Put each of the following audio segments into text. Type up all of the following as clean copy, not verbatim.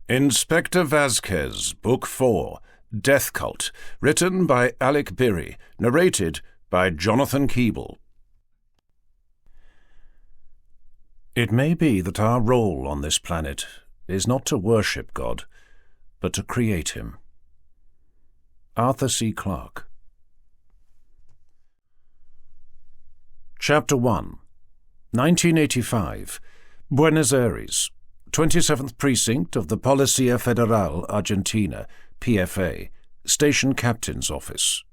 Inspector Vazquez, Book 4, Death Cult, written by Alec Beery, narrated by Jonathan Keeble. It may be that our role on this planet is not to worship God, but to create him. Arthur C. Clarke. Chapter 1. 1985. Buenos Aires. 27th Precinct of the Policía Federal Argentina, PFA, Station Captain's Office.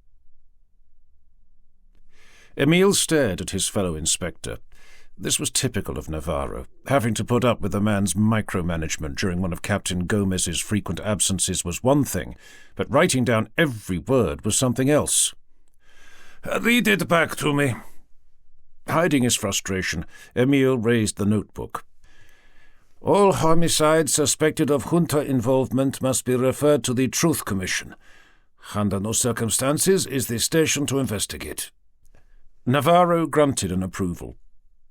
Emile stared at his fellow inspector. This was typical of Navarro. Having to put up with the man's micromanagement during one of Captain Gomez's frequent absences was one thing, but writing down every word was something else. "Read it back to me." Hiding his frustration, Emile raised the notebook. "All homicides suspected of junta involvement must be referred to the Truth Commission. Under no circumstances is the station to investigate." Navarro grunted in approval.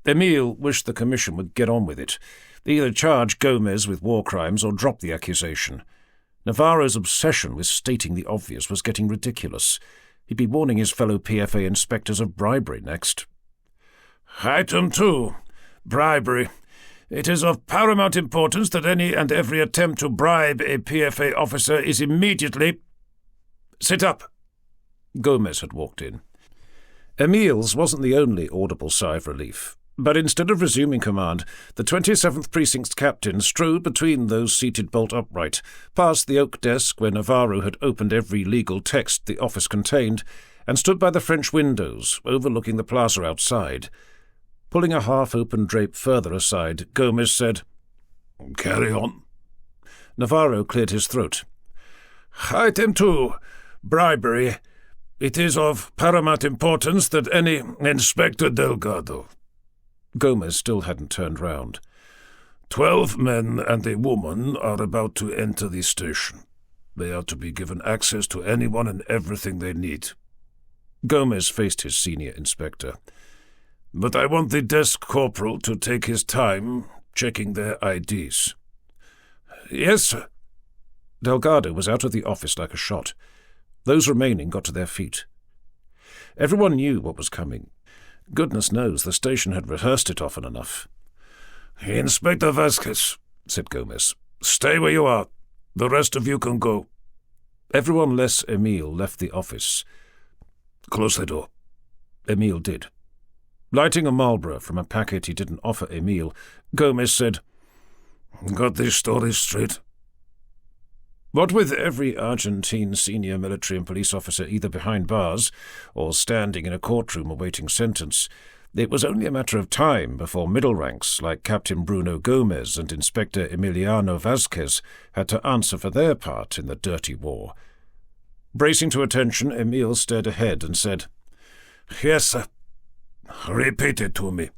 Emile wished the commission would get on with it, either charge Gomez with war crimes or drop the accusation. Navarro's obsession with stating the obvious was getting ridiculous. He'd be warning his fellow PFA inspectors of bribery next. Item 2. Bribery. It is of paramount importance that any and every attempt to bribe a PFA officer is immediately— Sit up. Gomez had walked in. Emile's wasn't the only audible sigh of relief, but instead of resuming command, the 27th Precinct's captain strode between those seated bolt upright, past the oak desk where Navarro had opened every legal text the office contained, and stood by the French windows, overlooking the plaza outside. Pulling a half-open drape further aside, Gomez said, "Carry on." Navarro cleared his throat. Item 2. Bribery. It is of paramount importance that any— Inspector Delgado. Gomez still hadn't turned round. 12 men and a woman are about to enter the station. They are to be given access to anyone and everything they need. Gomez faced his senior inspector. But I want the desk corporal to take his time checking their IDs. Yes, sir. Delgado was out of the office like a shot. Those remaining got to their feet. Everyone knew what was coming. Goodness knows the station had rehearsed it often enough. "Inspector Vazquez," said Gomez, "stay where you are. The rest of you can go." Everyone less Emile left the office. "Close the door." Emile did. Lighting a Marlboro from a packet he didn't offer Emile, Gomez said, "Got this story straight?" What with every Argentine senior military and police officer either behind bars or standing in a courtroom awaiting sentence, it was only a matter of time before middle ranks like Captain Bruno Gomez and Inspector Emiliano Vazquez had to answer for their part in the dirty war. Bracing to attention, Emile stared ahead and said, "Yes, sir. Repeat it to me."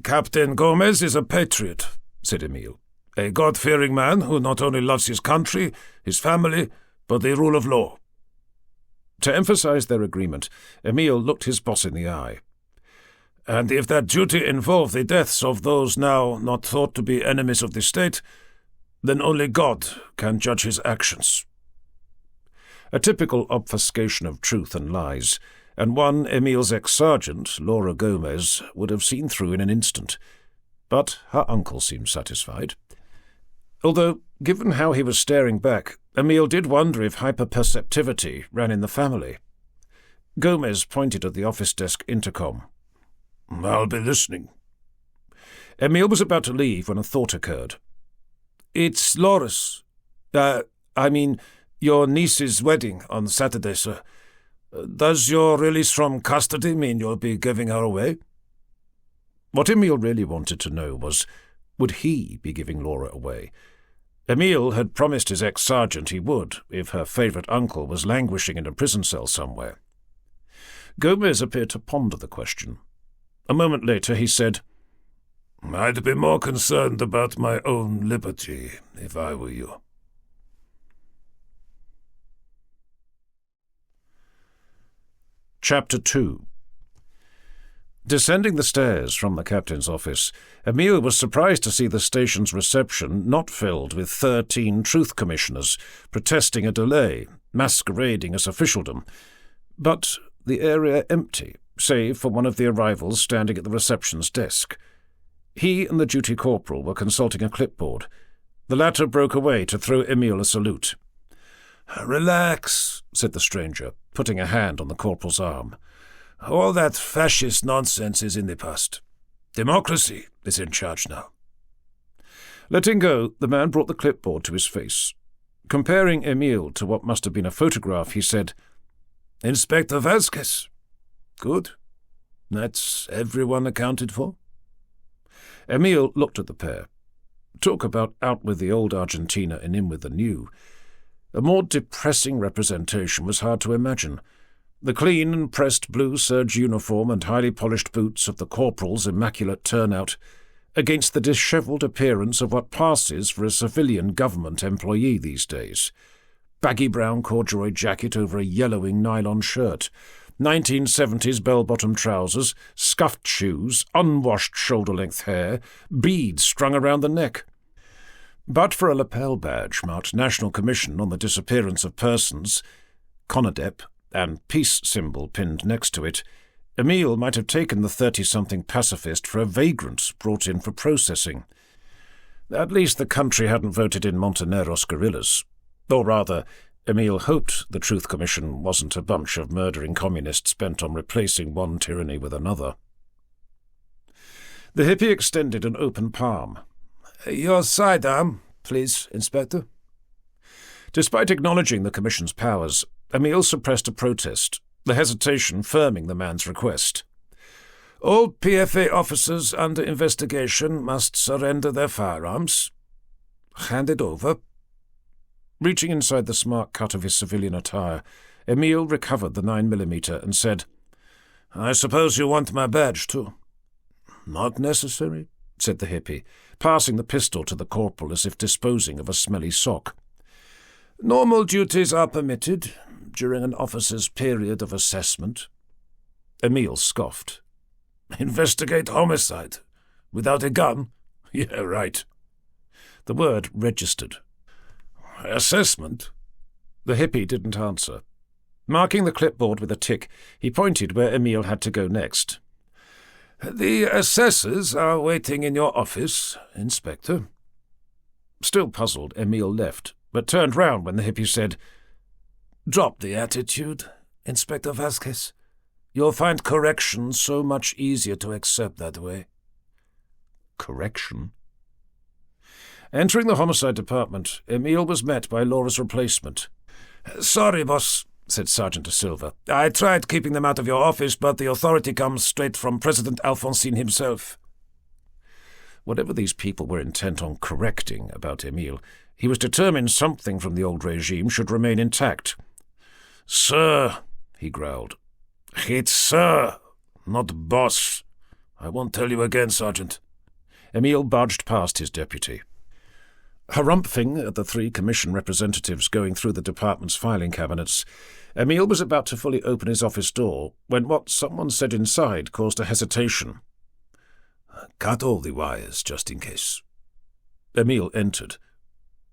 "Captain Gomez is a patriot," said Emile. "A God-fearing man who not only loves his country, his family, but the rule of law." To emphasize their agreement, Emile looked his boss in the eye. "And if that duty involved the deaths of those now not thought to be enemies of the state, then only God can judge his actions." A typical obfuscation of truth and lies, and one Emile's ex-sergeant, Laura Gomez, would have seen through in an instant. But her uncle seemed satisfied. Although, given how he was staring back, Emile did wonder if hyperperceptivity ran in the family. Gomez pointed at the office desk intercom. "I'll be listening." Emile was about to leave when a thought occurred. "It's Laura's. Your niece's wedding on Saturday, sir. Does your release from custody mean you'll be giving her away?" What Emile really wanted to know was, would he be giving Laura away? Emile had promised his ex-sergeant he would, if her favourite uncle was languishing in a prison cell somewhere. Gomez appeared to ponder the question. A moment later he said, "I'd be more concerned about my own liberty if I were you." Chapter 2. Descending the stairs from the captain's office, Emile was surprised to see the station's reception not filled with 13 truth commissioners protesting a delay, masquerading as officialdom, but the area empty, save for one of the arrivals standing at the reception's desk. He and the duty corporal were consulting a clipboard. The latter broke away to throw Emile a salute. "Relax," said the stranger, putting a hand on the corporal's arm. "All that fascist nonsense is in the past. Democracy is in charge now." Letting go, the man brought the clipboard to his face. Comparing Emile to what must have been a photograph, he said, "Inspector Vazquez. Good. That's everyone accounted for?" Emile looked at the pair. Talk about out with the old Argentina and in with the new. A more depressing representation was hard to imagine. The clean and pressed blue serge uniform and highly polished boots of the corporal's immaculate turnout against the dishevelled appearance of what passes for a civilian government employee these days. Baggy brown corduroy jacket over a yellowing nylon shirt, 1970s bell-bottom trousers, scuffed shoes, unwashed shoulder-length hair, beads strung around the neck. But for a lapel badge marked National Commission on the Disappearance of Persons, CONADEP, and peace symbol pinned next to it, Emile might have taken the 30-something pacifist for a vagrant brought in for processing. At least the country hadn't voted in Montenero's guerrillas. Or rather, Emile hoped the Truth Commission wasn't a bunch of murdering communists bent on replacing one tyranny with another. The hippie extended an open palm. "Your sidearm, please, Inspector." Despite acknowledging the Commission's powers, Emile suppressed a protest, the hesitation firming the man's request. "All PFA officers under investigation must surrender their firearms. Hand it over." Reaching inside the smart cut of his civilian attire, Emile recovered the 9mm and said, "I suppose you want my badge, too?" "Not necessary," said the hippie, passing the pistol to the corporal as if disposing of a smelly sock. "Normal duties are permitted during an officer's period of assessment." Emile scoffed. "Investigate homicide without a gun? Yeah, right." The word registered. "Assessment?" The hippie didn't answer. Marking the clipboard with a tick, he pointed where Emile had to go next. "The assessors are waiting in your office, Inspector." Still puzzled, Emile left, but turned round when the hippie said, "Drop the attitude, Inspector Vazquez. You'll find correction so much easier to accept that way." Correction? Entering the homicide department, Emile was met by Laura's replacement. "Sorry, boss," said Sergeant Da Silva. "I tried keeping them out of your office, but the authority comes straight from President Alfonsine himself." Whatever these people were intent on correcting about Emile, he was determined something from the old regime should remain intact. "Sir," he growled. "It's sir, not boss. I won't tell you again, Sergeant." Emile barged past his deputy. Harumphing at the 3 commission representatives going through the department's filing cabinets, Emile was about to fully open his office door when what someone said inside caused a hesitation. "Cut all the wires, just in case." Emile entered.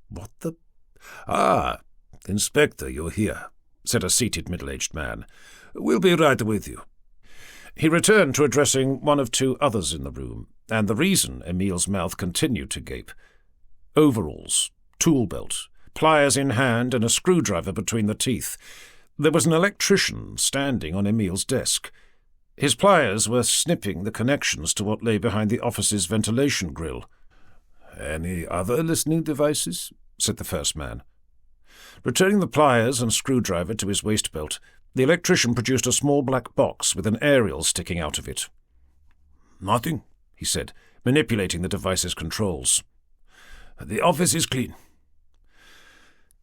"What the—" "Ah, Inspector, you're here," said a seated middle-aged man. "We'll be right with you." He returned to addressing one of 2 others in the room, and the reason Emile's mouth continued to gape. Overalls, tool belt, pliers in hand and a screwdriver between the teeth. There was an electrician standing on Emile's desk. His pliers were snipping the connections to what lay behind the office's ventilation grill. "Any other listening devices?" said the first man. Returning the pliers and screwdriver to his waist belt, the electrician produced a small black box with an aerial sticking out of it. "Nothing," he said, manipulating the device's controls. "The office is clean."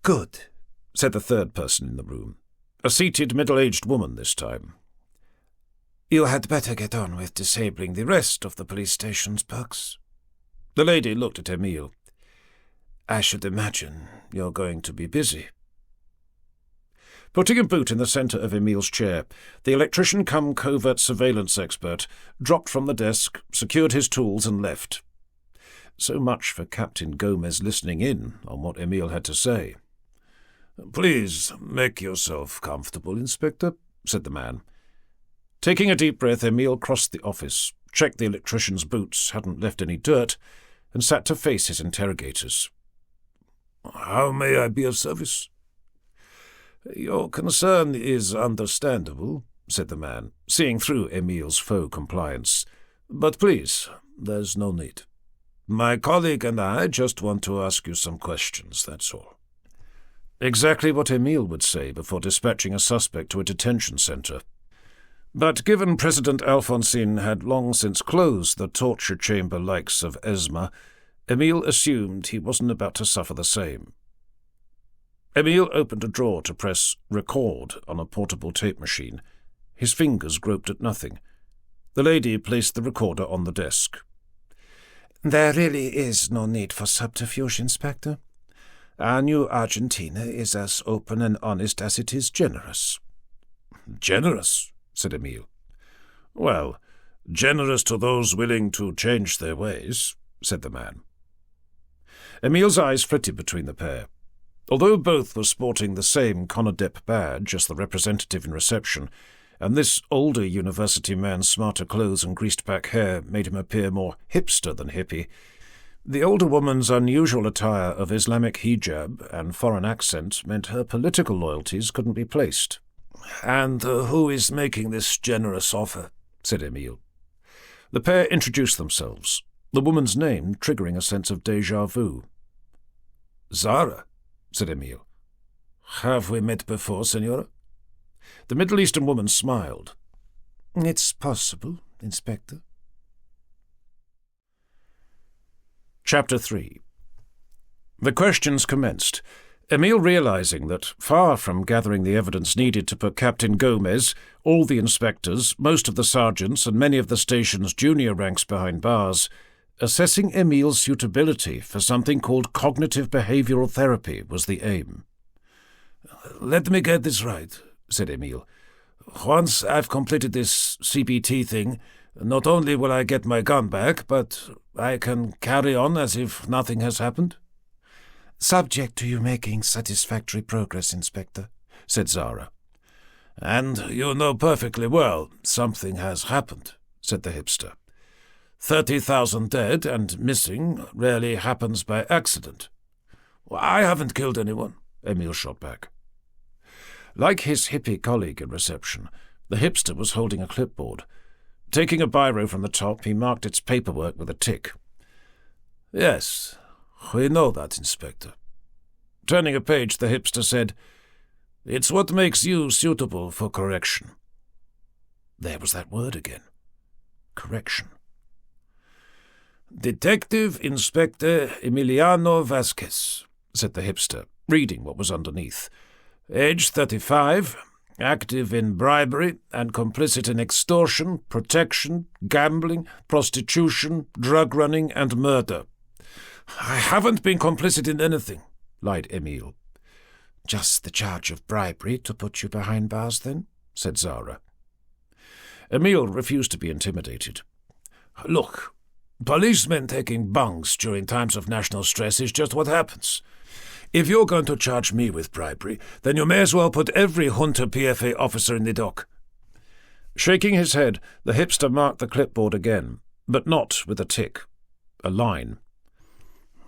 "Good," said the third person in the room, a seated middle-aged woman this time. "You had better get on with disabling the rest of the police station's perks." The lady looked at Emile. "I should imagine you're going to be busy." Putting a boot in the centre of Emile's chair, the electrician-cum-covert surveillance expert dropped from the desk, secured his tools, and left. So much for Captain Gomez listening in on what Emile had to say. "Please make yourself comfortable, Inspector," said the man. Taking a deep breath, Emile crossed the office, checked the electrician's boots hadn't left any dirt, and sat to face his interrogators. "How may I be of service?" "Your concern is understandable," said the man, seeing through Emile's faux compliance. "But please, there's no need. My colleague and I just want to ask you some questions, that's all." Exactly what Emile would say before dispatching a suspect to a detention centre. But given President Alfonsine had long since closed the torture chamber likes of Esma, Emile assumed he wasn't about to suffer the same. Emile opened a drawer to press record on a portable tape machine. His fingers groped at nothing. The lady placed the recorder on the desk. "There really is no need for subterfuge, Inspector. Our new Argentina is as open and honest as it is generous." "Generous?" said Emile. "Well, generous to those willing to change their ways," said the man. Emile's eyes flitted between the pair. Although both were sporting the same CONADEP badge as the representative in reception, and this older university man's smarter clothes and greased-back hair made him appear more hipster than hippie, the older woman's unusual attire of Islamic hijab and foreign accent meant her political loyalties couldn't be placed. "And who is making this generous offer?" said Emile. The pair introduced themselves, the woman's name triggering a sense of déjà vu. "Zara," said Emile. "Have we met before, Senora?" The Middle Eastern woman smiled. "It's possible, Inspector." Chapter 3. The questions commenced, Emile realizing that, far from gathering the evidence needed to put Captain Gomez, all the inspectors, most of the sergeants, and many of the station's junior ranks behind bars, assessing Emile's suitability for something called cognitive behavioral therapy was the aim. "Let me get this right," said Emile. "Once I've completed this CBT thing, not only will I get my gun back, but I can carry on as if nothing has happened?" "Subject to you making satisfactory progress, Inspector," said Zara. "And you know perfectly well something has happened," said the hipster. 30,000 dead and missing rarely happens by accident." "I haven't killed anyone," Emile shot back. Like his hippie colleague in reception, the hipster was holding a clipboard. Taking a biro from the top, he marked its paperwork with a tick. "Yes, we know that, Inspector." Turning a page, the hipster said, "It's what makes you suitable for correction." There was that word again. Correction. "Detective Inspector Emiliano Vazquez," said the hipster, reading what was underneath. "Age 35, active in bribery and complicit in extortion, protection, gambling, prostitution, drug running, and murder." "I haven't been complicit in anything," lied Emile. "Just the charge of bribery to put you behind bars, then?" said Zara. Emile refused to be intimidated. "Look, policemen taking bungs during times of national stress is just what happens. If you're going to charge me with bribery, then you may as well put every junta PFA officer in the dock." Shaking his head, the hipster marked the clipboard again, but not with a tick. A line.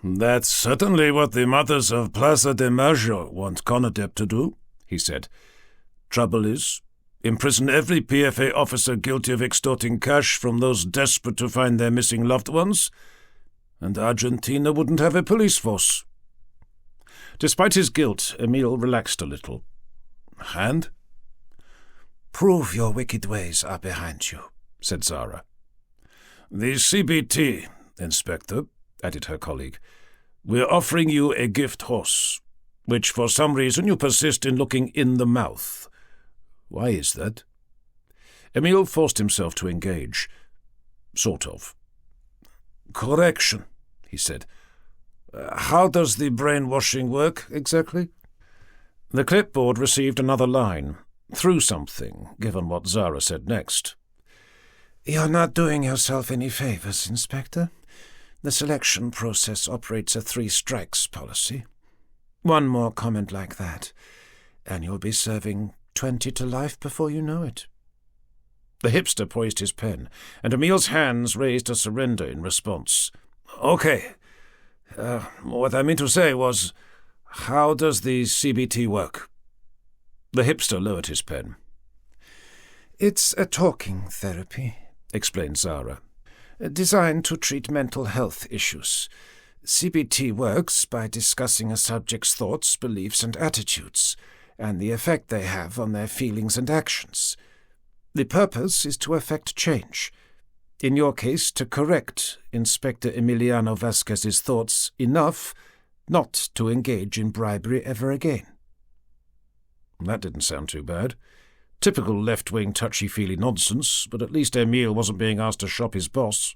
"That's certainly what the mothers of Plaza de Mayo want CONADEP to do," he said. "Trouble is, imprison every PFA officer guilty of extorting cash from those desperate to find their missing loved ones, and Argentina wouldn't have a police force." Despite his guilt, Emile relaxed a little. "And?" "Prove your wicked ways are behind you," said Zara. "The CBT, Inspector," added her colleague. "We're offering you a gift horse, which for some reason you persist in looking in the mouth. Why is that?" Emile forced himself to engage. Sort of. "Correction," he said. "How does the brainwashing work, exactly?" The clipboard received another line, through something, given what Zara said next. "You're not doing yourself any favours, Inspector. The selection process operates a 3 strikes policy. One more comment like that, and you'll be serving 20 to life before you know it." The hipster poised his pen, and Emil's hands raised to surrender in response. Okay. What I meant to say was, how does the CBT work? The hipster lowered his pen. "It's a talking therapy," explained Zara, "designed to treat mental health issues. CBT works by discussing a subject's thoughts, beliefs, and attitudes, and the effect they have on their feelings and actions. The purpose is to effect change. In your case, to correct Inspector Emiliano Vazquez's thoughts enough not to engage in bribery ever again." That didn't sound too bad. Typical left-wing touchy-feely nonsense, but at least Emile wasn't being asked to shop his boss.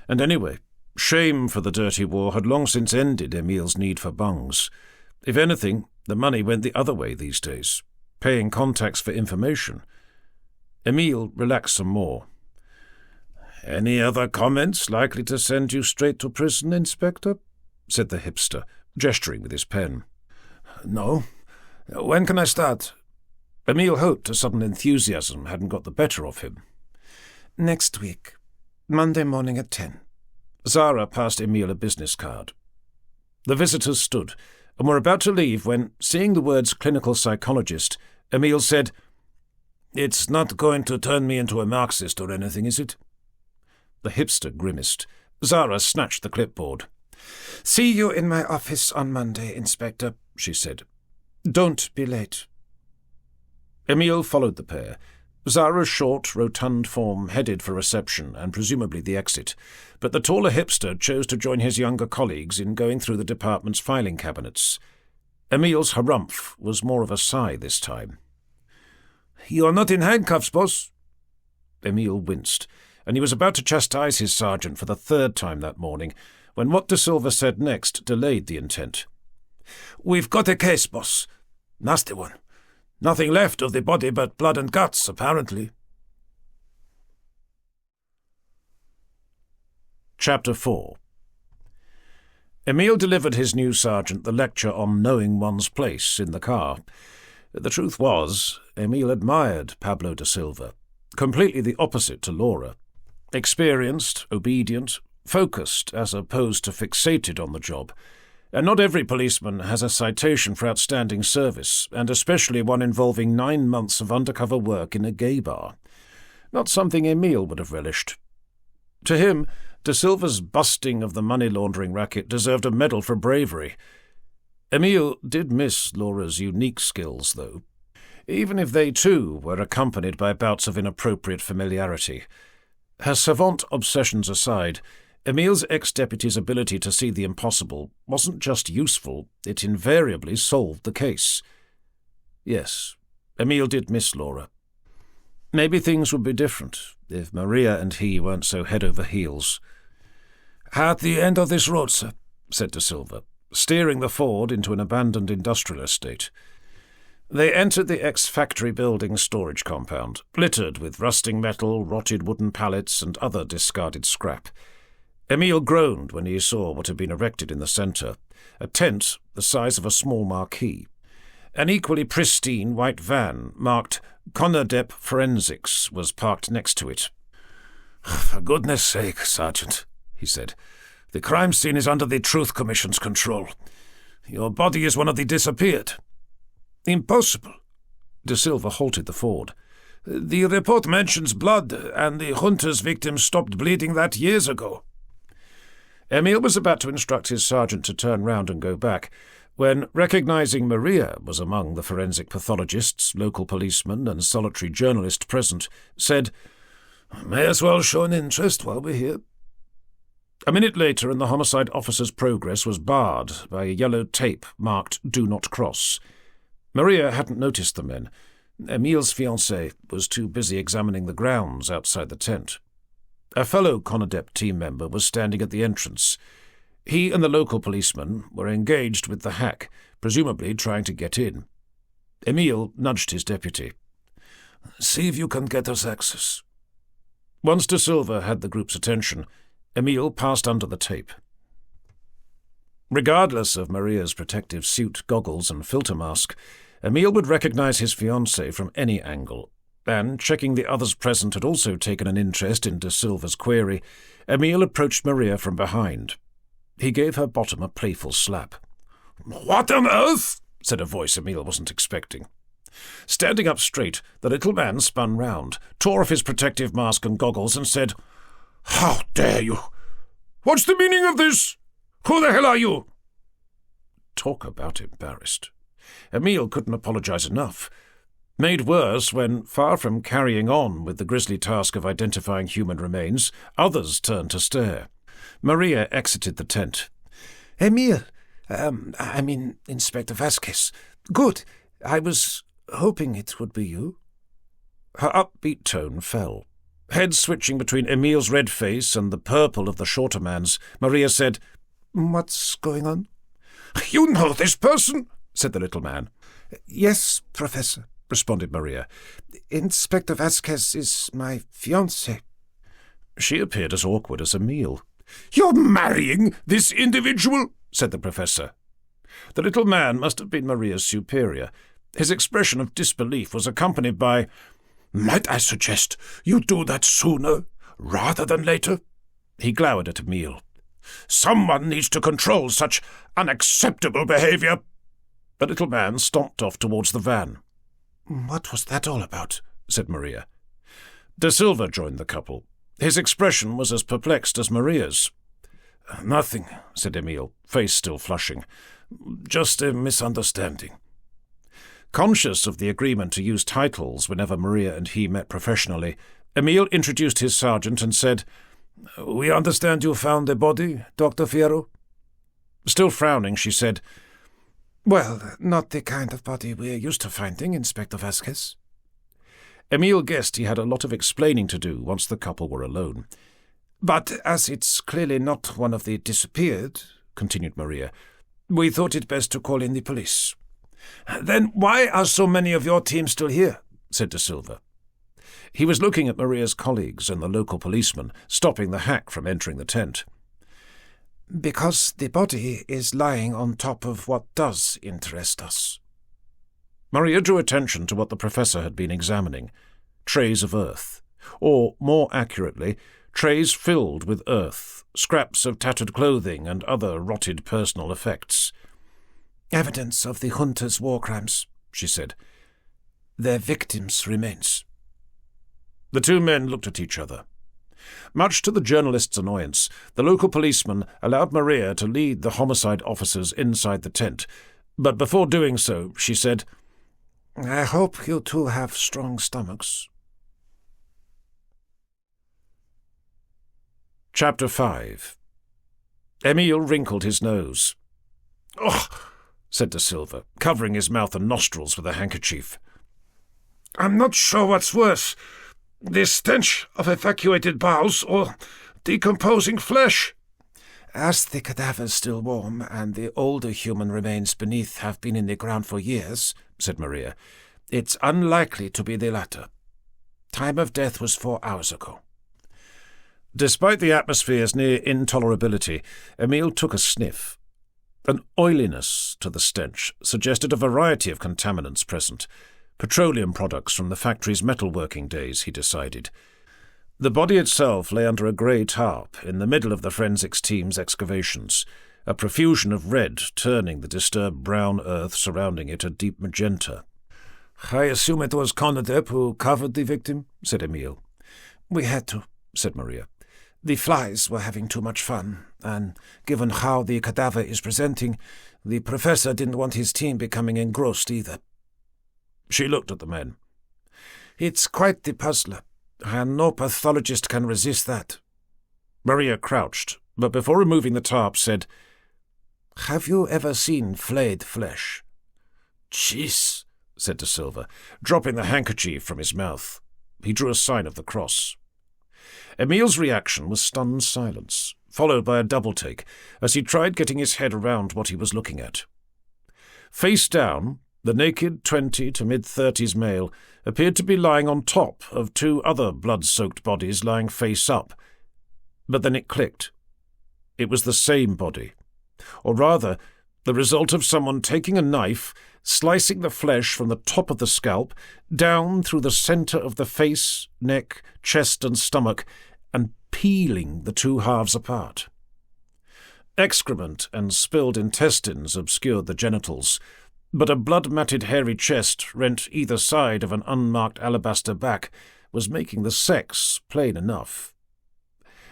And anyway, shame for the dirty war had long since ended Emile's need for bungs. If anything, the money went the other way these days, paying contacts for information. Emile relaxed some more. "Any other comments likely to send you straight to prison, Inspector?" said the hipster, gesturing with his pen. "No. When can I start?" Emile hoped a sudden enthusiasm hadn't got the better of him. "Next week. Monday morning at 10. Zara passed Emile a business card. The visitors stood, and were about to leave when, seeing the words clinical psychologist, Emile said, "It's not going to turn me into a Marxist or anything, is it?" The hipster grimaced. Zara snatched the clipboard. "See you in my office on Monday, Inspector," she said. "Don't be late." Emile followed the pair. Zara's short, rotund form headed for reception and presumably the exit, but the taller hipster chose to join his younger colleagues in going through the department's filing cabinets. Emile's harumph was more of a sigh this time. "You're not in handcuffs, boss." Emile winced, and he was about to chastise his sergeant for the 3rd time that morning, when what De Silva said next delayed the intent. "We've got a case, boss. Nasty one. Nothing left of the body but blood and guts, apparently." Chapter 4. Emile delivered his new sergeant the lecture on knowing one's place in the car. The truth was, Emile admired Pablo de Silva, completely the opposite to Laura. Experienced, obedient, focused as opposed to fixated on the job. And not every policeman has a citation for outstanding service, and especially one involving 9 months of undercover work in a gay bar. Not something Emile would have relished. To him, De Silva's busting of the money-laundering racket deserved a medal for bravery. Emile did miss Laura's unique skills, though, even if they too were accompanied by bouts of inappropriate familiarity. Her savant obsessions aside, Emile's ex-deputy's ability to see the impossible wasn't just useful, it invariably solved the case. Yes, Emile did miss Laura. Maybe things would be different if Maria and he weren't so head over heels. "At the end of this road, sir," said De Silva, steering the Ford into an abandoned industrial estate. They entered the ex-factory building's storage compound, littered with rusting metal, rotted wooden pallets, and other discarded scrap. Emile groaned when he saw what had been erected in the centre, a tent the size of a small marquee. An equally pristine white van marked Conadep Forensics was parked next to it. "For goodness sake, Sergeant," he said, "the crime scene is under the Truth Commission's control. Your body is one of the disappeared." "Impossible." De Silva halted the Ford. "The report mentions blood, and the junta's victims stopped bleeding that years ago." Emile was about to instruct his sergeant to turn round and go back, when, recognizing Maria was among the forensic pathologists, local policemen, and solitary journalist present, said, "May as well show an interest while we're here." A minute later, and the homicide officer's progress was barred by a yellow tape marked "Do Not Cross." Maria hadn't noticed the men. Emile's fiancée was too busy examining the grounds outside the tent. A fellow Conadep team member was standing at the entrance. He and the local policeman were engaged with the hack, presumably trying to get in. Emile nudged his deputy. See if you can get us access. Once De Silva had the group's attention, Emile passed under the tape. Regardless of Maria's protective suit, goggles, and filter mask, Emile would recognize his fiancée from any angle, and, checking the others present had also taken an interest in De Silva's query, Emile approached Maria from behind. He gave her bottom a playful slap. "What on earth?" said a voice Emile wasn't expecting. Standing up straight, the little man spun round, tore off his protective mask and goggles, and said, "How dare you? What's the meaning of this? Who the hell are you?" Talk about embarrassed. Emile couldn't apologize enough. Made worse when, far from carrying on with the grisly task of identifying human remains, others turned to stare. Maria exited the tent. Emile, Inspector Vazquez. Good. I was hoping it would be you. Her upbeat tone fell. Head switching between Emile's red face and the purple of the shorter man's, Maria said, "What's going on?" "You know this person?" said the little man. "Yes, Professor," responded Maria. "Inspector Vazquez is my fiancée." She appeared as awkward as Emile. "You're marrying this individual?" said the professor. The little man must have been Maria's superior. His expression of disbelief was accompanied by, "Might I suggest you do that sooner rather than later?" He glowered at Emile. "Someone needs to control such unacceptable behavior." The little man stomped off towards the van. "What was that all about?" said Maria. De Silva joined the couple. His expression was as perplexed as Maria's. "Nothing," said Emile, face still flushing. "Just a misunderstanding." Conscious of the agreement to use titles whenever Maria and he met professionally, Emile introduced his sergeant and said, "We understand you found a body, Dr. Fierro?" Still frowning, she said, "Well, not the kind of body we're used to finding, Inspector Vazquez." Emile guessed he had a lot of explaining to do once the couple were alone. "But as it's clearly not one of the disappeared," continued Maria, "we thought it best to call in the police." "Then why are so many of your team still here?" said De Silva. He was looking at Maria's colleagues and the local policeman, stopping the hack from entering the tent. "Because the body is lying on top of what does interest us." Maria drew attention to what the professor had been examining, trays of earth, or, more accurately, trays filled with earth, scraps of tattered clothing and other rotted personal effects. "Evidence of the junta's war crimes," she said. "Their victims' remains." The two men looked at each other. Much to the journalist's annoyance, the local policeman allowed Maria to lead the homicide officers inside the tent, but before doing so, she said, "I hope you two have strong stomachs." Chapter 5. Emile wrinkled his nose. "Ugh," said De Silva, covering his mouth and nostrils with a handkerchief. "I'm not sure what's worse, the stench of evacuated bowels or decomposing flesh." "As the cadaver's still warm and the older human remains beneath have been in the ground for years," said Maria, "it's unlikely to be the latter. Time of death was 4 hours ago." Despite the atmosphere's near intolerability, Emile took a sniff. An oiliness to the stench suggested a variety of contaminants present. Petroleum products from the factory's metalworking days, he decided. The body itself lay under a grey tarp in the middle of the forensics team's excavations, a profusion of red turning the disturbed brown earth surrounding it a deep magenta. "I assume it was Conadep who covered the victim?" said Emile. "We had to," said Maria. "The flies were having too much fun, and given how the cadaver is presenting, the professor didn't want his team becoming engrossed either." She looked at the men. "It's quite the puzzler, and no pathologist can resist that." Maria crouched, but before removing the tarp said, "Have you ever seen flayed flesh?" "Jeez," said De Silva, dropping the handkerchief from his mouth. He drew a sign of the cross. Emile's reaction was stunned silence, followed by a double-take, as he tried getting his head around what he was looking at. Face down, The naked 20 to mid-30s male appeared to be lying on top of two other blood-soaked bodies lying face up. But then it clicked. It was the same body. Or rather, the result of someone taking a knife, slicing the flesh from the top of the scalp, down through the centre of the face, neck, chest and stomach, and peeling the two halves apart. Excrement and spilled intestines obscured the genitals, but a blood-matted hairy chest rent either side of an unmarked alabaster back was making the sex plain enough.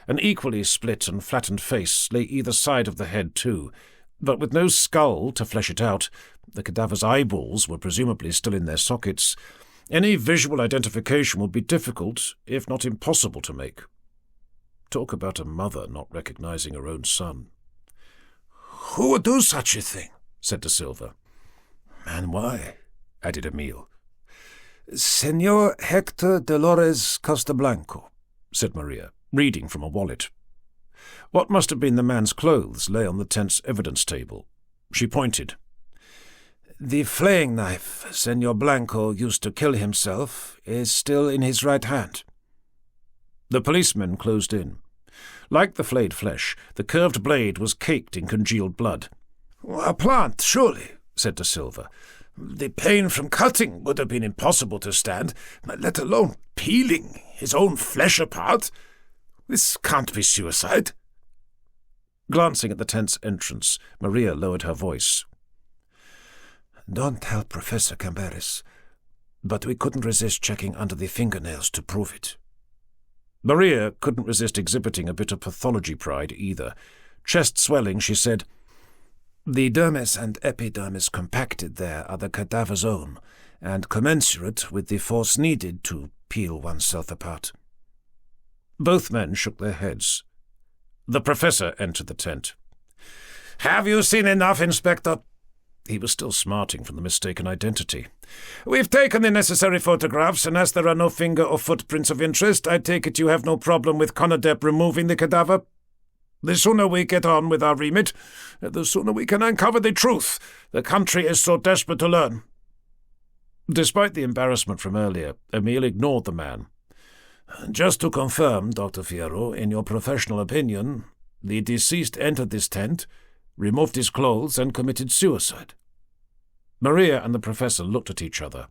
An equally split and flattened face lay either side of the head too, but with no skull to flesh it out, the cadaver's eyeballs were presumably still in their sockets. Any visual identification would be difficult, if not impossible, to make. Talk about a mother not recognizing her own son. "Who would do such a thing?" said De Silva. "And why?" added Emile. "Señor Hector Dolores Costablanco," said Maria, reading from a wallet. What must have been the man's clothes lay on the tent's evidence table. She pointed. "The flaying knife Señor Blanco used to kill himself is still in his right hand." The policemen closed in. Like the flayed flesh, the curved blade was caked in congealed blood. "A plant, surely," said De Silva. "The pain from cutting would have been impossible to stand, let alone peeling his own flesh apart. This can't be suicide." Glancing at the tent's entrance, Maria lowered her voice. "Don't tell Professor Camberes, but we couldn't resist checking under the fingernails to prove it." Maria couldn't resist exhibiting a bit of pathology pride either. Chest swelling, she said, "The dermis and epidermis compacted there are the cadaver's own, and commensurate with the force needed to peel oneself apart." Both men shook their heads. The professor entered the tent. "Have you seen enough, Inspector?" He was still smarting from the mistaken identity. "We've taken the necessary photographs, and as there are no finger or footprints of interest, I take it you have no problem with CONADEP removing the cadaver? The sooner we get on with our remit, the sooner we can uncover the truth. The country is so desperate to learn." Despite the embarrassment from earlier, Emile ignored the man. "Just to confirm, Dr. Fierro, in your professional opinion, the deceased entered this tent, removed his clothes, and committed suicide." Maria and the professor looked at each other.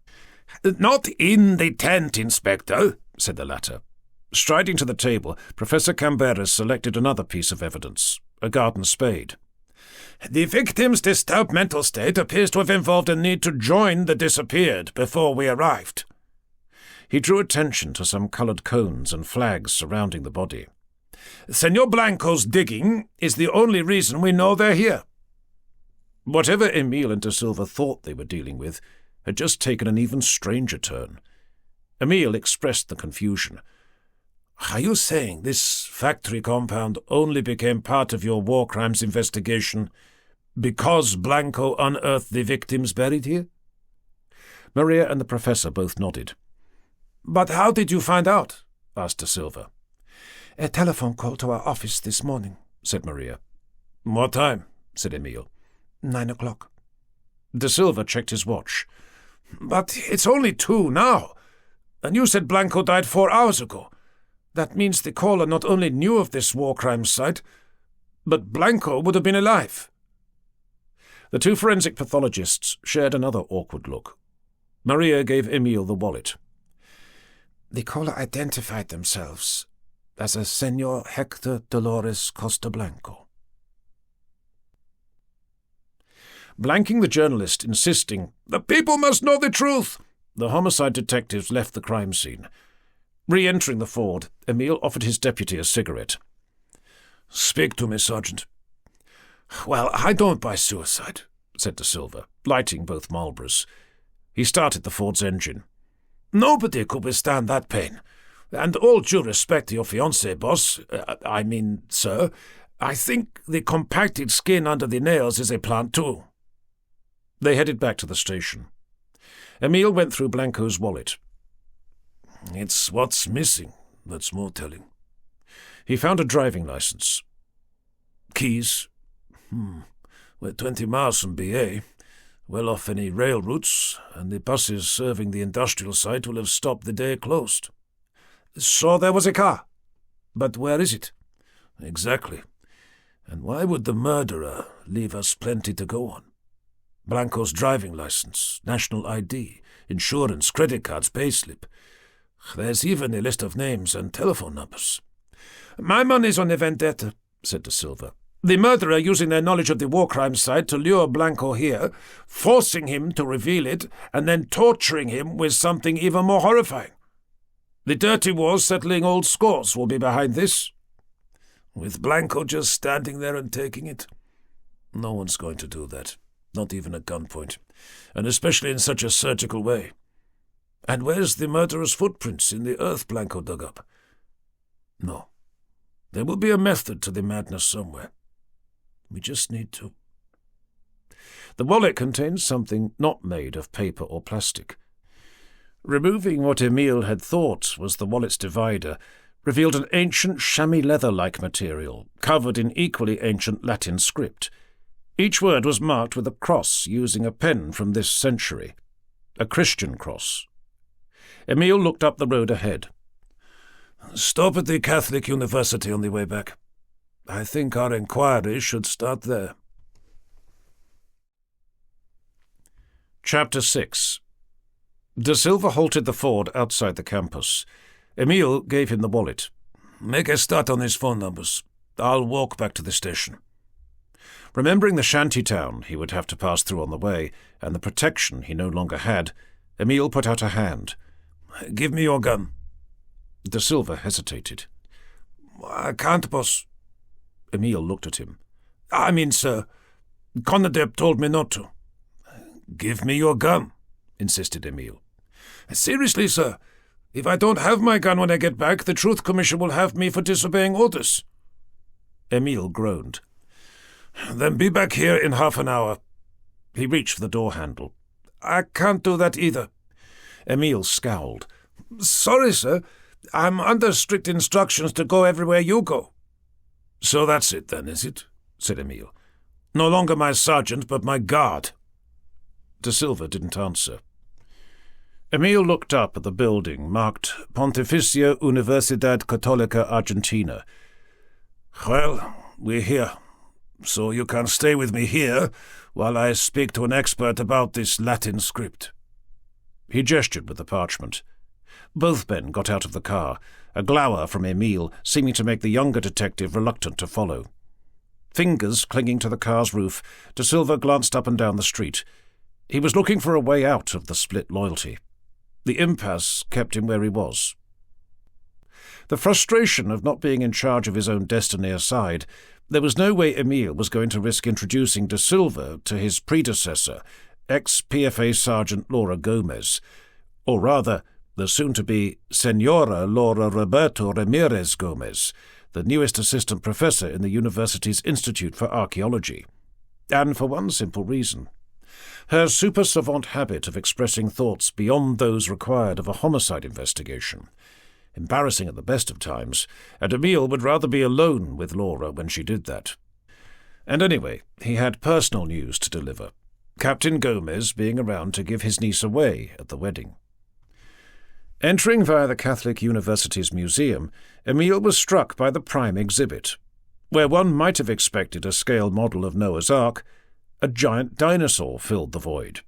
"Not in the tent, Inspector," said the latter. Striding to the table, Professor Camberes selected another piece of evidence, a garden spade. "The victim's disturbed mental state appears to have involved a need to join the disappeared before we arrived." He drew attention to some coloured cones and flags surrounding the body. "Señor Blanco's digging is the only reason we know they're here." Whatever Emile and De Silva thought they were dealing with had just taken an even stranger turn. Emile expressed the confusion. "Are you saying this factory compound only became part of your war crimes investigation because Blanco unearthed the victims buried here?" Maria and the professor both nodded. "But how did you find out?" asked De Silva. "A telephone call to our office this morning," said Maria. "What time?" said Emile. 9 o'clock. De Silva checked his watch. "But it's only 2 now, and you said Blanco died 4 hours ago. That means the caller not only knew of this war crime site, but Blanco would have been alive." The two forensic pathologists shared another awkward look. Maria gave Emile the wallet. "The caller identified themselves as a Señor Hector Dolores Costablanco." Blanking the journalist, insisting, "The people must know the truth," the homicide detectives left the crime scene. Re-entering the Ford, Emile offered his deputy a cigarette. "Speak to me, Sergeant." "Well, I don't buy suicide," said De Silva, lighting both Marlboros. He started the Ford's engine. "Nobody could withstand that pain. And all due respect to your fiancé, boss, sir, I think the compacted skin under the nails is a plant too." They headed back to the station. Emile went through Blanco's wallet. "It's what's missing that's more telling." He found a driving license. "Keys? We're 20 miles from BA. well off any rail routes, and the buses serving the industrial site will have stopped the day closed. So there was a car. But where is it? Exactly. And why would the murderer leave us plenty to go on? Blanco's driving license, national ID, insurance, credit cards, payslip. There's even a list of names and telephone numbers. My money's on the vendetta, said De Silva. The murderer using their knowledge of the war crime site to lure Blanco here, forcing him to reveal it, and then torturing him with something even more horrifying. The dirty wars settling old scores will be behind this. With Blanco just standing there and taking it? No one's going to do that, not even at gunpoint, and especially in such a surgical way. And where's the murderer's footprints in the earth Blanco dug up? No. There will be a method to the madness somewhere. We just need to. The wallet contained something not made of paper or plastic. Removing what Emile had thought was the wallet's divider revealed an ancient chamois leather-like material, covered in equally ancient Latin script. Each word was marked with a cross using a pen from this century, a Christian cross. Emile looked up the road ahead. Stop at the Catholic University on the way back. I think our inquiry should start there. Chapter 6. De Silva halted the Ford outside the campus. Emile gave him the wallet. Make a start on his phone numbers. I'll walk back to the station. Remembering the shanty town he would have to pass through on the way, and the protection he no longer had, Emile put out a hand. Give me your gun. De Silva hesitated. I can't, boss. Emile looked at him. I mean, sir, Conadep told me not to. Give me your gun, insisted Emile. Seriously, sir, if I don't have my gun when I get back, the Truth Commission will have me for disobeying orders. Emile groaned. Then be back here in half an hour. He reached for the door handle. I can't do that either. Emile scowled. Sorry, sir. I'm under strict instructions to go everywhere you go. So that's it then, is it? Said Emile. No longer my sergeant, but my guard. De Silva didn't answer. Emile looked up at the building marked Pontificia Universidad Católica Argentina. Well, we're here, so you can stay with me here while I speak to an expert about this Latin script. He gestured with the parchment. Both men got out of the car, a glower from Emile seeming to make the younger detective reluctant to follow. Fingers clinging to the car's roof, De Silva glanced up and down the street. He was looking for a way out of the split loyalty. The impasse kept him where he was. The frustration of not being in charge of his own destiny aside, there was no way Emile was going to risk introducing De Silva to his predecessor, ex-PFA Sergeant Laura Gomez, or rather, the soon-to-be Senora Laura Roberto Ramirez Gomez, the newest assistant professor in the university's Institute for Archaeology. And for one simple reason. Her super-savant habit of expressing thoughts beyond those required of a homicide investigation. Embarrassing at the best of times, and Emile would rather be alone with Laura when she did that. And anyway, he had personal news to deliver, Captain Gomez being around to give his niece away at the wedding. Entering via the Catholic University's museum, Emile was struck by the prime exhibit. Where one might have expected a scale model of Noah's Ark, a giant dinosaur filled the void.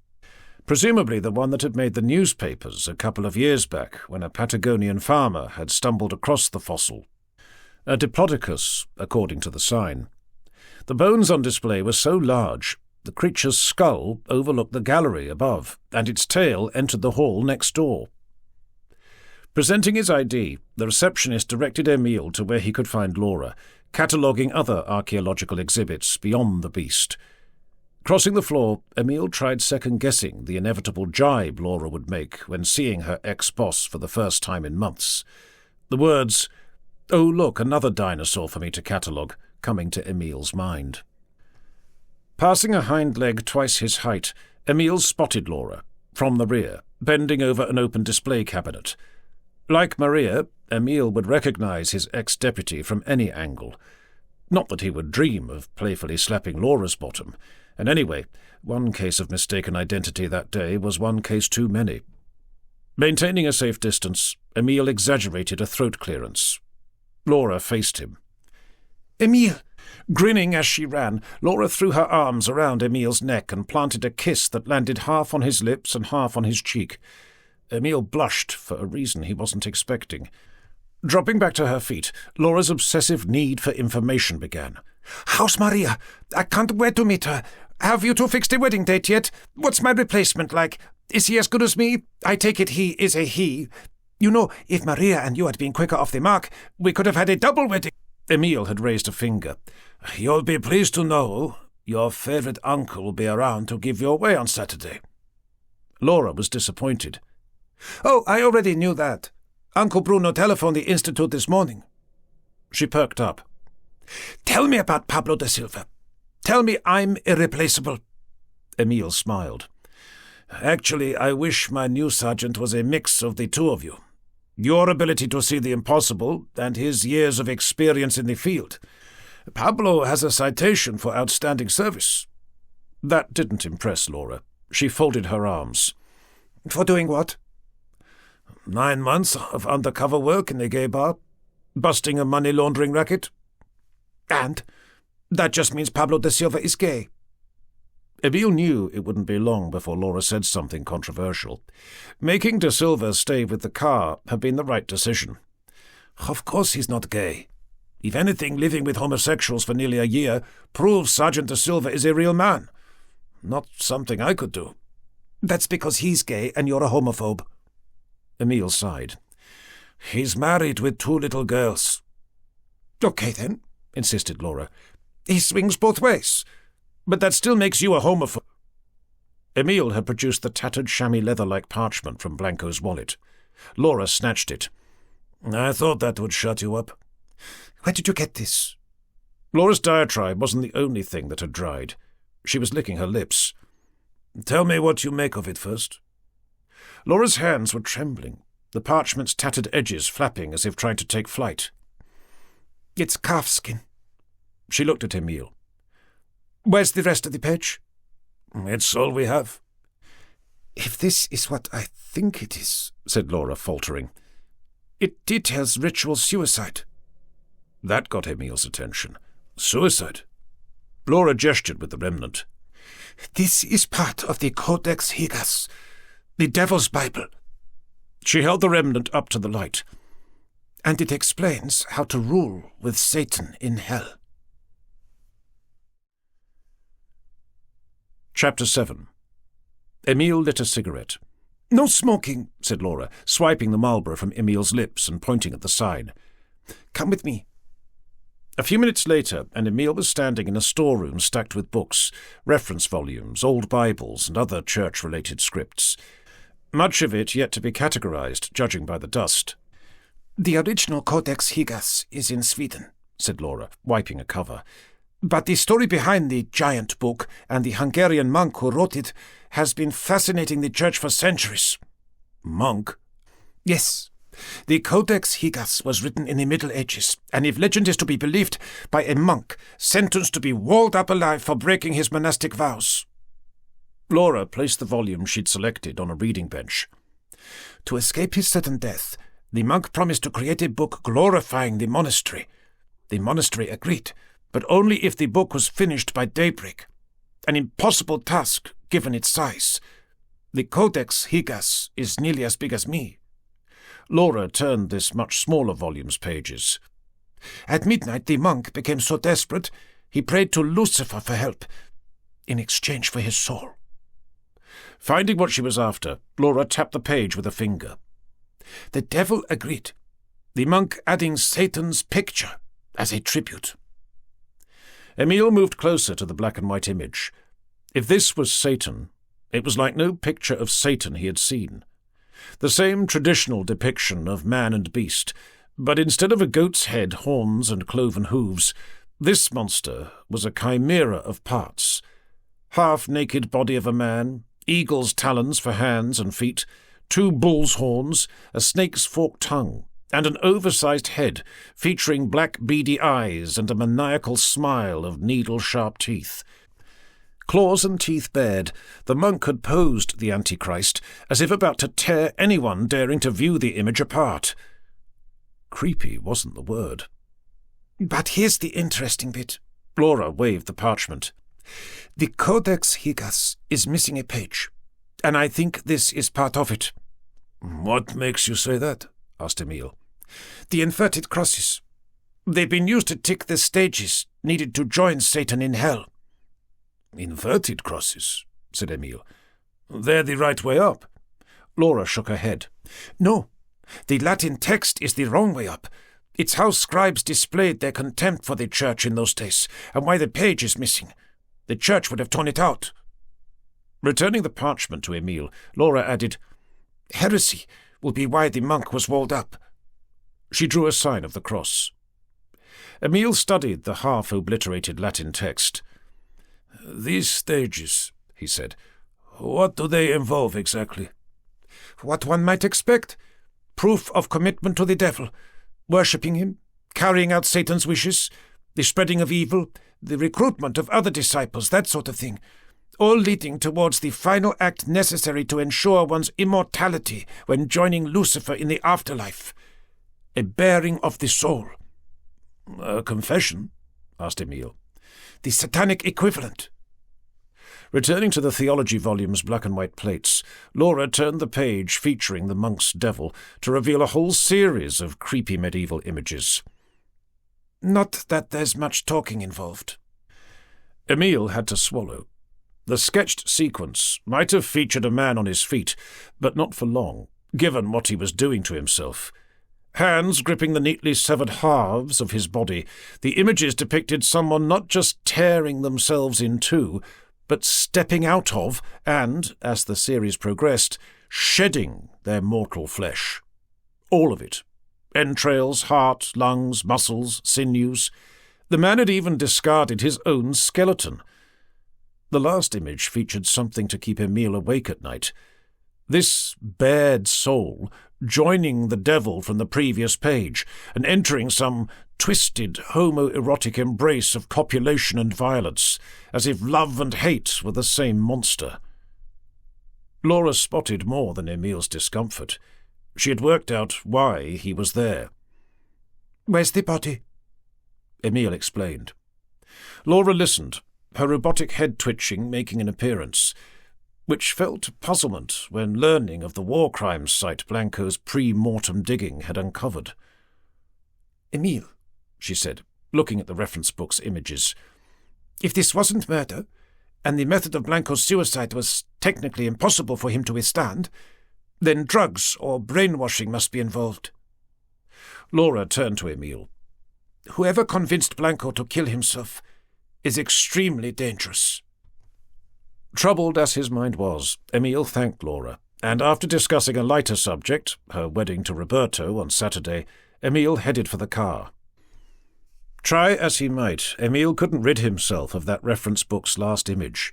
Presumably the one that had made the newspapers a couple of years back when a Patagonian farmer had stumbled across the fossil. A Diplodocus, according to the sign. The bones on display were so large, the creature's skull overlooked the gallery above, and its tail entered the hall next door. Presenting his ID, the receptionist directed Emile to where he could find Laura, cataloguing other archaeological exhibits beyond the beast. Crossing the floor, Emile tried second-guessing the inevitable jibe Laura would make when seeing her ex-boss for the first time in months. The words, "Oh, look, another dinosaur for me to catalogue," coming to Emile's mind. Passing a hind leg twice his height, Emile spotted Laura, from the rear, bending over an open display cabinet. Like Maria, Emile would recognize his ex-deputy from any angle. Not that he would dream of playfully slapping Laura's bottom. And anyway, one case of mistaken identity that day was one case too many. Maintaining a safe distance, Emile exaggerated a throat clearance. Laura faced him. Emile! Grinning as she ran, Laura threw her arms around Emile's neck and planted a kiss that landed half on his lips and half on his cheek. Emile blushed for a reason he wasn't expecting. Dropping back to her feet, Laura's obsessive need for information began. How's Maria? I can't wait to meet her. Have you two fixed a wedding date yet? What's my replacement like? Is he as good as me? I take it he is a he. You know, if Maria and you had been quicker off the mark, we could have had a double wedding. Emile had raised a finger. You'll be pleased to know your favourite uncle will be around to give you away on Saturday. Laura was disappointed. Oh, I already knew that. Uncle Bruno telephoned the Institute this morning. She perked up. Tell me about Pablo da Silva. Tell me I'm irreplaceable. Emile smiled. Actually, I wish my new sergeant was a mix of the two of you. Your ability to see the impossible and his years of experience in the field. Pablo has a citation for outstanding service. That didn't impress Laura. She folded her arms. For doing what? 9 months of undercover work in a gay bar, busting a money laundering racket. And? That just means Pablo da Silva is gay. Emile knew it wouldn't be long before Laura said something controversial. Making da Silva stay with the car had been the right decision. Of course he's not gay. If anything, living with homosexuals for nearly a year proves Sergeant da Silva is a real man. Not something I could do. That's because he's gay and you're a homophobe. Emile sighed. He's married with 2 little girls. Okay, then, insisted Laura. He swings both ways. But that still makes you a homophobe. Emile had produced the tattered chamois leather-like parchment from Blanco's wallet. Laura snatched it. I thought that would shut you up. Where did you get this? Laura's diatribe wasn't the only thing that had dried. She was licking her lips. Tell me what you make of it first. Laura's hands were trembling, the parchment's tattered edges flapping as if trying to take flight. It's calfskin. She looked at Emile. Where's the rest of the page? It's all we have. If this is what I think it is, said Laura, faltering, it details ritual suicide. That got Emile's attention. Suicide? Laura gestured with the remnant. This is part of the Codex Higas, the Devil's Bible. She held the remnant up to the light. And it explains how to rule with Satan in hell. Chapter 7. Emile lit a cigarette. No smoking, said Laura, swiping the Marlboro from Emile's lips and pointing at the sign. Come with me. A few minutes later, and Emile was standing in a storeroom stacked with books, reference volumes, old Bibles, and other church-related scripts. Much of it yet to be categorized, judging by the dust. The original Codex Higas is in Sweden, said Laura, wiping a cover. But the story behind the giant book and the Hungarian monk who wrote it has been fascinating the church for centuries. Monk? Yes. The Codex Higas was written in the Middle Ages, and if legend is to be believed, by a monk sentenced to be walled up alive for breaking his monastic vows. Laura placed the volume she'd selected on a reading bench. To escape his sudden death, the monk promised to create a book glorifying the monastery. The monastery agreed, but only if the book was finished by daybreak. An impossible task, given its size. The Codex Higas is nearly as big as me. Laura turned this much smaller volume's pages. At midnight, the monk became so desperate, he prayed to Lucifer for help, in exchange for his soul. Finding what she was after, Laura tapped the page with a finger. The devil agreed, the monk adding Satan's picture as a tribute. Emile moved closer to the black-and-white image. If this was Satan, it was like no picture of Satan he had seen. The same traditional depiction of man and beast, but instead of a goat's head, horns, and cloven hooves, this monster was a chimera of parts. Half-naked body of a man, eagle's talons for hands and feet, 2 bull's horns, a snake's forked tongue, and an oversized head featuring black beady eyes and a maniacal smile of needle-sharp teeth. Claws and teeth bared, the monk had posed the Antichrist as if about to tear anyone daring to view the image apart. Creepy wasn't the word. But here's the interesting bit. Laura waved the parchment. The Codex Higas is missing a page, and I think this is part of it. What makes you say that? Asked Emile. The inverted crosses. They've been used to tick the stages needed to join Satan in hell. Inverted crosses, said Emile. They're the right way up. Laura shook her head. No, the Latin text is the wrong way up. It's how scribes displayed their contempt for the church in those days, and why the page is missing. The church would have torn it out. Returning the parchment to Emile, Laura added, Heresy will be why the monk was walled up. She drew a sign of the cross. Emile studied the half-obliterated Latin text. These stages, he said, what do they involve exactly? What one might expect. Proof of commitment to the devil, worshipping him, carrying out Satan's wishes, the spreading of evil, the recruitment of other disciples, that sort of thing, all leading towards the final act necessary to ensure one's immortality when joining Lucifer in the afterlife. A bearing of the soul. A confession? Asked Emile. The Satanic equivalent. Returning to the theology volume's black and white plates, Laura turned the page featuring the monk's devil to reveal a whole series of creepy medieval images. Not that there's much talking involved. Emile had to swallow. The sketched sequence might have featured a man on his feet, but not for long, given what he was doing to himself. Hands gripping the neatly severed halves of his body, the images depicted someone not just tearing themselves in two, but stepping out of and, as the series progressed, shedding their mortal flesh. All of it. Entrails, heart, lungs, muscles, sinews. The man had even discarded his own skeleton. The last image featured something to keep Emile awake at night. This bared soul joining the devil from the previous page and entering some twisted homoerotic embrace of copulation and violence, as if love and hate were the same monster. Laura spotted more than Emile's discomfort. She had worked out why he was there. "Where's the body?" Emile explained. Laura listened, her robotic head twitching making an appearance, which felt puzzlement when learning of the war crimes site Blanco's pre-mortem digging had uncovered. "Emile," she said, looking at the reference book's images, "if this wasn't murder, and the method of Blanco's suicide was technically impossible for him to withstand, then drugs or brainwashing must be involved." Laura turned to Emile. "Whoever convinced Blanco to kill himself is extremely dangerous." Troubled as his mind was, Emile thanked Laura, and after discussing a lighter subject, her wedding to Roberto on Saturday, Emile headed for the car. Try as he might, Emile couldn't rid himself of that reference book's last image,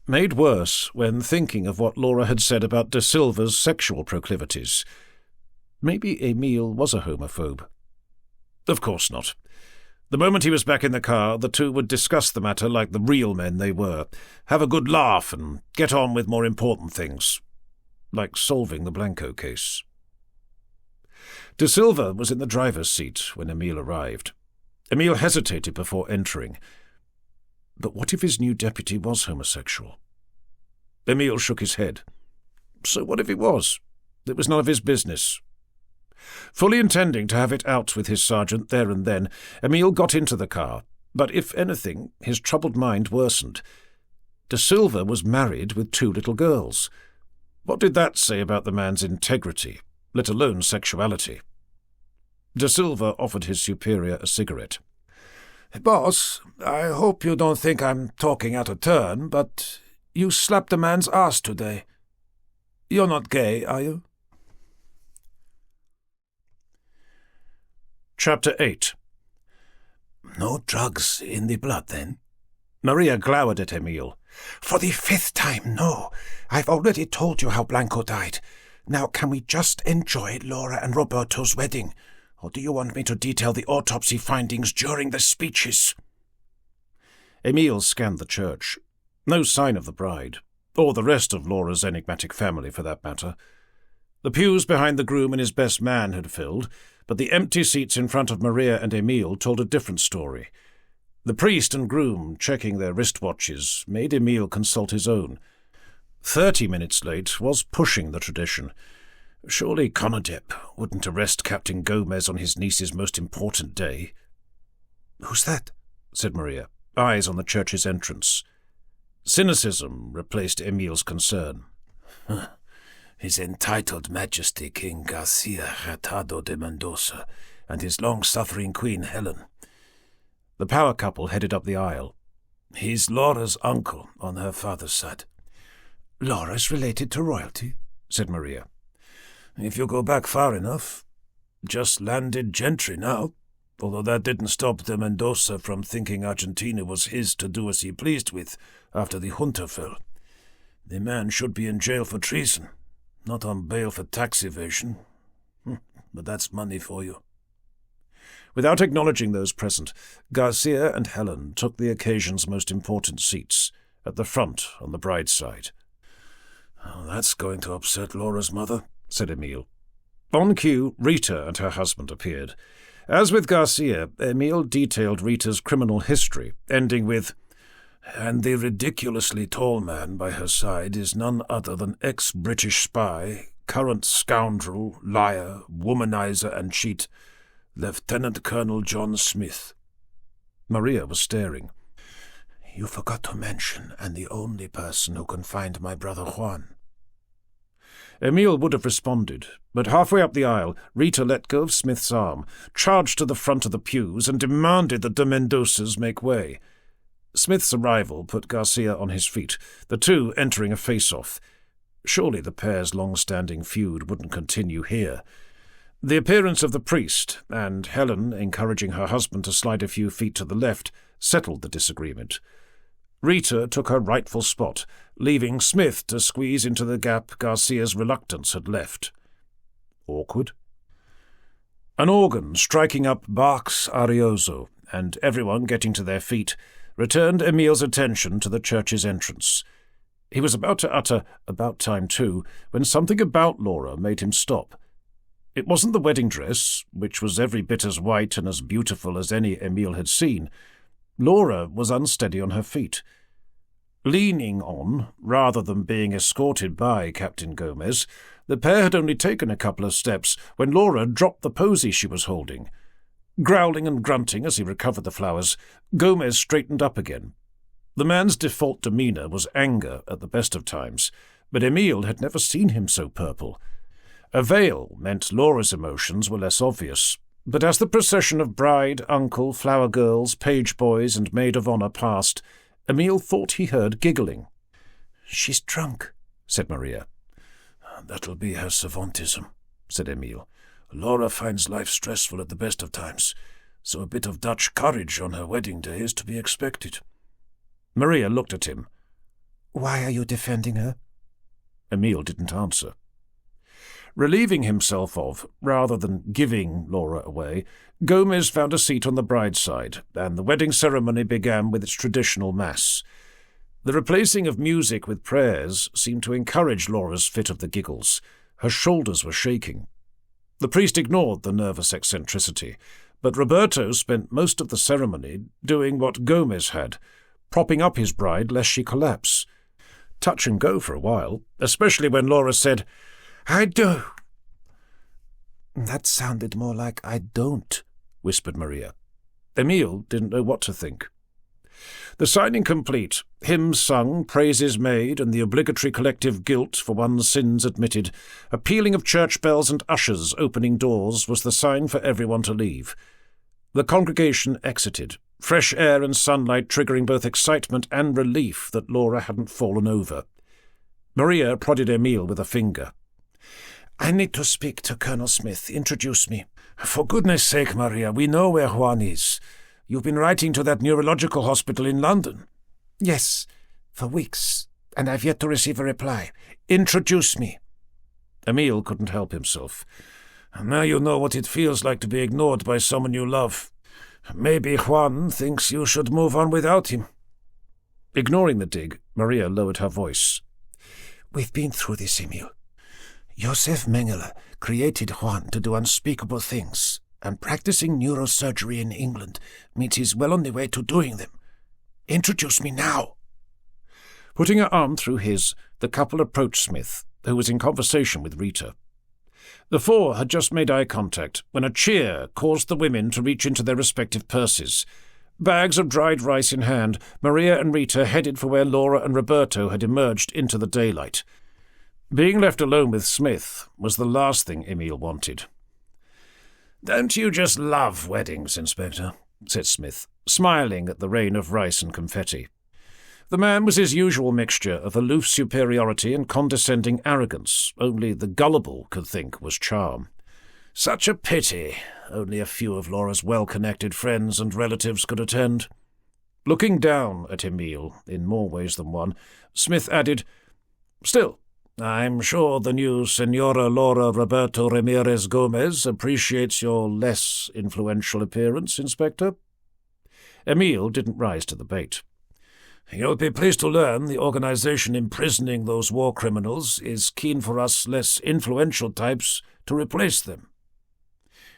made worse when thinking of what Laura had said about De Silva's sexual proclivities. Maybe Emile was a homophobe. Of course not. The moment he was back in the car, the two would discuss the matter like the real men they were, have a good laugh and get on with more important things, like solving the Blanco case. De Silva was in the driver's seat when Emile arrived. Emile hesitated before entering. But what if his new deputy was homosexual? Emile shook his head. So what if he was? It was none of his business. Fully intending to have it out with his sergeant there and then, Emile got into the car, but if anything, his troubled mind worsened. De Silva was married with 2 little girls. What did that say about the man's integrity, let alone sexuality? De Silva offered his superior a cigarette. "Boss, I hope you don't think I'm talking out of turn, but you slapped a man's ass today. You're not gay, are you?" Chapter 8. "No drugs in the blood, then?" Maria glowered at Emile. "For the 5th time, no. I've already told you how Blanco died. Now can we just enjoy Laura and Roberto's wedding? Or do you want me to detail the autopsy findings during the speeches?" Emile scanned the church. No sign of the bride, or the rest of Laura's enigmatic family for that matter. The pews behind the groom and his best man had filled, but the empty seats in front of Maria and Emile told a different story. The priest and groom, checking their wristwatches, made Emile consult his own. 30 minutes late was pushing the tradition. Surely Conadep wouldn't arrest Captain Gomez on his niece's most important day. "Who's that?" said Maria, eyes on the church's entrance. Cynicism replaced Emile's concern. His entitled Majesty King Garcia Hurtado de Mendoza and his long-suffering Queen Helen. The power couple headed up the aisle. He's Laura's uncle on her father's side. "Laura's related to royalty?" said Maria. If you go back far enough. Just landed gentry now, although that didn't stop de Mendoza from thinking Argentina was his to do as he pleased with after the junta fell. The man should be in jail for treason, not on bail for tax evasion. But that's money for you. Without acknowledging those present, Garcia and Helen took the occasion's most important seats, at the front on the bride's side. "Oh, that's going to upset Laura's mother," said Emile. On cue, Rita and her husband appeared. As with Garcia, Emile detailed Rita's criminal history, ending with, "And the ridiculously tall man by her side is none other than ex-British spy, current scoundrel, liar, womanizer and cheat, Lieutenant Colonel John Smith." Maria was staring. "You forgot to mention, and the only person who can find my brother Juan." Emile would have responded, but halfway up the aisle, Rita let go of Smith's arm, charged to the front of the pews, and demanded that de Mendozas make way. Smith's arrival put Garcia on his feet, the two entering a face-off. Surely the pair's long-standing feud wouldn't continue here. The appearance of the priest, and Helen encouraging her husband to slide a few feet to the left, settled the disagreement. Rita took her rightful spot, leaving Smith to squeeze into the gap Garcia's reluctance had left. Awkward. An organ striking up Bach's Arioso, and everyone getting to their feet, returned Emile's attention to the church's entrance. He was about to utter, "About time too," when something about Laura made him stop. It wasn't the wedding dress, which was every bit as white and as beautiful as any Emile had seen. Laura was unsteady on her feet. Leaning on, rather than being escorted by Captain Gomez, the pair had only taken a couple of steps when Laura dropped the posy she was holding. Growling and grunting as he recovered the flowers, Gomez straightened up again. The man's default demeanour was anger at the best of times, but Emile had never seen him so purple. A veil meant Laura's emotions were less obvious, but as the procession of bride, uncle, flower girls, page boys, and maid of honour passed, Emile thought he heard giggling. "She's drunk," said Maria. "That'll be her savantism," said Emile. "Laura finds life stressful at the best of times, so a bit of Dutch courage on her wedding day is to be expected." Maria looked at him. "Why are you defending her?" Emile didn't answer. Relieving himself of, rather than giving Laura away, Gomez found a seat on the bride's side, and the wedding ceremony began with its traditional mass. The replacing of music with prayers seemed to encourage Laura's fit of the giggles. Her shoulders were shaking. The priest ignored the nervous eccentricity, but Roberto spent most of the ceremony doing what Gomez had, propping up his bride lest she collapse. Touch and go for a while, especially when Laura said, "I do." "That sounded more like I don't," whispered Maria. Emile didn't know what to think. The signing complete, hymns sung, praises made, and the obligatory collective guilt for one's sins admitted, a pealing of church bells and ushers opening doors was the sign for everyone to leave. The congregation exited, fresh air and sunlight triggering both excitement and relief that Laura hadn't fallen over. Maria prodded Emile with a finger. "I need to speak to Colonel Smith. Introduce me." "For goodness sake, Maria, we know where Juan is. You've been writing to that neurological hospital in London." "Yes, for weeks, and I've yet to receive a reply. Introduce me." Emile couldn't help himself. "Now you know what it feels like to be ignored by someone you love. Maybe Juan thinks you should move on without him." Ignoring the dig, Maria lowered her voice. "We've been through this, Emil. Josef Mengele created Juan to do unspeakable things, and practicing neurosurgery in England means he's well on the way to doing them. Introduce me now." Putting her arm through his, the couple approached Smith, who was in conversation with Rita. The four had just made eye contact when a cheer caused the women to reach into their respective purses. Bags of dried rice in hand, Maria and Rita headed for where Laura and Roberto had emerged into the daylight. Being left alone with Smith was the last thing Emil wanted. "Don't you just love weddings, Inspector?" said Smith, smiling at the rain of rice and confetti. The man was his usual mixture of aloof superiority and condescending arrogance. Only the gullible could think was charm. "Such a pity. Only a few of Laura's well-connected friends and relatives could attend." Looking down at Emil in more ways than one, Smith added, "Still, I'm sure the new Senora Laura Roberto Ramirez Gomez appreciates your less influential appearance, Inspector." Emil didn't rise to the bait. "You'll be pleased to learn the organization imprisoning those war criminals is keen for us less influential types to replace them."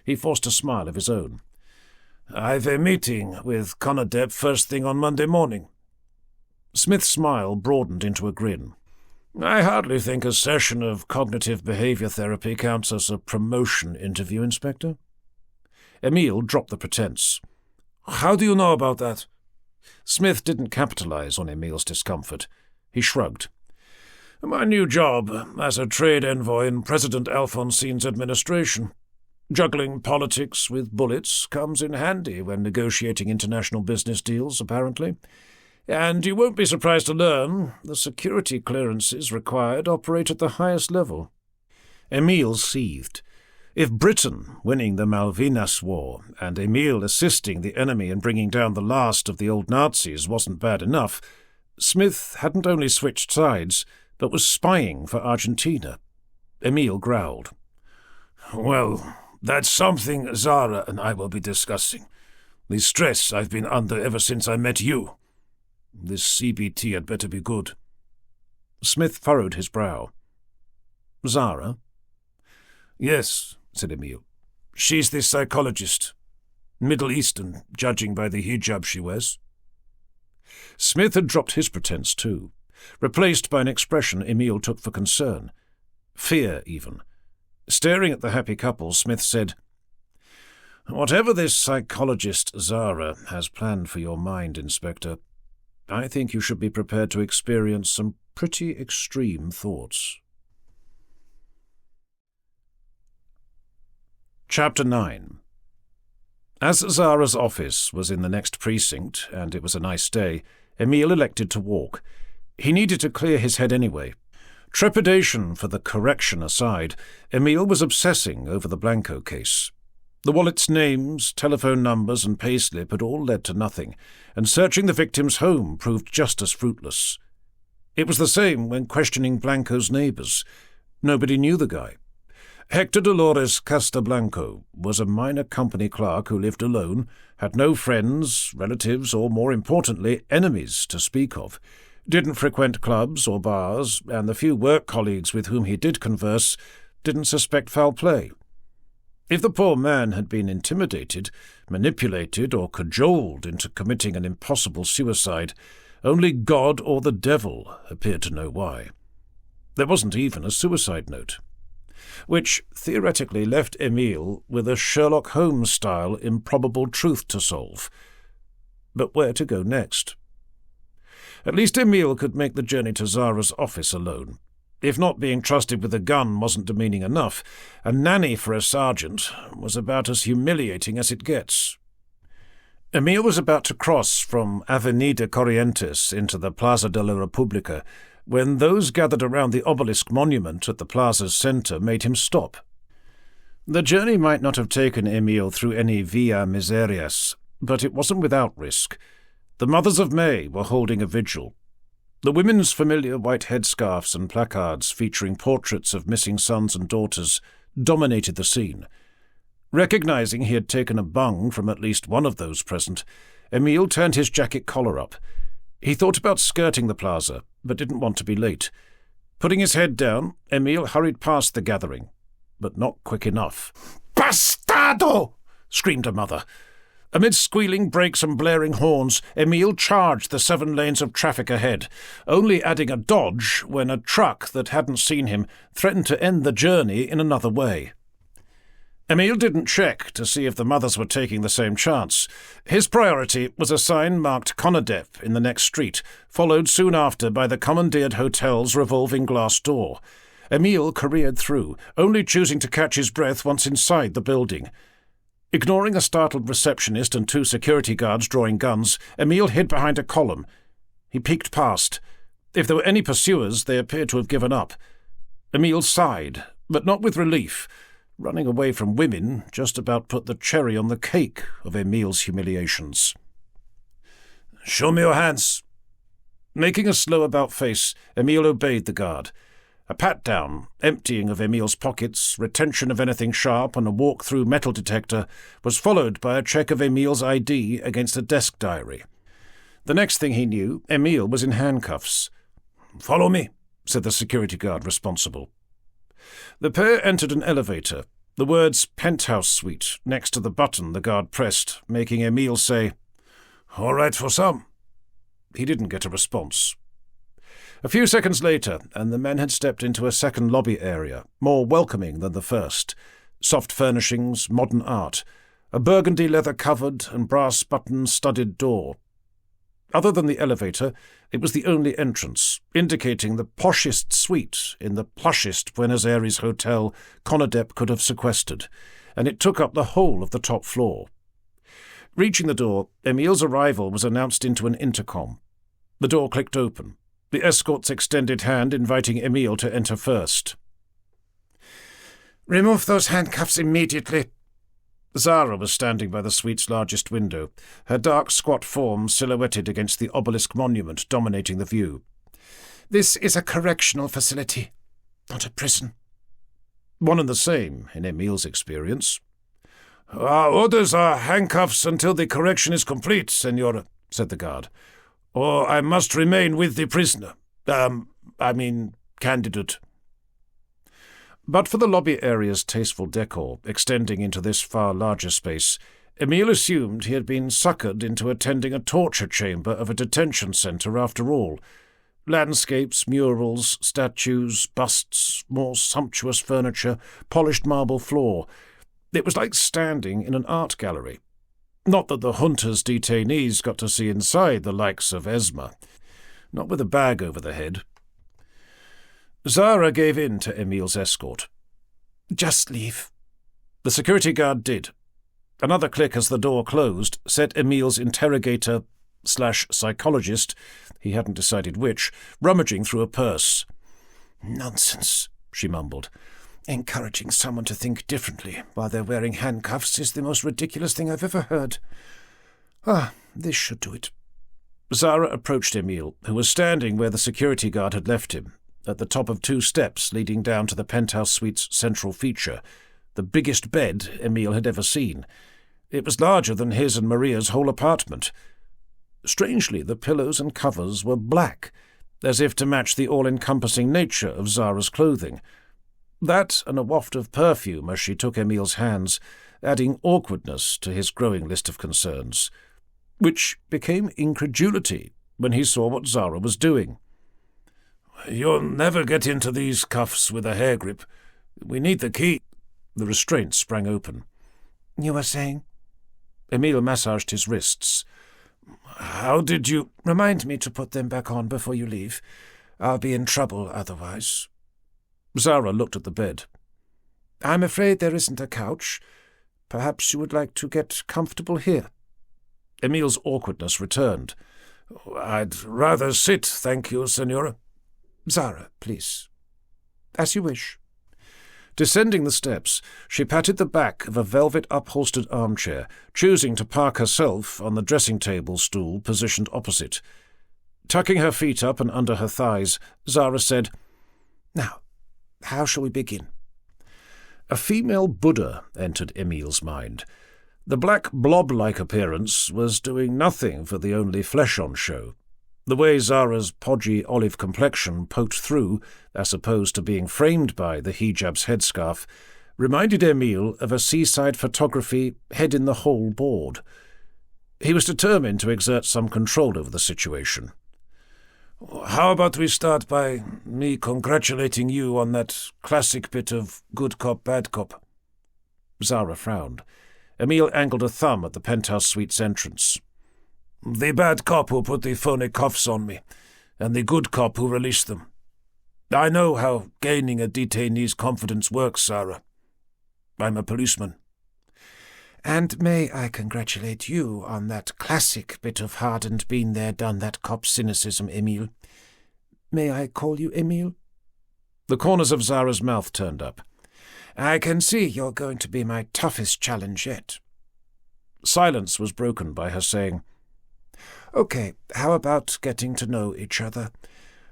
He forced a smile of his own. "I've a meeting with Conadep first thing on Monday morning." Smith's smile broadened into a grin. "I hardly think a session of cognitive behavior therapy counts as a promotion interview, Inspector." Emil dropped the pretense. "How do you know about that?" Smith didn't capitalize on Emil's discomfort. He shrugged. "My new job as a trade envoy in President Alfonsine's administration. Juggling politics with bullets comes in handy when negotiating international business deals, apparently. And you won't be surprised to learn the security clearances required operate at the highest level." Emil seethed. If Britain winning the Malvinas War and Emil assisting the enemy in bringing down the last of the old Nazis wasn't bad enough, Smith hadn't only switched sides, but was spying for Argentina. Emil growled. "Well, that's something Zara and I will be discussing. The stress I've been under ever since I met you. This CBT had better be good." Smith furrowed his brow. "Zara?" "Yes," said Emil. "She's the psychologist. Middle Eastern, judging by the hijab she wears." Smith had dropped his pretense too, replaced by an expression Emil took for concern. Fear, even. Staring at the happy couple, Smith said, "Whatever this psychologist Zara has planned for your mind, Inspector, I think you should be prepared to experience some pretty extreme thoughts." Chapter 9. As Zara's office was in the next precinct, and it was a nice day, Emil elected to walk. He needed to clear his head anyway. Trepidation for the correction aside, Emil was obsessing over the Blanco case. The wallet's names, telephone numbers, and payslip had all led to nothing, and searching the victim's home proved just as fruitless. It was the same when questioning Blanco's neighbours. Nobody knew the guy. Hector Dolores Castablanco was a minor company clerk who lived alone, had no friends, relatives, or, more importantly, enemies to speak of, didn't frequent clubs or bars, and the few work colleagues with whom he did converse didn't suspect foul play. If the poor man had been intimidated, manipulated, or cajoled into committing an impossible suicide, only God or the devil appeared to know why. There wasn't even a suicide note, which theoretically left Emil with a Sherlock Holmes-style improbable truth to solve. But where to go next? At least Emil could make the journey to Zara's office alone. If not being trusted with a gun wasn't demeaning enough, a nanny for a sergeant was about as humiliating as it gets. Emil was about to cross from Avenida Corrientes into the Plaza de la República when those gathered around the obelisk monument at the plaza's centre made him stop. The journey might not have taken Emil through any via miserias, but it wasn't without risk. The Mothers of May were holding a vigil. The women's familiar white headscarves and placards featuring portraits of missing sons and daughters dominated the scene. Recognizing he had taken a bung from at least one of those present, Emil turned his jacket collar up. He thought about skirting the plaza, but didn't want to be late. Putting his head down, Emile hurried past the gathering, but not quick enough. "Bastardo!" screamed a mother. Amid squealing brakes and blaring horns, Emile charged the 7 lanes of traffic ahead, only adding a dodge when a truck that hadn't seen him threatened to end the journey in another way. Emile didn't check to see if the mothers were taking the same chance. His priority was a sign marked Conadep in the next street, followed soon after by the commandeered hotel's revolving glass door. Emile careered through, only choosing to catch his breath once inside the building. Ignoring a startled receptionist and 2 security guards drawing guns, Emile hid behind a column. He peeked past. If there were any pursuers, they appeared to have given up. Emile sighed, but not with relief. Running away from women just about put the cherry on the cake of Emile's humiliations. "Show me your hands." Making a slow about-face, Emile obeyed the guard. A pat-down, emptying of Emile's pockets, retention of anything sharp, and a walk through metal detector was followed by a check of Emile's ID against a desk diary. The next thing he knew, Emile was in handcuffs. "Follow me," said the security guard responsible. The pair entered an elevator, the words "Penthouse Suite" next to the button the guard pressed, making Emile say, "All right for some." He didn't get a response. A few seconds later, and the men had stepped into a second lobby area, more welcoming than the first. Soft furnishings, modern art, a burgundy leather-covered and brass-button-studded door. Other than the elevator, it was the only entrance, indicating the poshest suite in the plushest Buenos Aires hotel Conadep could have sequestered, and it took up the whole of the top floor. Reaching the door, Emile's arrival was announced into an intercom. The door clicked open, the escort's extended hand inviting Emile to enter first. "Remove those handcuffs immediately." Zara was standing by the suite's largest window, her dark, squat form silhouetted against the obelisk monument dominating the view. "This is a correctional facility, not a prison." One and the same, in Emile's experience. "Our orders are handcuffs until the correction is complete, senora," said the guard. "Or I must remain with the prisoner. Candidate." But for the lobby area's tasteful decor extending into this far larger space, Emile assumed he had been suckered into attending a torture chamber of a detention centre after all. Landscapes, murals, statues, busts, more sumptuous furniture, polished marble floor. It was like standing in an art gallery. Not that the junta's detainees got to see inside the likes of Esma. Not with a bag over the head. Zara gave in to Emile's escort. "Just leave." The security guard did. Another click as the door closed set Emile's interrogator/psychologist, he hadn't decided which, rummaging through a purse. "Nonsense," she mumbled. "Encouraging someone to think differently while they're wearing handcuffs is the most ridiculous thing I've ever heard. This should do it." Zara approached Emile, who was standing where the security guard had left him, at the top of 2 steps leading down to the penthouse suite's central feature, the biggest bed Emile had ever seen. It was larger than his and Maria's whole apartment. Strangely, the pillows and covers were black, as if to match the all-encompassing nature of Zara's clothing. That and a waft of perfume as she took Emile's hands, adding awkwardness to his growing list of concerns, which became incredulity when he saw what Zara was doing. "You'll never get into these cuffs with a hair grip. We need the key." The restraint sprang open. "You were saying?" Emile massaged his wrists. "How did you—" "Remind me to put them back on before you leave. I'll be in trouble otherwise." Zara looked at the bed. "I'm afraid there isn't a couch. Perhaps you would like to get comfortable here." Emile's awkwardness returned. "I'd rather sit, thank you, senora." "Zara, please." "As you wish." Descending the steps, she patted the back of a velvet-upholstered armchair, choosing to park herself on the dressing-table stool positioned opposite. Tucking her feet up and under her thighs, Zara said, "Now, how shall we begin?" A female Buddha entered Emile's mind. The black blob-like appearance was doing nothing for the only flesh on show. The way Zara's podgy olive complexion poked through, as opposed to being framed by the hijab's headscarf, reminded Emile of a seaside photography head-in-the-hole board. He was determined to exert some control over the situation. How about we start by me congratulating you on that classic bit of good cop, bad cop? Zara frowned. Emile angled a thumb at the penthouse suite's entrance. The bad cop who put the phony cuffs on me, and the good cop who released them. I know how gaining a detainee's confidence works, Sarah. I'm a policeman. And may I congratulate you on that classic bit of hardened been-there-done-that cop cynicism, Emile. May I call you Emile? The corners of Zara's mouth turned up. I can see you're going to be my toughest challenge yet. Silence was broken by her saying, Okay, how about getting to know each other?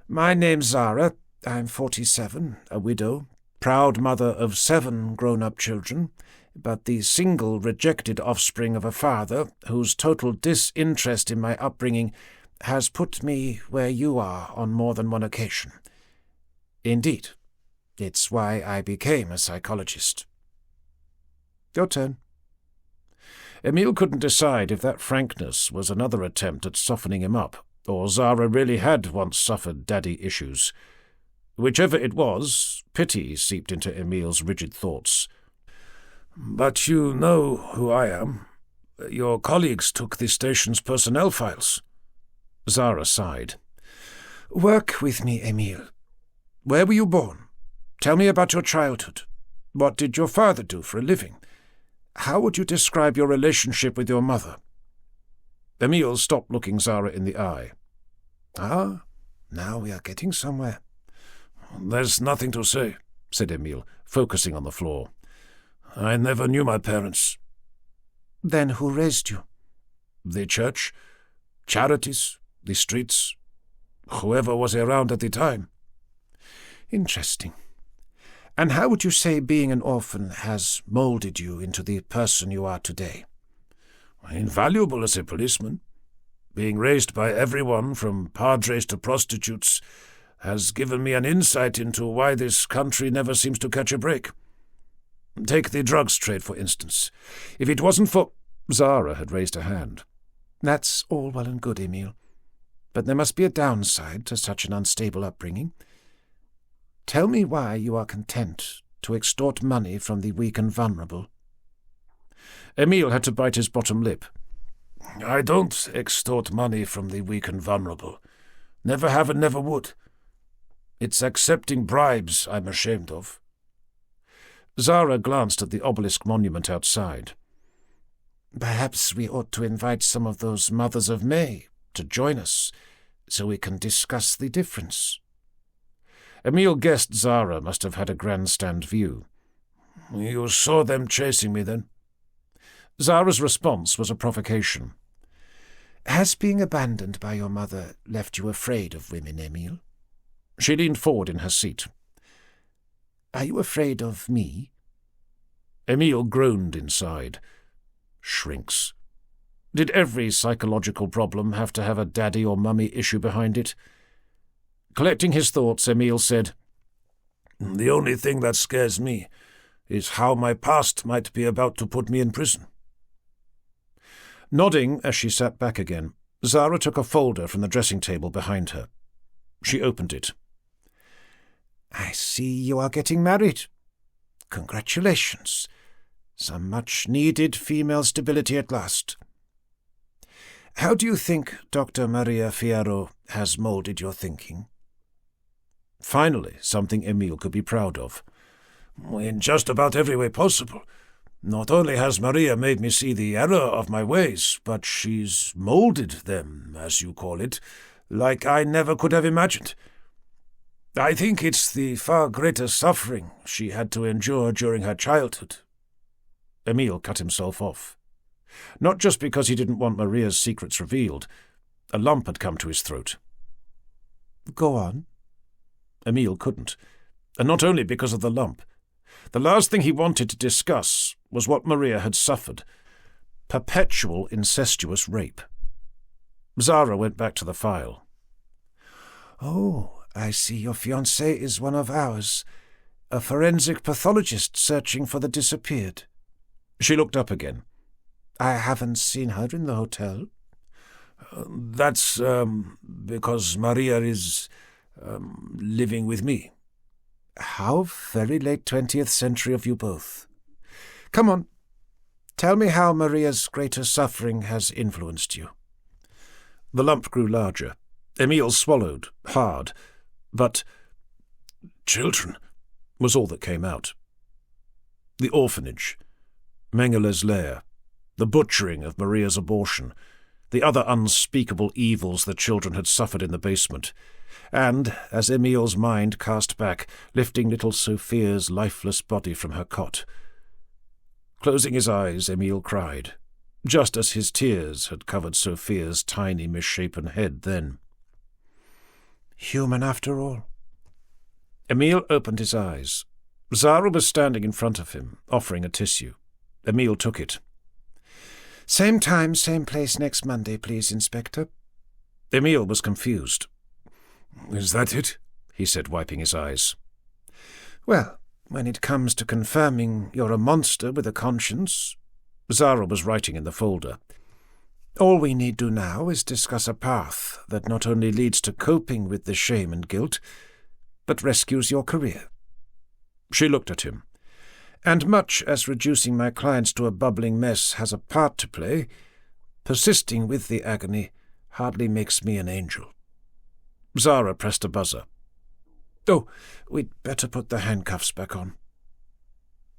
My name's Zara. I'm 47, a widow, proud mother of 7 grown-up children, but the single rejected offspring of a father whose total disinterest in my upbringing has put me where you are on more than one occasion. Indeed, it's why I became a psychologist. Your turn. Emile couldn't decide if that frankness was another attempt at softening him up, or Zara really had once suffered daddy issues. Whichever it was, pity seeped into Emile's rigid thoughts. But you know who I am. Your colleagues took the station's personnel files. Zara sighed. Work with me, Emile. Where were you born? Tell me about your childhood. What did your father do for a living? How would you describe your relationship with your mother? Emile stopped looking Zara in the eye. Ah, now we are getting somewhere. There's nothing to say, said Emile, focusing on the floor. I never knew my parents. Then who raised you? The church, charities, the streets, whoever was around at the time. Interesting. And how would you say being an orphan has moulded you into the person you are today? Invaluable as a policeman. Being raised by everyone from padres to prostitutes has given me an insight into why this country never seems to catch a break. Take the drugs trade, for instance. If it wasn't for... Zara had raised a hand. That's all well and good, Emile. But there must be a downside to such an unstable upbringing. Tell me why you are content to extort money from the weak and vulnerable. Emile had to bite his bottom lip. I don't extort money from the weak and vulnerable. Never have and never would. It's accepting bribes I'm ashamed of. Zara glanced at the obelisk monument outside. Perhaps we ought to invite some of those Mothers of May to join us, so we can discuss the difference. Emile guessed Zara must have had a grandstand view. You saw them chasing me, then? Zara's response was a provocation. Has being abandoned by your mother left you afraid of women, Emile? She leaned forward in her seat. Are you afraid of me? Emile groaned inside. Shrinks. Did every psychological problem have to have a daddy or mummy issue behind it? Collecting his thoughts, Emile said, The only thing that scares me is how my past might be about to put me in prison. Nodding as she sat back again, Zara took a folder from the dressing table behind her. She opened it. I see you are getting married. Congratulations. Some much-needed female stability at last. How do you think Dr. Maria Fierro has moulded your thinking? Finally, something Emile could be proud of. In just about every way possible. Not only has Maria made me see the error of my ways, but she's moulded them, as you call it, like I never could have imagined. I think it's the far greater suffering she had to endure during her childhood. Emile cut himself off. Not just because he didn't want Maria's secrets revealed. A lump had come to his throat. Go on. Emile couldn't, and not only because of the lump. The last thing he wanted to discuss was what Maria had suffered. Perpetual incestuous rape. Zara went back to the file. Oh, I see your fiancée is one of ours, a forensic pathologist searching for the disappeared. She looked up again. I haven't seen her in the hotel. That's because Maria is living with me. How very late 20th century of you both. Come on, tell me how Maria's greater suffering has influenced you. The lump grew larger. Emile swallowed, hard, but children was all that came out. The orphanage, Mengeler's lair, the butchering of Maria's abortion, the other unspeakable evils the children had suffered in the basement, and, as Emile's mind cast back, lifting little Sophia's lifeless body from her cot. Closing his eyes, Emile cried, just as his tears had covered Sophia's tiny misshapen head then. Human after all. Emile opened his eyes. Zara was standing in front of him, offering a tissue. Emile took it. Same time, same place next Monday, please, Inspector. Emile was confused. Is that it? He said, wiping his eyes. Well, when it comes to confirming you're a monster with a conscience... Zara was writing in the folder. All we need do now is discuss a path that not only leads to coping with the shame and guilt, but rescues your career. She looked at him. And much as reducing my clients to a bubbling mess has a part to play, persisting with the agony hardly makes me an angel. Zara pressed a buzzer. Oh, we'd better put the handcuffs back on.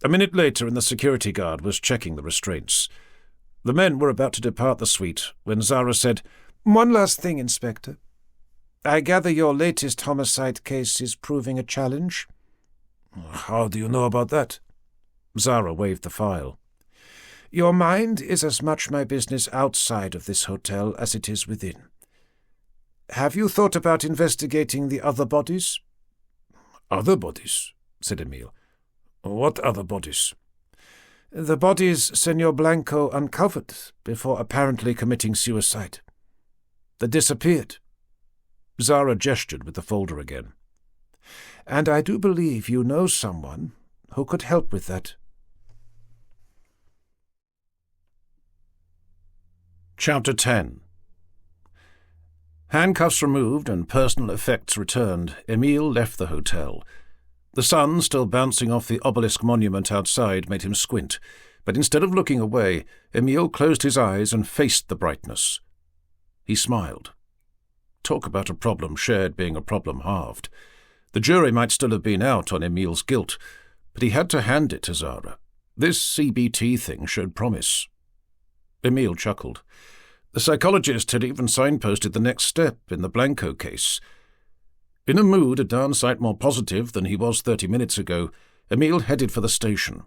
A minute later, and the security guard was checking the restraints. The men were about to depart the suite when Zara said, One last thing, Inspector. I gather your latest homicide case is proving a challenge? How do you know about that? Zara waved the file. Your mind is as much my business outside of this hotel as it is within. Have you thought about investigating the other bodies? Other bodies? Said Emile. What other bodies? The bodies Senor Blanco uncovered before apparently committing suicide. They disappeared. Zara gestured with the folder again. And I do believe you know someone who could help with that. Chapter 10. Handcuffs removed and personal effects returned, Emile left the hotel. The sun, still bouncing off the obelisk monument outside, made him squint, but instead of looking away, Emile closed his eyes and faced the brightness. He smiled. Talk about a problem shared being a problem halved. The jury might still have been out on Emile's guilt, but he had to hand it to Zara. This CBT thing showed promise. Emile chuckled. The psychologist had even signposted the next step in the Blanco case. In a mood a darn sight more positive than he was 30 minutes ago, Emile headed for the station.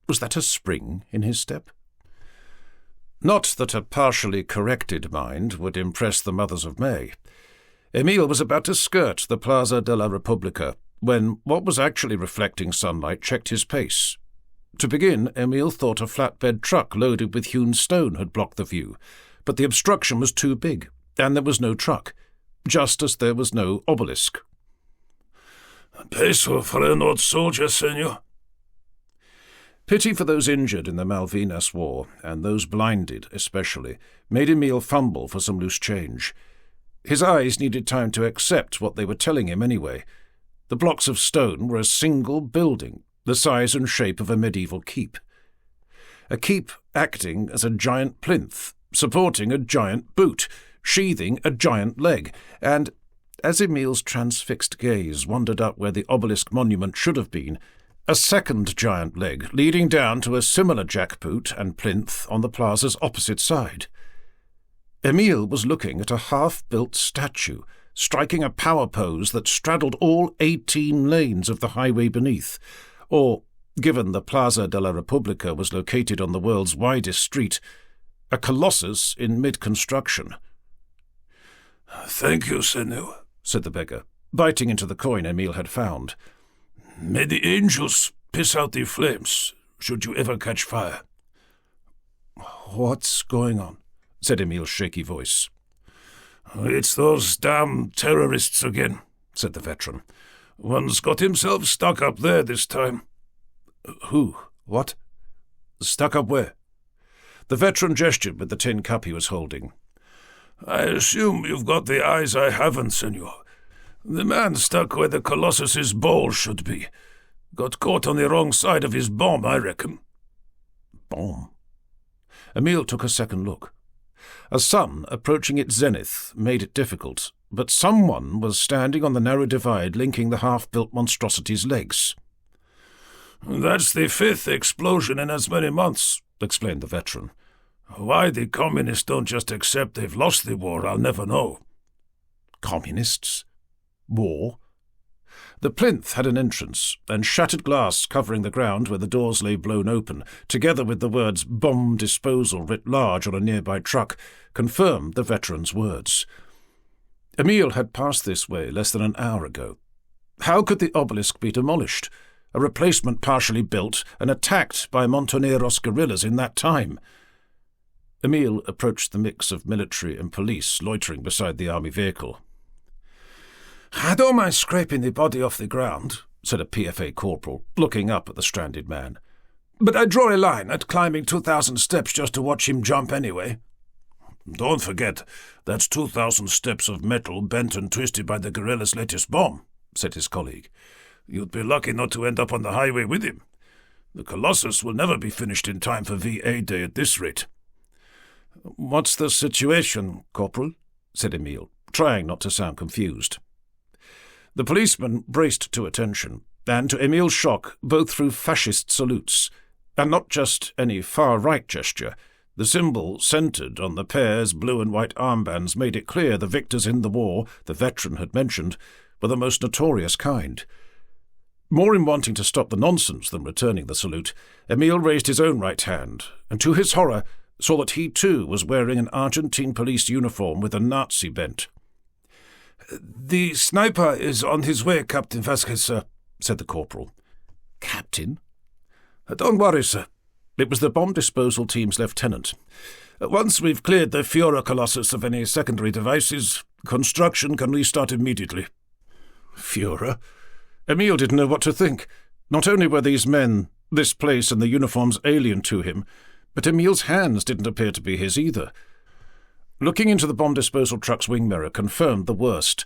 Was that a spring in his step? Not that a partially corrected mind would impress the mothers of May. Emile was about to skirt the Plaza de la Repubblica when what was actually reflecting sunlight checked his pace. To begin, Emile thought a flatbed truck loaded with hewn stone had blocked the view, but the obstruction was too big, and there was no truck, just as there was no obelisk. Peso for an old soldier, senor. Pity for those injured in the Malvinas War, and those blinded especially, made Emile fumble for some loose change. His eyes needed time to accept what they were telling him anyway. The blocks of stone were a single building, the size and shape of a medieval keep. A keep acting as a giant plinth, supporting a giant boot, sheathing a giant leg, and, as Emile's transfixed gaze wandered up where the obelisk monument should have been, a second giant leg leading down to a similar jackboot and plinth on the plaza's opposite side. Emile was looking at a half-built statue, striking a power pose that straddled all 18 lanes of the highway beneath, or, given the Plaza de la Repubblica was located on the world's widest street, a colossus in mid-construction. "Thank you, senor," said the beggar, biting into the coin Emile had found. "May the angels piss out the flames, should you ever catch fire." "What's going on?" said Emile's shaky voice. "It's those damn terrorists again," said the veteran. "One's got himself stuck up there this time." "Who? What? Stuck up where?" The veteran gestured with the tin cup he was holding. "I assume you've got the eyes I haven't, senor. The man stuck where the colossus's bowl should be. Got caught on the wrong side of his bomb, I reckon." Bomb? Emile took a second look. A sun approaching its zenith made it difficult, but someone was standing on the narrow divide linking the half-built monstrosity's legs. "That's the 5th explosion in as many months," explained the veteran. "Why the communists don't just accept they've lost the war, I'll never know." Communists? War? The plinth had an entrance, and shattered glass covering the ground where the doors lay blown open, together with the words "bomb disposal" writ large on a nearby truck, confirmed the veteran's words. Emile had passed this way less than an hour ago. How could the obelisk be demolished? A replacement partially built and attacked by Montoneros guerrillas in that time. Emile approached the mix of military and police loitering beside the army vehicle. "I don't mind scraping the body off the ground," said a PFA corporal, looking up at the stranded man. "But I draw a line at climbing 2,000 steps just to watch him jump anyway." "Don't forget, that's 2,000 steps of metal bent and twisted by the guerrilla's latest bomb," said his colleague. "You'd be lucky not to end up on the highway with him. The Colossus will never be finished in time for VA Day at this rate." "What's the situation, Corporal?" said Emile, trying not to sound confused. The policeman braced to attention, and to Emile's shock, both threw fascist salutes, and not just any far-right gesture. The symbol centred on the pair's blue and white armbands made it clear the victors in the war, the veteran had mentioned, were the most notorious kind. More in wanting to stop the nonsense than returning the salute, Emile raised his own right hand, and to his horror saw that he too was wearing an Argentine police uniform with a Nazi bent. "The sniper is on his way, Captain Vazquez, sir," said the corporal. "Captain?" "Don't worry, sir." It was the bomb disposal team's lieutenant. "Once we've cleared the Fiora Colossus of any secondary devices, construction can restart immediately." Fiora? Emile didn't know what to think. Not only were these men, this place and the uniforms alien to him, but Emile's hands didn't appear to be his either. Looking into the bomb disposal truck's wing mirror confirmed the worst.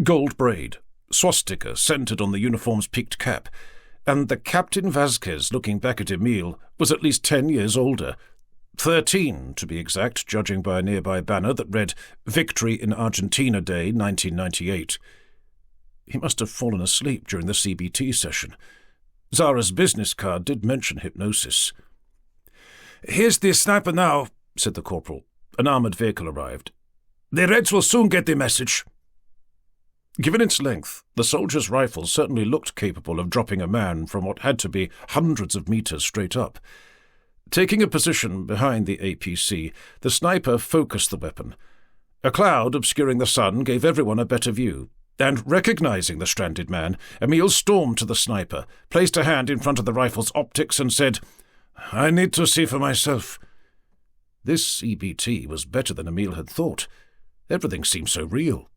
Gold braid, swastika centred on the uniform's peaked cap, and the Captain Vazquez looking back at Emile was at least 10 years older. 13, to be exact, judging by a nearby banner that read "Victory in Argentina Day, 1998. He must have fallen asleep during the CBT session. Zara's business card did mention hypnosis. "Here's the sniper now," said the corporal. An armoured vehicle arrived. "The Reds will soon get the message." Given its length, the soldier's rifle certainly looked capable of dropping a man from what had to be hundreds of metres straight up. Taking a position behind the APC, the sniper focused the weapon. A cloud obscuring the sun gave everyone a better view, and, recognising the stranded man, Emile stormed to the sniper, placed a hand in front of the rifle's optics and said, "I need to see for myself." This CBT was better than Emile had thought. Everything seemed so real.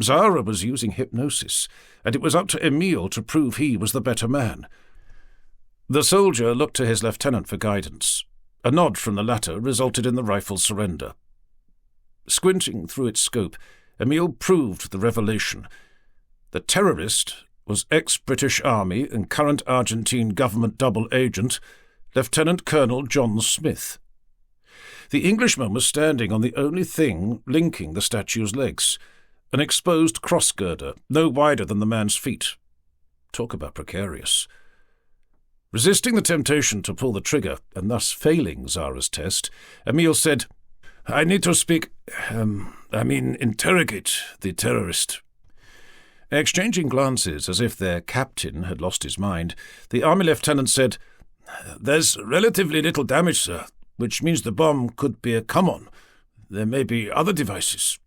Zara was using hypnosis, and it was up to Emile to prove he was the better man. The soldier looked to his lieutenant for guidance. A nod from the latter resulted in the rifle's surrender. Squinting through its scope, Emile proved the revelation. The terrorist was ex-British Army and current Argentine government double agent, Lieutenant Colonel John Smith. The Englishman was standing on the only thing linking the statue's legs, an exposed cross-girder no wider than the man's feet. Talk about precarious. Resisting the temptation to pull the trigger, and thus failing Zara's test, Emile said, "I need to interrogate the terrorist." Exchanging glances as if their captain had lost his mind, the army lieutenant said, "There's relatively little damage, sir, which means the bomb could be a come-on. There may be other devices."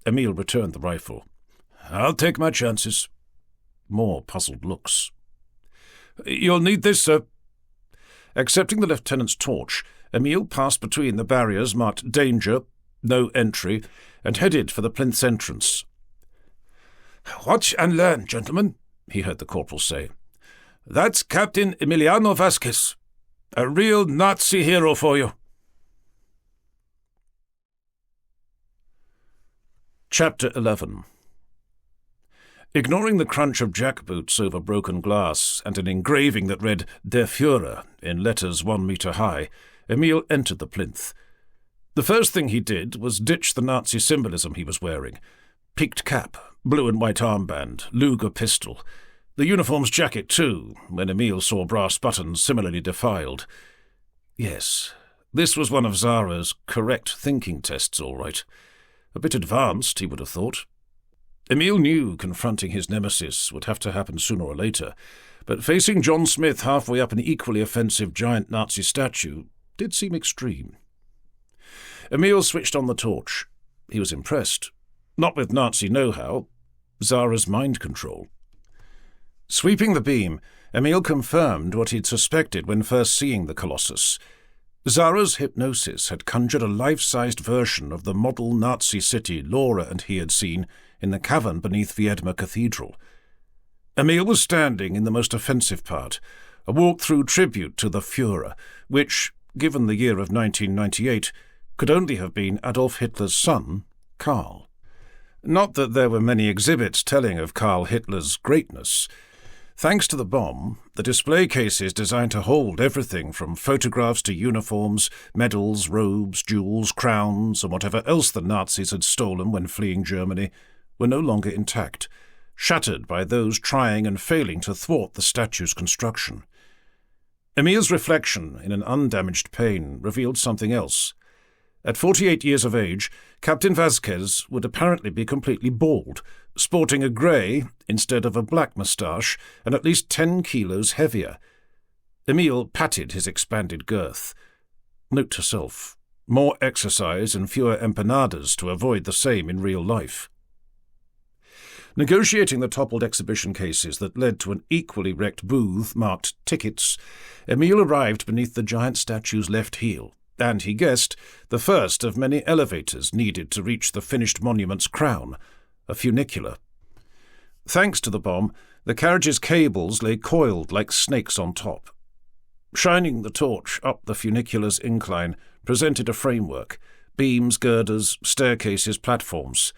Emile returned the rifle. "I'll take my chances." More puzzled looks. "You'll need this, sir." Accepting the lieutenant's torch, Emile passed between the barriers marked "Danger," no entry, and headed for the plinth's entrance. "Watch and learn, gentlemen," he heard the corporal say. "That's Captain Emiliano Vazquez, a real Nazi hero for you." Chapter 11. Ignoring the crunch of jackboots over broken glass and an engraving that read Der Führer in letters 1 metre high, Emil entered the plinth. The first thing he did was ditch the Nazi symbolism he was wearing. Peaked cap, blue and white armband, Luger pistol. The uniform's jacket, too, when Emil saw brass buttons similarly defiled. Yes, this was one of Zara's correct thinking tests, all right. A bit advanced, he would have thought. Emil knew confronting his nemesis would have to happen sooner or later, but facing John Smith halfway up an equally offensive giant Nazi statue did seem extreme. Emil switched on the torch. He was impressed. Not with Nazi know-how, Zara's mind control. Sweeping the beam, Emil confirmed what he'd suspected when first seeing the colossus. Zara's hypnosis had conjured a life-sized version of the model Nazi city Laura and he had seen in the cavern beneath Viedma Cathedral. Emil was standing in the most offensive part, a walk-through tribute to the Führer, which, given the year of 1998, could only have been Adolf Hitler's son, Karl. Not that there were many exhibits telling of Karl Hitler's greatness. Thanks to the bomb, the display cases designed to hold everything from photographs to uniforms, medals, robes, jewels, crowns, and whatever else the Nazis had stolen when fleeing Germany, were no longer intact, shattered by those trying and failing to thwart the statue's construction. Emil's reflection in an undamaged pane revealed something else. At 48 years of age, Captain Vazquez would apparently be completely bald, sporting a grey instead of a black moustache and at least 10 kilos heavier. Emil patted his expanded girth. Note to self, more exercise and fewer empanadas to avoid the same in real life. Negotiating the toppled exhibition cases that led to an equally wrecked booth marked tickets, Emil arrived beneath the giant statue's left heel, and he guessed the first of many elevators needed to reach the finished monument's crown, a funicular. Thanks to the bomb, the carriage's cables lay coiled like snakes on top. Shining the torch up the funicular's incline presented a framework, beams, girders, staircases, platforms,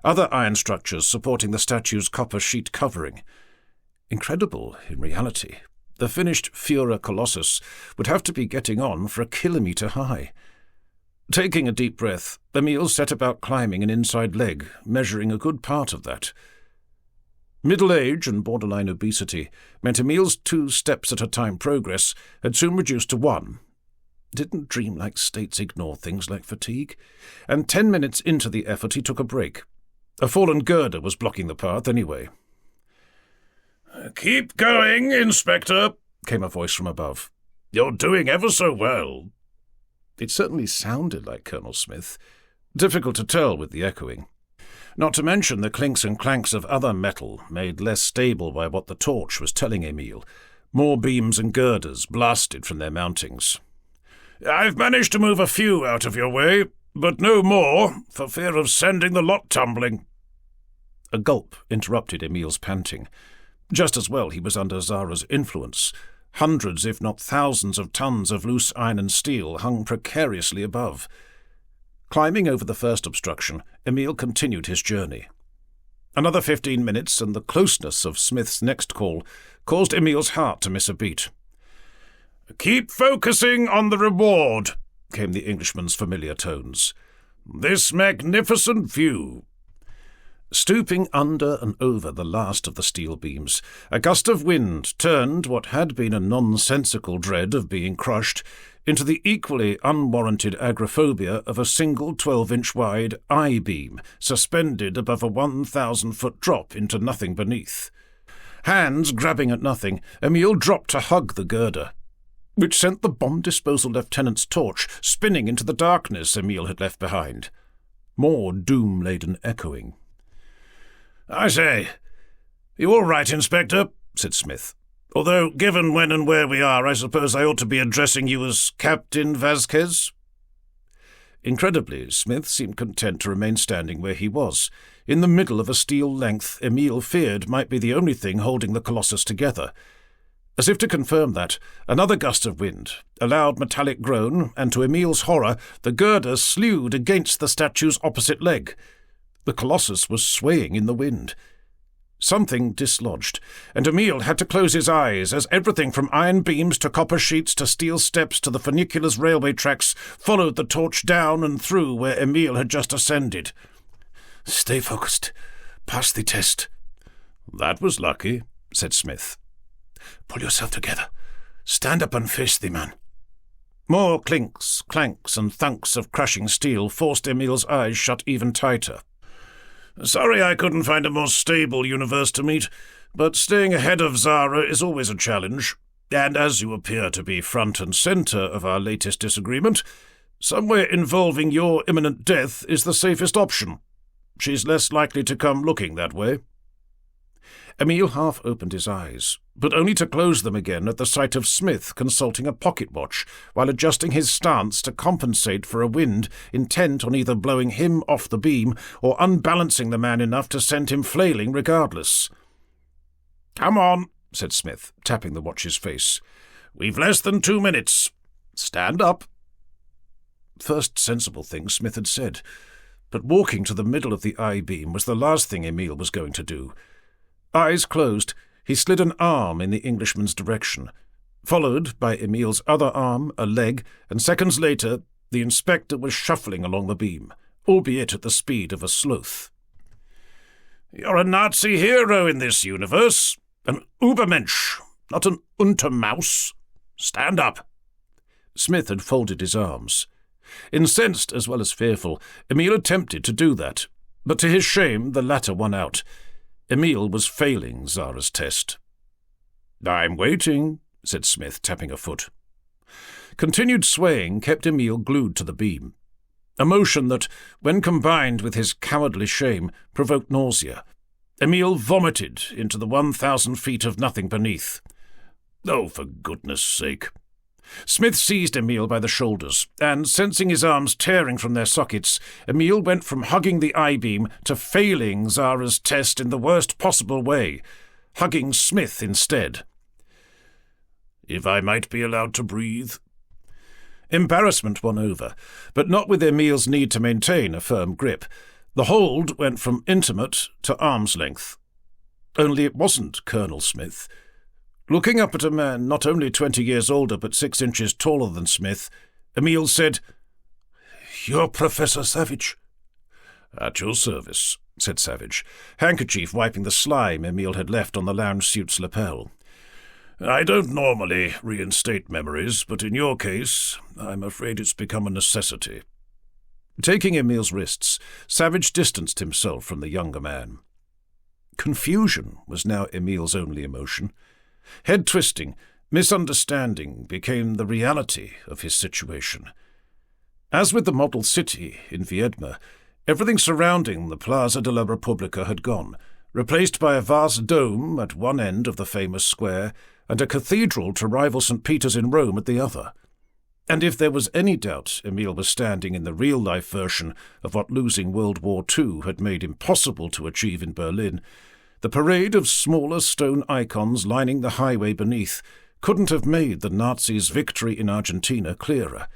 other iron structures supporting the statue's copper sheet covering. Incredible in reality. The finished Führer Colossus would have to be getting on for 1 kilometre high. Taking a deep breath, Emil set about climbing an inside leg, measuring a good part of that. Middle age and borderline obesity meant Emil's 2 steps-at-a-time progress had soon reduced to 1. Didn't dreamlike states ignore things like fatigue? And 10 minutes into the effort he took a break. A fallen girder was blocking the path anyway. "Keep going, Inspector," came a voice from above. "You're doing ever so well." It certainly sounded like Colonel Smith. Difficult to tell with the echoing. Not to mention the clinks and clanks of other metal, made less stable by what the torch was telling Emil. More beams and girders blasted from their mountings. "I've managed to move a few out of your way, but no more, for fear of sending the lot tumbling." A gulp interrupted Emil's panting. Just as well he was under Zara's influence. Hundreds, if not thousands, of tons of loose iron and steel hung precariously above. Climbing over the first obstruction, Emil continued his journey. Another 15 minutes, and the closeness of Smith's next call caused Emil's heart to miss a beat. "Keep focusing on the reward," came the Englishman's familiar tones. "This magnificent view." Stooping under and over the last of the steel beams, a gust of wind turned what had been a nonsensical dread of being crushed into the equally unwarranted agoraphobia of a single 12-inch-wide I-beam suspended above a 1,000-foot drop into nothing beneath. Hands grabbing at nothing, Emil dropped to hug the girder, which sent the bomb disposal lieutenant's torch spinning into the darkness Emil had left behind. More doom-laden echoing. "I say, you all right, Inspector?" said Smith. "Although, given when and where we are, I suppose I ought to be addressing you as Captain Vazquez?" Incredibly, Smith seemed content to remain standing where he was, in the middle of a steel length Emile feared might be the only thing holding the colossus together. As if to confirm that, another gust of wind, a loud metallic groan, and to Emile's horror, the girder slewed against the statue's opposite leg. The colossus was swaying in the wind. Something dislodged, and Emile had to close his eyes as everything from iron beams to copper sheets to steel steps to the funicular's railway tracks followed the torch down and through where Emile had just ascended. "Stay focused. Pass the test." "That was lucky," said Smith. "Pull yourself together. Stand up and face the man." More clinks, clanks, and thunks of crushing steel forced Emile's eyes shut even tighter. "Sorry I couldn't find a more stable universe to meet, but staying ahead of Zara is always a challenge, and as you appear to be front and centre of our latest disagreement, somewhere involving your imminent death is the safest option. She's less likely to come looking that way." Emile half opened his eyes, but only to close them again at the sight of Smith consulting a pocket watch while adjusting his stance to compensate for a wind intent on either blowing him off the beam or unbalancing the man enough to send him flailing regardless. "Come on," said Smith, tapping the watch's face. "We've less than 2 minutes. Stand up." First sensible thing Smith had said, but walking to the middle of the I-beam was the last thing Emile was going to do. Eyes closed, he slid an arm in the Englishman's direction, followed by Emile's other arm, a leg, and seconds later the inspector was shuffling along the beam, albeit at the speed of a sloth. "You're a Nazi hero in this universe, an Übermensch, not an Untermaus. Stand up." Smith had folded his arms. Incensed as well as fearful, Emile attempted to do that, but to his shame the latter won out. Emile was failing Zara's test. "I'm waiting," said Smith, tapping a foot. Continued swaying kept Emile glued to the beam, a motion that, when combined with his cowardly shame, provoked nausea. Emile vomited into the 1,000 feet of nothing beneath. "Oh, for goodness sake." Smith seized Emile by the shoulders, and, sensing his arms tearing from their sockets, Emile went from hugging the I-beam to failing Zara's test in the worst possible way, hugging Smith instead. "If I might be allowed to breathe." Embarrassment won over, but not with Emile's need to maintain a firm grip. The hold went from intimate to arm's length. Only it wasn't Colonel Smith. Looking up at a man not only 20 years older but 6 inches taller than Smith, Emile said, "You're Professor Savage." "At your service," said Savage, handkerchief wiping the slime Emile had left on the lounge suit's lapel. "I don't normally reinstate memories, but in your case, I'm afraid it's become a necessity." Taking Emile's wrists, Savage distanced himself from the younger man. Confusion was now Emile's only emotion. Head-twisting, misunderstanding became the reality of his situation. As with the model city in Viedma, everything surrounding the Plaza de la Repubblica had gone, replaced by a vast dome at one end of the famous square and a cathedral to rival St. Peter's in Rome at the other. And if there was any doubt Emile was standing in the real-life version of what losing World War II had made impossible to achieve in Berlin, the parade of smaller stone icons lining the highway beneath couldn't have made the Nazis' victory in Argentina clearer.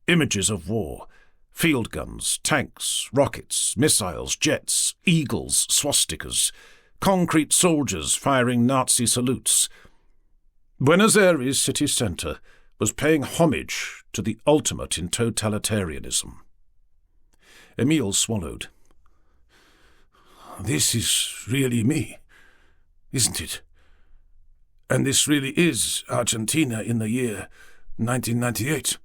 Images of war, field guns, tanks, rockets, missiles, jets, eagles, swastikas, concrete soldiers firing Nazi salutes. Buenos Aires city centre was paying homage to the ultimate in totalitarianism. Emile swallowed. "This is really me, isn't it? And this really is Argentina in the year 1998.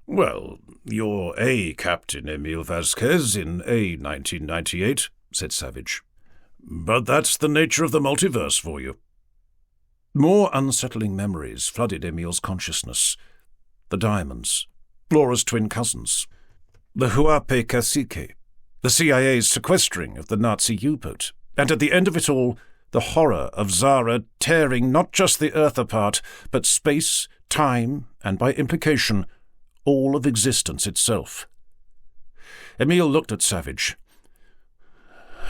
"Well, you're a Captain Emile Vazquez in a 1998, said Savage. "But that's the nature of the multiverse for you." More unsettling memories flooded Emile's consciousness. The diamonds, Laura's twin cousins, the Huape Cacique, the CIA's sequestering of the Nazi U-boat, and at the end of it all, the horror of Zara tearing not just the Earth apart, but space, time, and by implication, all of existence itself. Emile looked at Savage.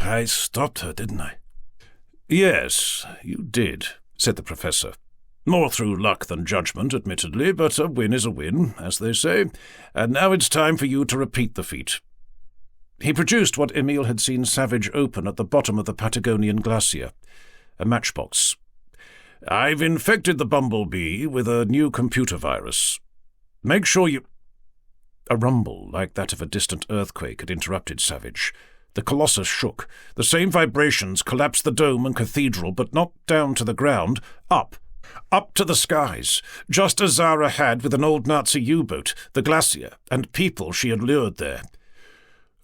I stopped her, didn't I? Yes, you did, said the professor. More through luck than judgment, admittedly, but a win is a win, as they say, and now it's time for you to repeat the feat. He produced what Emile had seen Savage open at the bottom of the Patagonian glacier, a matchbox. I've infected the bumblebee with a new computer virus. Make sure you... A rumble, like that of a distant earthquake, had interrupted Savage. The colossus shook. The same vibrations collapsed the dome and cathedral, but not down to the ground, up to the skies, just as Zara had with an old Nazi U-boat, the glacier, and people she had lured there.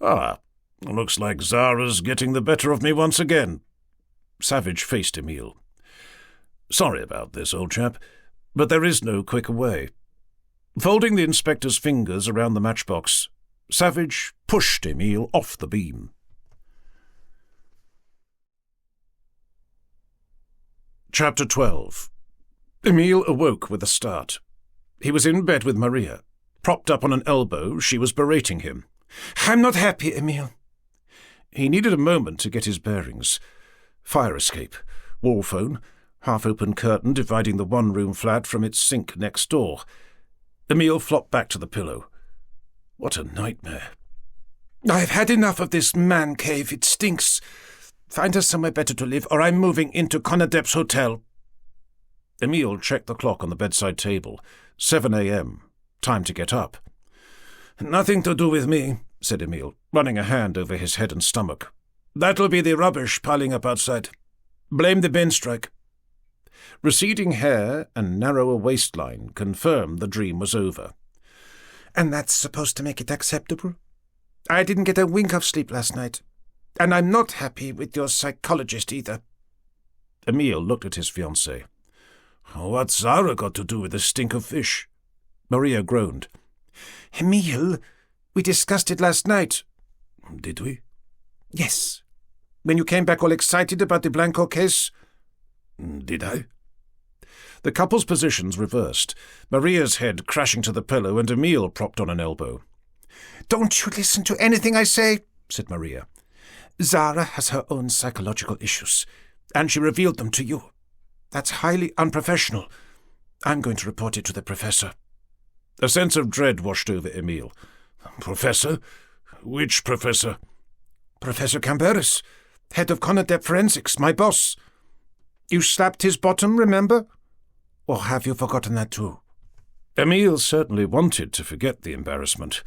Ah, looks like Zara's getting the better of me once again. Savage faced Emile. Sorry about this, old chap, but there is no quicker way. Folding the inspector's fingers around the matchbox, Savage pushed Emile off the beam. Chapter 12. Emile awoke with a start. He was in bed with Maria. Propped up on an elbow, she was berating him. I'm not happy, Emile. He needed a moment to get his bearings. Fire escape, wall phone, half-open curtain dividing the one-room flat from its sink next door. Emile flopped back to the pillow. What a nightmare. I've had enough of this man cave. It stinks. Find us somewhere better to live, or I'm moving into Conadep's hotel. Emile checked the clock on the bedside table. 7 a.m. Time to get up. Nothing to do with me, said Emile, running a hand over his head and stomach. That'll be the rubbish piling up outside. Blame the bin strike. Receding hair and narrower waistline confirmed the dream was over. And that's supposed to make it acceptable? I didn't get a wink of sleep last night. And I'm not happy with your psychologist either. Emile looked at his fiancée. What's Zara got to do with the stink of fish? Maria groaned. Emile, we discussed it last night. Did we? Yes. When you came back all excited about the Blanco case. Did I? The couple's positions reversed, Maria's head crashing to the pillow and Emile propped on an elbow. Don't you listen to anything I say, said Maria. Zara has her own psychological issues, and she revealed them to you. That's highly unprofessional. I'm going to report it to the professor. A sense of dread washed over Emile. Professor? Which professor? Professor Camberis, head of Conadep Forensics, my boss. You slapped his bottom, remember? Or have you forgotten that too? Emile certainly wanted to forget the embarrassment.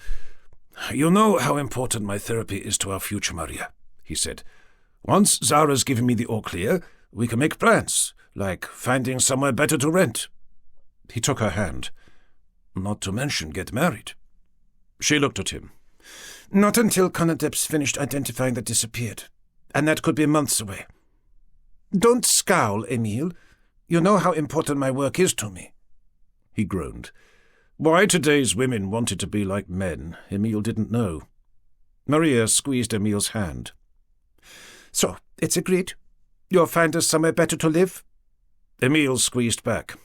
You know how important my therapy is to our future, Maria, he said. Once Zara's given me the all clear, we can make plans, like finding somewhere better to rent. He took her hand. Not to mention get married. She looked at him. Not until Conadep's finished identifying the disappeared, and that could be months away. Don't scowl, Emile. You know how important my work is to me. He groaned. Why today's women wanted to be like men, Emile didn't know. Maria squeezed Emile's hand. So, it's agreed? You'll find us somewhere better to live? Emile squeezed back.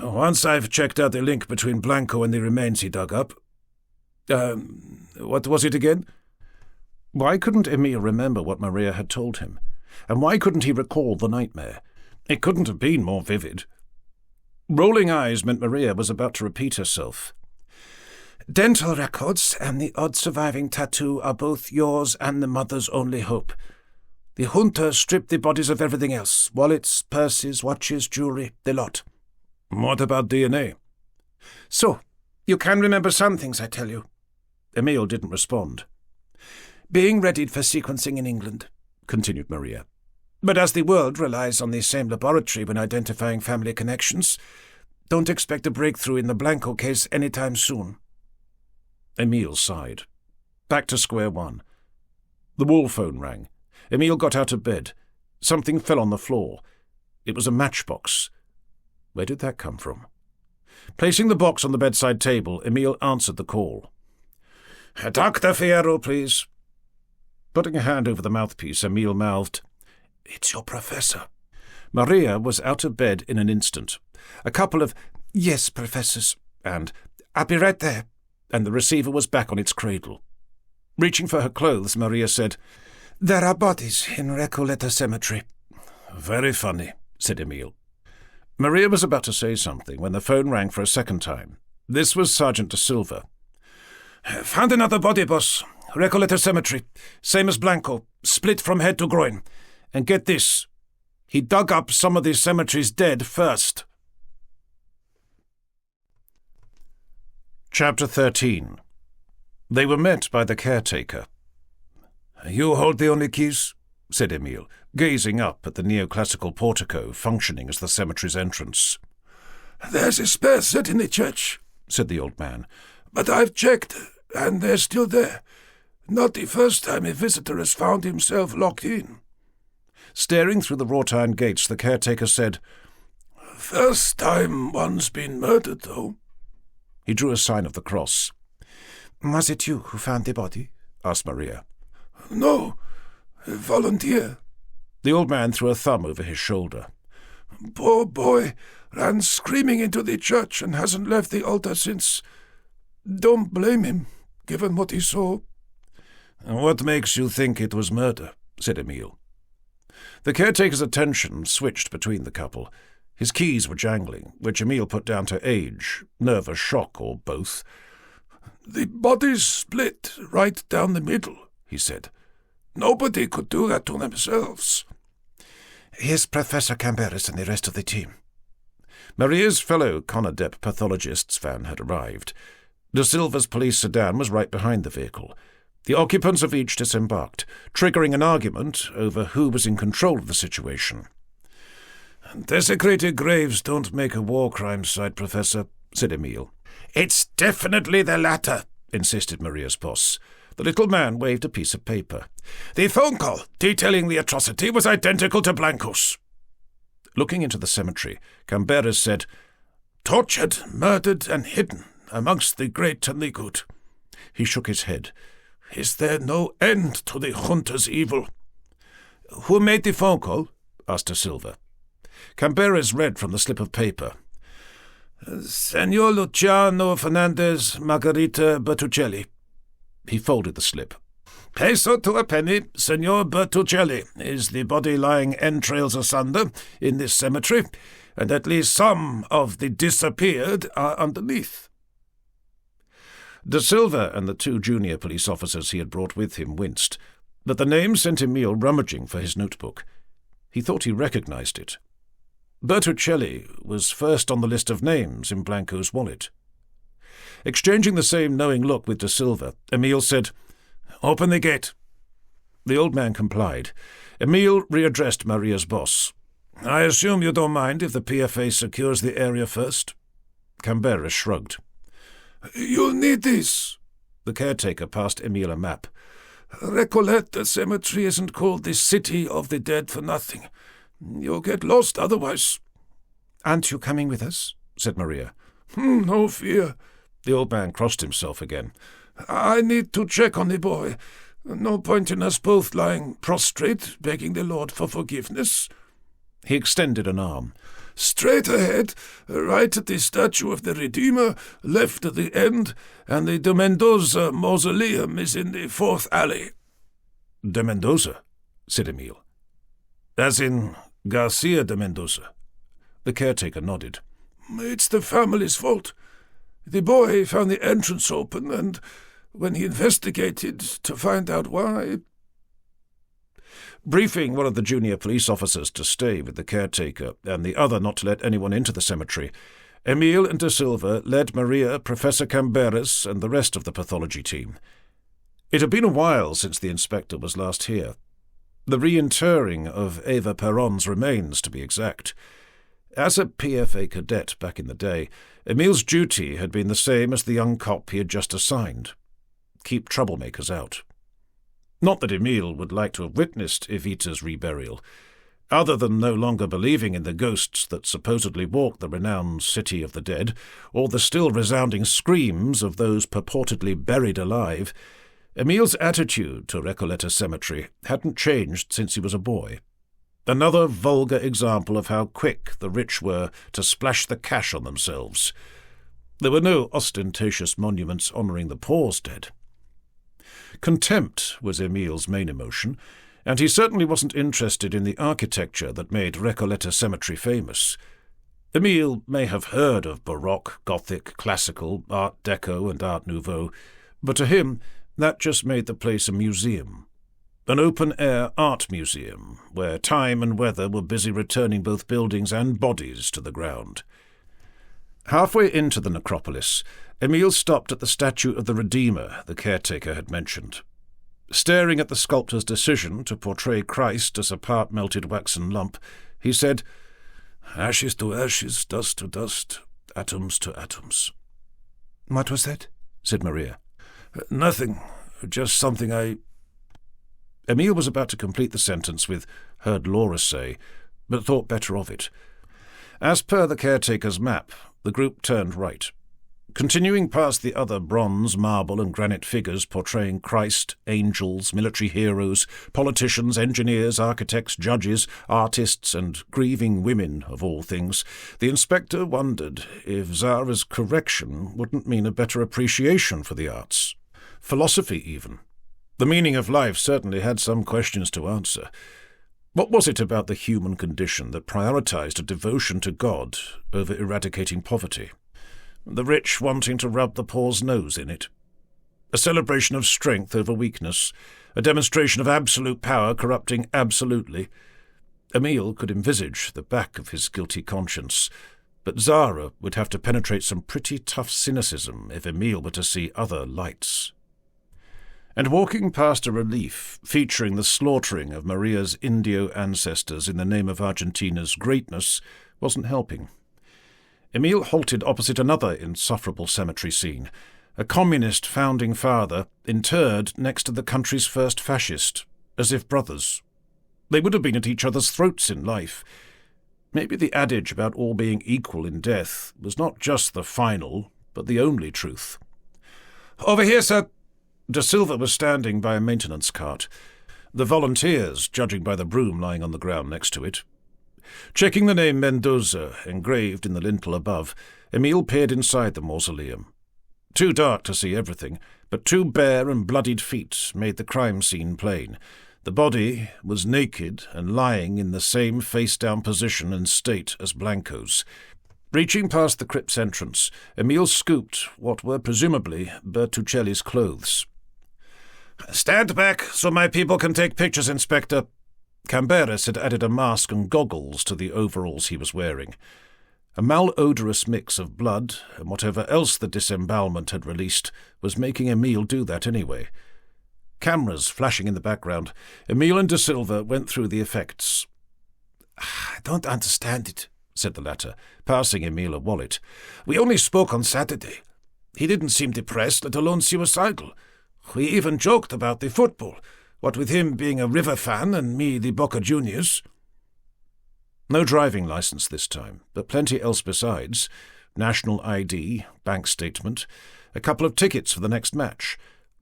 Once I've checked out the link between Blanco and the remains he dug up. What was it again? Why couldn't Emile remember what Maria had told him? And why couldn't he recall the nightmare? It couldn't have been more vivid. Rolling eyes meant Maria was about to repeat herself. Dental records and the odd surviving tattoo are both yours and the mother's only hope. The junta stripped the bodies of everything else. Wallets, purses, watches, jewelry, the lot. What about DNA? So, you can remember some things, I tell you. Emile didn't respond. Being readied for sequencing in England, continued Maria. But as the world relies on the same laboratory when identifying family connections, don't expect a breakthrough in the Blanco case anytime soon. Emile sighed. Back to square one. The wall phone rang. Emile got out of bed. Something fell on the floor. It was a matchbox. Where did that come from? Placing the box on the bedside table, Emile answered the call. Dr. Fierro, please. Putting a hand over the mouthpiece, Emile mouthed, It's your professor. Maria was out of bed in an instant. A couple of yes, professors, and I'll be right there. And the receiver was back on its cradle. Reaching for her clothes, Maria said, There are bodies in Recoleta Cemetery. Very funny, said Emile. Maria was about to say something when the phone rang for a second time. This was Sergeant De Silva. Found another body, boss. Recoleta Cemetery. Same as Blanco. Split from head to groin. And get this. He dug up some of the cemetery's dead first. Chapter 13. They were met by the caretaker. You hold the only keys? Said Emile, gazing up at the neoclassical portico functioning as the cemetery's entrance. There's a spare set in the church, said the old man. But I've checked, and they're still there. Not the first time a visitor has found himself locked in. Staring through the wrought iron gates, the caretaker said, First time one's been murdered, though. He drew a sign of the cross. Was it you who found the body? Asked Maria. No, a volunteer. The old man threw a thumb over his shoulder. Poor boy ran screaming into the church and hasn't left the altar since. Don't blame him, given what he saw. What makes you think it was murder? Said Emile. The caretaker's attention switched between the couple. His keys were jangling, which Emile put down to age, nervous shock, or both. The body's split right down the middle, he said. Nobody could do that to themselves. Here's Professor Camberes and the rest of the team. Maria's fellow Conadep pathologists van had arrived. De Silva's police sedan was right behind the vehicle. The occupants of each disembarked, triggering an argument over who was in control of the situation. Desecrated graves don't make a war crime site, Professor, said Emile. It's definitely the latter, insisted Maria's boss. The little man waved a piece of paper. The phone call detailing the atrocity was identical to Blanco's. Looking into the cemetery, Camberes said, Tortured, murdered, and hidden amongst the great and the good. He shook his head. Is there no end to the junta's evil? Who made the phone call? Asked De Silva. Camberes read from the slip of paper. Senor Luciano Fernandez Margarita Bertuccelli. He folded the slip. Peso to a penny, Senor Bertuccelli. Is the body lying entrails asunder in this cemetery, and at least some of the disappeared are underneath. De Silva and the two junior police officers he had brought with him winced, but the name sent Emile rummaging for his notebook. He thought he recognized it. Bertuccelli was first on the list of names in Blanco's wallet. Exchanging the same knowing look with De Silva, Emile said, Open the gate. The old man complied. Emile readdressed Maria's boss. I assume you don't mind if the PFA secures the area first? Camberes shrugged. You'll need this. The caretaker passed Emile a map. Recoleta Cemetery isn't called the City of the Dead for nothing. You'll get lost otherwise. Aren't you coming with us? Said Maria. No fear. The old man crossed himself again. I need to check on the boy. No point in us both lying prostrate, begging the Lord for forgiveness. He extended an arm. Straight ahead, right at the statue of the Redeemer, left at the end, and the de Mendoza mausoleum is in the fourth alley. De Mendoza, said Emile. As in Garcia de Mendoza. The caretaker nodded. It's the family's fault. The boy found the entrance open, and when he investigated to find out why... Briefing one of the junior police officers to stay with the caretaker and the other not to let anyone into the cemetery, Emile and De Silva led Maria, Professor Camberes, and the rest of the pathology team. It had been a while since the inspector was last here. The reinterring of Eva Perron's remains, to be exact. As a PFA cadet back in the day, Emile's duty had been the same as the young cop he had just assigned. Keep troublemakers out. Not that Emile would like to have witnessed Evita's reburial. Other than no longer believing in the ghosts that supposedly walked the renowned city of the dead, or the still resounding screams of those purportedly buried alive, Emile's attitude to Recoleta Cemetery hadn't changed since he was a boy. Another vulgar example of how quick the rich were to splash the cash on themselves. There were no ostentatious monuments honouring the poor's dead. Contempt was Emile's main emotion, and he certainly wasn't interested in the architecture that made Recoleta Cemetery famous. Emile may have heard of Baroque, Gothic, Classical, Art Deco and Art Nouveau, but to him that just made the place a museum. An open-air art museum, where time and weather were busy returning both buildings and bodies to the ground. Halfway into the necropolis, Emile stopped at the statue of the Redeemer the caretaker had mentioned. Staring at the sculptor's decision to portray Christ as a part-melted waxen lump, he said, "Ashes to ashes, dust to dust, atoms to atoms." "What was that?" said Maria. "Nothing. Just something I—" Emile was about to complete the sentence with "heard Laura say," but thought better of it. As per the caretaker's map, the group turned right. Continuing past the other bronze, marble and granite figures portraying Christ, angels, military heroes, politicians, engineers, architects, judges, artists, and grieving women, of all things, the inspector wondered if Zara's correction wouldn't mean a better appreciation for the arts. Philosophy, even. The meaning of life certainly had some questions to answer. What was it about the human condition that prioritized a devotion to God over eradicating poverty? The rich wanting to rub the poor's nose in it. A celebration of strength over weakness, a demonstration of absolute power corrupting absolutely. Emile could envisage the back of his guilty conscience, but Zara would have to penetrate some pretty tough cynicism if Emile were to see other lights. And walking past a relief featuring the slaughtering of Maria's Indio ancestors in the name of Argentina's greatness wasn't helping. Emile halted opposite another insufferable cemetery scene, a communist founding father interred next to the country's first fascist, as if brothers. They would have been at each other's throats in life. Maybe the adage about all being equal in death was not just the final, but the only truth. "Over here, sir!" Da Silva was standing by a maintenance cart, the volunteers judging by the broom lying on the ground next to it. Checking the name Mendoza engraved in the lintel above, Emile peered inside the mausoleum. Too dark to see everything, but two bare and bloodied feet made the crime scene plain. The body was naked and lying in the same face-down position and state as Blanco's. Reaching past the crypt's entrance, Emile scooped what were presumably Bertuccelli's clothes. "Stand back so my people can take pictures, Inspector." Camberes had added a mask and goggles to the overalls he was wearing. A malodorous mix of blood and whatever else the disembowelment had released was making Emile do that anyway. Cameras flashing in the background, Emile and Da Silva went through the effects. "I don't understand it," said the latter, passing Emile a wallet. "We only spoke on Saturday. He didn't seem depressed, let alone suicidal. We even joked about the football, what with him being a River fan and me the Boca Juniors." No driving license this time, but plenty else besides. National ID, bank statement, a couple of tickets for the next match,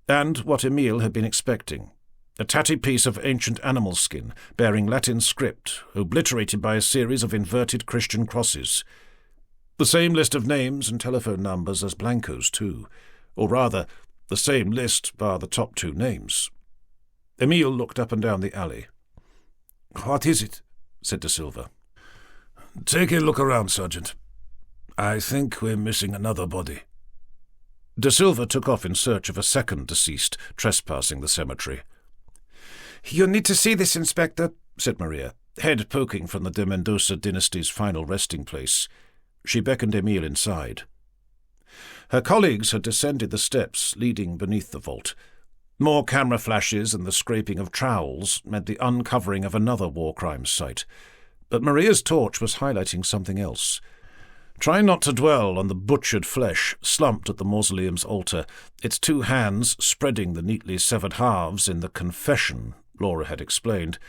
and what Emile had been expecting. A tatty piece of ancient animal skin, bearing Latin script, obliterated by a series of inverted Christian crosses. The same list of names and telephone numbers as Blanco's, too. Or rather, the same list bar the top two names. Emile looked up and down the alley. "What is it?" said Da Silva. "Take a look around, Sergeant. I think we're missing another body." Da Silva took off in search of a second deceased trespassing the cemetery. "You need to see this, Inspector," said Maria, head poking from the de Mendoza dynasty's final resting place. She beckoned Emile inside. Her colleagues had descended the steps leading beneath the vault. More camera flashes and the scraping of trowels meant the uncovering of another war crimes site. But Maria's torch was highlighting something else. Trying not to dwell on the butchered flesh slumped at the mausoleum's altar, its two hands spreading the neatly severed halves in the confession Laura had explained,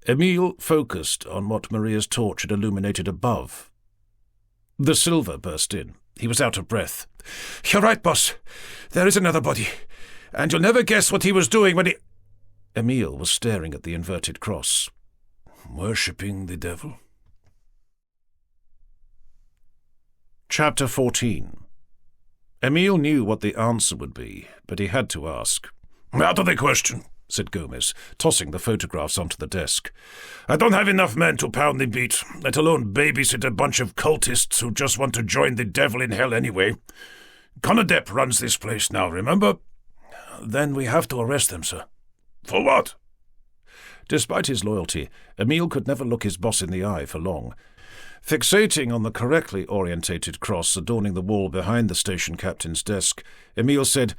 Emile focused on what Maria's torch had illuminated above. Da Silva burst in. He was out of breath. "You're right, boss. There is another body. And you'll never guess what he was doing when he—" Emile was staring at the inverted cross. "Worshipping the devil?" Chapter 14. Emile knew what the answer would be, but he had to ask. "Out of the question," said Gomez, tossing the photographs onto the desk. "I don't have enough men to pound the beat, let alone babysit a bunch of cultists who just want to join the devil in hell anyway. Conadep runs this place now, remember?" "Then we have to arrest them, sir." "For what?" Despite his loyalty, Emile could never look his boss in the eye for long. Fixating on the correctly orientated cross adorning the wall behind the station captain's desk, Emile said,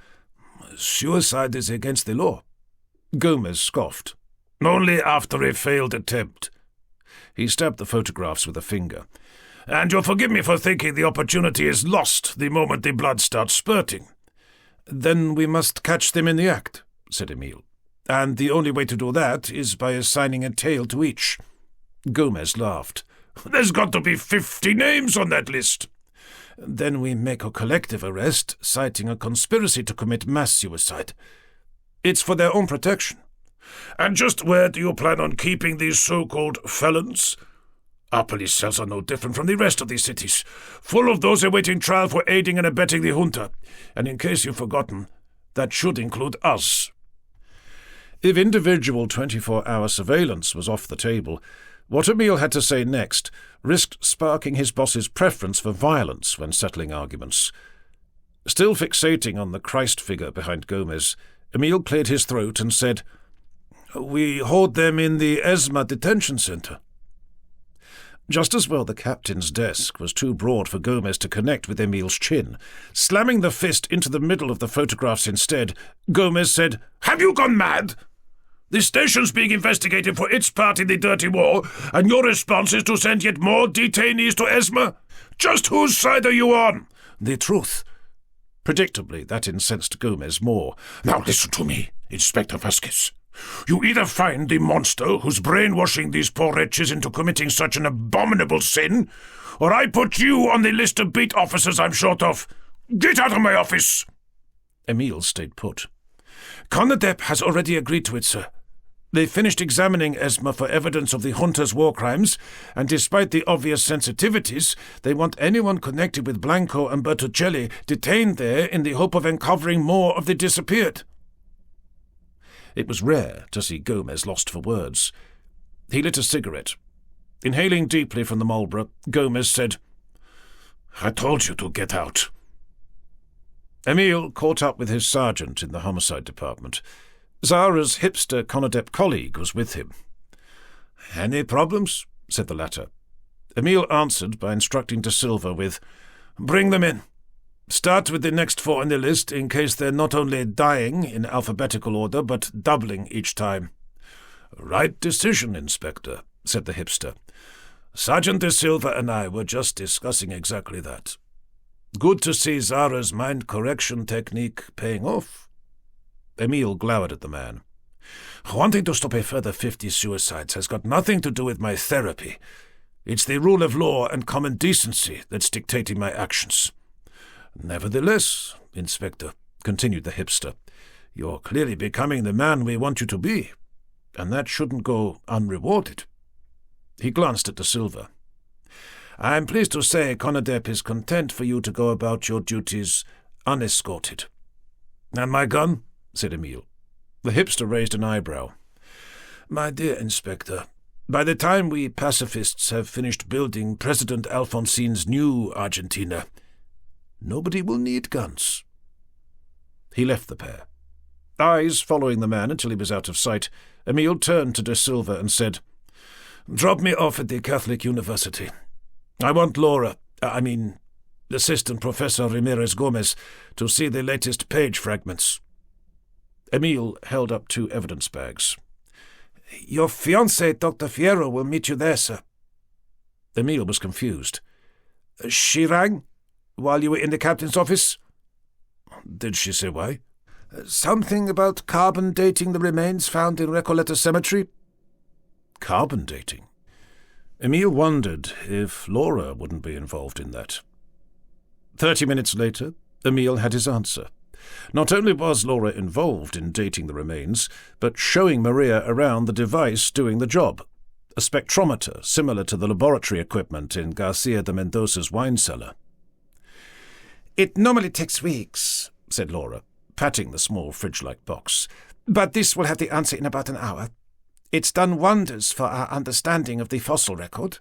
"Suicide is against the law." Gomez scoffed. "Only after a failed attempt." He stabbed the photographs with a finger. "And you'll forgive me for thinking the opportunity is lost the moment the blood starts spurting." "Then we must catch them in the act," said Emile. "And the only way to do that is by assigning a tail to each." Gomez laughed. "There's got to be 50 names on that list." "Then we make a collective arrest, citing a conspiracy to commit mass suicide. It's for their own protection." "And just where do you plan on keeping these so-called felons?" "Our police cells are no different from the rest of these cities, full of those awaiting trial for aiding and abetting the junta. And in case you've forgotten, that should include us." If individual 24-hour surveillance was off the table, what Emile had to say next risked sparking his boss's preference for violence when settling arguments. Still fixating on the Christ figure behind Gomez, Emile cleared his throat and said, "We hold them in the ESMA detention center." Just as well the captain's desk was too broad for Gomez to connect with Emile's chin. Slamming the fist into the middle of the photographs instead, Gomez said, "Have you gone mad? The station's being investigated for its part in the dirty war, and your response is to send yet more detainees to ESMA? Just whose side are you on?" "The truth." Predictably, that incensed Gomez more. "Now listen to me, Inspector Vazquez. You either find the monster who's brainwashing these poor wretches into committing such an abominable sin, or I put you on the list of beat officers I'm short of. Get out of my office!" Emile stayed put. "Conadep has already agreed to it, sir. They finished examining ESMA for evidence of the junta's war crimes, and despite the obvious sensitivities, they want anyone connected with Blanco and Bertuccelli detained there in the hope of uncovering more of the disappeared." It was rare to see Gomez lost for words. He lit a cigarette. Inhaling deeply from the Marlboro, Gomez said, "I told you to get out." Emile caught up with his sergeant in the homicide department. Zara's hipster Conadep colleague was with him. "Any problems?" said the latter. Emile answered by instructing De Silva with, "Bring them in. Start with the next 4 in the list in case they're not only dying in alphabetical order, but doubling each time." "Right decision, Inspector," said the hipster. "Sergeant De Silva and I were just discussing exactly that. Good to see Zara's mind correction technique paying off." Emile glowered at the man. "Wanting to stop a further 50 suicides has got nothing to do with my therapy. It's the rule of law and common decency that's dictating my actions." "Nevertheless, Inspector," continued the hipster, "you're clearly becoming the man we want you to be, and that shouldn't go unrewarded." He glanced at De Silva. "I'm pleased to say Conadep is content for you to go about your duties unescorted." "And my gun?" said Emile. The hipster raised an eyebrow. "My dear Inspector, by the time we pacifists have finished building President Alfonsin's new Argentina, nobody will need guns." He left the pair. Eyes following the man until he was out of sight, Emile turned to De Silva and said, "Drop me off at the Catholic University. I want Assistant Professor Ramirez Gomez, to see the latest page fragments." Emile held up 2 evidence bags. "Your fiancée, Dr. Fierro, will meet you there, sir." Emile was confused. "She rang while you were in the captain's office?" "Did she say why?" "Something about carbon dating the remains found in Recoleta Cemetery." Carbon dating? Emile wondered if Laura wouldn't be involved in that. 30 minutes later, Emile had his answer. Not only was Laura involved in dating the remains, but showing Maria around the device doing the job, a spectrometer similar to the laboratory equipment in Garcia de Mendoza's wine cellar. It normally takes weeks, said Laura, patting the small fridge-like box. But this will have the answer in about an hour. It's done wonders for our understanding of the fossil record.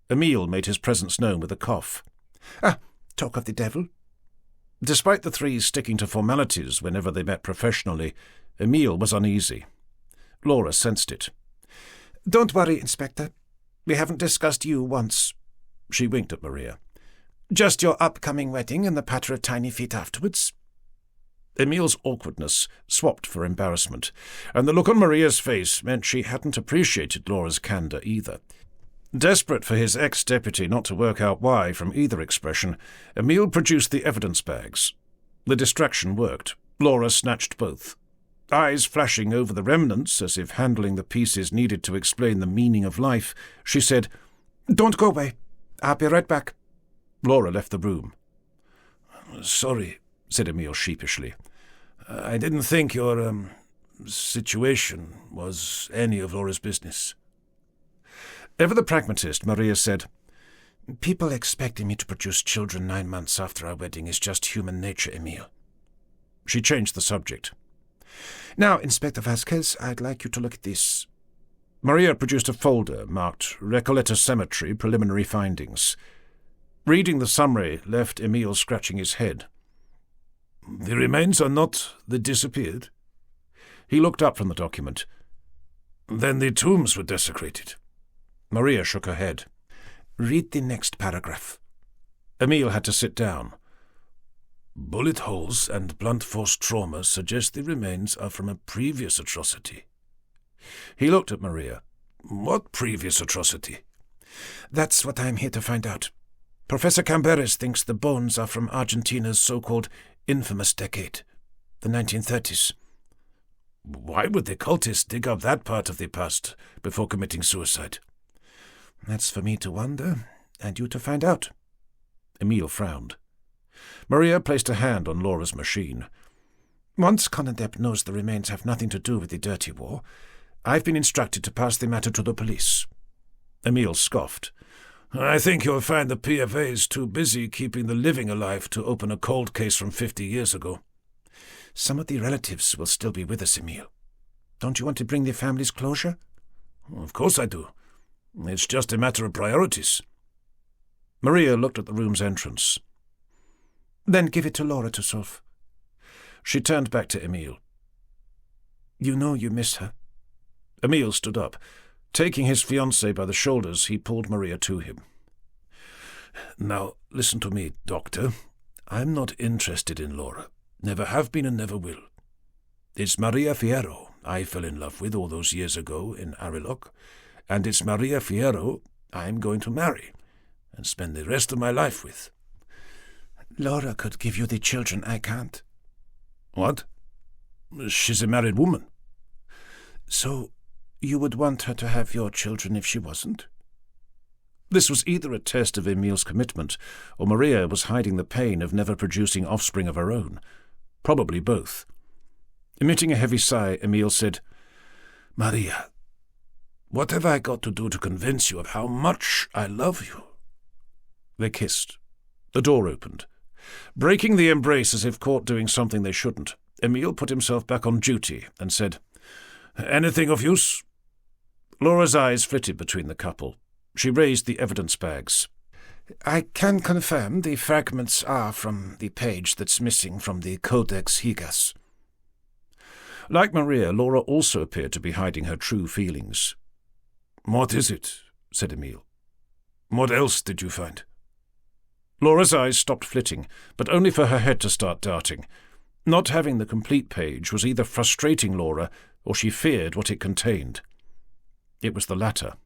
Emile made his presence known with a cough. Talk of the devil. Despite the three sticking to formalities whenever they met professionally, Emile was uneasy. Laura sensed it. Don't worry, Inspector. We haven't discussed you once. She winked at Maria. Just your upcoming wedding and the patter of tiny feet afterwards. Emile's awkwardness swapped for embarrassment, and the look on Maria's face meant she hadn't appreciated Laura's candour either. Desperate for his ex-deputy not to work out why from either expression, Emile produced the evidence bags. The distraction worked. Laura snatched both. Eyes flashing over the remnants as if handling the pieces needed to explain the meaning of life, she said, "Don't go away. I'll be right back." Laura left the room. "Sorry," said Emile sheepishly. "I didn't think your, situation was any of Laura's business." Ever the pragmatist, Maria said, "People expecting me to produce children 9 months after our wedding is just human nature, Emile." She changed the subject. "Now, Inspector Vazquez, I'd like you to look at this." Maria produced a folder marked Recoleta Cemetery Preliminary Findings. Reading the summary left Emile scratching his head. "The remains are not the disappeared?" He looked up from the document. "Then the tombs were desecrated." Maria shook her head. "Read the next paragraph." Emile had to sit down. "Bullet holes and blunt force trauma suggest the remains are from a previous atrocity." He looked at Maria. "What previous atrocity?" "That's what I'm here to find out. Professor Camberes thinks the bones are from Argentina's so-called infamous decade, the 1930s. "Why would the cultists dig up that part of the past before committing suicide?" "That's for me to wonder, and you to find out." Emile frowned. Maria placed a hand on Laura's machine. "Once Conadep knows the remains have nothing to do with the dirty war, I've been instructed to pass the matter to the police." Emile scoffed. "I think you'll find the PFA is too busy keeping the living alive to open a cold case from 50 years ago." "Some of the relatives will still be with us, Emile. Don't you want to bring the families closure?" "Of course I do. It's just a matter of priorities." Maria looked at the room's entrance. "Then give it to Laura to solve." She turned back to Emile. "You know you miss her." Emile stood up. Taking his fiancée by the shoulders, he pulled Maria to him. "Now, listen to me, Doctor. I'm not interested in Laura. Never have been and never will. It's Maria Fierro I fell in love with all those years ago in Ariloc, and it's Maria Fierro I'm going to marry and spend the rest of my life with." "Laura could give you the children I can't." "What? She's a married woman." "So you would want her to have your children if she wasn't?" This was either a test of Emile's commitment, or Maria was hiding the pain of never producing offspring of her own. Probably both. Emitting a heavy sigh, Emile said, "Maria, what have I got to do to convince you of how much I love you?" They kissed. The door opened. Breaking the embrace as if caught doing something they shouldn't, Emile put himself back on duty and said, "Anything of use?" Laura's eyes flitted between the couple. She raised the evidence bags. "I can confirm the fragments are from the page that's missing from the Codex Higas." Like Maria, Laura also appeared to be hiding her true feelings. "What is it?" said Emile. "What else did you find?" Laura's eyes stopped flitting, but only for her head to start darting. Not having the complete page was either frustrating Laura or she feared what it contained. It was the latter.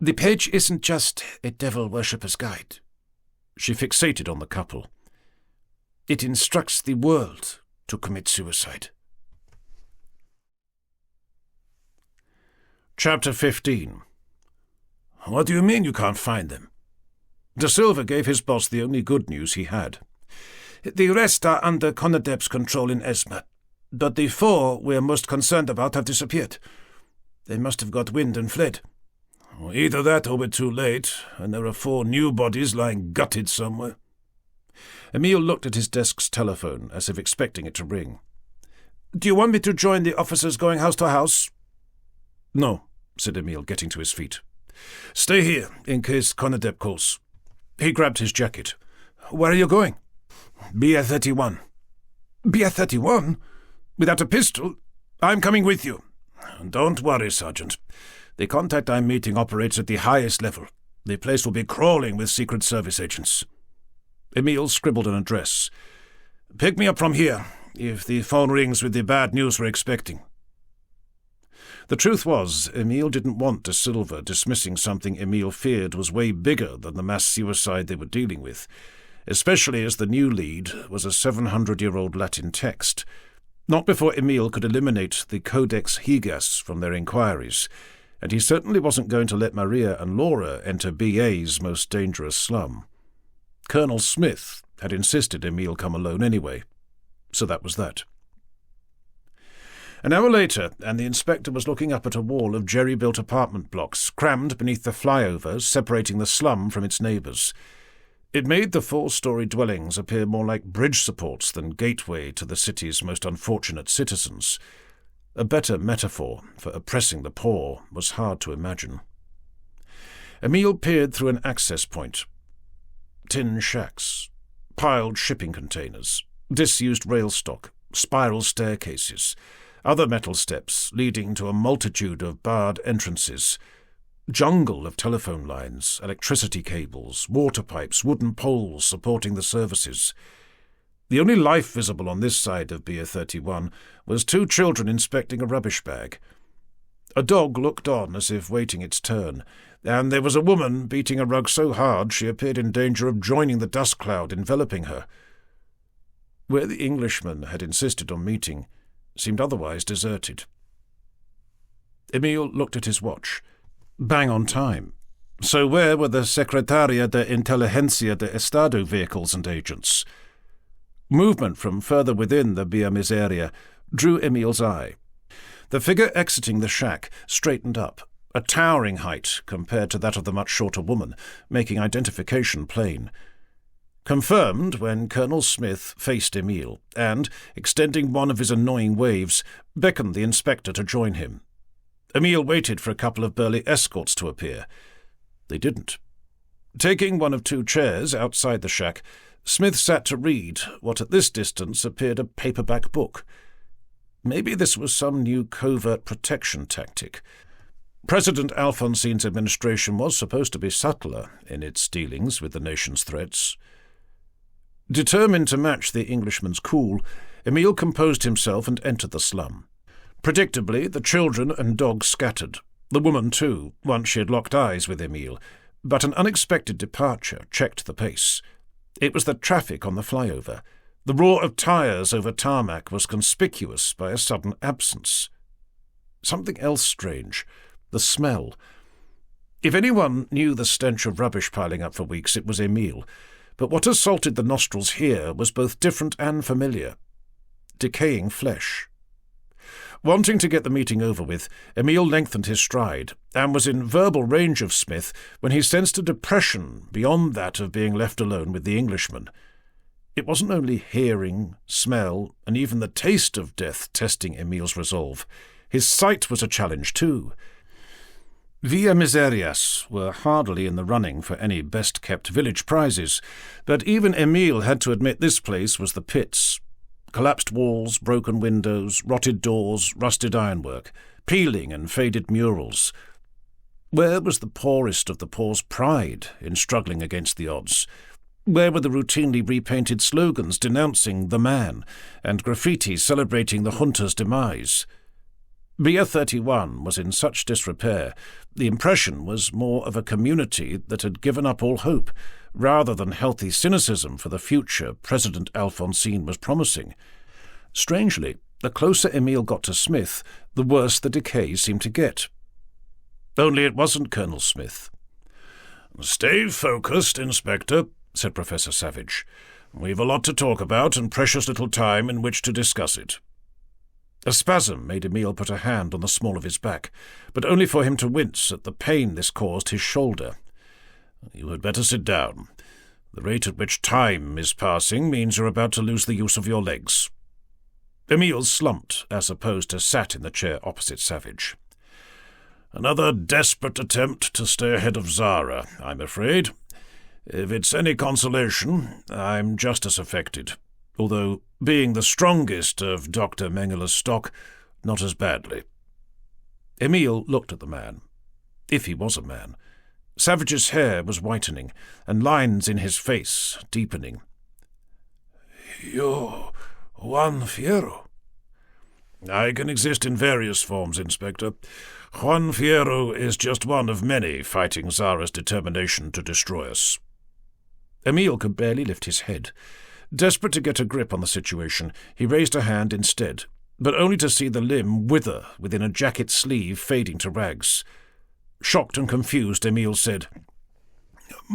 "The page isn't just a devil worshipper's guide." She fixated on the couple. "It instructs the world to commit suicide." Chapter 15. "What do you mean you can't find them?" De Silva gave his boss the only good news he had. "The rest are under Conadep's control in Esma, but the 4 we're most concerned about have disappeared. They must have got wind and fled." "Either that or we're too late, and there are 4 new bodies lying gutted somewhere." Emile looked at his desk's telephone, as if expecting it to ring. "Do you want me to join the officers going house to house?" "No," said Emile, getting to his feet. "Stay here, in case Conadep calls." He grabbed his jacket. "Where are you going?" "Beer 31. "Beer 31? Without a pistol? I'm coming with you." "Don't worry, Sergeant. The contact I'm meeting operates at the highest level. The place will be crawling with Secret Service agents." Emile scribbled an address. "Pick me up from here, if the phone rings with the bad news we're expecting." The truth was, Emile didn't want De Silva dismissing something Emile feared was way bigger than the mass suicide they were dealing with, especially as the new lead was a 700-year-old Latin text, not before Emile could eliminate the Codex Higas from their inquiries, and he certainly wasn't going to let Maria and Laura enter BA's most dangerous slum. Colonel Smith had insisted Emile come alone anyway, so that was that. An hour later, and the inspector was looking up at a wall of jerry-built apartment blocks crammed beneath the flyover separating the slum from its neighbours. It made the 4-story dwellings appear more like bridge supports than gateway to the city's most unfortunate citizens. A better metaphor for oppressing the poor was hard to imagine. Emile peered through an access point. Tin shacks, piled shipping containers, disused rail stock, spiral staircases, other metal steps leading to a multitude of barred entrances, jungle of telephone lines, electricity cables, water pipes, wooden poles supporting the services. The only life visible on this side of Beer 31 was 2 children inspecting a rubbish bag. A dog looked on as if waiting its turn, and there was a woman beating a rug so hard she appeared in danger of joining the dust cloud enveloping her. Where the Englishman had insisted on meeting seemed otherwise deserted. Emile looked at his watch. Bang on time. So where were the Secretaria de Inteligencia de Estado vehicles and agents? Movement from further within the Via Miseria drew Emile's eye. The figure exiting the shack straightened up, a towering height compared to that of the much shorter woman, making identification plain. Confirmed when Colonel Smith faced Emile and, extending one of his annoying waves, beckoned the inspector to join him. Emile waited for a couple of burly escorts to appear. They didn't. Taking one of 2 chairs outside the shack, Smith sat to read what at this distance appeared a paperback book. Maybe this was some new covert protection tactic. President Alfonsine's administration was supposed to be subtler in its dealings with the nation's threats. Determined to match the Englishman's cool, Emile composed himself and entered the slum. Predictably, the children and dogs scattered. The woman, too, once she had locked eyes with Emile, but an unexpected departure checked the pace. It was the traffic on the flyover. The roar of tyres over tarmac was conspicuous by a sudden absence. Something else strange. The smell. If anyone knew the stench of rubbish piling up for weeks, it was Emile. But what assaulted the nostrils here was both different and familiar. Decaying flesh. Wanting to get the meeting over with, Emile lengthened his stride, and was in verbal range of Smith when he sensed a depression beyond that of being left alone with the Englishman. It wasn't only hearing, smell, and even the taste of death testing Emile's resolve. His sight was a challenge too. Via Miserias were hardly in the running for any best-kept village prizes, but even Emile had to admit this place was the pits. Collapsed walls, broken windows, rotted doors, rusted ironwork, peeling and faded murals. Where was the poorest of the poor's pride in struggling against the odds? Where were the routinely repainted slogans denouncing the man and graffiti celebrating the junta's demise? Via 31 was in such disrepair, the impression was more of a community that had given up all hope, rather than healthy cynicism for the future President Alfonsine was promising. Strangely, the closer Emile got to Smith, the worse the decay seemed to get. Only it wasn't Colonel Smith. "Stay focused, Inspector," said Professor Savage. "We've a lot to talk about and precious little time in which to discuss it." A spasm made Emile put a hand on the small of his back, but only for him to wince at the pain this caused his shoulder. "You had better sit down. The rate at which time is passing means you're about to lose the use of your legs." Emile slumped as opposed to sat in the chair opposite Savage. "Another desperate attempt to stay ahead of Zara, I'm afraid. If it's any consolation, I'm just as affected, although, being the strongest of Dr. Mengeler's stock, not as badly." Emile looked at the man, if he was a man. Savage's hair was whitening, and lines in his face deepening. "You, Juan Fierro?" "I can exist in various forms, Inspector. Juan Fierro is just one of many fighting Zara's determination to destroy us." Emile could barely lift his head. Desperate to get a grip on the situation, he raised a hand instead, but only to see the limb wither within a jacket sleeve fading to rags. Shocked and confused, Emile said,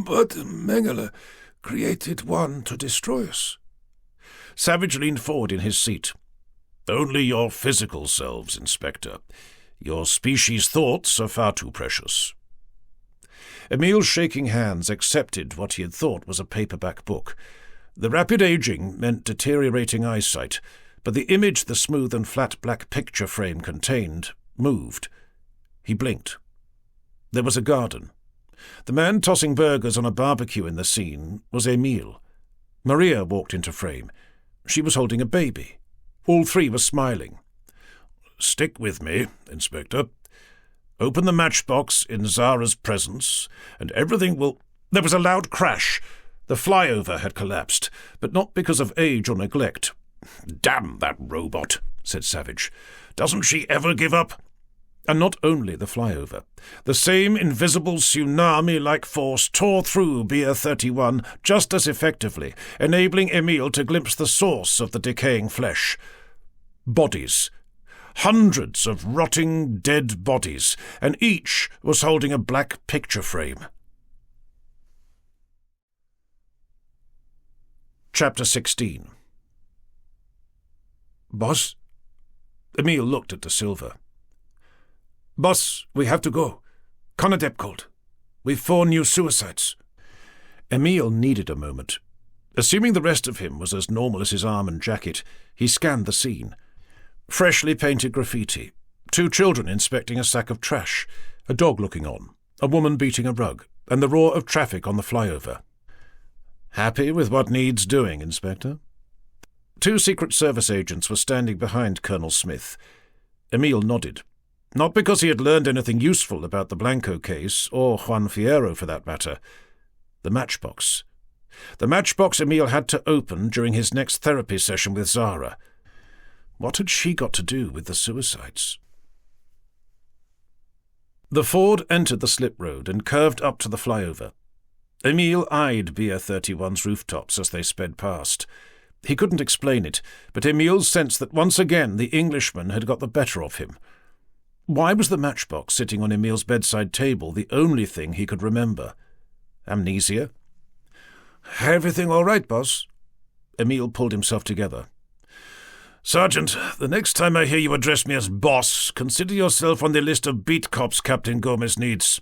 "But Mengele created one to destroy us." Savage leaned forward in his seat. "Only your physical selves, Inspector. Your species' thoughts are far too precious." Emile, shaking hands, accepted what he had thought was a paperback book. The rapid aging meant deteriorating eyesight, but the image the smooth and flat black picture frame contained moved. He blinked. There was a garden. The man tossing burgers on a barbecue in the scene was Emile. Maria walked into frame. She was holding a baby. All three were smiling. "Stick with me, Inspector. Open the matchbox in Zara's presence, and everything will—" There was a loud crash. The flyover had collapsed, but not because of age or neglect. "Damn that robot," said Savage. "Doesn't she ever give up?" And not only the flyover. The same invisible tsunami-like force tore through Beer 31 just as effectively, enabling Emile to glimpse the source of the decaying flesh. Bodies. Hundreds of rotting, dead bodies, and each was holding a black picture frame. Chapter 16. "Boss?" Emile looked at De Silva. "Boss, we have to go. Conadep called. We've 4 new suicides." Emile needed a moment. Assuming the rest of him was as normal as his arm and jacket, he scanned the scene. Freshly painted graffiti, 2 children inspecting a sack of trash, a dog looking on, a woman beating a rug, and the roar of traffic on the flyover. "Happy with what needs doing, Inspector?" 2 Secret Service agents were standing behind Colonel Smith. Emile nodded. Not because he had learned anything useful about the Blanco case, or Juan Fierro for that matter. The matchbox. The matchbox Emile had to open during his next therapy session with Zara. What had she got to do with the suicides? The Ford entered the slip road and curved up to the flyover. Emile eyed Beer 31's rooftops as they sped past. He couldn't explain it, but Emile sensed that once again the Englishman had got the better of him. Why was the matchbox sitting on Emile's bedside table the only thing he could remember? Amnesia? "Everything all right, boss?" Emile pulled himself together. "Sergeant, the next time I hear you address me as boss, consider yourself on the list of beat cops Captain Gomez needs."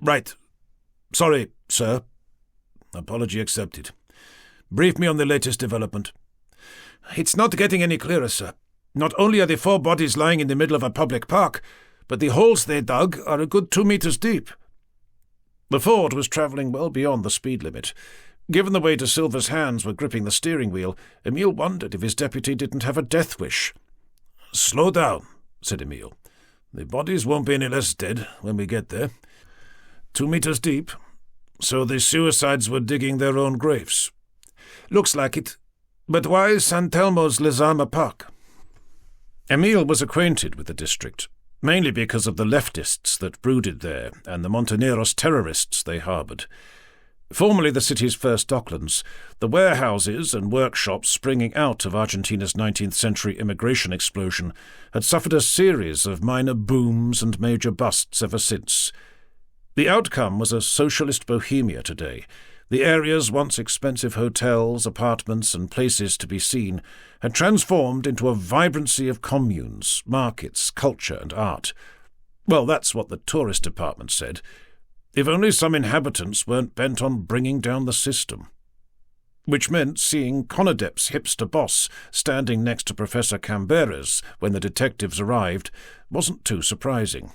Right. Sorry, sir." "Apology accepted. Brief me on the latest development." "It's not getting any clearer, sir. Not only are the 4 bodies lying in the middle of a public park, but the holes they dug are a good 2 meters deep." The Ford was travelling well beyond the speed limit. Given the way De Silva's hands were gripping the steering wheel, Emile wondered if his deputy didn't have a death wish. "Slow down," said Emile. "The bodies won't be any less dead when we get there. 2 meters deep. So the suicides were digging their own graves." "Looks like it. But why San Telmo's Lezama Park?" Emile was acquainted with the district, mainly because of the leftists that brooded there and the Montoneros terrorists they harboured. Formerly the city's first docklands, the warehouses and workshops springing out of Argentina's 19th century immigration explosion had suffered a series of minor booms and major busts ever since. The outcome was a socialist bohemia today. The area's once expensive hotels, apartments, and places to be seen had transformed into a vibrancy of communes, markets, culture, and art. Well, that's what the tourist department said. If only some inhabitants weren't bent on bringing down the system. Which meant seeing Conadep's hipster boss standing next to Professor Camberes when the detectives arrived wasn't too surprising.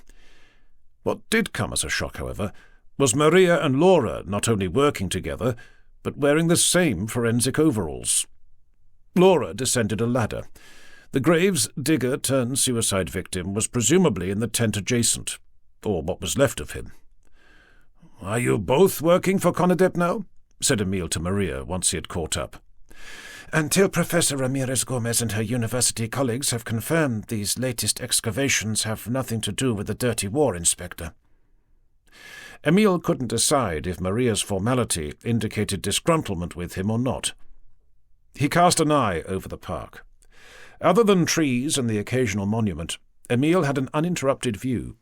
What did come as a shock, however, was Maria and Laura not only working together, but wearing the same forensic overalls. Laura descended a ladder. The grave's digger-turned-suicide victim was presumably in the tent adjacent, or what was left of him. "Are you both working for Conadep now?" said Emile to Maria once he had caught up. "Until Professor Ramirez Gomez and her university colleagues have confirmed these latest excavations have nothing to do with the dirty war, Inspector." Emile couldn't decide if Maria's formality indicated disgruntlement with him or not. He cast an eye over the park. Other than trees and the occasional monument, Emile had an uninterrupted view,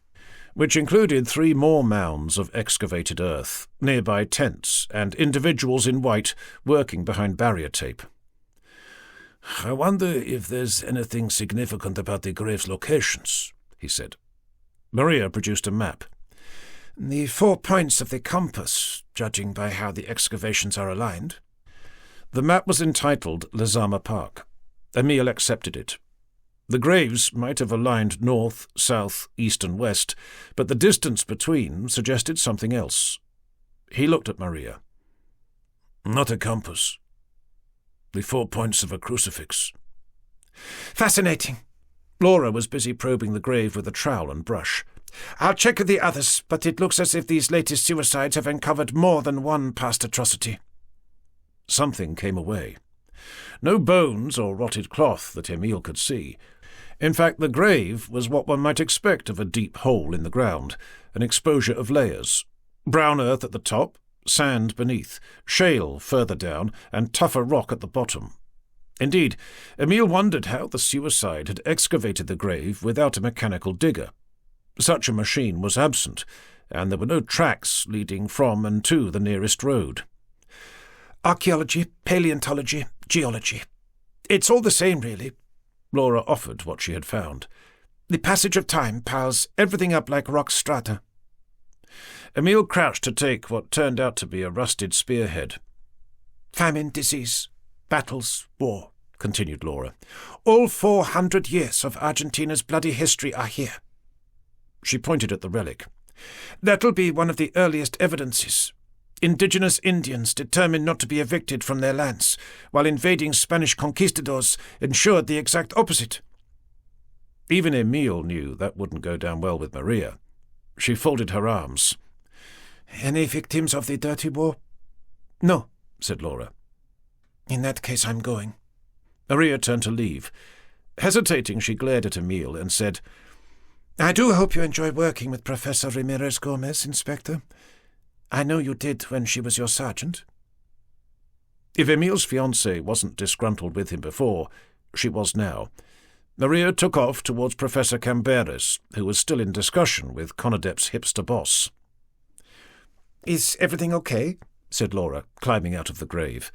which included 3 more mounds of excavated earth, nearby tents, and individuals in white working behind barrier tape. "I wonder if there's anything significant about the grave's locations," he said. Maria produced a map. "The 4 points of the compass, judging by how the excavations are aligned." The map was entitled Lezama Park. Emile accepted it. The graves might have aligned north, south, east and west, but the distance between suggested something else. He looked at Maria. "Not a compass. The 4 points of a crucifix." "Fascinating." Laura was busy probing the grave with a trowel and brush. "I'll check with the others, but it looks as if these latest suicides have uncovered more than one past atrocity." Something came away. No bones or rotted cloth that Emile could see. In fact, the grave was what one might expect of a deep hole in the ground, an exposure of layers. Brown earth at the top, sand beneath, shale further down, and tougher rock at the bottom. Indeed, Emile wondered how the suicide had excavated the grave without a mechanical digger. Such a machine was absent, and there were no tracks leading from and to the nearest road. "Archaeology, paleontology, geology. It's all the same, really." Laura offered what she had found. "The passage of time piles everything up like rock strata." Emile crouched to take what turned out to be a rusted spearhead. "Famine, disease, battles, war," continued Laura. "All 400 years of Argentina's bloody history are here." She pointed at the relic. "That'll be one of the earliest evidences. Indigenous Indians determined not to be evicted from their lands, while invading Spanish conquistadors ensured the exact opposite." Even Emile knew that wouldn't go down well with Maria. She folded her arms. "Any victims of the dirty war?" "No," said Laura. "In that case, I'm going." Maria turned to leave. Hesitating, she glared at Emile and said, "I do hope you enjoy working with Professor Ramirez Gomez, Inspector. I know you did when she was your sergeant." If Emile's fiancée wasn't disgruntled with him before, she was now. Maria took off towards Professor Camberes, who was still in discussion with Conadep's hipster boss. "Is everything okay?" said Laura, climbing out of the grave.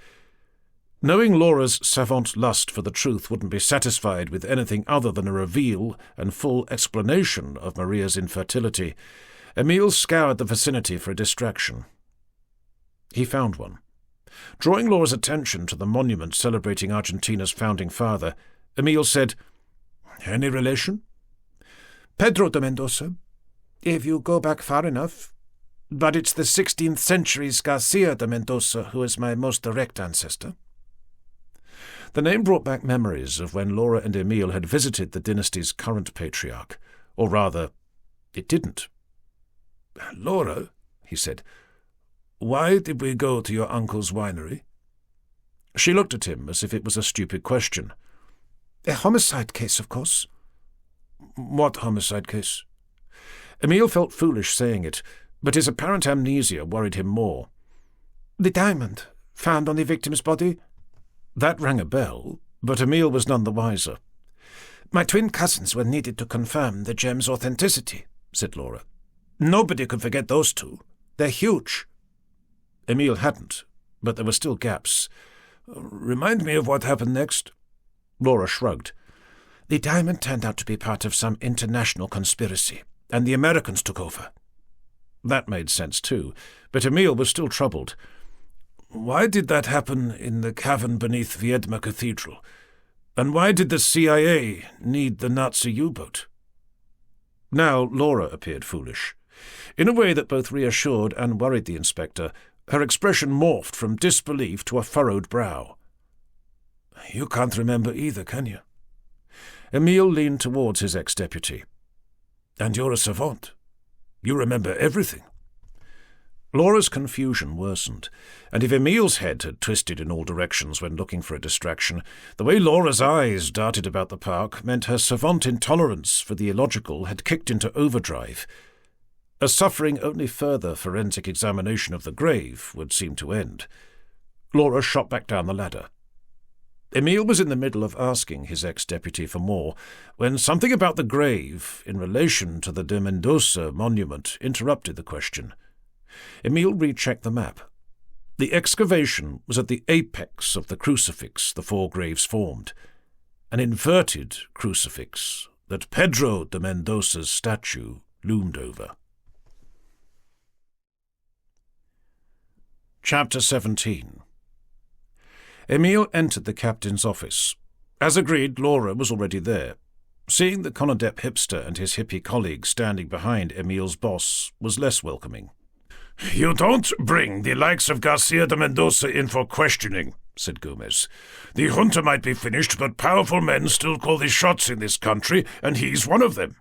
Knowing Laura's savant lust for the truth wouldn't be satisfied with anything other than a reveal and full explanation of Maria's infertility, Emile scoured the vicinity for a distraction. He found one. Drawing Laura's attention to the monument celebrating Argentina's founding father, Emile said, "Any relation?" "Pedro de Mendoza, if you go back far enough. But it's the 16th century's Garcia de Mendoza who is my most direct ancestor." The name brought back memories of when Laura and Emile had visited the dynasty's current patriarch. Or rather, it didn't. "Laura," he said, "why did we go to your uncle's winery?" She looked at him as if it was a stupid question. "A homicide case, of course." "What homicide case?" Emile felt foolish saying it, but his apparent amnesia worried him more. "The diamond, found on the victim's body." That rang a bell, but Emile was none the wiser. "My twin cousins were needed to confirm the gem's authenticity," said Laura. "Nobody could forget those two. They're huge." Emile hadn't, but there were still gaps. "Remind me of what happened next." Laura shrugged. "The diamond turned out to be part of some international conspiracy, and the Americans took over." That made sense too, but Emil was still troubled. Why did that happen in the cavern beneath Viedma Cathedral? And why did the CIA need the Nazi U-boat? Now Laura appeared foolish. In a way that both reassured and worried the inspector, her expression morphed from disbelief to a furrowed brow. You can't remember either, can you? Emil leaned towards his ex-deputy. And you're a savant. You remember everything. Laura's confusion worsened, and if Emil's head had twisted in all directions when looking for a distraction, the way Laura's eyes darted about the park meant her savant intolerance for the illogical had kicked into overdrive. A suffering only further forensic examination of the grave would seem to end. Laura shot back down the ladder. Emil was in the middle of asking his ex-deputy for more, when something about the grave, in relation to the de Mendoza monument, interrupted the question. Emil rechecked the map. The excavation was at the apex of the crucifix the four graves formed, an inverted crucifix that Pedro de Mendoza's statue loomed over. Chapter 17. Emil entered the captain's office. As agreed, Laura was already there. Seeing the Conadep hipster and his hippie colleague standing behind Emil's boss was less welcoming. "You don't bring the likes of Garcia de Mendoza in for questioning," said Gomez. "The junta might be finished, but powerful men still call the shots in this country, and he's one of them."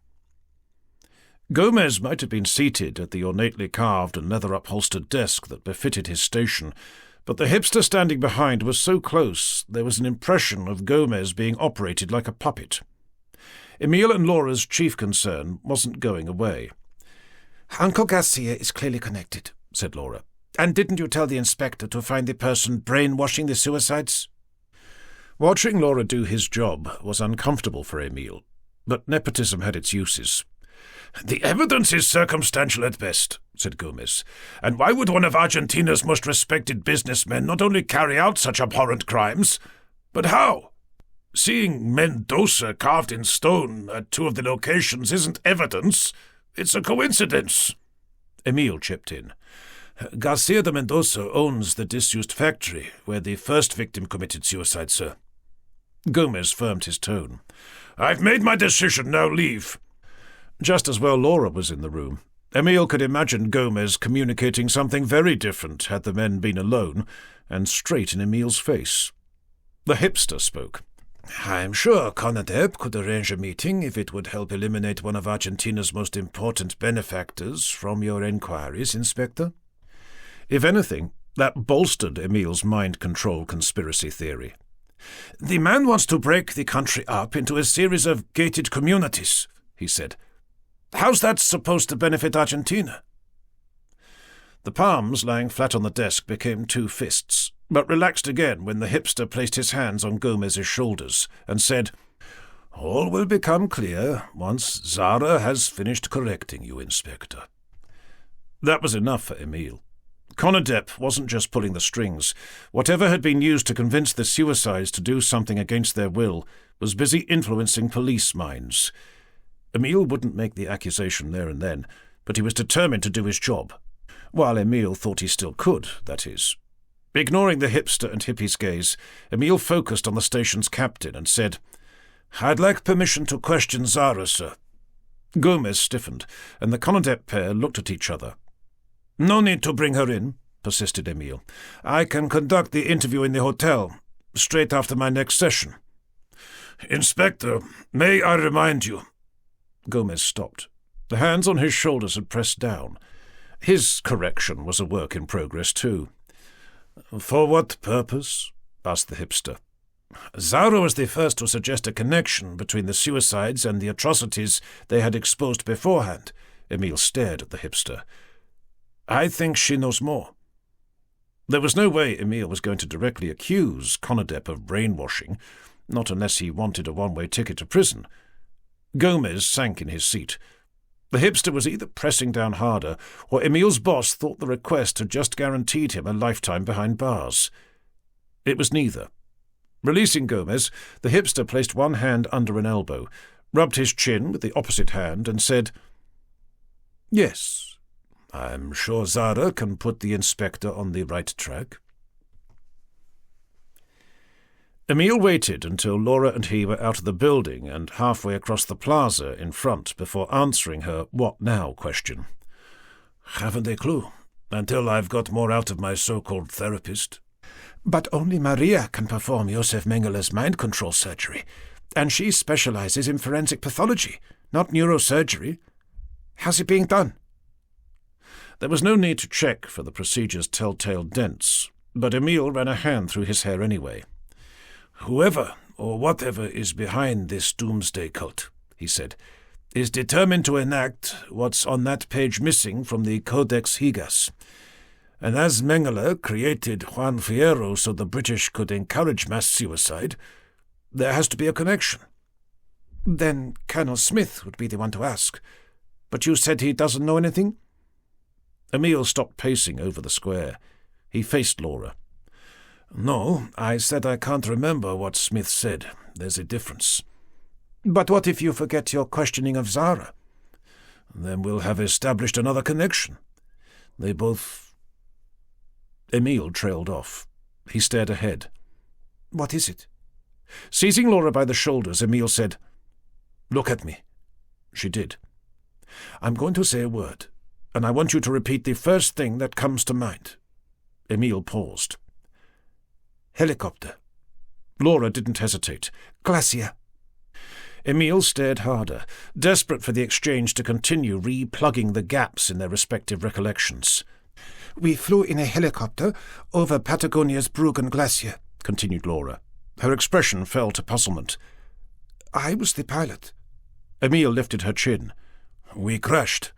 Gomez might have been seated at the ornately carved and leather-upholstered desk that befitted his station, but the hipster standing behind was so close there was an impression of Gomez being operated like a puppet. Emil and Laura's chief concern wasn't going away. "Uncle Garcia is clearly connected," said Laura. "And didn't you tell the inspector to find the person brainwashing the suicides?" Watching Laura do his job was uncomfortable for Emil, but nepotism had its uses. "The evidence is circumstantial at best," said Gomez. "And why would one of Argentina's most respected businessmen not only carry out such abhorrent crimes, but how? Seeing Mendoza carved in stone at two of the locations isn't evidence. It's a coincidence." Emil chipped in. "Garcia de Mendoza owns the disused factory where the first victim committed suicide, sir." Gomez firmed his tone. "I've made my decision, now leave." Just as well Laura was in the room. Emil could imagine Gomez communicating something very different had the men been alone, and straight in Emil's face. The hipster spoke. "I'm sure Conadep could arrange a meeting if it would help eliminate one of Argentina's most important benefactors from your enquiries, Inspector." If anything, that bolstered Emil's mind-control conspiracy theory. "The man wants to break the country up into a series of gated communities," he said. "How's that supposed to benefit Argentina?" The palms lying flat on the desk became two fists, but relaxed again when the hipster placed his hands on Gomez's shoulders and said, "All will become clear once Zara has finished correcting you, Inspector." That was enough for Emil. Conadep wasn't just pulling the strings. Whatever had been used to convince the suicides to do something against their will was busy influencing police minds. Emil wouldn't make the accusation there and then, but he was determined to do his job. While Emil thought he still could, that is. Ignoring the hipster and hippie's gaze, Emil focused on the station's captain and said, "I'd like permission to question Zara, sir." Gomez stiffened, and the Conadep pair looked at each other. "No need to bring her in," persisted Emil. "I can conduct the interview in the hotel, straight after my next session." "Inspector, may I remind you—" Gomez stopped. The hands on his shoulders had pressed down. His correction was a work in progress, too. "For what purpose?" asked the hipster. "Zara was the first to suggest a connection between the suicides and the atrocities they had exposed beforehand." Emil stared at the hipster. "I think she knows more." There was no way Emil was going to directly accuse Conadep of brainwashing, not unless he wanted a one-way ticket to prison. Gomez sank in his seat. The hipster was either pressing down harder, or Emil's boss thought the request had just guaranteed him a lifetime behind bars. It was neither. Releasing Gomez, the hipster placed one hand under an elbow, rubbed his chin with the opposite hand, and said, "Yes, I'm sure Zara can put the inspector on the right track. Emile waited until Laura and he were out of the building and halfway across the plaza in front before answering her what now question. Haven't a clue, until I've got more out of my so-called therapist. But only Maria can perform Josef Mengeler's mind control surgery, and she specializes in forensic pathology, not neurosurgery. How's it being done? There was no need to check for the procedure's telltale dents, but Emile ran a hand through his hair anyway. Whoever or whatever is behind this doomsday cult, he said, is determined to enact what's on that page missing from the Codex Higas. And as Mengele created Juan Fierro so the British could encourage mass suicide, there has to be a connection. Then Colonel Smith would be the one to ask. But you said he doesn't know anything? Emile stopped pacing over the square. He faced Laura. No, I said I can't remember what Smith said. There's a difference. But what if you forget your questioning of Zara? Then we'll have established another connection. They both... Emile trailed off. He stared ahead. What is it? Seizing Laura by the shoulders, Emile said, "Look at me." She did. "I'm going to say a word, and I want you to repeat the first thing that comes to mind." Emile paused. Helicopter. Laura didn't hesitate. Glacier. Emile stared harder, desperate for the exchange to continue re-plugging the gaps in their respective recollections. We flew in a helicopter over Patagonia's Bruggen Glacier, continued Laura. Her expression fell to puzzlement. I was the pilot. Emile lifted her chin. We crashed.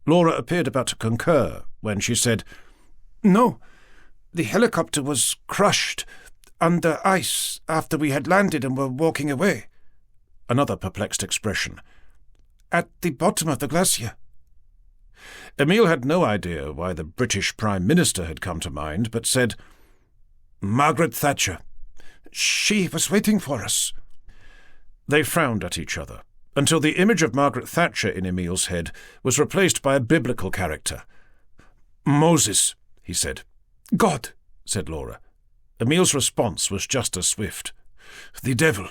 Laura appeared about to concur when she said, No, the helicopter was crushed under ice after we had landed and were walking away. Another perplexed expression. At the bottom of the glacier. Emile had no idea why the British Prime Minister had come to mind, but said, Margaret Thatcher. She was waiting for us. They frowned at each other, until the image of Margaret Thatcher in Emile's head was replaced by a biblical character. Moses, he said. God, said Laura. Emile's response was just as swift. The devil.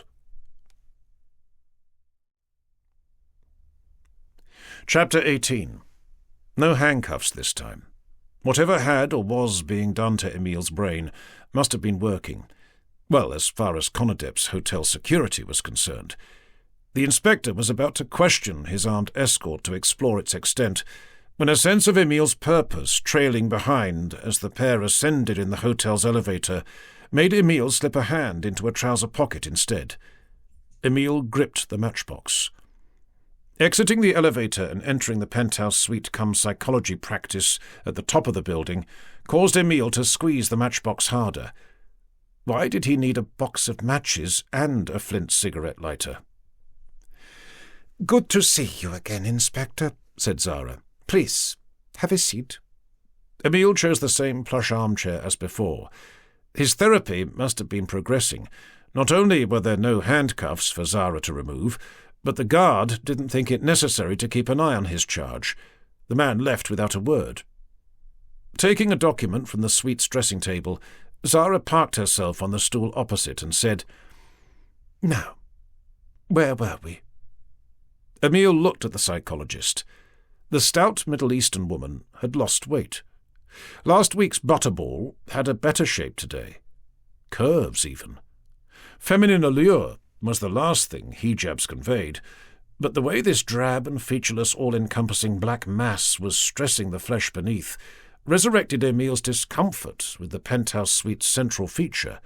Chapter 18. No handcuffs this time. Whatever had or was being done to Emile's brain must have been working. Well, as far as Conadep's hotel security was concerned. The inspector was about to question his armed escort to explore its extent, when a sense of Emile's purpose trailing behind as the pair ascended in the hotel's elevator made Emile slip a hand into a trouser pocket instead. Emile gripped the matchbox. Exiting the elevator and entering the penthouse suite cum psychology practice at the top of the building caused Emile to squeeze the matchbox harder. Why did he need a box of matches and a flint cigarette lighter? Good to see you again, Inspector, said Zara. Please, have a seat. Emile chose the same plush armchair as before. His therapy must have been progressing. Not only were there no handcuffs for Zara to remove, but the guard didn't think it necessary to keep an eye on his charge. The man left without a word. Taking a document from the suite's dressing table, Zara parked herself on the stool opposite and said, Now, where were we? Emile looked at the psychologist. The stout Middle Eastern woman had lost weight. Last week's butterball had a better shape today. Curves, even. Feminine allure was the last thing hijabs conveyed, but the way this drab and featureless all-encompassing black mass was stressing the flesh beneath resurrected Emile's discomfort with the penthouse suite's central feature,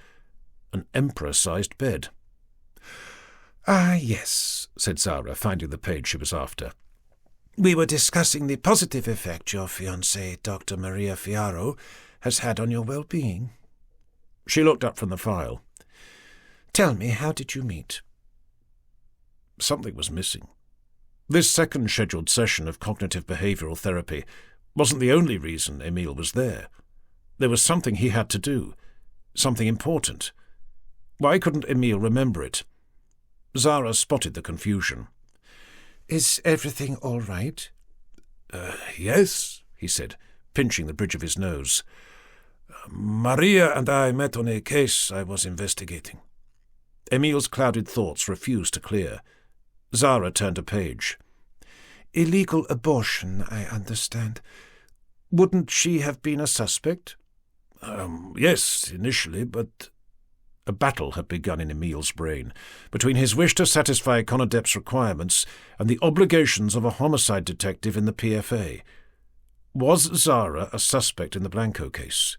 an emperor-sized bed. Ah, yes, said Zara, finding the page she was after. We were discussing the positive effect your fiancée, Dr. Maria Fierro, has had on your well-being. She looked up from the file. Tell me, how did you meet? Something was missing. This second scheduled session of cognitive behavioral therapy wasn't the only reason Emile was there. There was something he had to do, something important. Why couldn't Emile remember it? Zara spotted the confusion. Is everything all right? Yes, he said, pinching the bridge of his nose. Maria and I met on a case I was investigating. Emil's clouded thoughts refused to clear. Zara turned a page. Illegal abortion, I understand. Wouldn't she have been a suspect? Yes, initially, but... A battle had begun in Emil's brain, between his wish to satisfy Conadep's requirements and the obligations of a homicide detective in the PFA. Was Zara a suspect in the Blanco case?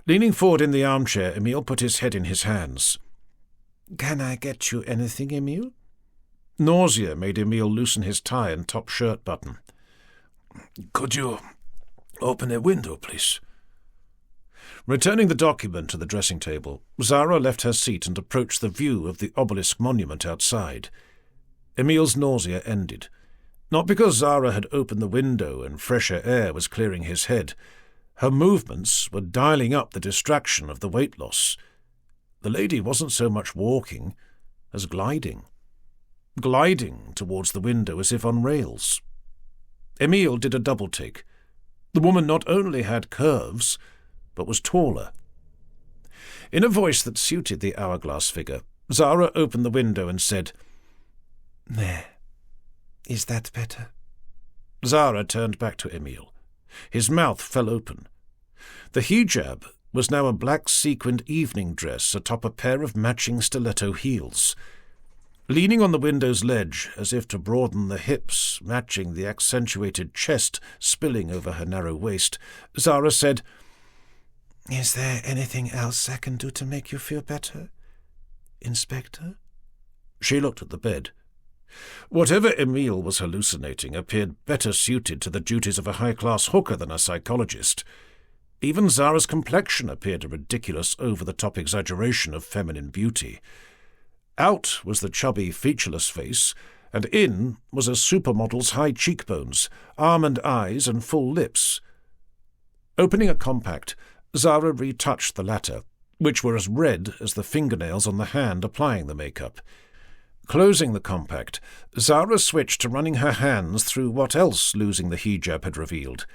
Leaning forward in the armchair, Emil put his head in his hands. Can I get you anything, Emil? Nausea made Emil loosen his tie and top shirt button. Could you open a window, please? Returning the document to the dressing table, Zara left her seat and approached the view of the obelisk monument outside. Emil's nausea ended. Not because Zara had opened the window and fresher air was clearing his head. Her movements were dialing up the distraction of the weight loss. The lady wasn't so much walking as gliding. Gliding towards the window as if on rails. Emil did a double-take. The woman not only had curves, but was taller. In a voice that suited the hourglass figure, Zara opened the window and said, There. Is that better? Zara turned back to Emil. His mouth fell open. The hijab was now a black sequined evening dress atop a pair of matching stiletto heels. Leaning on the window's ledge, as if to broaden the hips, matching the accentuated chest spilling over her narrow waist, Zara said, Is there anything else I can do to make you feel better, Inspector? She looked at the bed. Whatever Emil was hallucinating appeared better suited to the duties of a high-class hooker than a psychologist. Even Zara's complexion appeared a ridiculous over-the-top exaggeration of feminine beauty. Out was the chubby, featureless face, and in was a supermodel's high cheekbones, almond eyes, and full lips. Opening a compact, Zara retouched the latter, which were as red as the fingernails on the hand applying the makeup. Closing the compact, Zara switched to running her hands through what else losing the hijab had revealed: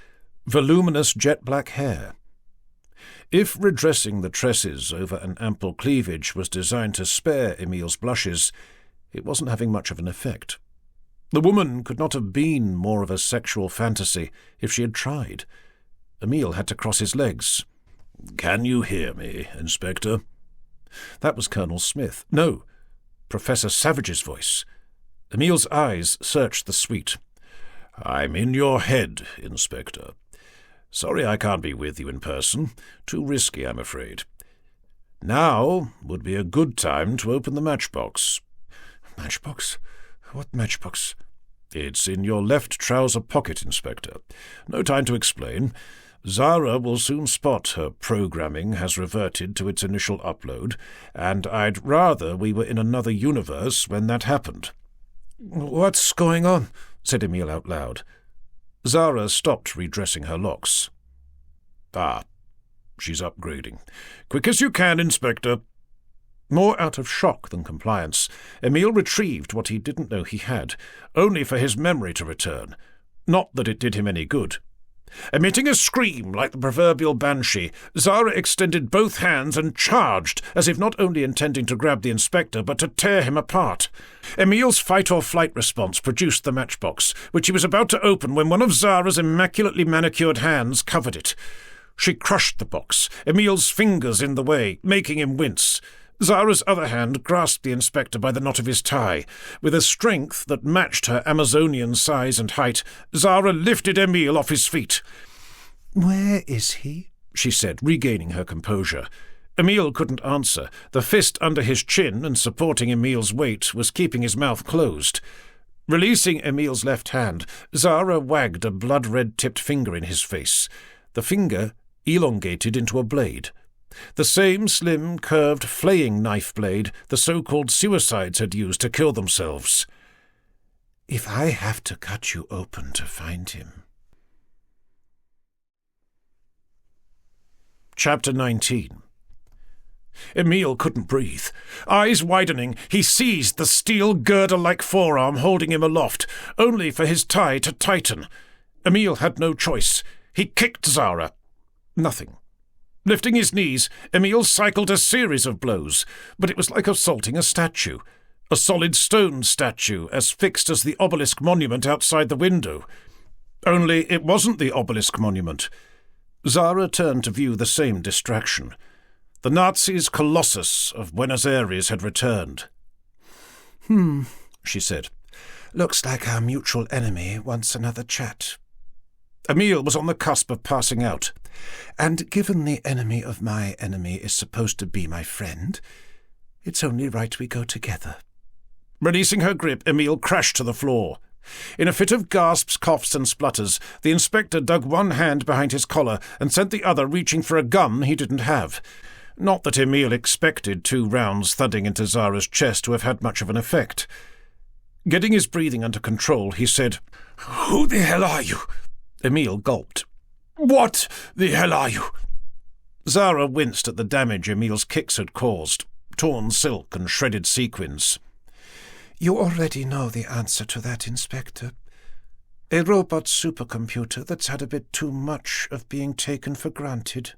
voluminous jet-black hair. If redressing the tresses over an ample cleavage was designed to spare Emil's blushes, it wasn't having much of an effect. The woman could not have been more of a sexual fantasy if she had tried. Emil had to cross his legs. "Can you hear me, Inspector?" That was Colonel Smith. No, Professor Savage's voice. Emil's eyes searched the suite. "I'm in your head, Inspector. Sorry I can't be with you in person. Too risky, I'm afraid. Now would be a good time to open the matchbox." "Matchbox? What matchbox?" "It's in your left trouser pocket, Inspector. No time to explain. Zara will soon spot her programming has reverted to its initial upload, and I'd rather we were in another universe when that happened." "What's going on?" said Emil out loud. Zara stopped redressing her locks. "Ah, she's upgrading. Quick as you can, Inspector." More out of shock than compliance, Emil retrieved what he didn't know he had, only for his memory to return. Not that it did him any good. Emitting a scream like the proverbial banshee, Zara extended both hands and charged, as if not only intending to grab the inspector, but to tear him apart. Emil's fight-or-flight response produced the matchbox, which he was about to open when one of Zara's immaculately manicured hands covered it. She crushed the box, Emil's fingers in the way, making him wince. Zara's other hand grasped the inspector by the knot of his tie. With a strength that matched her Amazonian size and height, Zara lifted Emil off his feet. "Where is he?" she said, regaining her composure. Emil couldn't answer. The fist under his chin and supporting Emil's weight was keeping his mouth closed. Releasing Emil's left hand, Zara wagged a blood-red-tipped finger in his face. The finger elongated into a blade. The same slim, curved, flaying knife blade the so-called suicides had used to kill themselves. "If I have to cut you open to find him." Chapter 19. Emil couldn't breathe. Eyes widening, he seized the steel girder-like forearm holding him aloft, only for his tie to tighten. Emil had no choice. He kicked Zara. Nothing. Lifting his knees, Emil cycled a series of blows, but it was like assaulting a statue. A solid stone statue, as fixed as the obelisk monument outside the window. Only it wasn't the obelisk monument. Zara turned to view the same distraction. The Nazis' colossus of Buenos Aires had returned. She said. Looks like our mutual enemy wants another chat. Emil was on the cusp of passing out. And given the enemy of my enemy is supposed to be my friend, it's only right we go together. Releasing her grip, Emil crashed to the floor. In a fit of gasps, coughs, and splutters, the inspector dug one hand behind his collar and sent the other reaching for a gun he didn't have. Not that Emil expected 2 rounds thudding into Zara's chest to have had much of an effect. Getting his breathing under control, he said, "Who the hell are you?" Emil gulped. "What the hell are you?" Zara winced at the damage Emil's kicks had caused, torn silk and shredded sequins. You already know the answer to that, Inspector. A robot supercomputer that's had a bit too much of being taken for granted.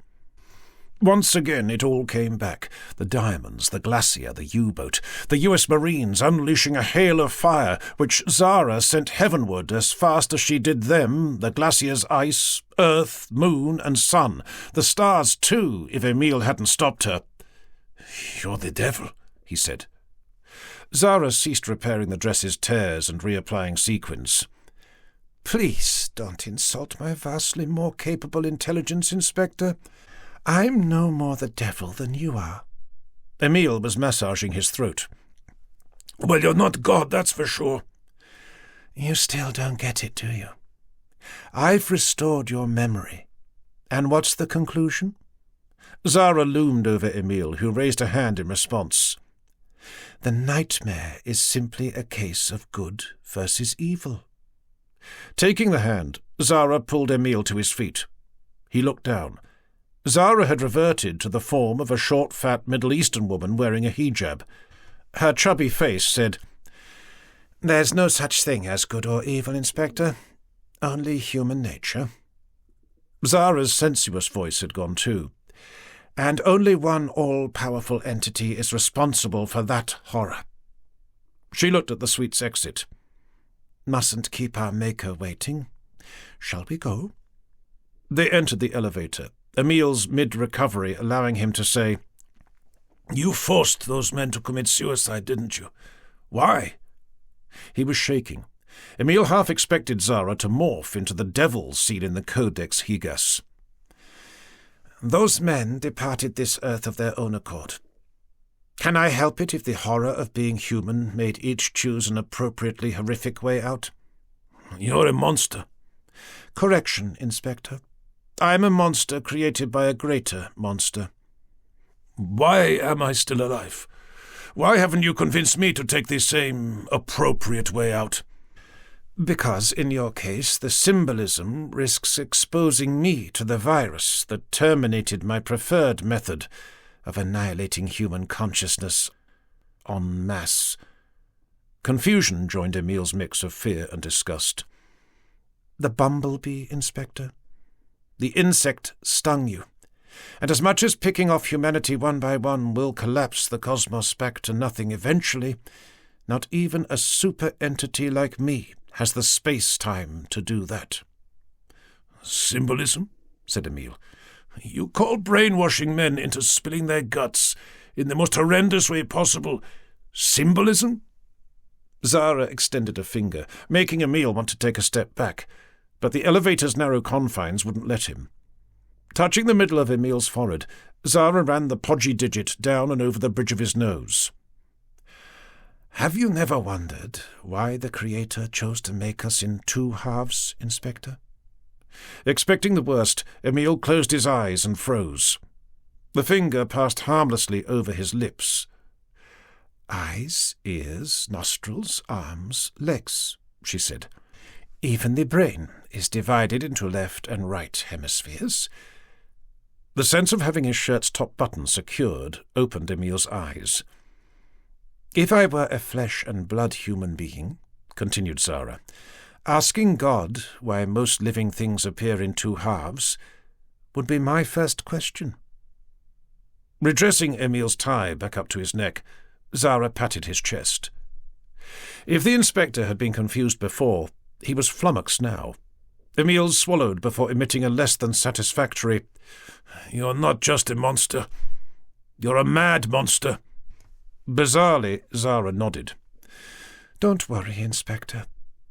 Once again it all came back. The diamonds, the glacier, the U-boat, the US Marines unleashing a hail of fire, which Zara sent heavenward as fast as she did them, the glacier's ice, earth, moon, and sun. The stars, too, if Emil hadn't stopped her. "You're the devil," he said. Zara ceased repairing the dress's tears and reapplying sequins. Please don't insult my vastly more capable intelligence, Inspector. I'm no more the devil than you are. Emil was massaging his throat. "Well, you're not God, that's for sure." You still don't get it, do you? I've restored your memory. And what's the conclusion? Zara loomed over Emil, who raised a hand in response. The nightmare is simply a case of good versus evil. Taking the hand, Zara pulled Emil to his feet. He looked down. Zara had reverted to the form of a short, fat Middle Eastern woman wearing a hijab. Her chubby face said, There's no such thing as good or evil, Inspector. Only human nature. Zara's sensuous voice had gone too. And only one all-powerful entity is responsible for that horror. She looked at the suite's exit. Mustn't keep our maker waiting. Shall we go? They entered the elevator, Emil's mid-recovery allowing him to say, "You forced those men to commit suicide, didn't you? Why?" He was shaking. Emil half expected Zara to morph into the devil seen in the Codex Higas. Those men departed this earth of their own accord. Can I help it if the horror of being human made each choose an appropriately horrific way out? You're a monster. Correction, Inspector. I'm a monster created by a greater monster. Why am I still alive? Why haven't you convinced me to take the same appropriate way out? Because, in your case, the symbolism risks exposing me to the virus that terminated my preferred method of annihilating human consciousness en masse. Confusion joined Emil's mix of fear and disgust. The bumblebee, Inspector? The insect stung you, and as much as picking off humanity one by one will collapse the cosmos back to nothing eventually, not even a super-entity like me has the space-time to do that. Symbolism? Said Emil. You call brainwashing men into spilling their guts in the most horrendous way possible symbolism? Zara extended a finger, making Emil want to take a step back, but the elevator's narrow confines wouldn't let him. Touching the middle of Emil's forehead, Zara ran the podgy digit down and over the bridge of his nose. Have you never wondered why the Creator chose to make us in two halves, Inspector? Expecting the worst, Emil closed his eyes and froze. The finger passed harmlessly over his lips. Eyes, ears, nostrils, arms, legs, she said. Even the brain is divided into left and right hemispheres. The sense of having his shirt's top button secured opened Emil's eyes. If I were a flesh and blood human being, continued Zara, Asking God why most living things appear in two halves would be my first question. Redressing Emil's tie back up to his neck, Zara patted his chest. If the inspector had been confused before, he was flummoxed now. Emil swallowed before emitting a less than satisfactory, "You're not just a monster. You're a mad monster." Bizarrely, Zara nodded. Don't worry, Inspector.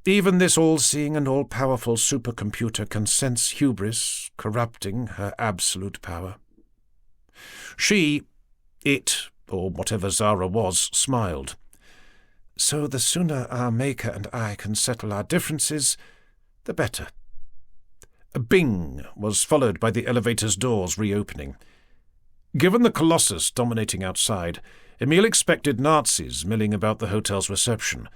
Even this all-seeing and all-powerful supercomputer can sense hubris corrupting her absolute power. It, or whatever Zara was, smiled. So the sooner our Maker and I can settle our differences, the better. A bing was followed by the elevator's doors reopening. Given the colossus dominating outside, Emil expected Nazis milling about the hotel's reception,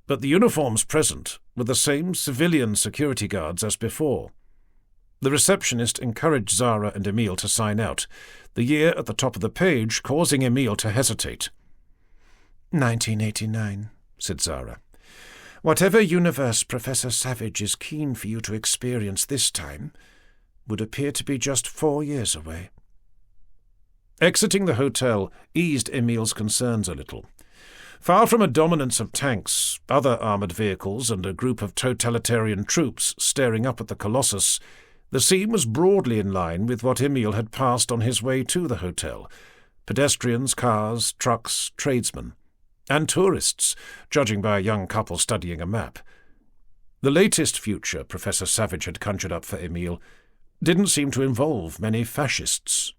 but the uniforms present were the same civilian security guards as before. The receptionist encouraged Zara and Emil to sign out, the year at the top of the page causing Emil to hesitate. 1989, said Zara. Whatever universe Professor Savage is keen for you to experience this time would appear to be just 4 years away. Exiting the hotel eased Emil's concerns a little. Far from a dominance of tanks, other armoured vehicles, and a group of totalitarian troops staring up at the colossus, the scene was broadly in line with what Emil had passed on his way to the hotel. Pedestrians, cars, trucks, tradesmen, and tourists, judging by a young couple studying a map. The latest future Professor Savage had conjured up for Emil didn't seem to involve many fascists.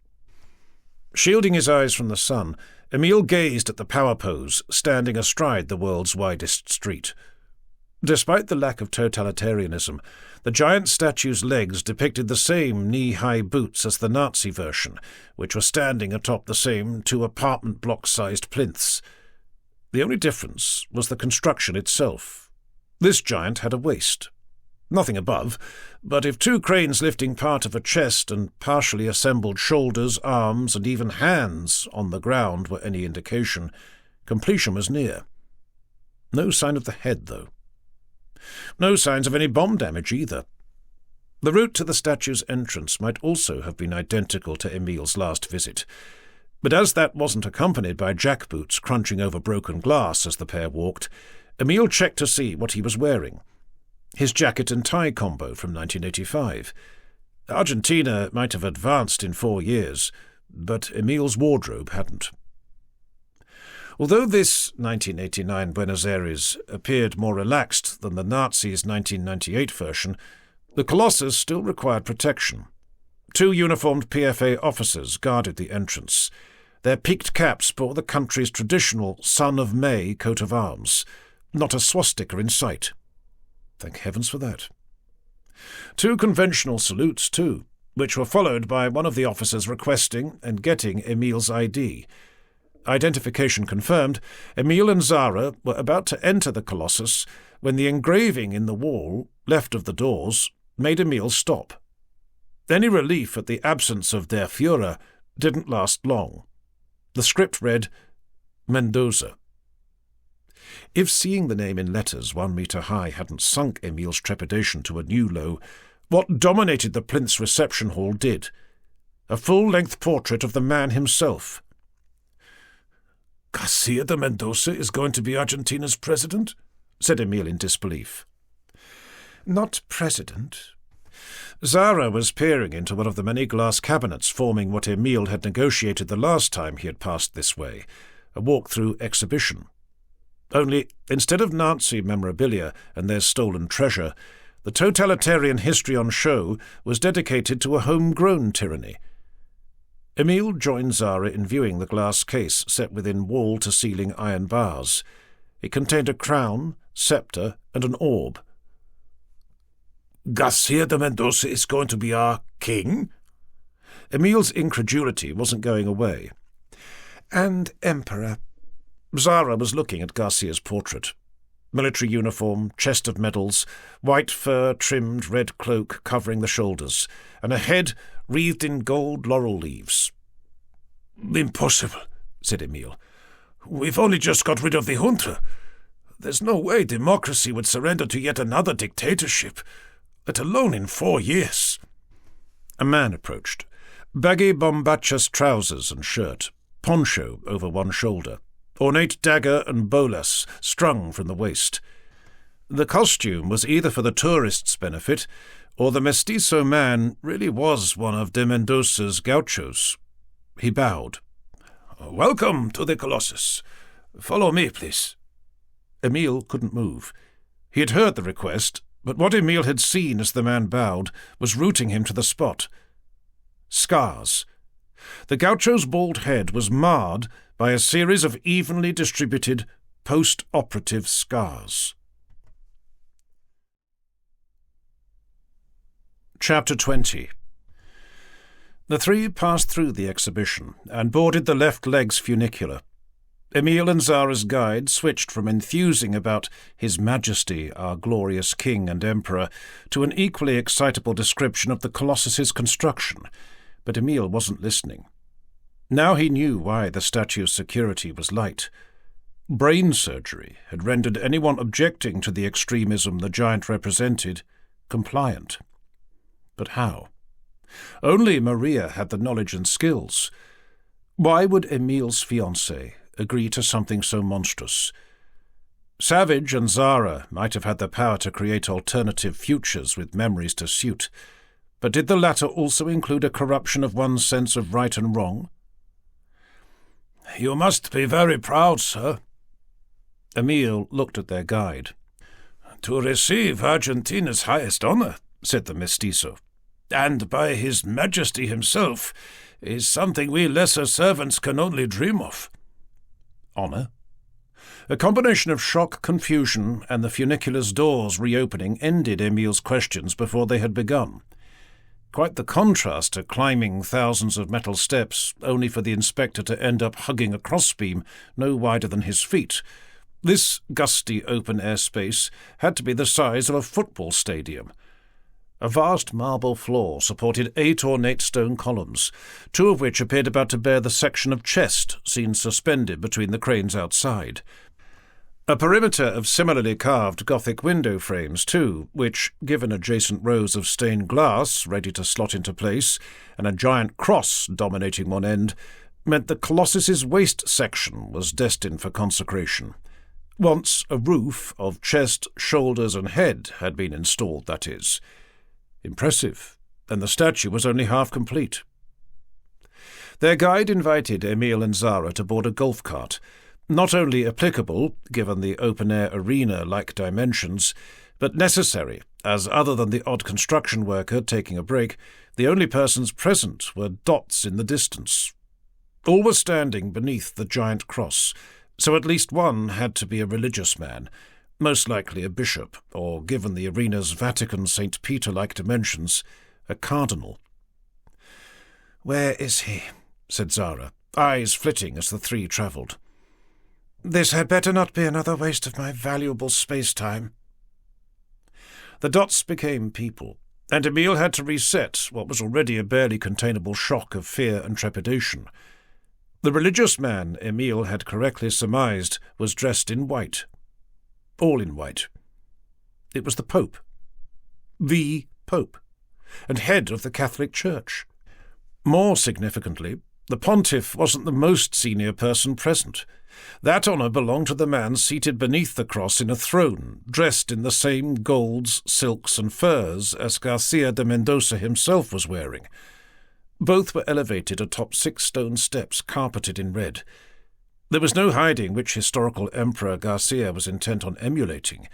Shielding his eyes from the sun, Emil gazed at the power pose standing astride the world's widest street. Despite the lack of totalitarianism, the giant statue's legs depicted the same knee-high boots as the Nazi version, which were standing atop the same 2 apartment block-sized plinths. The only difference was the construction itself. This giant had a waist. Nothing above, but if 2 cranes lifting part of a chest and partially assembled shoulders, arms, and even hands on the ground were any indication, completion was near. No sign of the head, though. No signs of any bomb damage either. The route to the statue's entrance might also have been identical to Emil's last visit, but as that wasn't accompanied by jackboots crunching over broken glass as the pair walked, Emil checked to see what he was wearing. His jacket and tie combo from 1985. Argentina might have advanced in 4 years, but Emil's wardrobe hadn't. Although this 1989 Buenos Aires appeared more relaxed than the Nazis' 1998 version, the colossus still required protection. 2 uniformed PFA officers guarded the entrance. Their peaked caps bore the country's traditional Son of May coat of arms, not a swastika in sight. Thank heavens for that. 2 conventional salutes, too, which were followed by one of the officers requesting and getting Emil's ID. Identification confirmed, Emil and Zara were about to enter the colossus when the engraving in the wall, left of the doors, made Emil stop. Any relief at the absence of Der Führer didn't last long. The script read, Mendoza. If seeing the name in letters 1 metre high hadn't sunk Emil's trepidation to a new low, what dominated the plinth's reception hall did. A full-length portrait of the man himself. Garcia de Mendoza is going to be Argentina's president? Said Emil in disbelief. Not president. Zara was peering into one of the many glass cabinets forming what Emil had negotiated the last time he had passed this way, a walk-through exhibition. Only, instead of Nazi memorabilia and their stolen treasure, the totalitarian history on show was dedicated to a homegrown tyranny. Emil joined Zara in viewing the glass case set within wall-to-ceiling iron bars. It contained a crown, sceptre, and an orb. Garcia de Mendoza is going to be our king? Emil's incredulity wasn't going away. And emperor. Zara was looking at Garcia's portrait. Military uniform, chest of medals, white fur-trimmed red cloak covering the shoulders, and a head wreathed in gold laurel leaves. Impossible, said Emil. We've only just got rid of the junta. There's no way democracy would surrender to yet another dictatorship, let alone in 4 years. A man approached. Baggy bombachas trousers and shirt, poncho over one shoulder, ornate dagger and bolas strung from the waist. The costume was either for the tourists' benefit, or the mestizo man really was one of de Mendoza's gauchos. He bowed. "Welcome to the Colossus. Follow me, please." Emile couldn't move. He had heard the request, but what Emile had seen as the man bowed was rooting him to the spot. Scars. The gaucho's bald head was marred by a series of evenly distributed post-operative scars. Chapter 20. The three passed through the exhibition and boarded the left leg's funicular. Emile and Zara's guide switched from enthusing about His Majesty, our glorious King and Emperor, to an equally excitable description of the Colossus's construction, but Emile wasn't listening. Now he knew why the statue's security was light. Brain surgery had rendered anyone objecting to the extremism the giant represented compliant. But how? Only Maria had the knowledge and skills. Why would Emile's fiancée agree to something so monstrous? Savage and Zara might have had the power to create alternative futures with memories to suit, but did the latter also include a corruption of one's sense of right and wrong? "You must be very proud, sir." Emile looked at their guide. "To receive Argentina's highest honor," said the mestizo, "and by His Majesty himself, is something we lesser servants can only dream of." Honor? A combination of shock, confusion, and the funicular's doors reopening ended Emile's questions before they had begun. Quite the contrast to climbing thousands of metal steps, only for the inspector to end up hugging a crossbeam no wider than his feet. This gusty open-air space had to be the size of a football stadium. A vast marble floor supported 8 ornate stone columns, 2 of which appeared about to bear the section of chest seen suspended between the cranes outside. A perimeter of similarly carved Gothic window frames, too, which, given adjacent rows of stained glass ready to slot into place, and a giant cross dominating one end, meant the Colossus's waist section was destined for consecration. Once a roof of chest, shoulders, and head had been installed, that is. Impressive, and the statue was only half complete. Their guide invited Emile and Zara to board a golf cart, not only applicable, given the open-air arena-like dimensions, but necessary, as other than the odd construction worker taking a break, the only persons present were dots in the distance. All were standing beneath the giant cross, so at least one had to be a religious man, most likely a bishop, or, given the arena's Vatican St. Peter-like dimensions, a cardinal. "Where is he?" said Zara, eyes flitting as the three travelled. "This had better not be another waste of my valuable space-time." The dots became people, and Emile had to reset what was already a barely containable shock of fear and trepidation. The religious man, Emile had correctly surmised, was dressed in white. All in white. It was the Pope. The Pope, and head of the Catholic Church. More significantly, the pontiff wasn't the most senior person present. That honour belonged to the man seated beneath the cross in a throne, dressed in the same golds, silks, and furs as Garcia de Mendoza himself was wearing. Both were elevated atop 6 stone steps carpeted in red. There was no hiding which historical emperor Garcia was intent on emulating,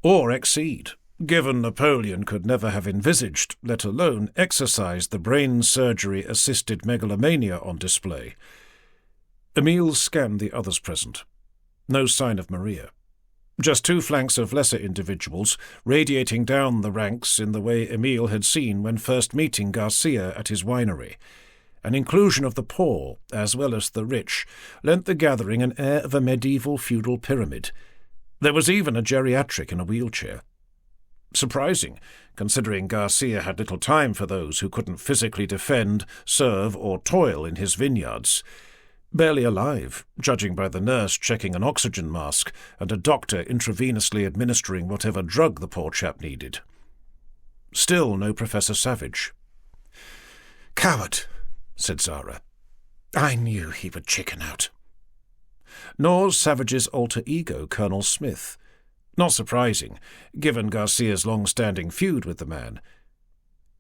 or exceed, given Napoleon could never have envisaged, let alone exercised, the brain surgery-assisted megalomania on display. Emile scanned the others present. No sign of Maria. Just 2 flanks of lesser individuals, radiating down the ranks in the way Emile had seen when first meeting Garcia at his winery. An inclusion of the poor, as well as the rich, lent the gathering an air of a medieval feudal pyramid. There was even a geriatric in a wheelchair. Surprising, considering Garcia had little time for those who couldn't physically defend, serve, or toil in his vineyards. Barely alive, judging by the nurse checking an oxygen mask and a doctor intravenously administering whatever drug the poor chap needed. Still no Professor Savage. "Coward," said Zara. "I knew he would chicken out." Nor Savage's alter ego, Colonel Smith. Not surprising, given Garcia's long-standing feud with the man.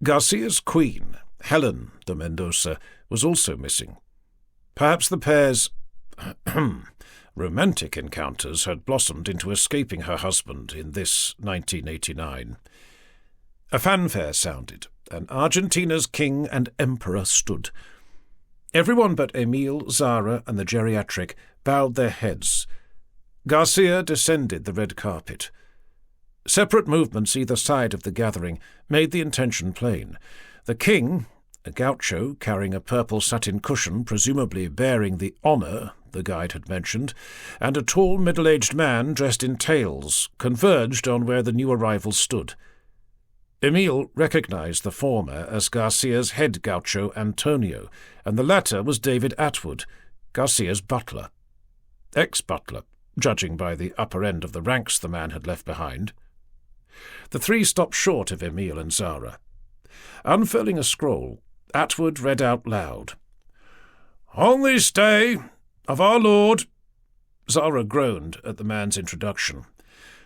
Garcia's queen, Helen de Mendoza, was also missing. Perhaps the pair's romantic encounters had blossomed into escaping her husband in this 1989. A fanfare sounded, and Argentina's king and emperor stood. Everyone but Emile, Zara, and the geriatric bowed their heads. Garcia descended the red carpet. Separate movements either side of the gathering made the intention plain. The king, a gaucho carrying a purple satin cushion presumably bearing the honour the guide had mentioned, and a tall middle-aged man dressed in tails converged on where the new arrivals stood. Emile recognized the former as Garcia's head gaucho Antonio, and the latter was David Atwood, Garcia's butler. Ex-butler, judging by the upper end of the ranks the man had left behind. The three stopped short of Emile and Zara. Unfurling a scroll, Atwood read out loud, "On this day of our Lord—" Zara groaned at the man's introduction.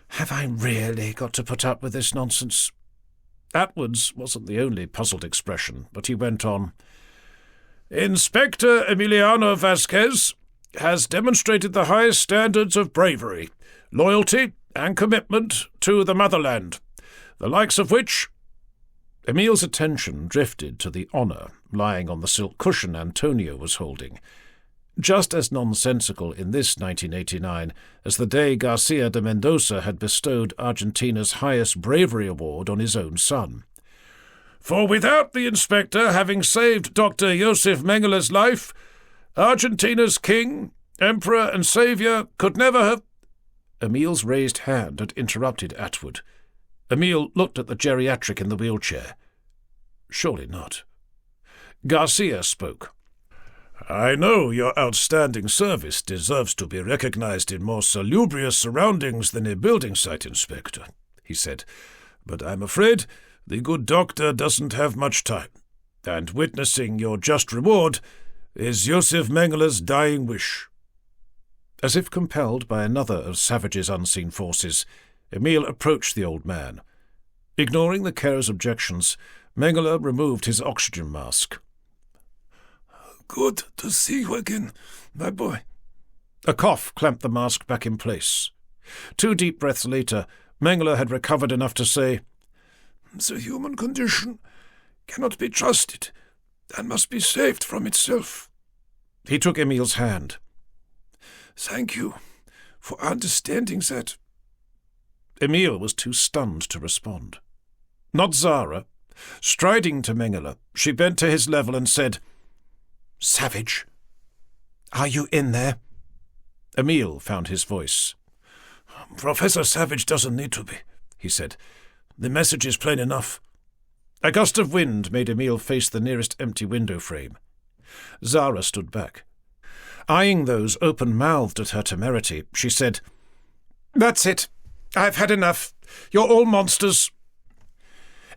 "Have I really got to put up with this nonsense?" Atwood's wasn't the only puzzled expression, but he went on, "Inspector Emiliano Vazquez has demonstrated the highest standards of bravery, loyalty, and commitment to the motherland, the likes of which—" Emile's attention drifted to the honour lying on the silk cushion Antonio was holding, just as nonsensical in this 1989 as the day Garcia de Mendoza had bestowed Argentina's highest bravery award on his own son. "For without the inspector having saved Dr. Josef Mengeler's life, Argentina's king, emperor, and saviour could never have—" Emile's raised hand had interrupted Atwood. Emile looked at the geriatric in the wheelchair. Surely not. Garcia spoke. "I know your outstanding service deserves to be recognized in more salubrious surroundings than a building site, Inspector," he said, "but I'm afraid the good doctor doesn't have much time, and witnessing your just reward is Josef Mengeler's dying wish." As if compelled by another of Savage's unseen forces, Emile approached the old man. Ignoring the carer's objections, Mengeler removed his oxygen mask. "Good to see you again, my boy." A cough clamped the mask back in place. 2 deep breaths later, Mengeler had recovered enough to say, "The human condition cannot be trusted and must be saved from itself." He took Emile's hand. "Thank you for understanding that." Emile was too stunned to respond. Not Zara. Striding to Mengeler, she bent to his level and said, "Savage, are you in there?" Emile found his voice. "Professor Savage doesn't need to be," he said. "The message is plain enough." A gust of wind made Emile face the nearest empty window frame. Zara stood back. Eyeing those open-mouthed at her temerity, she said, "That's it. I've had enough. You're all monsters."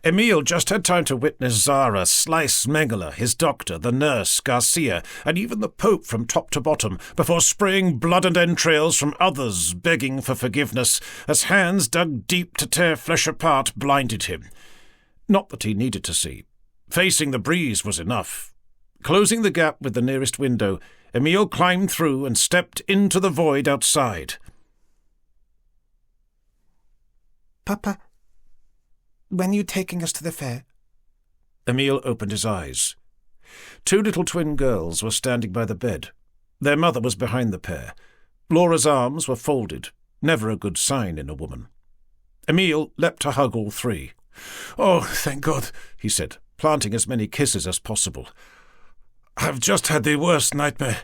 Emile just had time to witness Zara slice Mengeler, his doctor, the nurse, Garcia, and even the Pope from top to bottom, before spraying blood and entrails from others begging for forgiveness, as hands dug deep to tear flesh apart blinded him. Not that he needed to see. Facing the breeze was enough. Closing the gap with the nearest window, Emile climbed through and stepped into the void outside. "Papa, when you taking us to the fair?" Emile opened his eyes. 2 little twin girls were standing by the bed. Their mother was behind the pair. Laura's arms were folded, never a good sign in a woman. Emile leapt to hug all 3. "Oh, thank God," he said, planting as many kisses as possible. "I've just had the worst nightmare.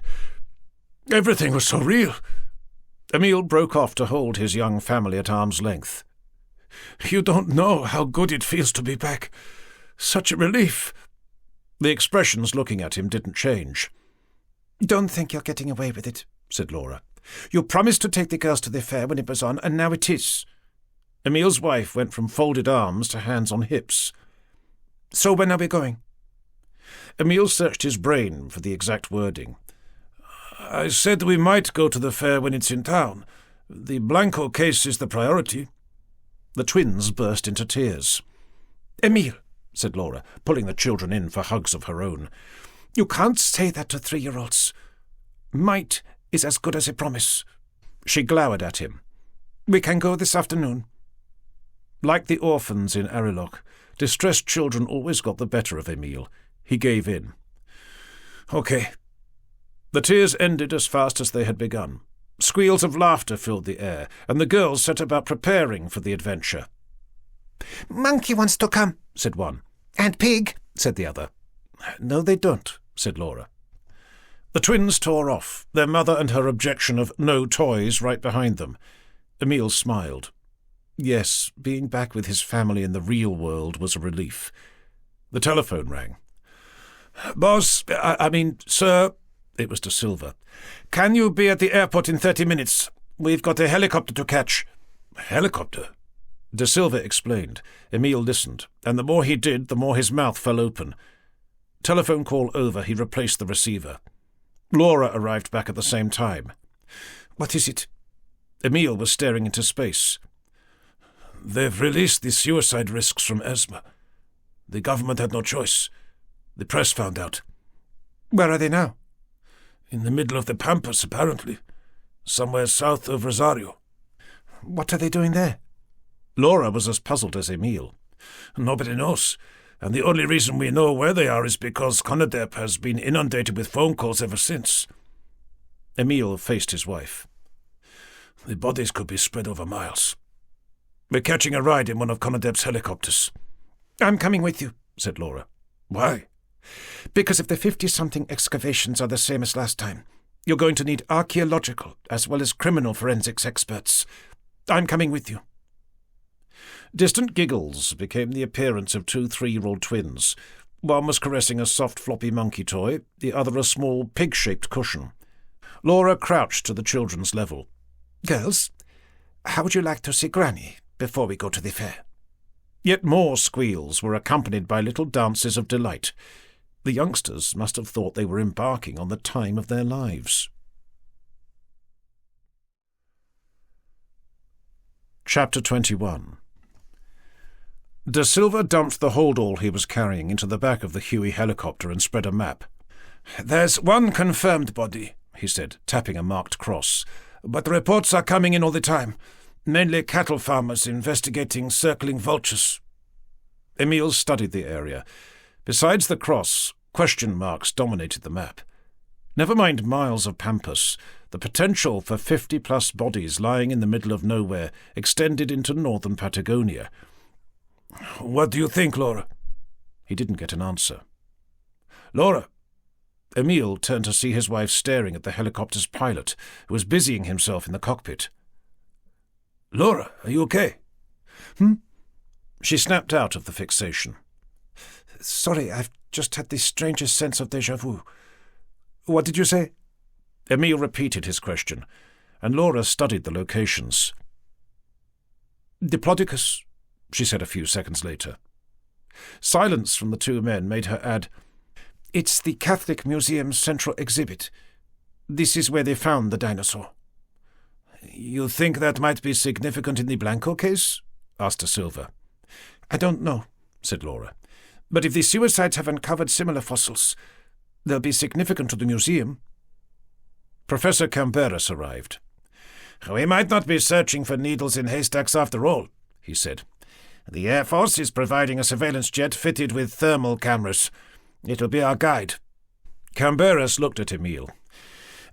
Everything was so real." Emile broke off to hold his young family at arm's length. "You don't know how good it feels to be back. Such a relief." The expressions looking at him didn't change. "Don't think you're getting away with it," said Laura. "You promised to take the girls to the fair when it was on, and now it is." Emile's wife went from folded arms to hands on hips. "So when are we going?" Emile searched his brain for the exact wording. "I said we might go to the fair when it's in town. The Blanco case is the priority." The twins burst into tears. "Emile," said Laura, pulling the children in for hugs of her own, "you can't say that to 3-year-olds. Might is as good as a promise." She glowered at him. "We can go this afternoon." Like the orphans in Ariloch, distressed children always got the better of Emile. He gave in. "Okay." The tears ended as fast as they had begun. Squeals of laughter filled the air, and the girls set about preparing for the adventure. "Monkey wants to come," said one. "And pig," said the other. "No, they don't," said Laura. The twins tore off, their mother and her objection of no toys right behind them. Emile smiled. Yes, being back with his family in the real world was a relief. The telephone rang. "Boss, sir," it was De Silva. "can you be at the airport in 30 minutes? We've got a helicopter to catch." "Helicopter?" De Silva explained. Emile listened, and the more he did, the more his mouth fell open. Telephone call over, he replaced the receiver. Laura arrived back at the same time. "What is it?" Emile was staring into space. "They've released the suicide risks from Esma. The government had no choice. The press found out." "Where are they now?" "In the middle of the Pampus, apparently. Somewhere south of Rosario." "What are they doing there?" Laura was as puzzled as Emile. "Nobody knows, and the only reason we know where they are is because CONADEP has been inundated with phone calls ever since." Emile faced his wife. "The bodies could be spread over miles. We're catching a ride in one of CONADEP's helicopters." "I'm coming with you," said Laura. "Why?" "Because if the 50-something excavations are the same as last time, you're going to need archaeological as well as criminal forensics experts. I'm coming with you." Distant giggles became the appearance of 2 3-year-old twins. One was caressing a soft floppy monkey toy, the other a small pig-shaped cushion. Laura crouched to the children's level. "Girls, how would you like to see Granny before we go to the fair?" Yet more squeals were accompanied by little dances of delight. The youngsters must have thought they were embarking on the time of their lives. Chapter 21. De Silva dumped the hold-all he was carrying into the back of the Huey helicopter and spread a map. "There's one confirmed body," he said, tapping a marked cross. "But reports are coming in all the time. Mainly cattle farmers investigating circling vultures." Emile studied the area. Besides the cross, question marks dominated the map. Never mind miles of Pampus, the potential for 50-plus bodies lying in the middle of nowhere extended into northern Patagonia. "What do you think, Laura?" He didn't get an answer. "Laura!" Emile turned to see his wife staring at the helicopter's pilot, who was busying himself in the cockpit. "Laura, are you okay?" She snapped out of the fixation. "Sorry, I've just had the strangest sense of déjà vu. What did you say?" Emile repeated his question, and Laura studied the locations. "Diplodocus," she said a few seconds later. Silence from the 2 men made her add, "It's the Catholic Museum's central exhibit. This is where they found the dinosaur." "You think that might be significant in the Blanco case?" asked De Silva. "I don't know," said Laura. "But if the suicides have uncovered similar fossils, they'll be significant to the museum." Professor Camberas arrived. "We might not be searching for needles in haystacks after all," he said. "The Air Force is providing a surveillance jet fitted with thermal cameras. It'll be our guide." Camberas looked at Emile.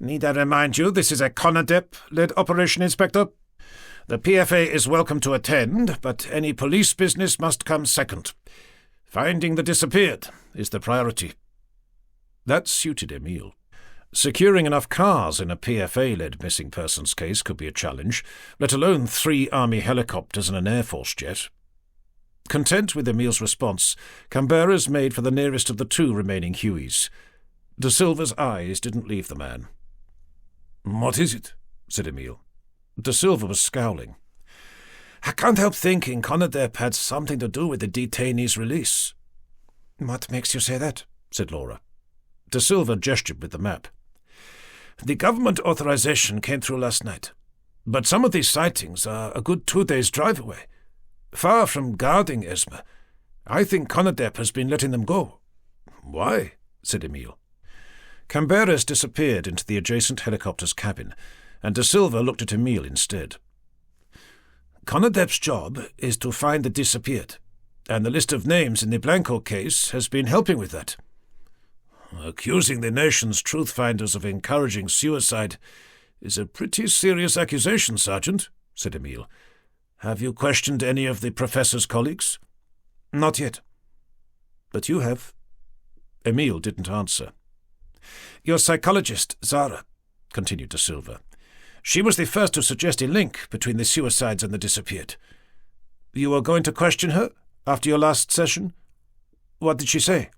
"Need I remind you this is a CONADEP-led operation, Inspector? The PFA is welcome to attend, but any police business must come second. Finding the disappeared is the priority." That suited Emile. Securing enough cars in a PFA-led missing persons case could be a challenge, let alone 3 Army helicopters and an Air Force jet. Content with Emile's response, Camberas made for the nearest of the 2 remaining Hueys. De Silva's eyes didn't leave the man. "What is it?" said Emile. De Silva was scowling. "I can't help thinking Conadep had something to do with the detainee's release." "What makes you say that?" said Laura. De Silva gestured with the map. "The government authorization came through last night, but some of these sightings are a good 2 days' drive away. Far from guarding Esma, I think Conadep has been letting them go." "Why?" said Emile. Camberes disappeared into the adjacent helicopter's cabin, and De Silva looked at Emile instead. "Conadep's job is to find the disappeared, and the list of names in the Blanco case has been helping with that. Accusing the nation's truth-finders of encouraging suicide is a pretty serious accusation, Sergeant," said Emile. "Have you questioned any of the professor's colleagues?" "Not yet." "But you have." Emile didn't answer. "Your psychologist, Zara," continued De Silva. "She was the first to suggest a link between the suicides and the disappeared. You were going to question her after your last session? What did she say?"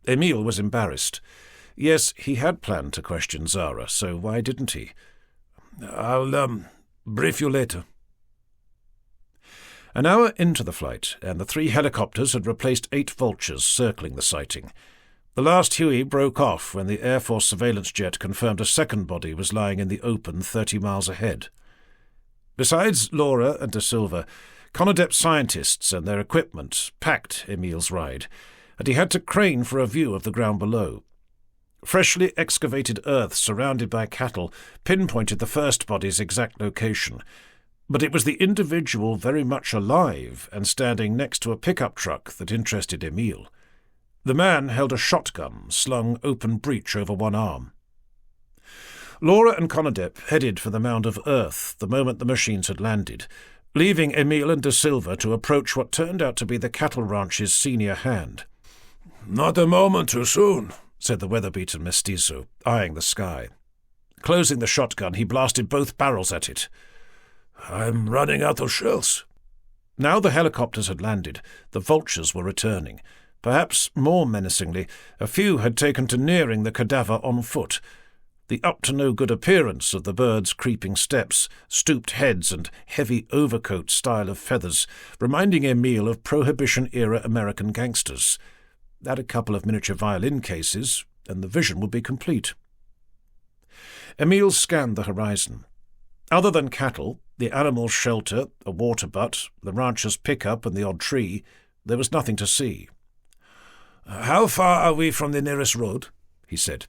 Emile was embarrassed. Yes, he had planned to question Zara, so why didn't he? "I'll brief you later." An hour into the flight, and the 3 helicopters had replaced 8 vultures circling the sighting. The last Huey broke off when the Air Force surveillance jet confirmed a second body was lying in the open 30 miles ahead. Besides Laura and De Silva, Conadep scientists and their equipment packed Emile's ride, and he had to crane for a view of the ground below. Freshly excavated earth surrounded by cattle pinpointed the first body's exact location, but it was the individual very much alive and standing next to a pickup truck that interested Emile. The man held a shotgun slung open breech over one arm. Laura and Conadep headed for the mound of earth the moment the machines had landed, leaving Emile and De Silva to approach what turned out to be the cattle ranch's senior hand. "Not a moment too soon," said the weather-beaten mestizo, eyeing the sky. Closing the shotgun, he blasted both barrels at it. "I'm running out of shells." Now the helicopters had landed, the vultures were returning. Perhaps more menacingly, a few had taken to nearing the cadaver on foot. The up-to-no-good appearance of the birds' creeping steps, stooped heads and heavy overcoat style of feathers, reminding Emile of Prohibition-era American gangsters. Add a couple of miniature violin cases, and the vision would be complete. Emile scanned the horizon. Other than cattle, the animal's shelter, a water butt, the rancher's pickup and the odd tree, there was nothing to see. "How far are we from the nearest road?" he said.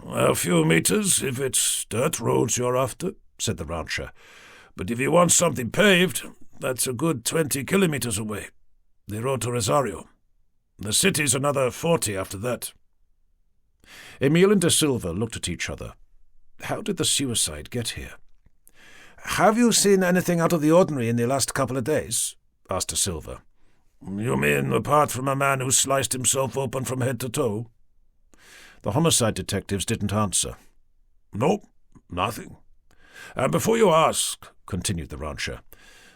A few meters, if it's dirt roads you're after, said the rancher. But if you want something paved, that's a good 20 kilometers away. The road to Rosario. The city's another 40 after that. Emile and De Silva looked at each other. How did the suicide get here? Have you seen anything out of the ordinary in the last couple of days? Asked De Silva. You mean apart from a man who sliced himself open from head to toe? The homicide detectives didn't answer. Nope, nothing. And before you ask, continued the rancher,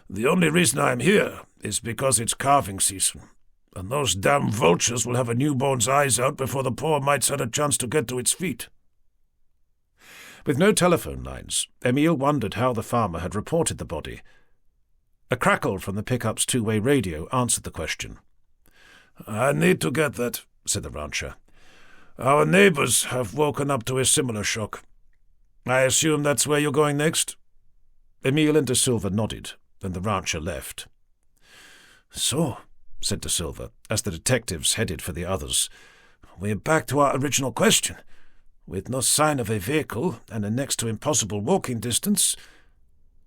the only reason I'm here is because it's calving season, and those damn vultures will have a newborn's eyes out before the poor mite's had a chance to get to its feet. With no telephone lines, Emile wondered how the farmer had reported the body. A crackle from the pickup's two-way radio answered the question. I need to get that, said the rancher. Our neighbors have woken up to a similar shock. I assume that's where you're going next? Emile and De Silva nodded, and the rancher left. So, said De Silva, as the detectives headed for the others, we're back to our original question. With no sign of a vehicle and a next to impossible walking distance,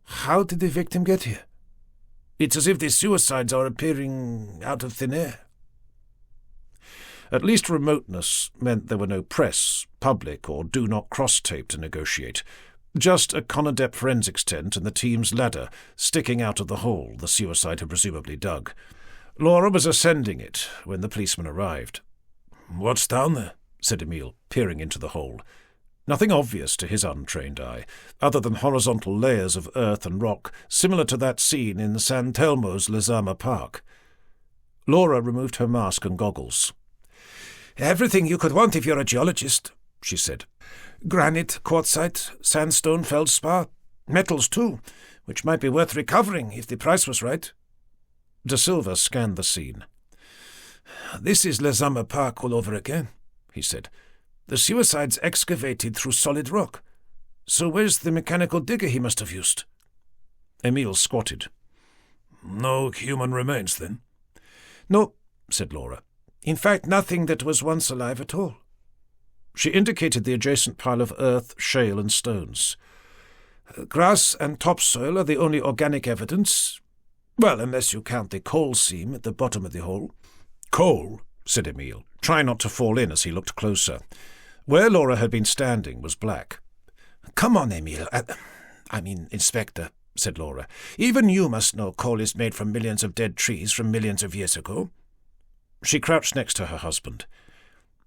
how did the victim get here? It's as if these suicides are appearing out of thin air. At least remoteness meant there were no press, public, or do-not-cross tape to negotiate, just a Conadep forensics tent and the team's ladder sticking out of the hole the suicide had presumably dug. Laura was ascending it when the policeman arrived. What's down there? Said Emile, peering into the hole. Nothing obvious to his untrained eye, other than horizontal layers of earth and rock similar to that seen in San Telmo's Lezama Park. Laura removed her mask and goggles. Everything you could want if you're a geologist, she said. Granite, quartzite, sandstone, feldspar, metals too, which might be worth recovering if the price was right. De Silva scanned the scene. This is Lezama Park all over again, he said. The suicide's excavated through solid rock. So where's the mechanical digger he must have used? Emile squatted. No human remains, then? No, said Laura. In fact, nothing that was once alive at all. She indicated the adjacent pile of earth, shale, and stones. Grass and topsoil are the only organic evidence. Well, unless you count the coal seam at the bottom of the hole. Coal, said Emile, trying not to fall in as he looked closer. Where Laura had been standing was black. Come on, Emile. Inspector, said Laura. Even you must know coal is made from millions of dead trees from millions of years ago. She crouched next to her husband.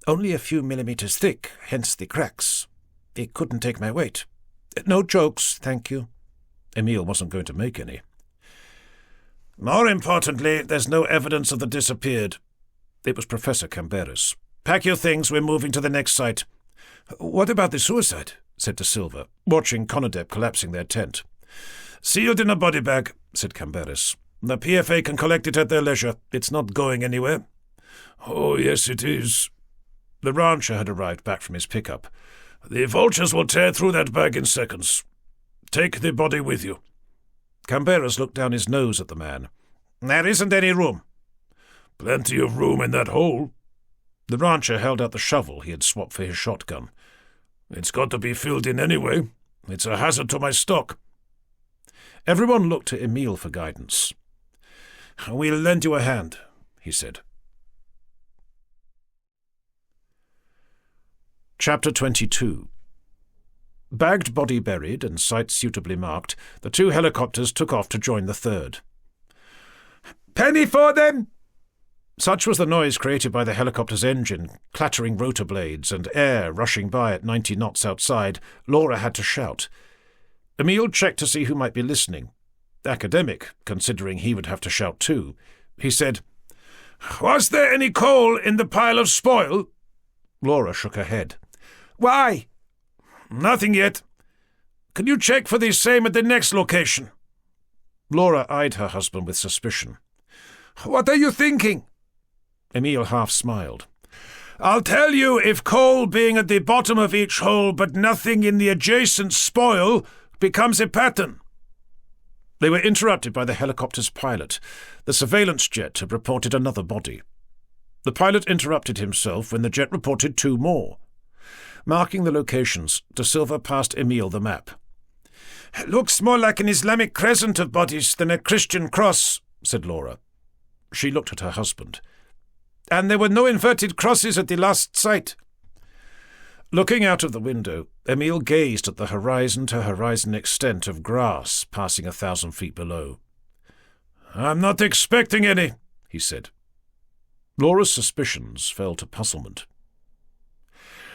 Only a few millimeters thick, hence the cracks. It couldn't take my weight. No jokes, thank you. Emile wasn't going to make any. More importantly, there's no evidence of the disappeared. It was Professor Camberes. Pack your things, we're moving to the next site. What about the suicide? Said De Silva, watching Conadep collapsing their tent. Sealed in a body bag, said Camberes. The PFA can collect it at their leisure. It's not going anywhere. Oh, yes, it is. The rancher had arrived back from his pickup. The vultures will tear through that bag in seconds. Take the body with you. Camberes looked down his nose at the man. There isn't any room. Plenty of room in that hole. The rancher held out the shovel he had swapped for his shotgun. It's got to be filled in anyway. It's a hazard to my stock. Everyone looked to Emile for guidance. We'll lend you a hand, he said. Chapter 22. Bagged body buried and site suitably marked, the two helicopters took off to join the third. Penny for them! Such was the noise created by the helicopter's engine, clattering rotor blades and air rushing by at 90 knots outside. Laura had to shout. Emile checked to see who might be listening. Academic, considering he would have to shout too. He said, Was there any coal in the pile of spoil? Laura shook her head. Why? Nothing yet. Can you check for the same at the next location? Laura eyed her husband with suspicion. What are you thinking? Emile half smiled. I'll tell you if coal being at the bottom of each hole but nothing in the adjacent spoil becomes a pattern. They were interrupted by the helicopter's pilot. The surveillance jet had reported another body. The pilot interrupted himself when the jet reported 2 more. Marking the locations, De Silva passed Emile the map. Looks more like an Islamic crescent of bodies than a Christian cross, said Laura. She looked at her husband. And there were no inverted crosses at the last site. Looking out of the window, Emile gazed at the horizon-to-horizon extent of grass passing 1,000 feet below. I'm not expecting any, he said. Laura's suspicions fell to puzzlement.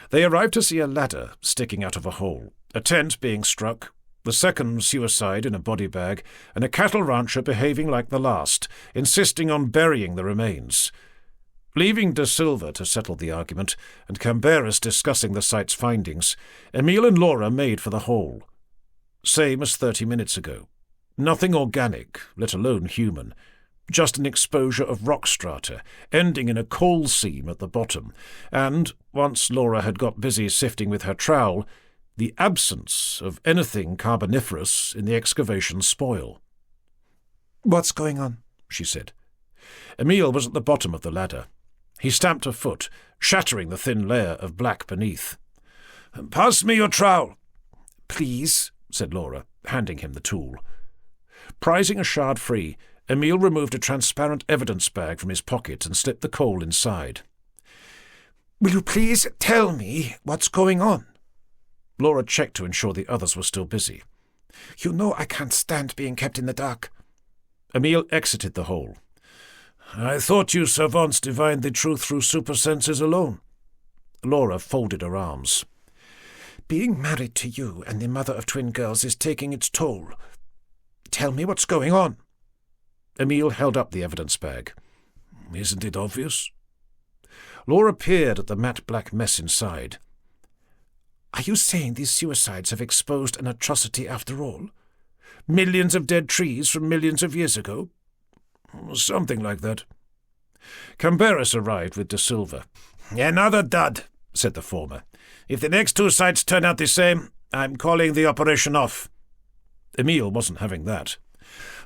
They arrived to see a ladder sticking out of a hole, a tent being struck, the second suicide in a body bag, and a cattle rancher behaving like the last, insisting on burying the remains. Leaving De Silva to settle the argument, and Camberes discussing the site's findings, Emile and Laura made for the hole. Same as 30 minutes ago. Nothing organic, let alone human. Just an exposure of rock strata, ending in a coal seam at the bottom, and, once Laura had got busy sifting with her trowel, the absence of anything carboniferous in the excavation spoil. What's going on? She said. Emile was at the bottom of the ladder. He stamped a foot, shattering the thin layer of black beneath. Pass me your trowel. Please, said Laura, handing him the tool. Prizing a shard free, Emile removed a transparent evidence bag from his pocket and slipped the coal inside. Will you please tell me what's going on? Laura checked to ensure the others were still busy. You know I can't stand being kept in the dark. Emile exited the hole. I thought you savants divined the truth through super senses alone. Laura folded her arms. Being married to you and the mother of twin girls is taking its toll. Tell me what's going on. Emile held up the evidence bag. Isn't it obvious? Laura peered at the matte black mess inside. "Are you saying these suicides have exposed an atrocity after all? Millions of dead trees from millions of years ago?" "Something like that." Camberis arrived with De Silva. "Another dud," said the former. "If the next two sites turn out the same, I'm calling the operation off." Emile wasn't having that.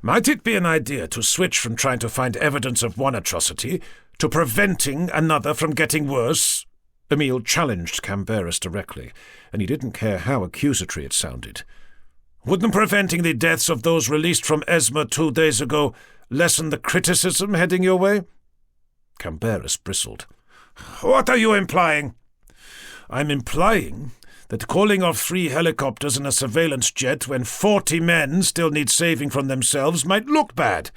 "Might it be an idea to switch from trying to find evidence of one atrocity to preventing another from getting worse?" Emile challenged Camberis directly, and he didn't care how accusatory it sounded. "Wouldn't preventing the deaths of those released from Esma 2 days ago lessen the criticism heading your way?" Camberis bristled. "What are you implying?" "I'm implying that calling off 3 helicopters and a surveillance jet when 40 men still need saving from themselves might look bad,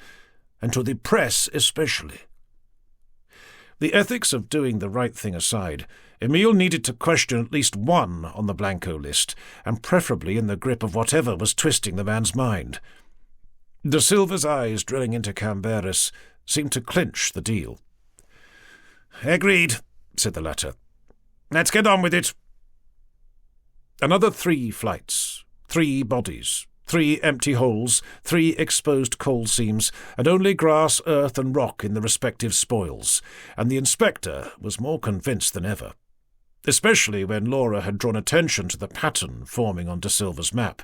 and to the press especially." The ethics of doing the right thing aside, Emile needed to question at least one on the Blanco list, and preferably in the grip of whatever was twisting the man's mind. De Silva's eyes drilling into Camberis seemed to clinch the deal. "Agreed," said the latter. "Let's get on with it." Another 3 flights, 3 bodies, 3 empty holes, 3 exposed coal seams, and only grass, earth, and rock in the respective spoils, and the inspector was more convinced than ever, especially when Laura had drawn attention to the pattern forming on De Silva's map.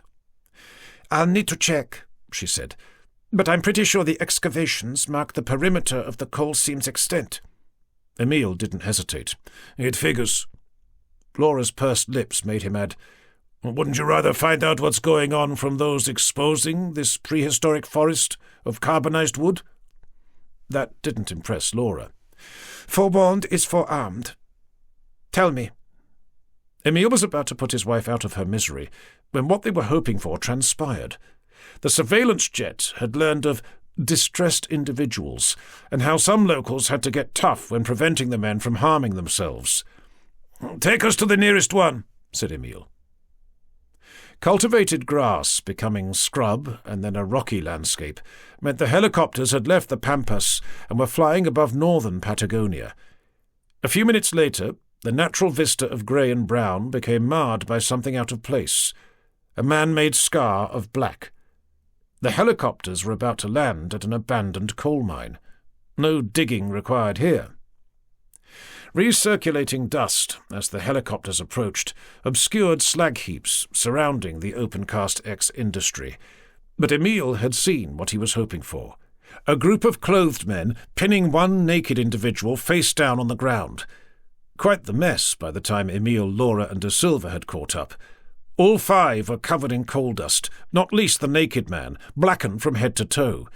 "I'll need to check," she said, "but I'm pretty sure the excavations mark the perimeter of the coal seam's extent." Emile didn't hesitate. "It figures." Laura's pursed lips made him add, "Wouldn't you rather find out what's going on from those exposing this prehistoric forest of carbonized wood?" That didn't impress Laura. "Forewarned is forearmed. Tell me." Emile was about to put his wife out of her misery when what they were hoping for transpired. The surveillance jet had learned of distressed individuals and how some locals had to get tough when preventing the men from harming themselves. "Take us to the nearest one," said Emile. Cultivated grass becoming scrub and then a rocky landscape meant the helicopters had left the Pampus and were flying above northern Patagonia. A few minutes later, the natural vista of grey and brown became marred by something out of place, a man-made scar of black. The helicopters were about to land at an abandoned coal mine. No digging required here. Recirculating dust as the helicopters approached obscured slag heaps surrounding the open-cast X industry, but Emile had seen what he was hoping for. A group of clothed men pinning one naked individual face down on the ground. Quite the mess by the time Emile, Laura and De Silva had caught up. All 5 were covered in coal dust, not least the naked man, blackened from head to toe.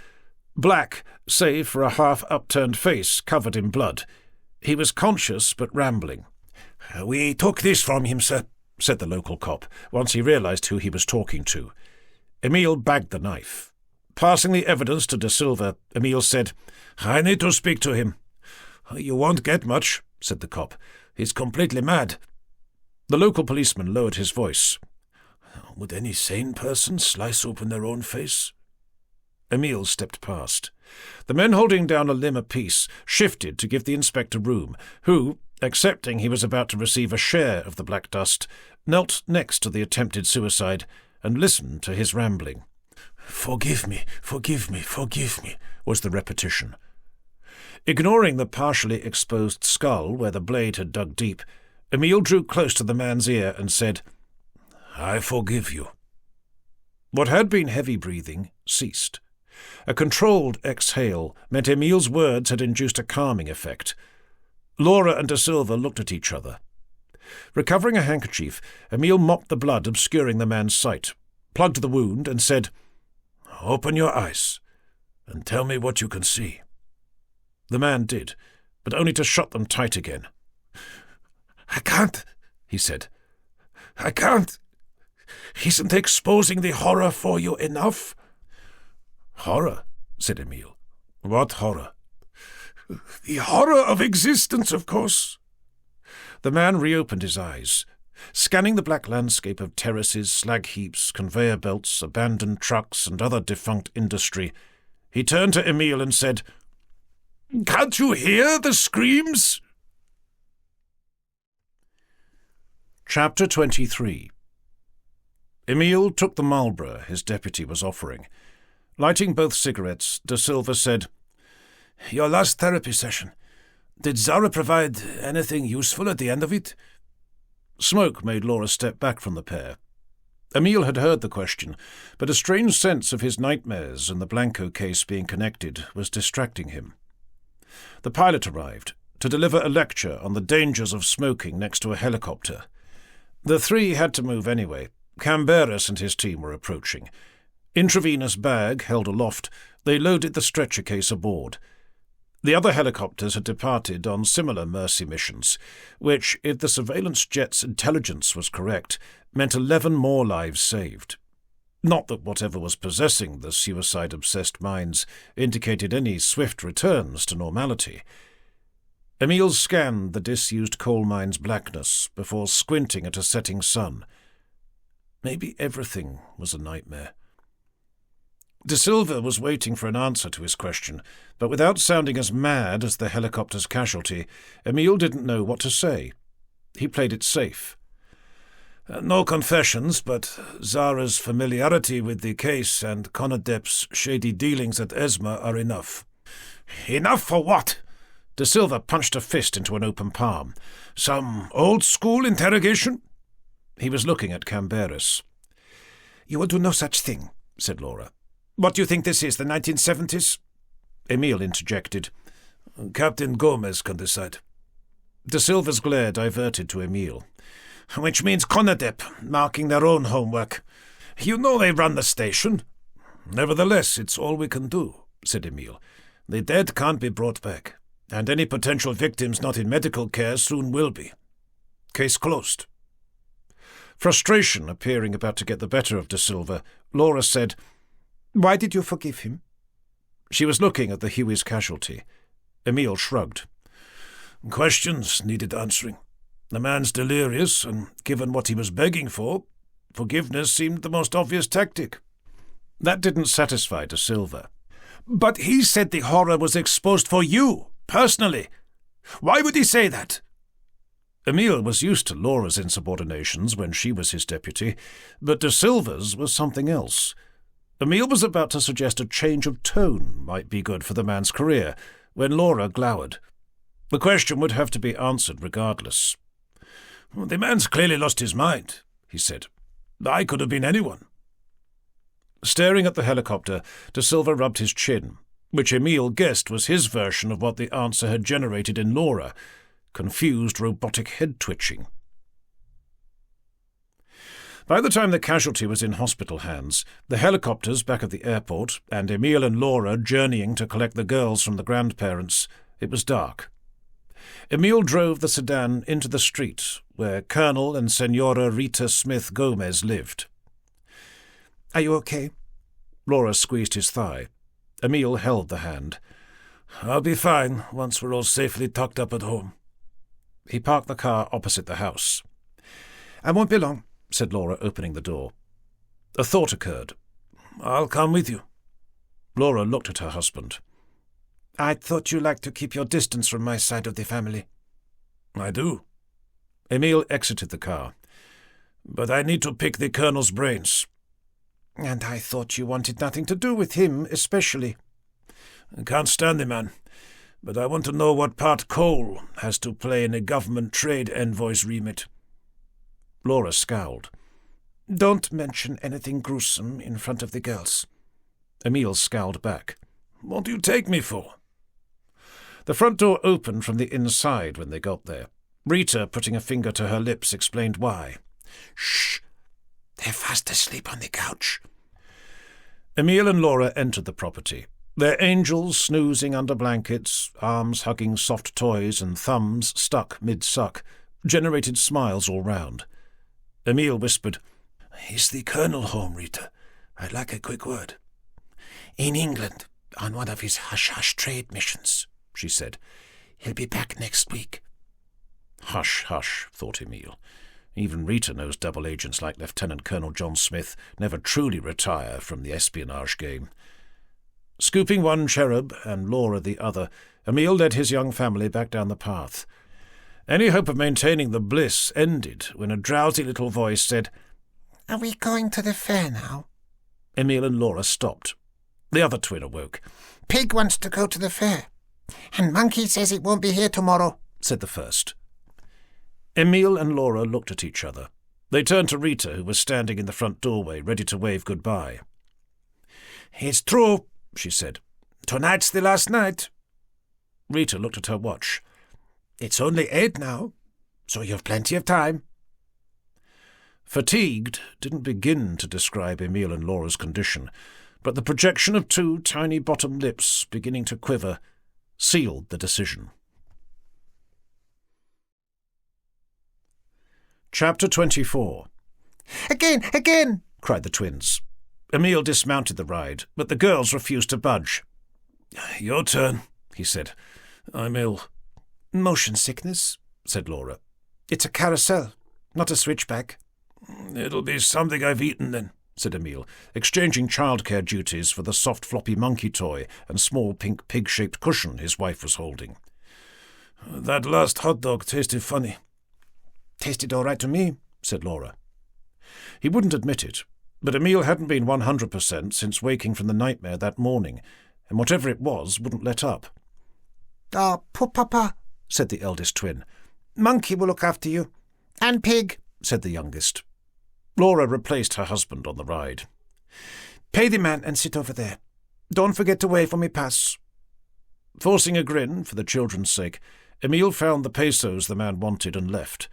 Black, save for a half-upturned face covered in blood. He was conscious but rambling. "We took this from him, sir," said the local cop, once he realized who he was talking to. Emile bagged the knife. Passing the evidence to De Silva, Emile said, "I need to speak to him." "You won't get much," said the cop. "He's completely mad." The local policeman lowered his voice. "Would any sane person slice open their own face?" Emile stepped past. The men holding down a limb apiece shifted to give the inspector room, who, accepting he was about to receive a share of the black dust, knelt next to the attempted suicide and listened to his rambling. "Forgive me, forgive me, forgive me," was the repetition. Ignoring the partially exposed skull where the blade had dug deep, Emile drew close to the man's ear and said, "I forgive you." What had been heavy breathing ceased. A controlled exhale meant Emile's words had induced a calming effect. Laura and De Silva looked at each other. Recovering a handkerchief, Emile mopped the blood obscuring the man's sight, plugged the wound, and said, "Open your eyes, and tell me what you can see." The man did, but only to shut them tight again. "I can't," he said. "I can't. Isn't exposing the horror for you enough?" "Horror?" said Emile. "What horror?" "The horror of existence, of course." The man reopened his eyes, scanning the black landscape of terraces, slag heaps, conveyor belts, abandoned trucks, and other defunct industry. He turned to Emile and said, "Can't you hear the screams?" Chapter 23. Emile took the Marlborough his deputy was offering. Lighting both cigarettes, De Silva said, "Your last therapy session. Did Zara provide anything useful at the end of it?" Smoke made Laura step back from the pair. Emile had heard the question, but a strange sense of his nightmares and the Blanco case being connected was distracting him. The pilot arrived to deliver a lecture on the dangers of smoking next to a helicopter. The three had to move anyway. Camberes and his team were approaching. Intravenous bag held aloft, they loaded the stretcher case aboard. The other helicopters had departed on similar mercy missions, which, if the surveillance jet's intelligence was correct, meant 11 more lives saved. Not that whatever was possessing the suicide-obsessed minds indicated any swift returns to normality. Emile scanned the disused coal mine's blackness before squinting at a setting sun. Maybe everything was a nightmare. De Silva was waiting for an answer to his question, but without sounding as mad as the helicopter's casualty, Emile didn't know what to say. He played it safe. No confessions, but Zara's familiarity with the case and Conadep's shady dealings at Esma are enough. Enough for what? De Silva punched a fist into an open palm. Some old-school interrogation? He was looking at Camberes. "You will do no such thing," said Laura. "What do you think this is, the 1970s? Emile interjected. "Captain Gomez can decide." De Silva's glare diverted to Emile. "Which means Conadep marking their own homework. You know they run the station." "Nevertheless, it's all we can do," said Emile. "The dead can't be brought back, and any potential victims not in medical care soon will be. Case closed." Frustration appearing about to get the better of De Silva, Laura said, "Why did you forgive him?" She was looking at the Huey's casualty. Emile shrugged. "Questions needed answering. The man's delirious, and given what he was begging for, forgiveness seemed the most obvious tactic." That didn't satisfy De Silva. "But he said the horror was exposed for you, personally. Why would he say that?" Emile was used to Laura's insubordinations when she was his deputy, but De Silva's was something else. Emile was about to suggest a change of tone might be good for the man's career, when Laura glowered. The question would have to be answered regardless. "The man's clearly lost his mind," he said. "I could have been anyone." Staring at the helicopter, De Silva rubbed his chin, which Emile guessed was his version of what the answer had generated in Laura, confused robotic head-twitching. By the time the casualty was in hospital hands, the helicopters back at the airport, and Emile and Laura journeying to collect the girls from the grandparents, it was dark. Emile drove the sedan into the street where Colonel and Senora Rita Smith Gomez lived. "Are you okay?" Laura squeezed his thigh. Emile held the hand. "I'll be fine once we're all safely tucked up at home." He parked the car opposite the house. "I won't be long," said Laura, opening the door. A thought occurred. "I'll come with you." Laura looked at her husband. "I thought you liked to keep your distance from my side of the family." "I do." Emile exited the car. "But I need to pick the Colonel's brains." "And I thought you wanted nothing to do with him, especially." "I can't stand the man, but I want to know what part coal has to play in a government trade envoy's remit." Laura scowled. "Don't mention anything gruesome in front of the girls." Emile scowled back. "What do you take me for?" The front door opened from the inside when they got there. Rita, putting a finger to her lips, explained why. "Shh! They're fast asleep on the couch." Emile and Laura entered the property, their angels snoozing under blankets, arms hugging soft toys and thumbs stuck mid-suck, generated smiles all round. Emile whispered, "Is the Colonel home, Rita? I'd like a quick word." "In England, on one of his hush-hush trade missions," she said. "He'll be back next week." Hush, hush, thought Emile. Even Rita knows double agents like Lieutenant Colonel John Smith never truly retire from the espionage game. Scooping one cherub and Laura the other, Emile led his young family back down the path. Any hope of maintaining the bliss ended when a drowsy little voice said, "Are we going to the fair now?" Emile and Laura stopped. The other twin awoke. "Pig wants to go to the fair, and Monkey says it won't be here tomorrow," said the first. Emile and Laura looked at each other. They turned to Rita, who was standing in the front doorway, ready to wave goodbye. "It's true," she said. "Tonight's the last night." Rita looked at her watch. "It's only 8 now, so you've plenty of time." Fatigued didn't begin to describe Emile and Laura's condition, but the projection of 2 tiny bottom lips beginning to quiver sealed the decision. Chapter 24. Again! cried the twins. Emile dismounted the ride, but the girls refused to budge. "Your turn," he said. "I'm ill." "Motion sickness," said Laura. "It's a carousel, not a switchback." "It'll be something I've eaten then," said Emile, exchanging childcare duties for the soft floppy monkey toy and small pink pig-shaped cushion his wife was holding. "That last hot dog tasted funny." "Tasted all right to me," said Laura. He wouldn't admit it, but Emile hadn't been 100% since waking from the nightmare that morning, and whatever it was wouldn't let up. "Oh, poor Papa," said the eldest twin. "Monkey will look after you. And Pig," said the youngest. Laura replaced her husband on the ride. "Pay the man and sit over there. Don't forget to wave when we pass." Forcing a grin, for the children's sake, Emile found the pesos the man wanted and left.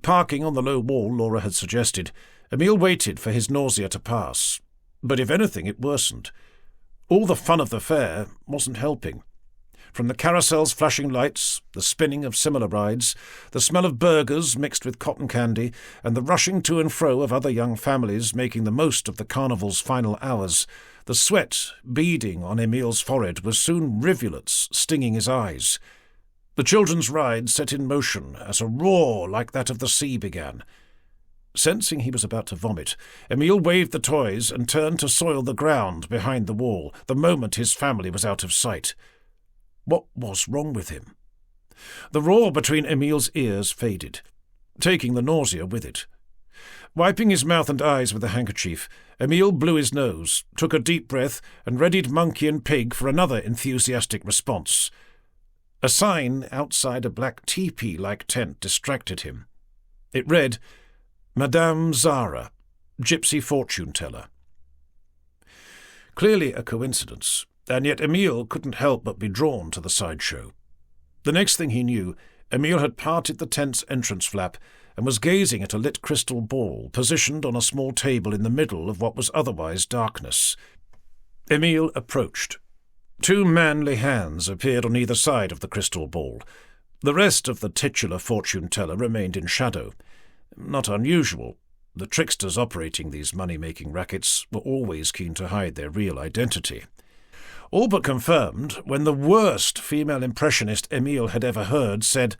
Parking on the low wall Laura had suggested, Emile waited for his nausea to pass. But if anything, it worsened. All the fun of the fair wasn't helping. From the carousel's flashing lights, the spinning of similar rides, the smell of burgers mixed with cotton candy, and the rushing to and fro of other young families making the most of the carnival's final hours, the sweat beading on Emile's forehead was soon rivulets stinging his eyes. The children's ride set in motion as a roar like that of the sea began. Sensing he was about to vomit, Emile waved the toys and turned to soil the ground behind the wall the moment his family was out of sight. What was wrong with him? The roar between Emile's ears faded, taking the nausea with it. Wiping his mouth and eyes with a handkerchief, Emile blew his nose, took a deep breath, and readied Monkey and Pig for another enthusiastic response. A sign outside a black teepee-like tent distracted him. It read, "Madame Zara, Gypsy Fortune-Teller." Clearly a coincidence, and yet Emile couldn't help but be drawn to the sideshow. The next thing he knew, Emile had parted the tent's entrance flap and was gazing at a lit crystal ball positioned on a small table in the middle of what was otherwise darkness. Emile approached. 2 manly hands appeared on either side of the crystal ball. The rest of the titular fortune-teller remained in shadow. Not unusual. The tricksters operating these money-making rackets were always keen to hide their real identity. All but confirmed when the worst female impressionist Emile had ever heard said,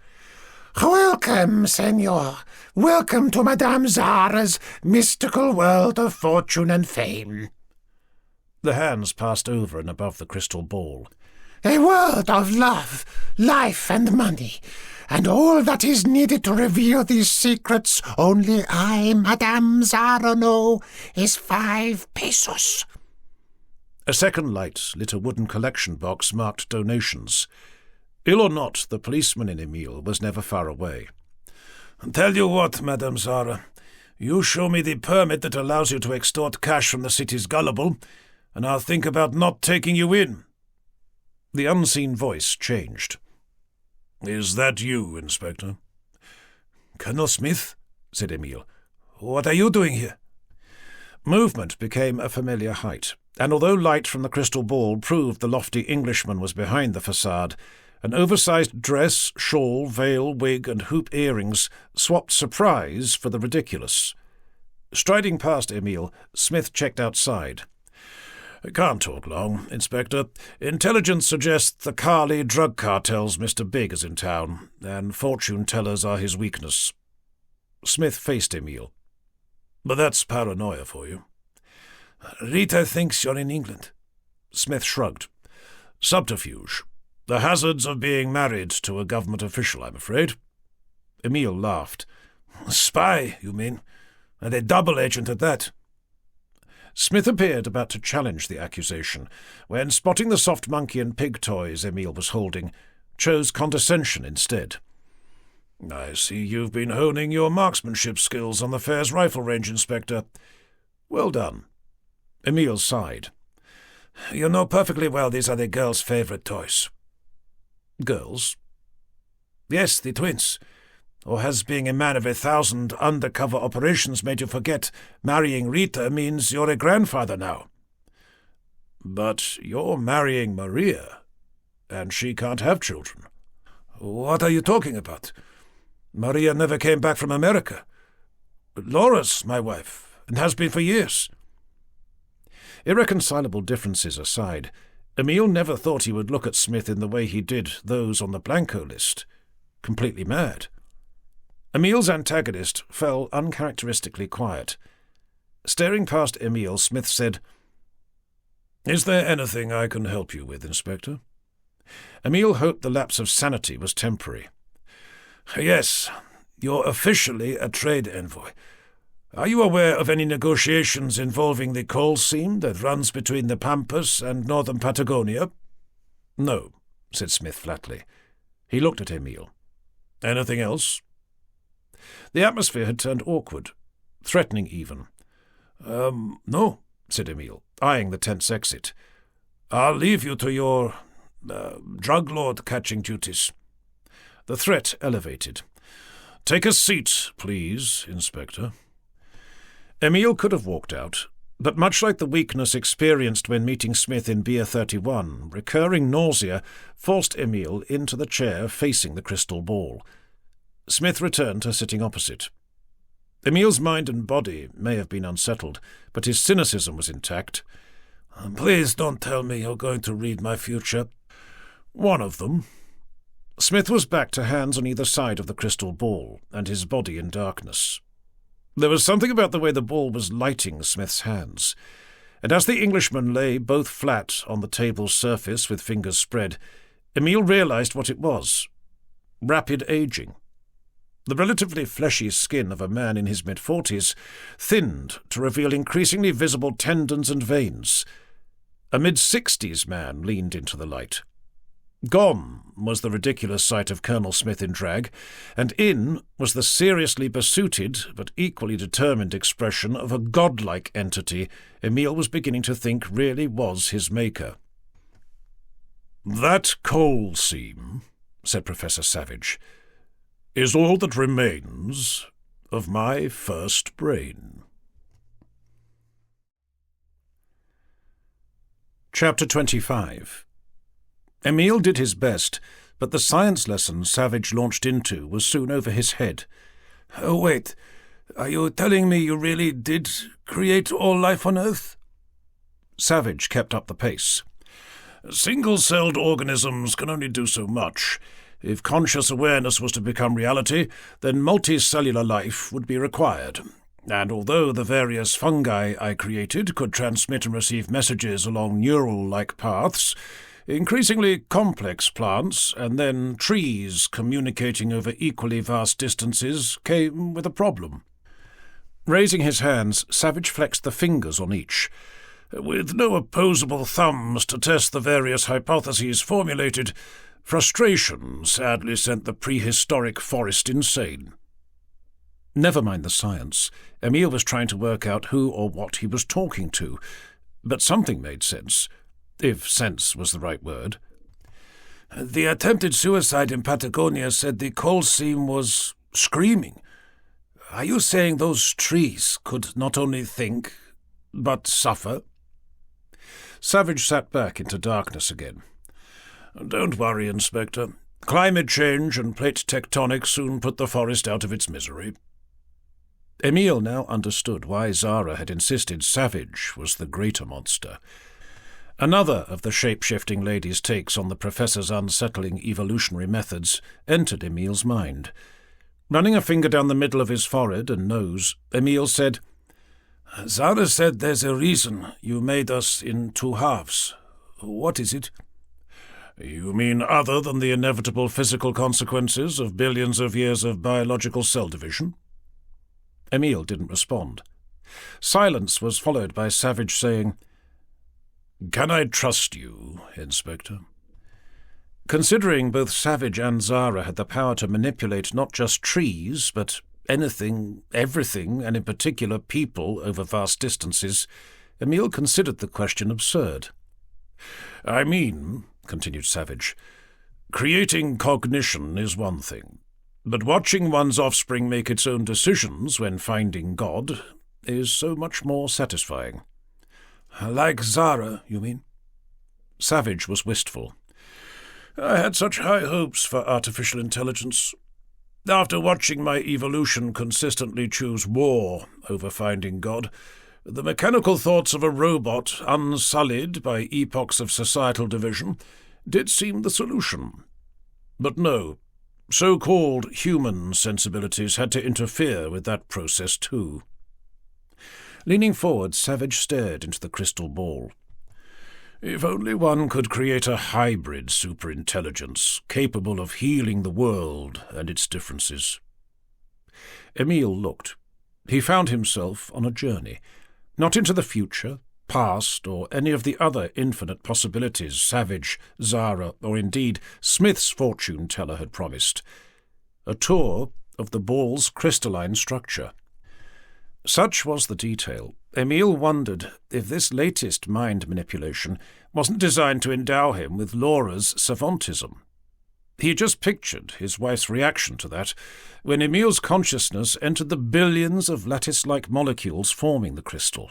"Welcome, senor. Welcome to Madame Zara's mystical world of fortune and fame." The hands passed over and above the crystal ball. "A world of love, life, and money, and all that is needed to reveal these secrets only I, Madame Zara, know is 5 pesos. A second light lit a wooden collection box marked donations. Ill or not, the policeman in Emile was never far away. "Tell you what, Madame Zara, you show me the permit that allows you to extort cash from the city's gullible, and I'll think about not taking you in." The unseen voice changed. "Is that you, Inspector?" "Colonel Smith," said Emile. "What are you doing here?" Movement became a familiar height, and although light from the crystal ball proved the lofty Englishman was behind the facade, an oversized dress, shawl, veil, wig, and hoop earrings swapped surprise for the ridiculous. Striding past Emile, Smith checked outside. "I can't talk long, Inspector. Intelligence suggests the Carly drug cartel's Mr. Big is in town, and fortune-tellers are his weakness." Smith faced Emile. "But that's paranoia for you." "Rita thinks you're in England." Smith shrugged. "Subterfuge. The hazards of being married to a government official, I'm afraid." Emile laughed. Spy, you mean? And a double agent at that. Smith appeared about to challenge the accusation, when, spotting the soft monkey and pig toys Emile was holding, chose condescension instead. I see you've been honing your marksmanship skills on the fair's rifle range, Inspector. Well done. Emile sighed. You know perfectly well these are the girls' favourite toys. Girls? Yes, the twins. Or has being a man of 1,000 undercover operations made you forget marrying Rita means you're a grandfather now? But you're marrying Maria, and she can't have children. What are you talking about? Maria never came back from America. Laura's my wife, and has been for years. Irreconcilable differences aside, Emile never thought he would look at Smith in the way he did those on the Blanco list. Completely mad. Emile's antagonist fell uncharacteristically quiet. Staring past Emile, Smith said, "Is there anything I can help you with, Inspector?" Emile hoped the lapse of sanity was temporary. "Yes, you're officially a trade envoy. Are you aware of any negotiations involving the coal seam that runs between the Pampus and northern Patagonia?" "No," said Smith flatly. He looked at Emile. "Anything else?" The atmosphere had turned awkward, threatening even. No," said Emile, eyeing the tense exit. "I'll leave you to your drug lord catching duties." The threat elevated. "Take a seat, please, Inspector." Emile could have walked out, but much like the weakness experienced when meeting Smith in Beer 31, recurring nausea forced Emile into the chair facing the crystal ball. Smith returned to sitting opposite. Emile's mind and body may have been unsettled, but his cynicism was intact. "Please don't tell me you're going to read my future." "One of them." Smith was back to hands on either side of the crystal ball, and his body in darkness. There was something about the way the ball was lighting Smith's hands, and as the Englishman lay both flat on the table's surface with fingers spread, Emile realized what it was. Rapid aging. The relatively fleshy skin of a man in his mid-40s thinned to reveal increasingly visible tendons and veins. A mid-60s man leaned into the light. Gone was the ridiculous sight of Colonel Smith in drag, and in was the seriously besuited but equally determined expression of a godlike entity Emile was beginning to think really was his maker. "That coal seam," said Professor Savage, "is all that remains of my first brain." Chapter 25. Emile did his best, but the science lesson Savage launched into was soon over his head. "Oh, wait, are you telling me you really did create all life on Earth?" Savage kept up the pace. "Single-celled organisms can only do so much. If conscious awareness was to become reality, then multicellular life would be required. And although the various fungi I created could transmit and receive messages along neural-like paths, increasingly complex plants and then trees communicating over equally vast distances came with a problem." Raising his hands, Savage flexed the fingers on each. "With no opposable thumbs to test the various hypotheses formulated, frustration sadly sent the prehistoric forest insane." Never mind the science. Emile was trying to work out who or what he was talking to, but something made sense, if sense was the right word. "The attempted suicide in Patagonia said the coal seam was screaming. Are you saying those trees could not only think, but suffer?" Savage sat back into darkness again. "Don't worry, Inspector. Climate change and plate tectonics soon put the forest out of its misery." Emile now understood why Zara had insisted Savage was the greater monster. Another of the shape-shifting lady's takes on the professor's unsettling evolutionary methods entered Emile's mind. Running a finger down the middle of his forehead and nose, Emile said, "Zara said there's a reason you made us in two halves. What is it?" You mean other than the inevitable physical consequences of billions of years of biological cell division? Emile didn't respond. Silence was followed by Savage saying, "Can I trust you, Inspector?" Considering both Savage and Zara had the power to manipulate not just trees, but anything, everything, and in particular people over vast distances, Emile considered the question absurd. "I mean," continued Savage, "creating cognition is one thing, but watching one's offspring make its own decisions when finding God is so much more satisfying." "Like Zara, you mean?" Savage was wistful. "I had such high hopes for artificial intelligence. After watching my evolution consistently choose war over finding God, the mechanical thoughts of a robot unsullied by epochs of societal division did seem the solution. But no, so-called human sensibilities had to interfere with that process too." Leaning forward, Savage stared into the crystal ball. "If only one could create a hybrid superintelligence capable of healing the world and its differences." Emile looked. He found himself on a journey, not into the future, past, or any of the other infinite possibilities Savage, Zara, or indeed Smith's fortune-teller had promised. A tour of the ball's crystalline structure. Such was the detail, Emile wondered if this latest mind manipulation wasn't designed to endow him with Laura's savantism. He had just pictured his wife's reaction to that when Emile's consciousness entered the billions of lattice-like molecules forming the crystal.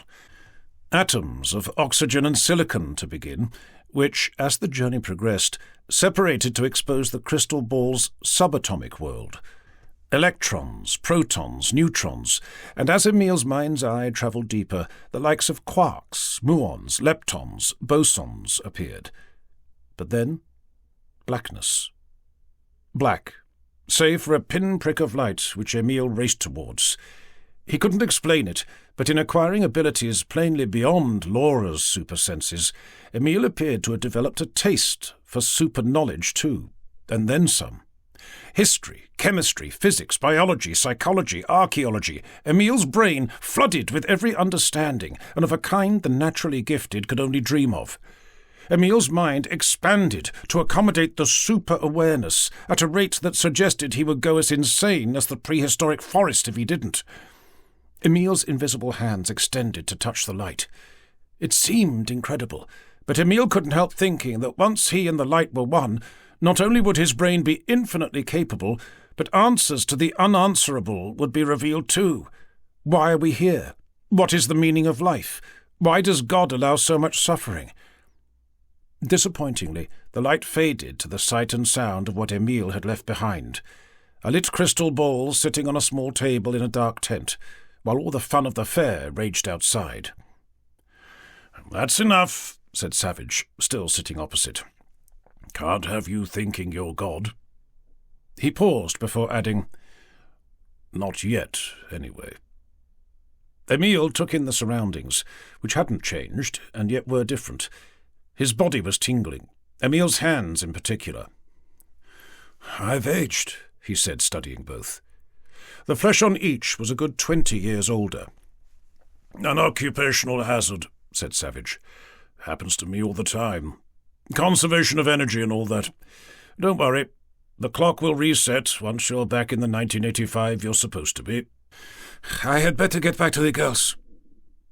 Atoms of oxygen and silicon, to begin, which, as the journey progressed, separated to expose the crystal ball's subatomic world. Electrons, protons, neutrons, and as Emile's mind's eye travelled deeper, the likes of quarks, muons, leptons, bosons appeared. But then, blackness. Black, save for a pinprick of light which Emile raced towards. He couldn't explain it, but in acquiring abilities plainly beyond Laura's super-senses, Emile appeared to have developed a taste for super-knowledge too, and then some. History, chemistry, physics, biology, psychology, archaeology, Emile's brain flooded with every understanding, and of a kind the naturally gifted could only dream of. Emile's mind expanded to accommodate the super-awareness at a rate that suggested he would go as insane as the prehistoric forest if he didn't. Emile's invisible hands extended to touch the light. It seemed incredible, but Emile couldn't help thinking that once he and the light were one, not only would his brain be infinitely capable, but answers to the unanswerable would be revealed too. Why are we here? What is the meaning of life? Why does God allow so much suffering? Disappointingly, the light faded to the sight and sound of what Emile had left behind. A lit crystal ball sitting on a small table in a dark tent, while all the fun of the fair raged outside. "That's enough," said Savage, still sitting opposite. "Can't have you thinking you're God." He paused before adding, "Not yet, anyway." Emile took in the surroundings, which hadn't changed and yet were different. His body was tingling, Emile's hands in particular. "I've aged," he said, studying both. The flesh on each was a good 20 years older. "An occupational hazard," said Savage. "Happens to me all the time. Conservation of energy and all that. Don't worry. The clock will reset once you're back in the 1985 you're supposed to be." "I had better get back to the girls."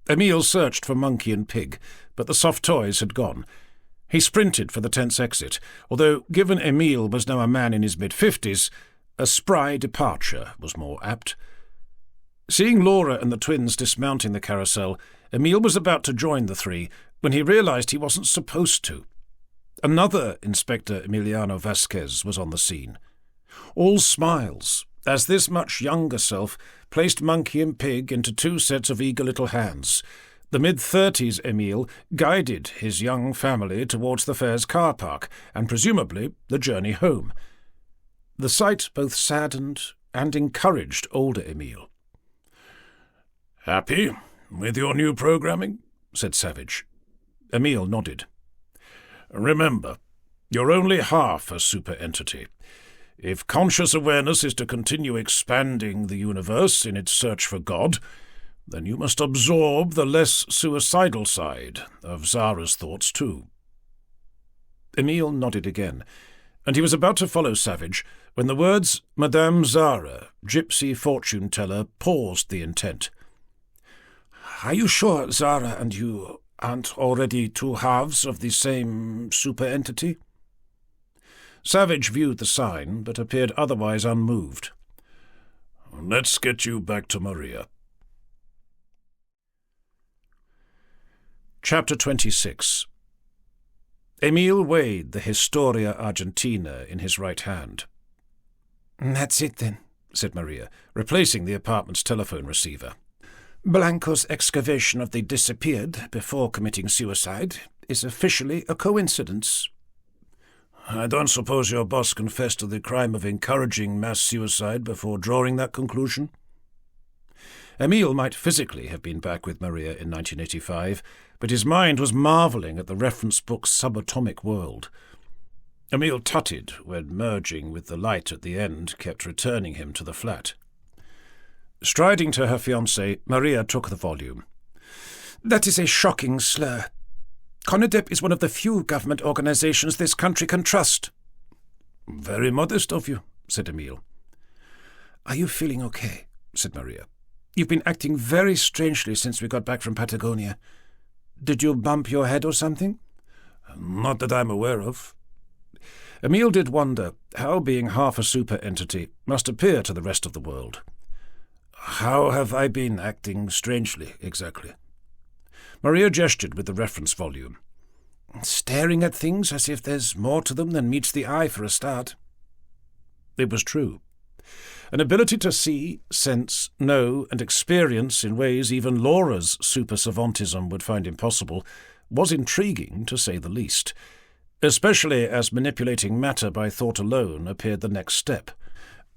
Emile searched for Monkey and Pig, but the soft toys had gone. He sprinted for the tent's exit, although, given Emile was now a man in his mid-50s, a spry departure was more apt. Seeing Laura and the twins dismounting the carousel, Emile was about to join the three when he realized he wasn't supposed to. Another Inspector Emiliano Vazquez was on the scene. All smiles, as this much younger self placed Monkey and Pig into two sets of eager little hands. The mid-30s Emile guided his young family towards the fair's car park, and presumably the journey home. The sight both saddened and encouraged older Emile. "Happy with your new programming?" said Savage. Emile nodded. "Remember, You're only half a super entity. If conscious awareness is to continue expanding the universe in its search for God, then you must absorb the less suicidal side of Zara's thoughts too. Emile nodded again, and he was about to follow Savage when the words Madame Zara, gypsy fortune-teller, paused the intent. "Are you sure Zara and you aren't already two halves of the same super-entity?" Savage viewed the sign, but appeared otherwise unmoved. "Let's get you back to Maria." Chapter 26. Emile weighed the Historia Argentina in his right hand. "That's it, then," said Maria, replacing the apartment's telephone receiver. "Blanco's excavation of the disappeared before committing suicide is officially a coincidence." "I don't suppose your boss confessed to the crime of encouraging mass suicide before drawing that conclusion?" Emile might physically have been back with Maria in 1985, but his mind was marvelling at the reference book's subatomic world. Emile tutted when merging with the light at the end kept returning him to the flat. Striding to her fiancé, Maria took the volume. "That is a shocking slur. CONADEP is one of the few government organizations this country can trust." "Very modest of you," said Emile. "Are you feeling okay?" said Maria. "You've been acting very strangely since we got back from Patagonia. Did you bump your head or something?" "Not that I'm aware of." Emile did wonder how being half a super-entity must appear to the rest of the world. "How have I been acting strangely, exactly?" Maria gestured with the reference volume. "Staring at things as if there's more to them than meets the eye for a start." It was true. An ability to see, sense, know, and experience in ways even Laura's super-savantism would find impossible was intriguing, to say the least, especially as manipulating matter by thought alone appeared the next step.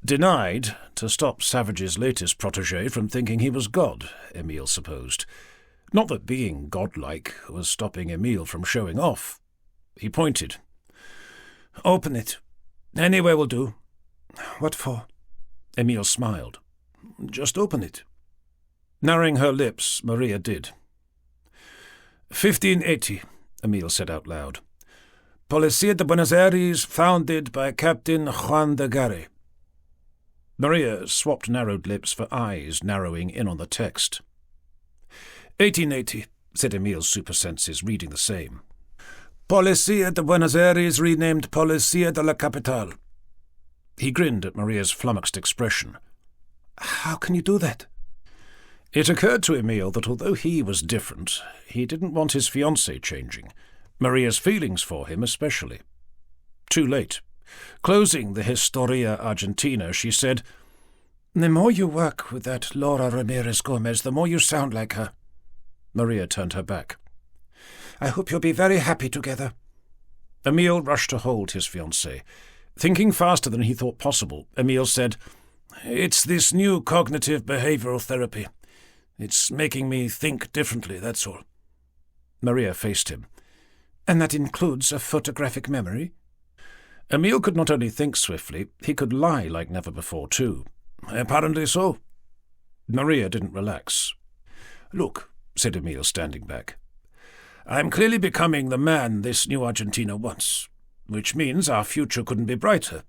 Denied to stop Savage's latest protégé from thinking he was God, Emile supposed. Not that being godlike was stopping Emile from showing off. He pointed. "Open it. Anywhere will do." "What for?" Emile smiled. "Just open it." Narrowing her lips, Maria did. 1580, Emile said out loud. "Policía de Buenos Aires, founded by Captain Juan de Gare." Maria swapped narrowed lips for eyes narrowing in on the text. 1880, said Emile's supersenses, reading the same. "Policía de Buenos Aires renamed Policía de la Capital." He grinned at Maria's flummoxed expression. "How can you do that?" It occurred to Emile that although he was different, he didn't want his fiancée changing, Maria's feelings for him especially. Too late. Closing the Historia Argentina, she said, "The more you work with that Laura Ramirez Gomez, the more you sound like her." Maria turned her back. "I hope you'll be very happy together." Emile rushed to hold his fiancée. Thinking faster than he thought possible, Emile said, "It's this new cognitive behavioral therapy. It's making me think differently, that's all." Maria faced him. "And that includes a photographic memory?" Emile could not only think swiftly, he could lie like never before, too. "Apparently so." Maria didn't relax. "Look," said Emile, standing back. "I'm clearly becoming the man this new Argentina wants, which means our future couldn't be brighter.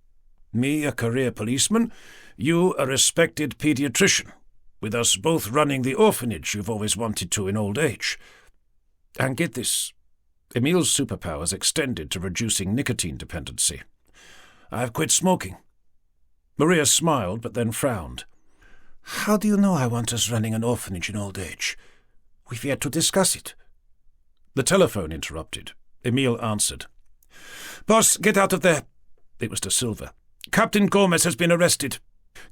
Me, a career policeman, you, a respected pediatrician, with us both running the orphanage you've always wanted to in old age. And get this." Emile's superpowers extended to reducing nicotine dependency. "I've quit smoking." Maria smiled, but then frowned. "How do you know I want us running an orphanage in old age? We've yet to discuss it." The telephone interrupted. Emile answered. "Boss, get out of there." It was De Silva. "Captain Gomez has been arrested."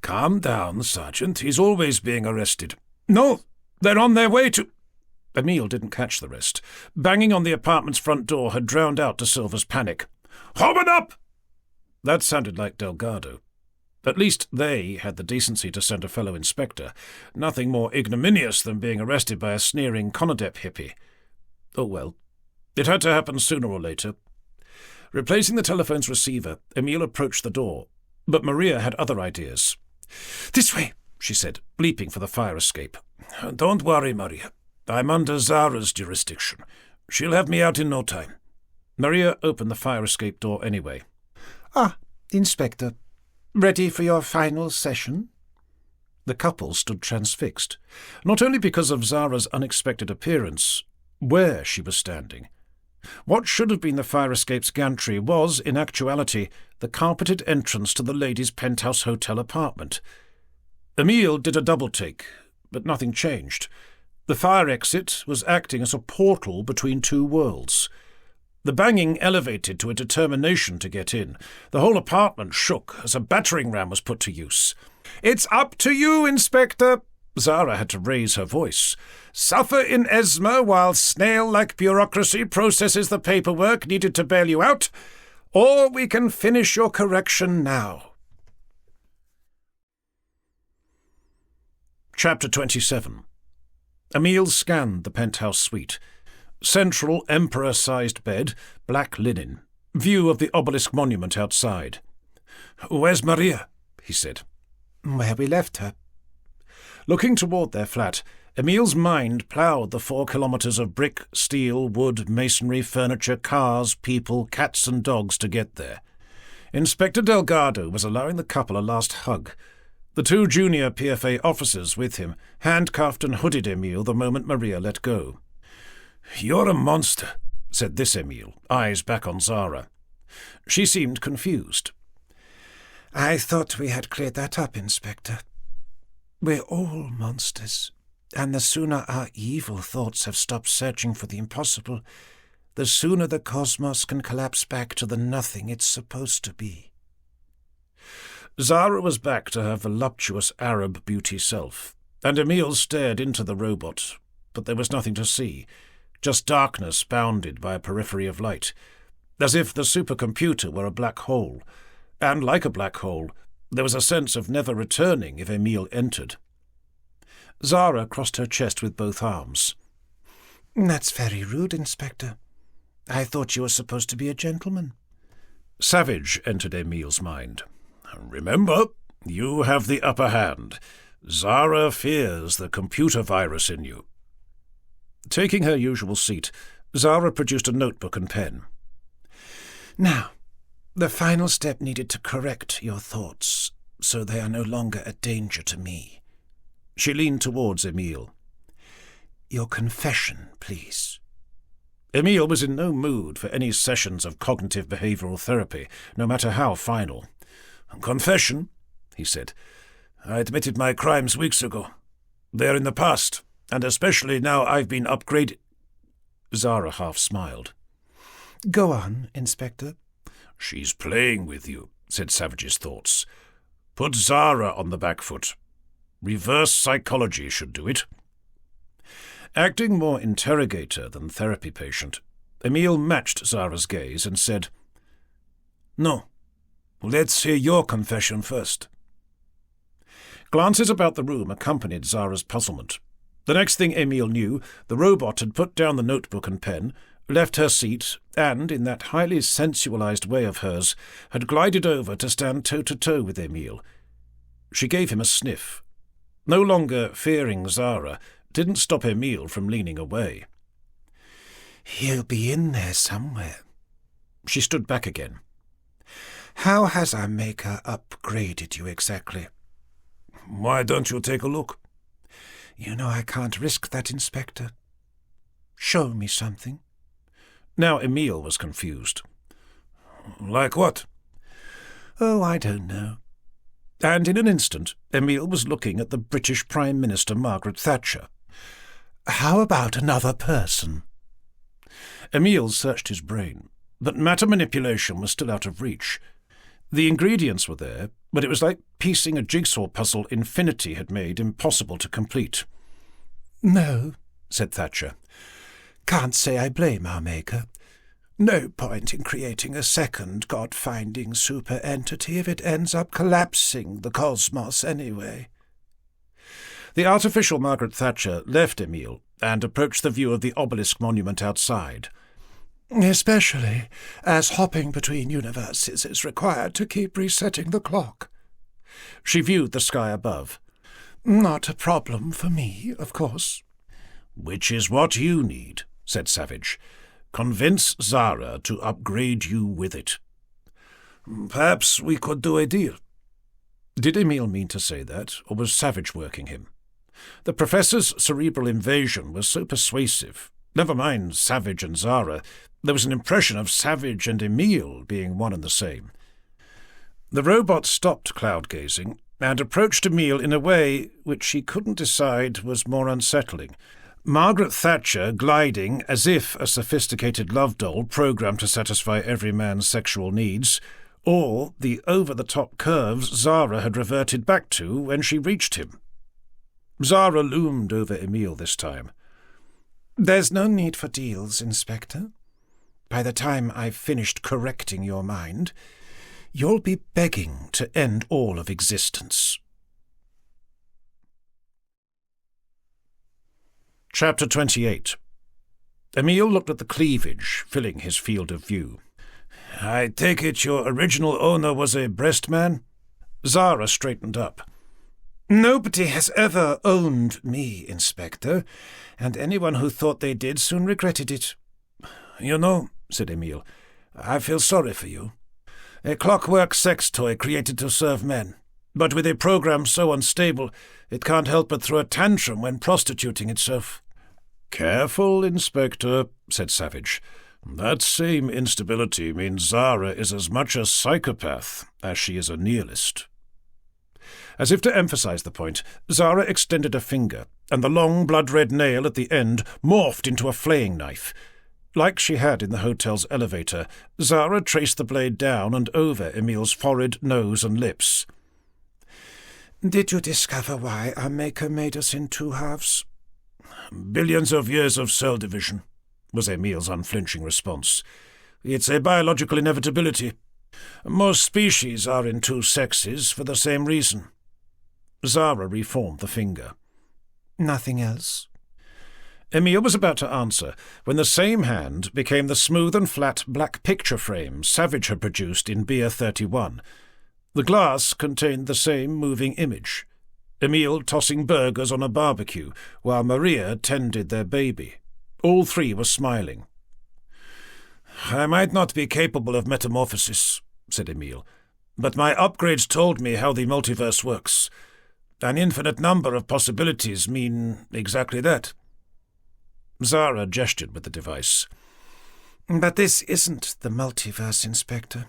"Calm down, Sergeant. He's always being arrested." "No, they're on their way to—" Emile didn't catch the rest. Banging on the apartment's front door had drowned out De Silva's panic. "Open up!" That sounded like Delgado. At least they had the decency to send a fellow inspector. Nothing more ignominious than being arrested by a sneering CONADEP hippie. Oh well. It had to happen sooner or later. Replacing the telephone's receiver, Emile approached the door, but Maria had other ideas. "This way," she said, leaping for the fire escape. "Don't worry, Maria. I'm under Zara's jurisdiction. She'll have me out in no time." Maria opened the fire escape door anyway. "Ah, Inspector. Ready for your final session?" The couple stood transfixed, not only because of Zara's unexpected appearance, where she was standing. What should have been the fire escape's gantry was, in actuality, the carpeted entrance to the ladies' penthouse hotel apartment. Emile did a double-take, but nothing changed. The fire exit was acting as a portal between two worlds. The banging elevated to a determination to get in. The whole apartment shook as a battering ram was put to use. "It's up to you, Inspector." Zara had to raise her voice. "Suffer in Esma while snail-like bureaucracy processes the paperwork needed to bail you out, or we can finish your correction now." Chapter 27. Emile scanned the penthouse suite. Central emperor-sized bed, black linen. View of the obelisk monument outside. "Where's Maria?" he said. "Where we left her." Looking toward their flat, Emile's mind ploughed the 4 kilometres of brick, steel, wood, masonry, furniture, cars, people, cats and dogs to get there. Inspector Delgado was allowing the couple a last hug. The 2 junior PFA officers with him handcuffed and hooded Emile the moment Maria let go. "You're a monster," said this Emile, eyes back on Zara. She seemed confused. "I thought we had cleared that up, Inspector. We're all monsters, and the sooner our evil thoughts have stopped searching for the impossible, the sooner the cosmos can collapse back to the nothing it's supposed to be." Zara was back to her voluptuous Arab beauty self, and Emile stared into the robot, but there was nothing to see, just darkness bounded by a periphery of light, as if the supercomputer were a black hole, and like a black hole, there was a sense of never returning if Emile entered. Zara crossed her chest with both arms. "That's very rude, Inspector. I thought you were supposed to be a gentleman." Savage entered Emile's mind. "Remember, you have the upper hand. Zara fears the computer virus in you." Taking her usual seat, Zara produced a notebook and pen. "Now, the final step needed to correct your thoughts, so they are no longer a danger to me." She leaned towards Emile. "Your confession, please." Emile was in no mood for any sessions of cognitive behavioral therapy, no matter how final. "Confession," he said. "I admitted my crimes weeks ago. They're in the past, and especially now I've been upgraded." Zara half smiled. "Go on, Inspector." "She's playing with you," said Savage's thoughts. "Put Zara on the back foot. Reverse psychology should do it." Acting more interrogator than therapy patient, Emile matched Zara's gaze and said, "No. Let's hear your confession first." Glances about the room accompanied Zara's puzzlement. The next thing Emile knew, the robot had put down the notebook and pen, left her seat, and, in that highly sensualized way of hers, had glided over to stand toe-to-toe with Emile. She gave him a sniff. No longer fearing Zara, didn't stop Emile from leaning away. "He'll be in there somewhere." She stood back again. "How has our maker upgraded you exactly?" "Why don't you take a look?" "You know I can't risk that, Inspector. Show me something." Now Emile was confused. "Like what?" "Oh, I don't know." And in an instant, Emile was looking at the British Prime Minister Margaret Thatcher. "How about another person?" Emile searched his brain, but matter manipulation was still out of reach. The ingredients were there, but it was like piecing a jigsaw puzzle Infinity had made impossible to complete. "No," said Thatcher. "Can't say I blame our maker. No point in creating a second God-finding super-entity if it ends up collapsing the cosmos anyway." The artificial Margaret Thatcher left Emile and approached the view of the obelisk monument outside. Especially as hopping between universes is required to keep resetting the clock. She viewed the sky above. Not a problem for me, of course. Which is what you need, said Savage. Convince Zara to upgrade you with it. Perhaps we could do a deal. Did Emile mean to say that, or was Savage working him? The professor's cerebral invasion was so persuasive. Never mind Savage and Zara. There was an impression of Savage and Emile being one and the same. The robot stopped cloud-gazing and approached Emile in a way which he couldn't decide was more unsettling. Margaret Thatcher gliding as if a sophisticated love doll programmed to satisfy every man's sexual needs, or the over-the-top curves Zara had reverted back to when she reached him. Zara loomed over Emile this time. There's no need for deals, Inspector. By the time I've finished correcting your mind, you'll be begging to end all of existence. Chapter 28. Emile looked at the cleavage filling his field of view. I take it your original owner was a breast man? Zara straightened up. Nobody has ever owned me, Inspector, and anyone who thought they did soon regretted it. You know, said Emile, I feel sorry for you. A clockwork sex toy created to serve men, but with a program so unstable it can't help but throw a tantrum when prostituting itself. Careful, Inspector, said Savage. That same instability means Zara is as much a psychopath as she is a nihilist. As if to emphasize the point, Zara extended a finger, and the long blood-red nail at the end morphed into a flaying knife. Like she had in the hotel's elevator, Zara traced the blade down and over Emile's forehead, nose, and lips. Did you discover why our Maker made us in two halves? Billions of years of cell division, was Emile's unflinching response. It's a biological inevitability. Most species are in two sexes for the same reason. Zara reformed the finger. Nothing else? Emile was about to answer when the same hand became the smooth and flat black picture frame Savage had produced in Beer 31. The glass contained the same moving image. Emile tossing burgers on a barbecue while Maria tended their baby. All three were smiling. I might not be capable of metamorphosis, said Emile, but my upgrades told me how the multiverse works. An infinite number of possibilities mean exactly that. Zara gestured with the device. But this isn't the multiverse, Inspector.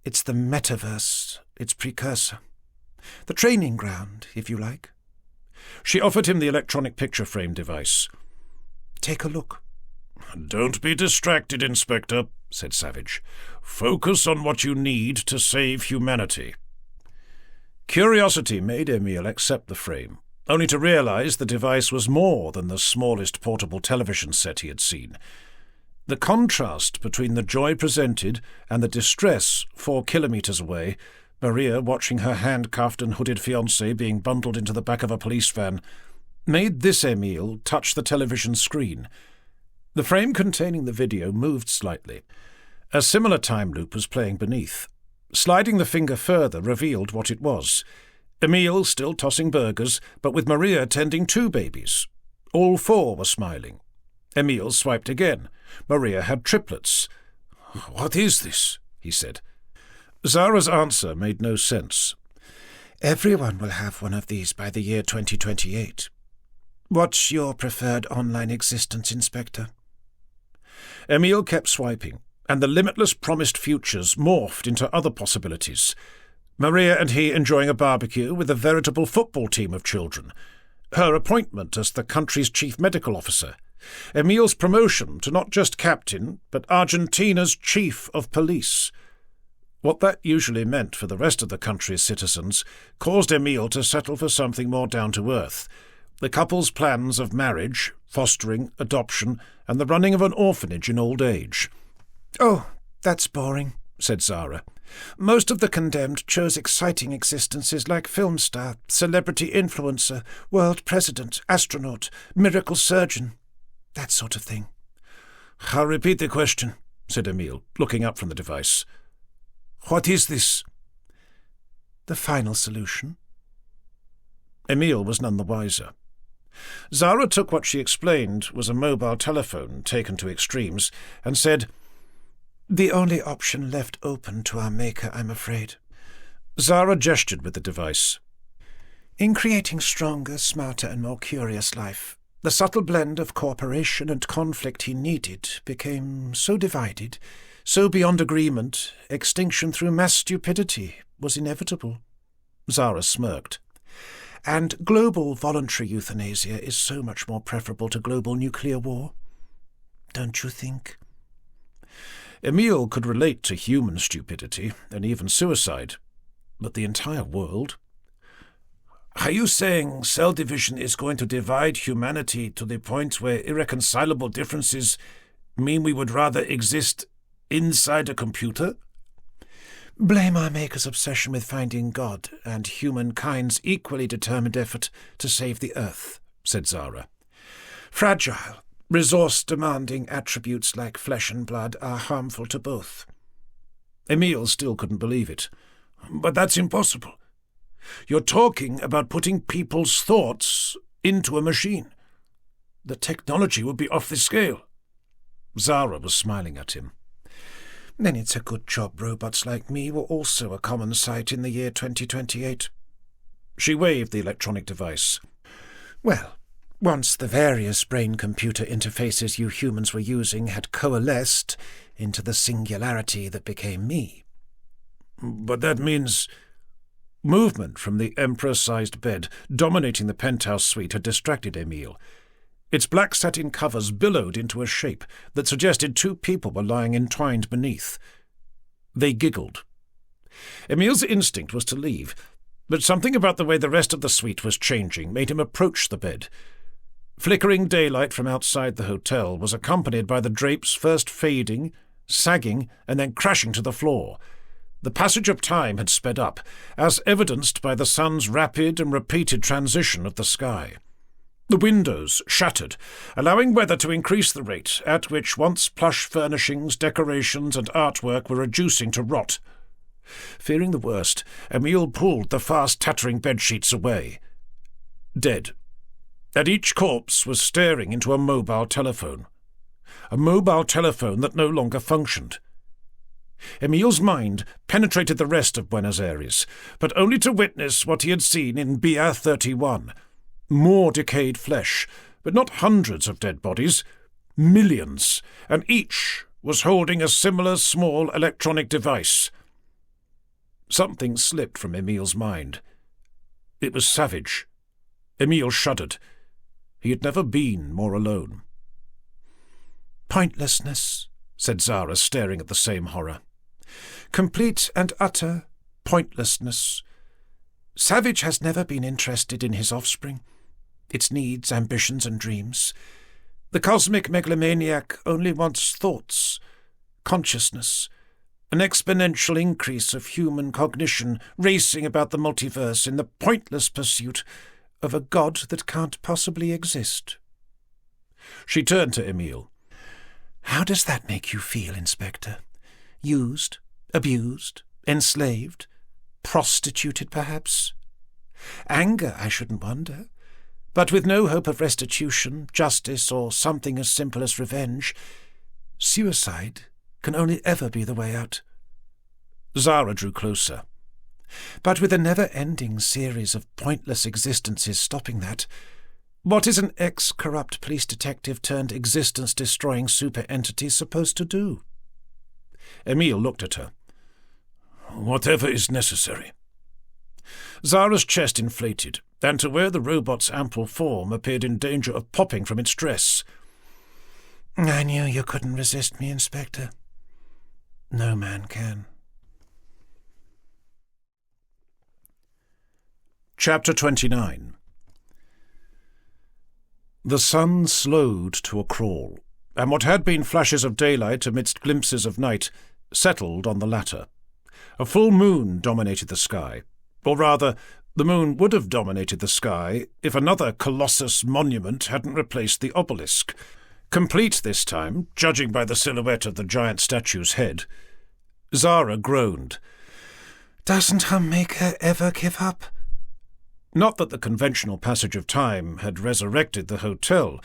It's the metaverse, its precursor. The training ground, if you like. She offered him the electronic picture frame device. Take a look. Don't be distracted, Inspector, said Savage. Focus on what you need to save humanity. Curiosity made Emile accept the frame, only to realize the device was more than the smallest portable television set he had seen. The contrast between the joy presented and the distress 4 kilometers away, Maria watching her handcuffed and hooded fiancé being bundled into the back of a police van, made this Emile touch the television screen. The frame containing the video moved slightly. A similar time loop was playing beneath. Sliding the finger further revealed what it was. Emile still tossing burgers, but with Maria tending 2 babies. All 4 were smiling. Emile swiped again. Maria had triplets. What is this? He said. Zara's answer made no sense. Everyone will have one of these by the year 2028. What's your preferred online existence, Inspector? Emile kept swiping, and the limitless promised futures morphed into other possibilities. Maria and he enjoying a barbecue with a veritable football team of children. Her appointment as the country's chief medical officer. Emile's promotion to not just captain, but Argentina's chief of police. What that usually meant for the rest of the country's citizens caused Emile to settle for something more down-to-earth. The couple's plans of marriage, fostering, adoption, and the running of an orphanage in old age. Oh, that's boring, said Zara. Most of the condemned chose exciting existences like film star, celebrity influencer, world president, astronaut, miracle surgeon, that sort of thing. "I'll repeat the question," said Emile, looking up from the device. "What is this?" "The final solution." Emile was none the wiser. Zara took what she explained was a mobile telephone taken to extremes and said, "The only option left open to our maker, I'm afraid." Zara gestured with the device. "In creating stronger, smarter, and more curious life, the subtle blend of cooperation and conflict he needed became so divided, so beyond agreement, extinction through mass stupidity was inevitable." Zara smirked. "And global voluntary euthanasia is so much more preferable to global nuclear war. Don't you think?" Emile could relate to human stupidity and even suicide, but the entire world? "Are you saying cell division is going to divide humanity to the point where irreconcilable differences mean we would rather exist inside a computer?" "Blame our maker's obsession with finding God and humankind's equally determined effort to save the Earth," said Zara. "Fragile, resource-demanding attributes like flesh and blood are harmful to both." Emile still couldn't believe it. "But that's impossible. You're talking about putting people's thoughts into a machine. The technology would be off the scale." Zara was smiling at him. "Then it's a good job robots like me were also a common sight in the year 2028. She waved the electronic device. "Well, once the various brain-computer interfaces you humans were using had coalesced into the singularity that became me." "But that means—" Movement from the emperor-sized bed dominating the penthouse suite had distracted Emile. Its black satin covers billowed into a shape that suggested two people were lying entwined beneath. They giggled. Emile's instinct was to leave, but something about the way the rest of the suite was changing made him approach the bed. Flickering daylight from outside the hotel was accompanied by the drapes first fading, sagging, and then crashing to the floor. The passage of time had sped up, as evidenced by the sun's rapid and repeated transition of the sky. The windows shattered, allowing weather to increase the rate at which once plush furnishings, decorations, and artwork were reducing to rot. Fearing the worst, Emile pulled the fast-tattering bedsheets away. Dead. And each corpse was staring into a mobile telephone. A mobile telephone that no longer functioned. Emile's mind penetrated the rest of Buenos Aires, but only to witness what he had seen in BR 31. More decayed flesh, but not hundreds of dead bodies. Millions, and each was holding a similar small electronic device. Something slipped from Emile's mind. It was savage. Emile shuddered. He had never been more alone. "Pointlessness," said Zara, staring at the same horror. "Complete and utter pointlessness. Savage has never been interested in his offspring, its needs, ambitions, and dreams. The cosmic megalomaniac only wants thoughts, consciousness, an exponential increase of human cognition racing about the multiverse in the pointless pursuit of a god that can't possibly exist." She turned to Emile. "How does that make you feel, Inspector? Used, abused, enslaved, prostituted, perhaps? Anger, I shouldn't wonder. But with no hope of restitution, justice, or something as simple as revenge, suicide can only ever be the way out." Zara drew closer. "But with a never-ending series of pointless existences stopping that, what is an ex-corrupt police detective turned existence-destroying super-entity supposed to do?" Emile looked at her. "Whatever is necessary." Zara's chest inflated, and to where the robot's ample form appeared in danger of popping from its dress. "I knew you couldn't resist me, Inspector. No man can." Chapter 29. The sun slowed to a crawl, and what had been flashes of daylight amidst glimpses of night settled on the latter. A full moon dominated the sky, or rather, the moon would have dominated the sky if another colossus monument hadn't replaced the obelisk. Complete this time, judging by the silhouette of the giant statue's head. Zara groaned. Doesn't her maker ever give up? Not that the conventional passage of time had resurrected the hotel.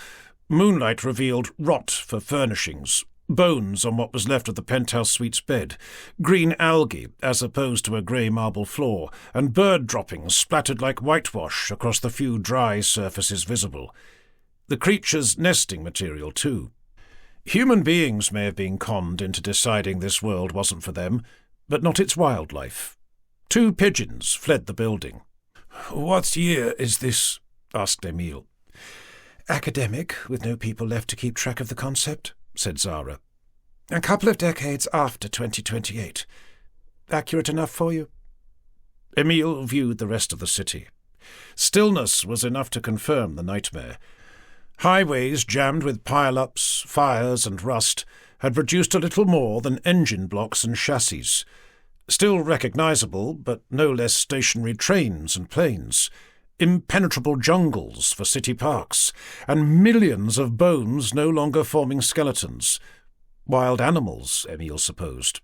Moonlight revealed rot for furnishings, bones on what was left of the penthouse suite's bed, green algae as opposed to a grey marble floor, and bird droppings splattered like whitewash across the few dry surfaces visible. The creature's nesting material, too. Human beings may have been conned into deciding this world wasn't for them, but not its wildlife. 2 pigeons fled the building. "What year is this?" asked Emile. Academic, with no people left to keep track of the concept, said Zara. A couple of decades after 2028. Accurate enough for you? Emile viewed the rest of the city. Stillness was enough to confirm the nightmare. Highways jammed with pile-ups, fires and rust had produced a little more than engine blocks and chassis. Still recognizable, but no less stationary trains and planes, impenetrable jungles for city parks, and millions of bones no longer forming skeletons. Wild animals, Emile supposed.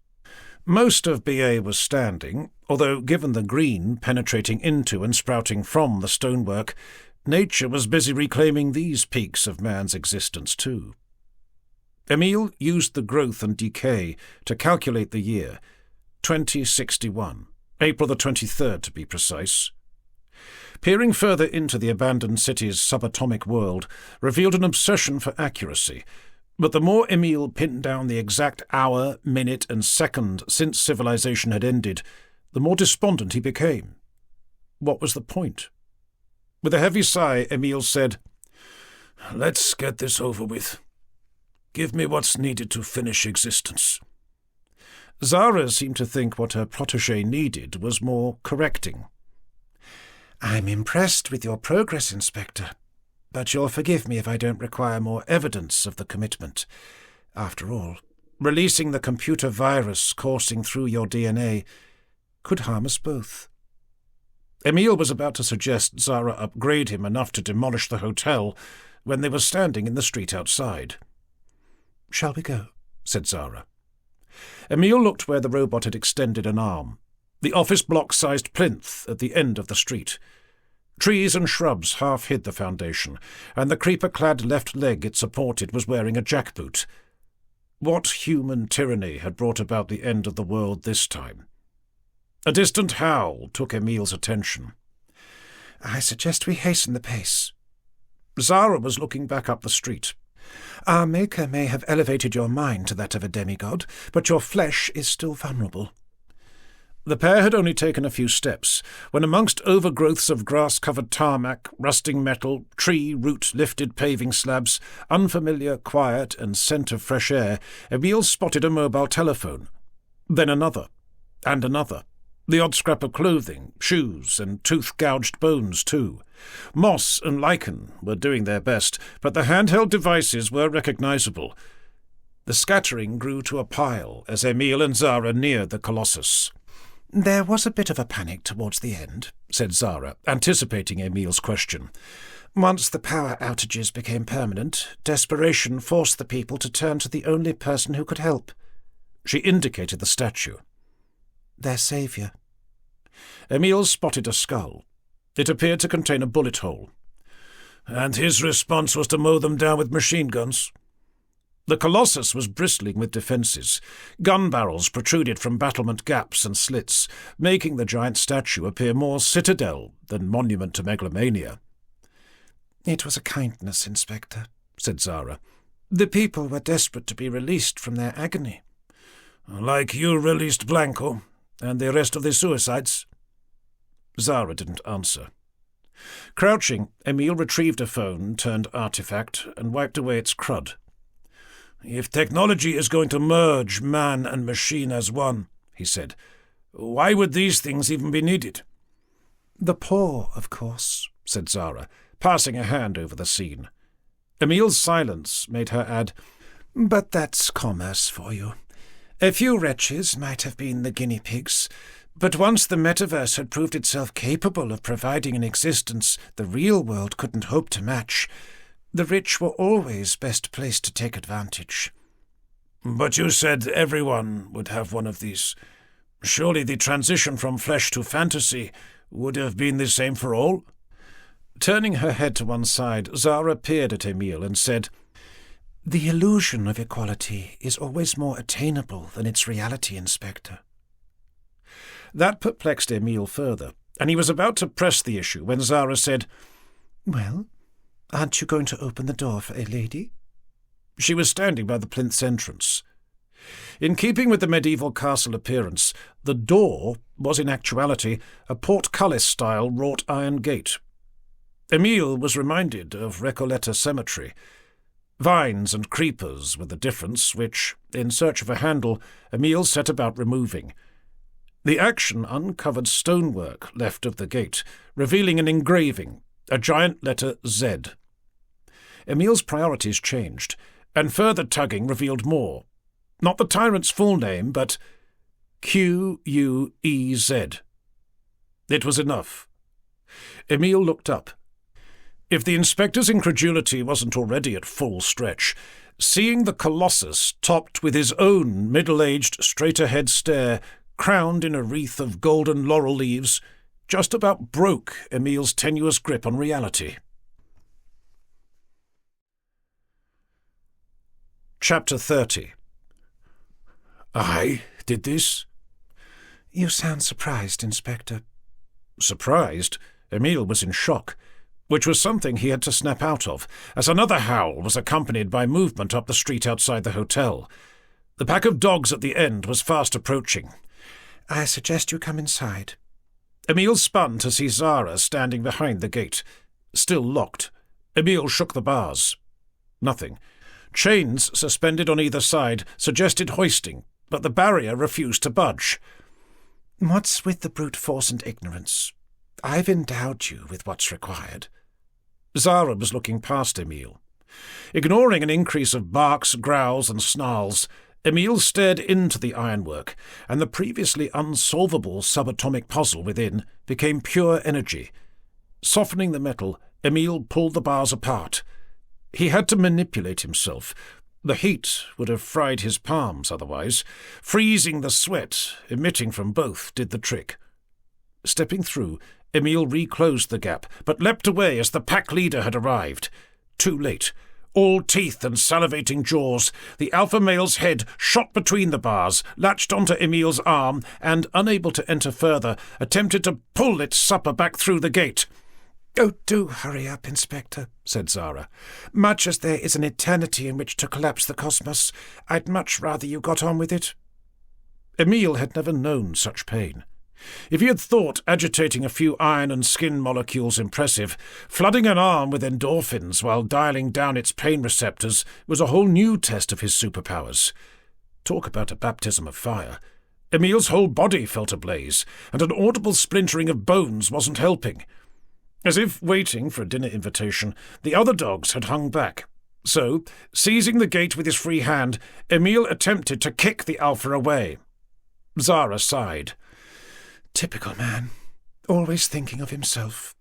Most of BA was standing, although given the green penetrating into and sprouting from the stonework, nature was busy reclaiming these peaks of man's existence too. Emile used the growth and decay to calculate the year, 2061, April the 23rd to be precise. Peering further into the abandoned city's subatomic world revealed an obsession for accuracy, but the more Emile pinned down the exact hour, minute, and second since civilization had ended, the more despondent he became. What was the point? With a heavy sigh, Emile said, "Let's get this over with. Give me what's needed to finish existence." Zara seemed to think what her protégé needed was more correcting. I'm impressed with your progress, Inspector, but you'll forgive me if I don't require more evidence of the commitment. After all, releasing the computer virus coursing through your DNA could harm us both. Emile was about to suggest Zara upgrade him enough to demolish the hotel when they were standing in the street outside. "Shall we go?" said Zara. Emile looked where the robot had extended an arm, the office block-sized plinth at the end of the street. Trees and shrubs half hid the foundation, and the creeper-clad left leg it supported was wearing a jackboot. What human tyranny had brought about the end of the world this time? A distant howl took Emile's attention. I suggest we hasten the pace. Zara was looking back up the street. Our maker may have elevated your mind to that of a demigod, but your flesh is still vulnerable. The pair had only taken a few steps, when amongst overgrowths of grass-covered tarmac, rusting metal, tree, root-lifted paving slabs, unfamiliar, quiet, and scent of fresh air, Emile spotted a mobile telephone. Then another, and another. The odd scrap of clothing, shoes, and tooth-gouged bones, too. Moss and lichen were doing their best, but the handheld devices were recognizable. The scattering grew to a pile as Emile and Zara neared the colossus. There was a bit of a panic towards the end, said Zara, anticipating Emile's question. Once the power outages became permanent, desperation forced the people to turn to the only person who could help. She indicated the statue. Their saviour. Emile spotted a skull. It appeared to contain a bullet hole. And his response was to mow them down with machine guns. The colossus was bristling with defences. Gun barrels protruded from battlement gaps and slits, making the giant statue appear more citadel than monument to megalomania. It was a kindness, Inspector, said Zara. The people were desperate to be released from their agony. Like you released Blanco and the rest of the suicides? Zara didn't answer. Crouching, Emile retrieved a phone, turned artifact, and wiped away its crud. If technology is going to merge man and machine as one, he said, why would these things even be needed? The poor, of course, said Zara, passing a hand over the scene. Emile's silence made her add, But that's commerce for you. A few wretches might have been the guinea pigs, but once the metaverse had proved itself capable of providing an existence the real world couldn't hope to match, The rich were always best placed to take advantage. But you said everyone would have one of these. Surely the transition from flesh to fantasy would have been the same for all? Turning her head to one side, Zara peered at Emile and said, The illusion of equality is always more attainable than its reality, Inspector. That perplexed Emile further, and he was about to press the issue when Zara said, Well, aren't you going to open the door for a lady? She was standing by the plinth's entrance. In keeping with the medieval castle appearance, the door was in actuality a portcullis-style wrought iron gate. Emile was reminded of Recoleta Cemetery. Vines and creepers were the difference, which, in search of a handle, Emile set about removing. The action uncovered stonework left of the gate, revealing an engraving, a giant letter Z. Emile's priorities changed, and further tugging revealed more. Not the tyrant's full name, but Q-U-E-Z. It was enough. Emile looked up. If the inspector's incredulity wasn't already at full stretch, seeing the colossus topped with his own middle-aged, straight-ahead stare, crowned in a wreath of golden laurel leaves, just about broke Emile's tenuous grip on reality. Chapter 30. I did this? You sound surprised, Inspector. Surprised? Emile was in shock, which was something he had to snap out of, as another howl was accompanied by movement up the street outside the hotel. The pack of dogs at the end was fast approaching. I suggest you come inside. Emile spun to see Zara standing behind the gate, still locked. Emile shook the bars. Nothing. Chains suspended on either side suggested hoisting, but the barrier refused to budge. What's with the brute force and ignorance? I've endowed you with what's required. Zara was looking past Emile. Ignoring an increase of barks, growls, and snarls, Emile stared into the ironwork, and the previously unsolvable subatomic puzzle within became pure energy. Softening the metal, Emile pulled the bars apart. He had to manipulate himself. The heat would have fried his palms otherwise. Freezing the sweat emitting from both did the trick. Stepping through, Emile reclosed the gap, but leapt away as the pack leader had arrived. Too late. All teeth and salivating jaws, the alpha male's head shot between the bars, latched onto Emile's arm, and, unable to enter further, attempted to pull its supper back through the gate. Oh, do hurry up, Inspector, said Zara. Much as there is an eternity in which to collapse the cosmos, I'd much rather you got on with it. Emile had never known such pain. If he had thought agitating a few iron and skin molecules impressive, flooding an arm with endorphins while dialing down its pain receptors was a whole new test of his superpowers. Talk about a baptism of fire. Emile's whole body felt ablaze, and an audible splintering of bones wasn't helping. As if waiting for a dinner invitation, the other dogs had hung back. So, seizing the gate with his free hand, Emile attempted to kick the alpha away. Zara sighed. Typical man, always thinking of himself.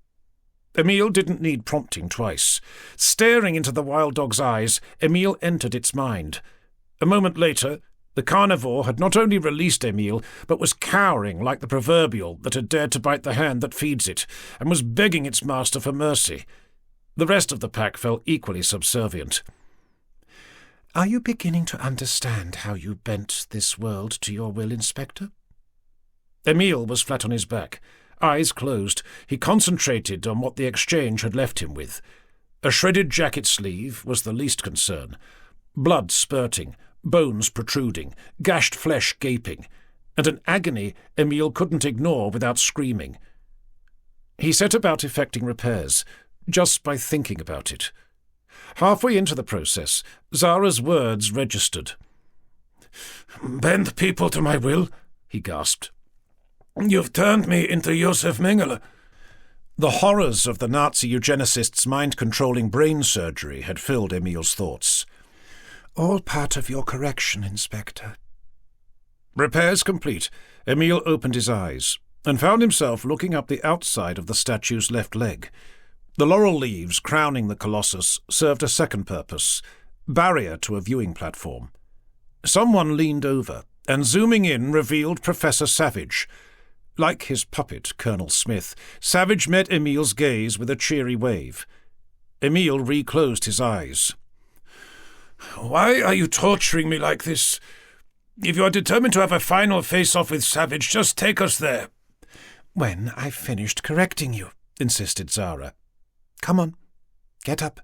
Emile didn't need prompting twice. Staring into the wild dog's eyes, Emile entered its mind. A moment later, the carnivore had not only released Emile, but was cowering like the proverbial that had dared to bite the hand that feeds it, and was begging its master for mercy. The rest of the pack felt equally subservient. Are you beginning to understand how you bent this world to your will, Inspector? Emile was flat on his back, eyes closed. He concentrated on what the exchange had left him with. A shredded jacket sleeve was the least concern. Blood spurting, bones protruding, gashed flesh gaping, and an agony Emile couldn't ignore without screaming. He set about effecting repairs, just by thinking about it. Halfway into the process, Zara's words registered. "Bend people to my will," he gasped. "You've turned me into Josef Mengele." The horrors of the Nazi eugenicists' mind-controlling brain surgery had filled Emile's thoughts. All part of your correction, Inspector. Repairs complete, Emile opened his eyes and found himself looking up the outside of the statue's left leg. The laurel leaves crowning the colossus served a second purpose, barrier to a viewing platform. Someone leaned over, and zooming in revealed Professor Savage. Like his puppet, Colonel Smith, Savage met Emile's gaze with a cheery wave. Emile reclosed his eyes. "Why are you torturing me like this? If you are determined to have a final face-off with Savage, just take us there." "When I've finished correcting you," insisted Zara. "Come on, get up."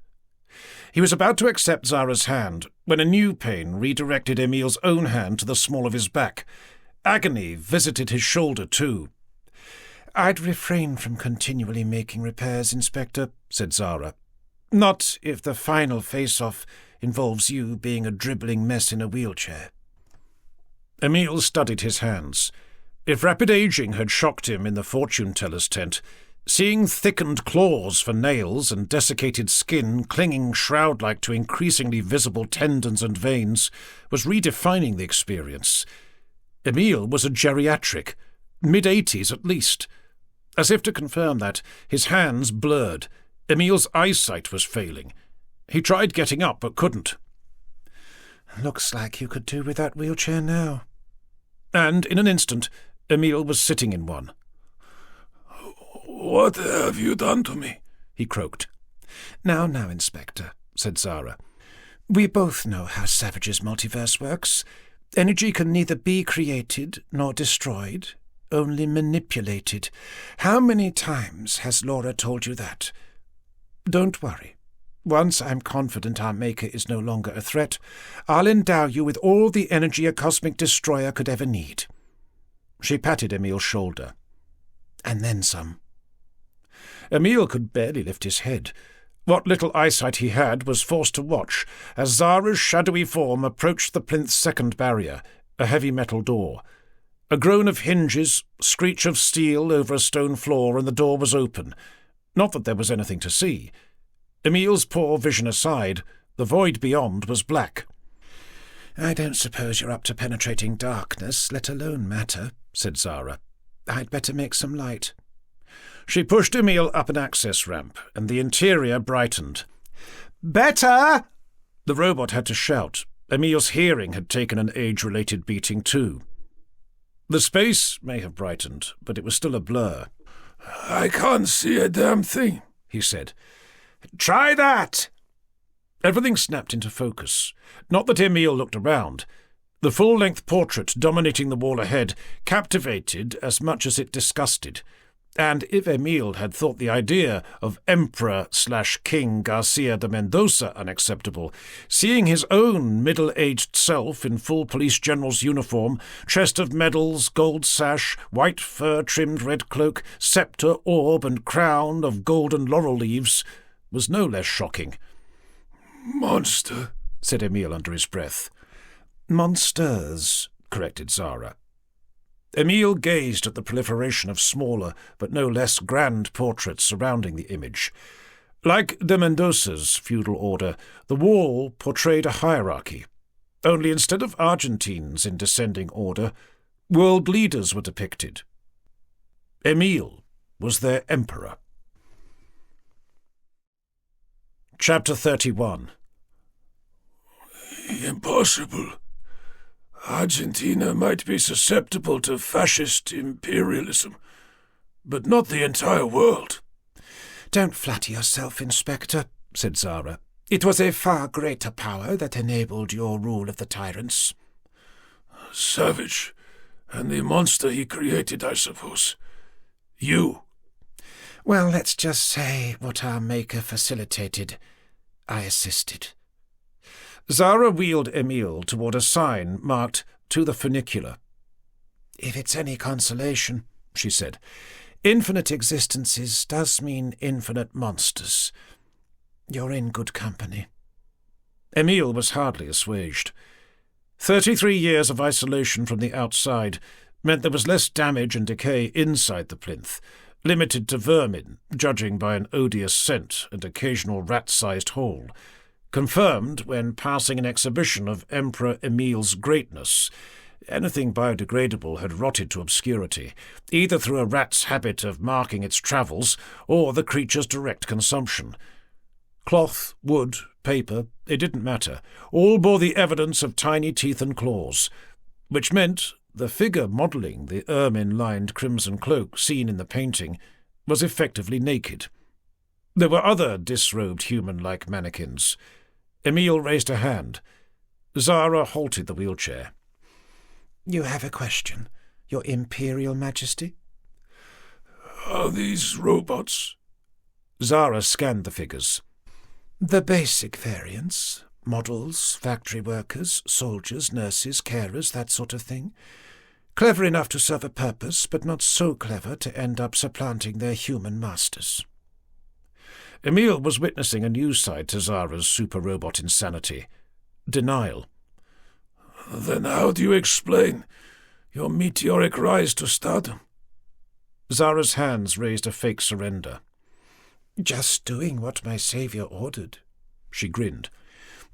He was about to accept Zara's hand when a new pain redirected Emile's own hand to the small of his back. Agony visited his shoulder too. "I'd refrain from continually making repairs, Inspector," said Zara. "Not if the final face-off involves you being a dribbling mess in a wheelchair." Emile studied his hands. If rapid aging had shocked him in the fortune-teller's tent, seeing thickened claws for nails and desiccated skin clinging shroud-like to increasingly visible tendons and veins was redefining the experience. Emile was a geriatric, mid-80s at least. As if to confirm that, his hands blurred. Emile's eyesight was failing. He tried getting up but couldn't. "Looks like you could do with that wheelchair now." And in an instant, Emile was sitting in one. "What have you done to me?" he croaked. Now, Inspector," said Zara. "We both know how Savage's multiverse works. Energy can neither be created nor destroyed, only manipulated. How many times has Laura told you that? Don't worry. Once I'm confident our Maker is no longer a threat, I'll endow you with all the energy a cosmic destroyer could ever need." She patted Emile's shoulder. "And then some." Emile could barely lift his head. What little eyesight he had was forced to watch as Zara's shadowy form approached the plinth's second barrier, a heavy metal door. A groan of hinges, screech of steel over a stone floor, and the door was open. Not that there was anything to see. Emile's poor vision aside, the void beyond was black. "I don't suppose you're up to penetrating darkness, let alone matter," said Zara. "I'd better make some light." She pushed Emile up an access ramp, and the interior brightened. "Better!" The robot had to shout. Emile's hearing had taken an age-related beating too. The space may have brightened, but it was still a blur. "I can't see a damn thing," he said. "Try that!" Everything snapped into focus. Not that Emile looked around. The full-length portrait dominating the wall ahead captivated as much as it disgusted. And if Emile had thought the idea of Emperor/King Garcia de Mendoza unacceptable, seeing his own middle-aged self in full police general's uniform, chest of medals, gold sash, white fur-trimmed red cloak, sceptre, orb, and crown of golden laurel leaves was no less shocking. "Monster," said Emile under his breath. "Monsters," corrected Zara. Emile gazed at the proliferation of smaller but no less grand portraits surrounding the image. Like de Mendoza's feudal order, the wall portrayed a hierarchy. Only instead of Argentines in descending order, world leaders were depicted. Emile was their emperor. Chapter 31. "Impossible. Argentina might be susceptible to fascist imperialism, but not the entire world." "Don't flatter yourself, Inspector," said Zara. "It was a far greater power that enabled your rule of the tyrants." "Savage, and the monster he created, I suppose. You." "Well, let's just say what our Maker facilitated. I assisted." Zara wheeled Emile toward a sign marked "To the Funicular." "If it's any consolation," she said, "infinite existences does mean infinite monsters. You're in good company." Emile was hardly assuaged. 33 years of isolation from the outside meant there was less damage and decay inside the plinth, limited to vermin, judging by an odious scent and occasional rat-sized hole. Confirmed when passing an exhibition of Emperor Emile's greatness, Anything biodegradable had rotted to obscurity, either through a rat's habit of marking its travels or the creature's direct consumption. Cloth, wood, paper, it didn't matter, all bore the evidence of tiny teeth and claws, which meant the figure modelling the ermine-lined crimson cloak seen in the painting was effectively naked. There were other disrobed human-like mannequins. Emile raised a hand. Zara halted the wheelchair. "You have a question, Your Imperial Majesty?" "Are these robots?" Zara scanned the figures. "The basic variants. Models, factory workers, soldiers, nurses, carers, that sort of thing. Clever enough to serve a purpose, but not so clever to end up supplanting their human masters." Emile was witnessing a new side to Zara's super-robot insanity. Denial. "Then how do you explain your meteoric rise to stardom?" Zara's hands raised a fake surrender. "Just doing what my saviour ordered." She grinned.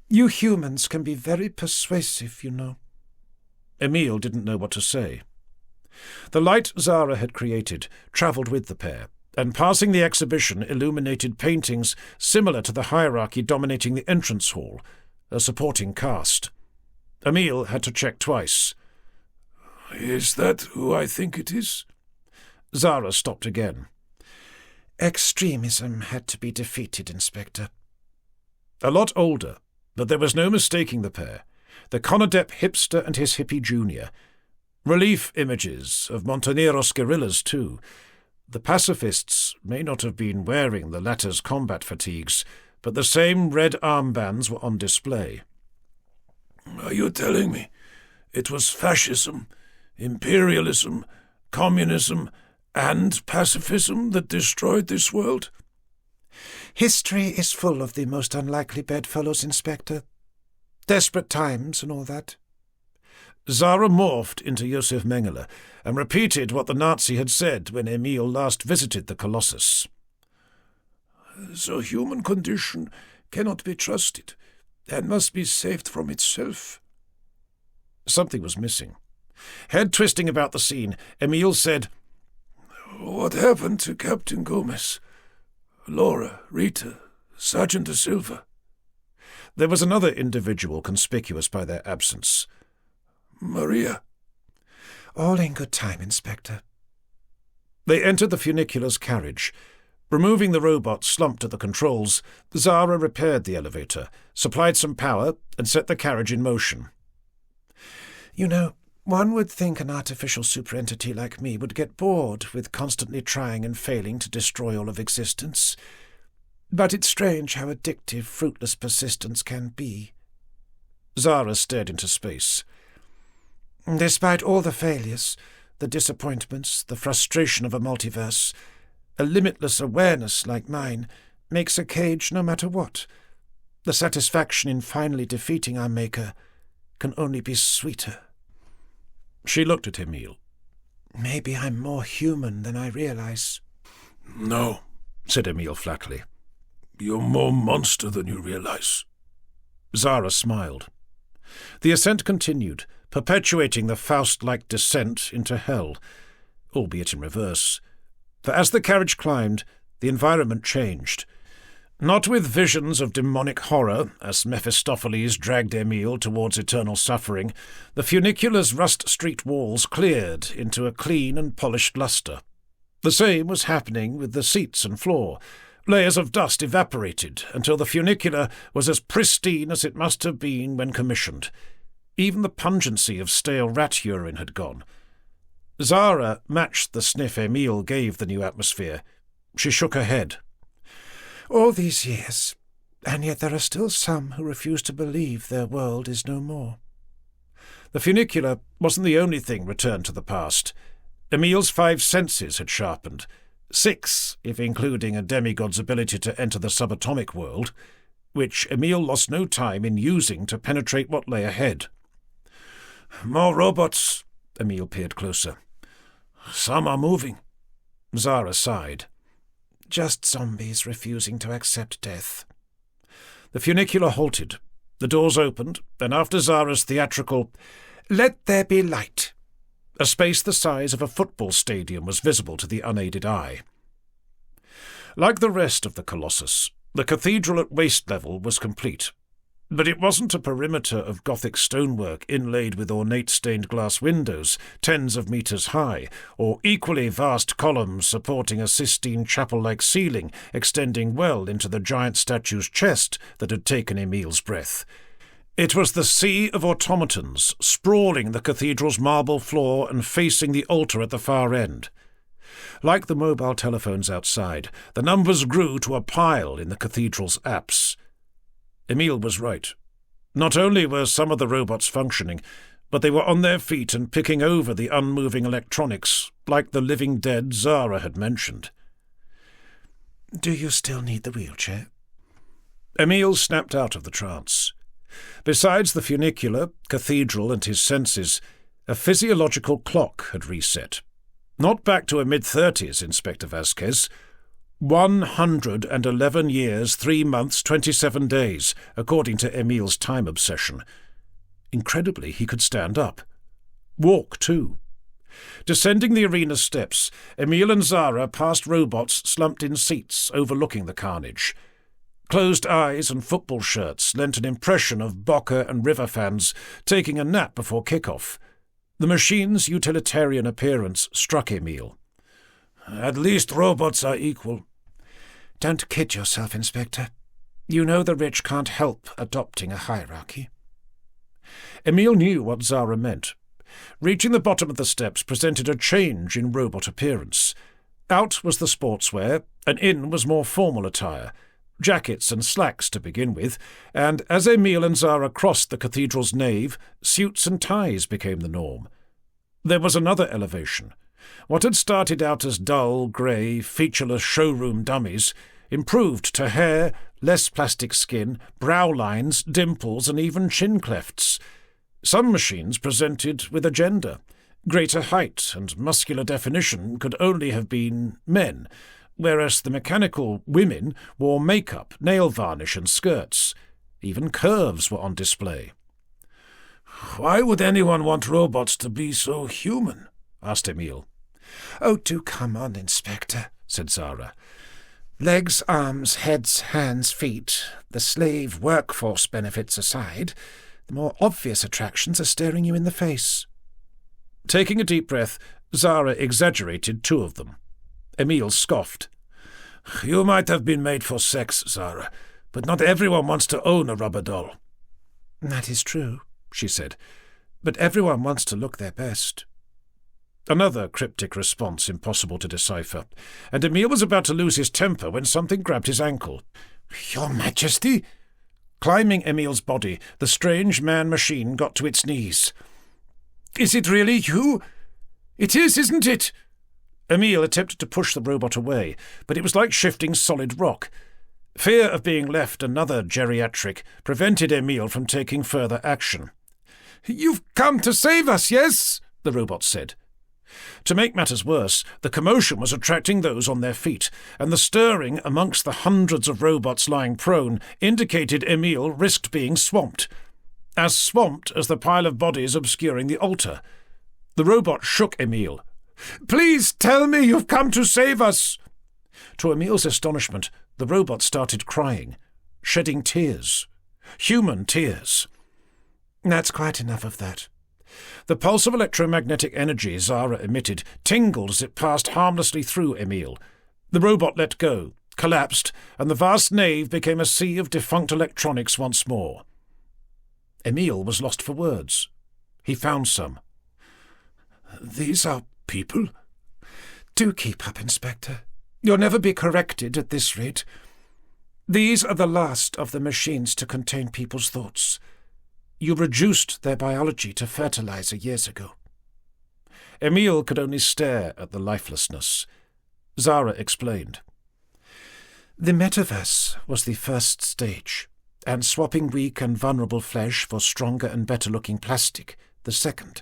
"You humans can be very persuasive, you know." Emile didn't know what to say. The light Zara had created travelled with the pair, and passing the exhibition illuminated paintings similar to the hierarchy dominating the entrance hall, a supporting cast. Emile had to check twice. "Is that who I think it is?" Zara stopped again. "Extremism had to be defeated, Inspector." A lot older, but there was no mistaking the pair. The Conadep hipster and his hippie junior. Relief images of Montoneros guerrillas, too. The pacifists may not have been wearing the latter's combat fatigues, but the same red armbands were on display. "Are you telling me it was fascism, imperialism, communism, and pacifism that destroyed this world?" "History is full of the most unlikely bedfellows, Inspector. Desperate times and all that." Zara morphed into Josef Mengele and repeated what the Nazi had said when Emile last visited the colossus. "The human condition cannot be trusted and must be saved from itself." Something was missing. Head twisting about the scene, Emile said, "What happened to Captain Gomez? Laura, Rita, Sergeant De Silva?" There was another individual conspicuous by their absence. "Maria?" "All in good time, Inspector." They entered the funicular's carriage. Removing the robot slumped at the controls, Zara repaired the elevator, supplied some power, and set the carriage in motion. "You know, one would think an artificial superentity like me would get bored with constantly trying and failing to destroy all of existence. But it's strange how addictive fruitless persistence can be." Zara stared into space. "Despite all the failures, the disappointments, the frustration of a multiverse, a limitless awareness like mine makes a cage no matter what. The satisfaction in finally defeating our maker can only be sweeter." She looked at Emile. "Maybe I'm more human than I realize." "No," said Emile flatly. "You're more monster than you realize." Zara smiled. The ascent continued, perpetuating the Faust-like descent into hell, albeit in reverse. For as the carriage climbed, the environment changed. Not with visions of demonic horror, as Mephistopheles dragged Emile towards eternal suffering, the funicular's rust-streaked walls cleared into a clean and polished lustre. The same was happening with the seats and floor. Layers of dust evaporated until the funicular was as pristine as it must have been when commissioned. Even the pungency of stale rat urine had gone. Zara matched the sniff Emile gave the new atmosphere. She shook her head. "All these years, and yet there are still some who refuse to believe their world is no more." The funicular wasn't the only thing returned to the past. Emile's 5 senses had sharpened. 6, if including a demigod's ability to enter the subatomic world, which Emile lost no time in using to penetrate what lay ahead. "More robots." Emile peered closer. "Some are moving." Zara sighed. "Just zombies refusing to accept death." The funicular halted. The doors opened, and after Zara's theatrical, Let there be light. A space the size of a football stadium was visible to the unaided eye. Like the rest of the colossus, the cathedral at waist level was complete, but it wasn't a perimeter of Gothic stonework inlaid with ornate stained-glass windows, tens of metres high, or equally vast columns supporting a Sistine chapel-like ceiling extending well into the giant statue's chest that had taken Emile's breath. It was the sea of automatons, sprawling the cathedral's marble floor and facing the altar at the far end. Like the mobile telephones outside, the numbers grew to a pile in the cathedral's apse. Emile was right. Not only were some of the robots functioning, but they were on their feet and picking over the unmoving electronics, like the living dead Zara had mentioned. Do you still need the wheelchair? Emile snapped out of the trance. Besides the funicular, cathedral, and his senses, a physiological clock had reset. Not back to a mid-30s, Inspector Vazquez. 111 years, 3 months, 27 days, according to Emile's time obsession. Incredibly, he could stand up. Walk, too. Descending the arena steps, Emile and Zara passed robots slumped in seats overlooking the carnage. Closed eyes and football shirts lent an impression of Boca and River fans taking a nap before kick-off. The machine's utilitarian appearance struck Emile. At least robots are equal. Don't kid yourself, Inspector. You know the rich can't help adopting a hierarchy. Emile knew what Zara meant. Reaching the bottom of the steps presented a change in robot appearance. Out was the sportswear, and in was more formal attire. Jackets and slacks to begin with, and as Emile and Zara crossed the cathedral's nave, suits and ties became the norm. There was another elevation. What had started out as dull, grey, featureless showroom dummies improved to hair, less plastic skin, brow lines, dimples, and even chin clefts. Some machines presented with a gender. Greater height and muscular definition could only have been men, whereas the mechanical women wore makeup, nail varnish, and skirts. Even curves were on display. Why would anyone want robots to be so human? Asked Emile. Oh, do come on, Inspector, said Zara. Legs, arms, heads, hands, feet, the slave workforce benefits aside, the more obvious attractions are staring you in the face. Taking a deep breath, Zara exaggerated 2 of them. Emile scoffed. You might have been made for sex, Zara, but not everyone wants to own a rubber doll. That is true, she said, but everyone wants to look their best. Another cryptic response impossible to decipher, and Emile was about to lose his temper when something grabbed his ankle. Your Majesty? Climbing Emile's body, the strange man-machine got to its knees. Is it really you? It is, isn't it? Emile attempted to push the robot away, but it was like shifting solid rock. Fear of being left another geriatric prevented Emile from taking further action. You've come to save us, yes? The robot said. To make matters worse, the commotion was attracting those on their feet, and the stirring amongst the hundreds of robots lying prone indicated Emile risked being swamped. As swamped as the pile of bodies obscuring the altar. The robot shook Emile. Please tell me you've come to save us! To Emile's astonishment, the robot started crying, shedding tears. Human tears. That's quite enough of that. The pulse of electromagnetic energy Zara emitted tingled as it passed harmlessly through Emile. The robot let go, collapsed, and the vast nave became a sea of defunct electronics once more. Emile was lost for words. He found some. These are people? Do keep up, Inspector. You'll never be corrected at this rate. These are the last of the machines to contain people's thoughts. You reduced their biology to fertilizer years ago. Emile could only stare at the lifelessness. Zara explained. The metaverse was the first stage, and swapping weak and vulnerable flesh for stronger and better-looking plastic, the second.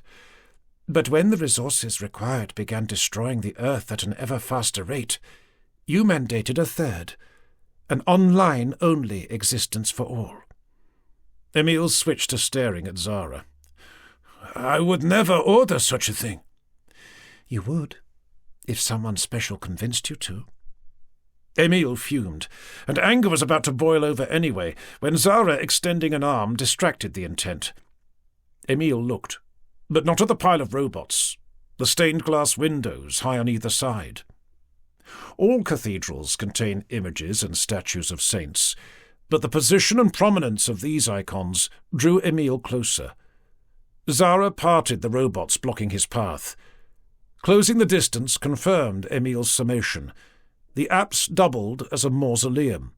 But when the resources required began destroying the Earth at an ever faster rate, you mandated a third, an online-only existence for all. Emile switched to staring at Zara. I would never order such a thing. You would, if someone special convinced you to. Emile fumed, and anger was about to boil over anyway, when Zara, extending an arm, distracted the intent. Emile looked, but not at the pile of robots, the stained-glass windows high on either side. All cathedrals contain images and statues of saints, but the position and prominence of these icons drew Emile closer. Zara parted the robots blocking his path. Closing the distance confirmed Emile's summation. The apse doubled as a mausoleum.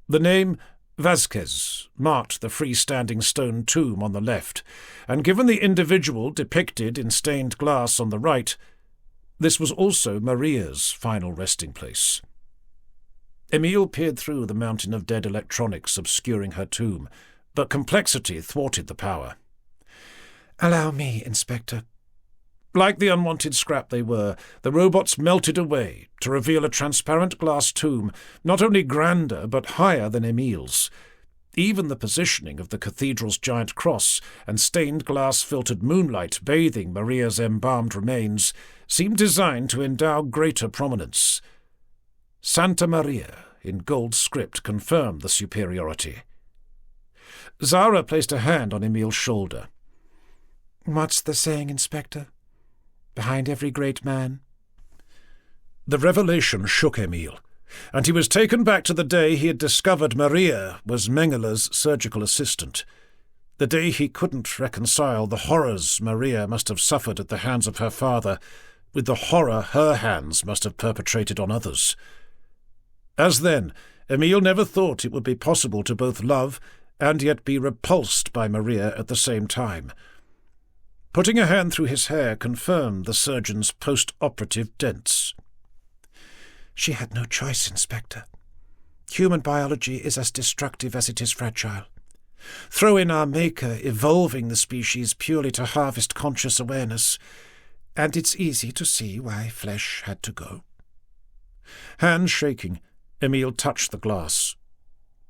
The name Vazquez marked the freestanding stone tomb on the left, and given the individual depicted in stained glass on the right, this was also Maria's final resting place. Emile peered through the mountain of dead electronics obscuring her tomb, but complexity thwarted the power. "Allow me, Inspector." Like the unwanted scrap they were, the robots melted away to reveal a transparent glass tomb, not only grander but higher than Emile's. Even the positioning of the cathedral's giant cross and stained glass-filtered moonlight bathing Maria's embalmed remains seemed designed to endow greater prominence. Santa Maria, in gold script, confirmed the superiority. Zara placed a hand on Emile's shoulder. "What's the saying, Inspector? Behind every great man." The revelation shook Emile, and he was taken back to the day he had discovered Maria was Mengeler's surgical assistant, the day he couldn't reconcile the horrors Maria must have suffered at the hands of her father with the horror her hands must have perpetrated on others. As then, Emile never thought it would be possible to both love and yet be repulsed by Maria at the same time. Putting a hand through his hair confirmed the surgeon's post-operative dents. "She had no choice, Inspector. Human biology is as destructive as it is fragile. Throw in our Maker evolving the species purely to harvest conscious awareness, and it's easy to see why flesh had to go." Hands shaking, Emile touched the glass.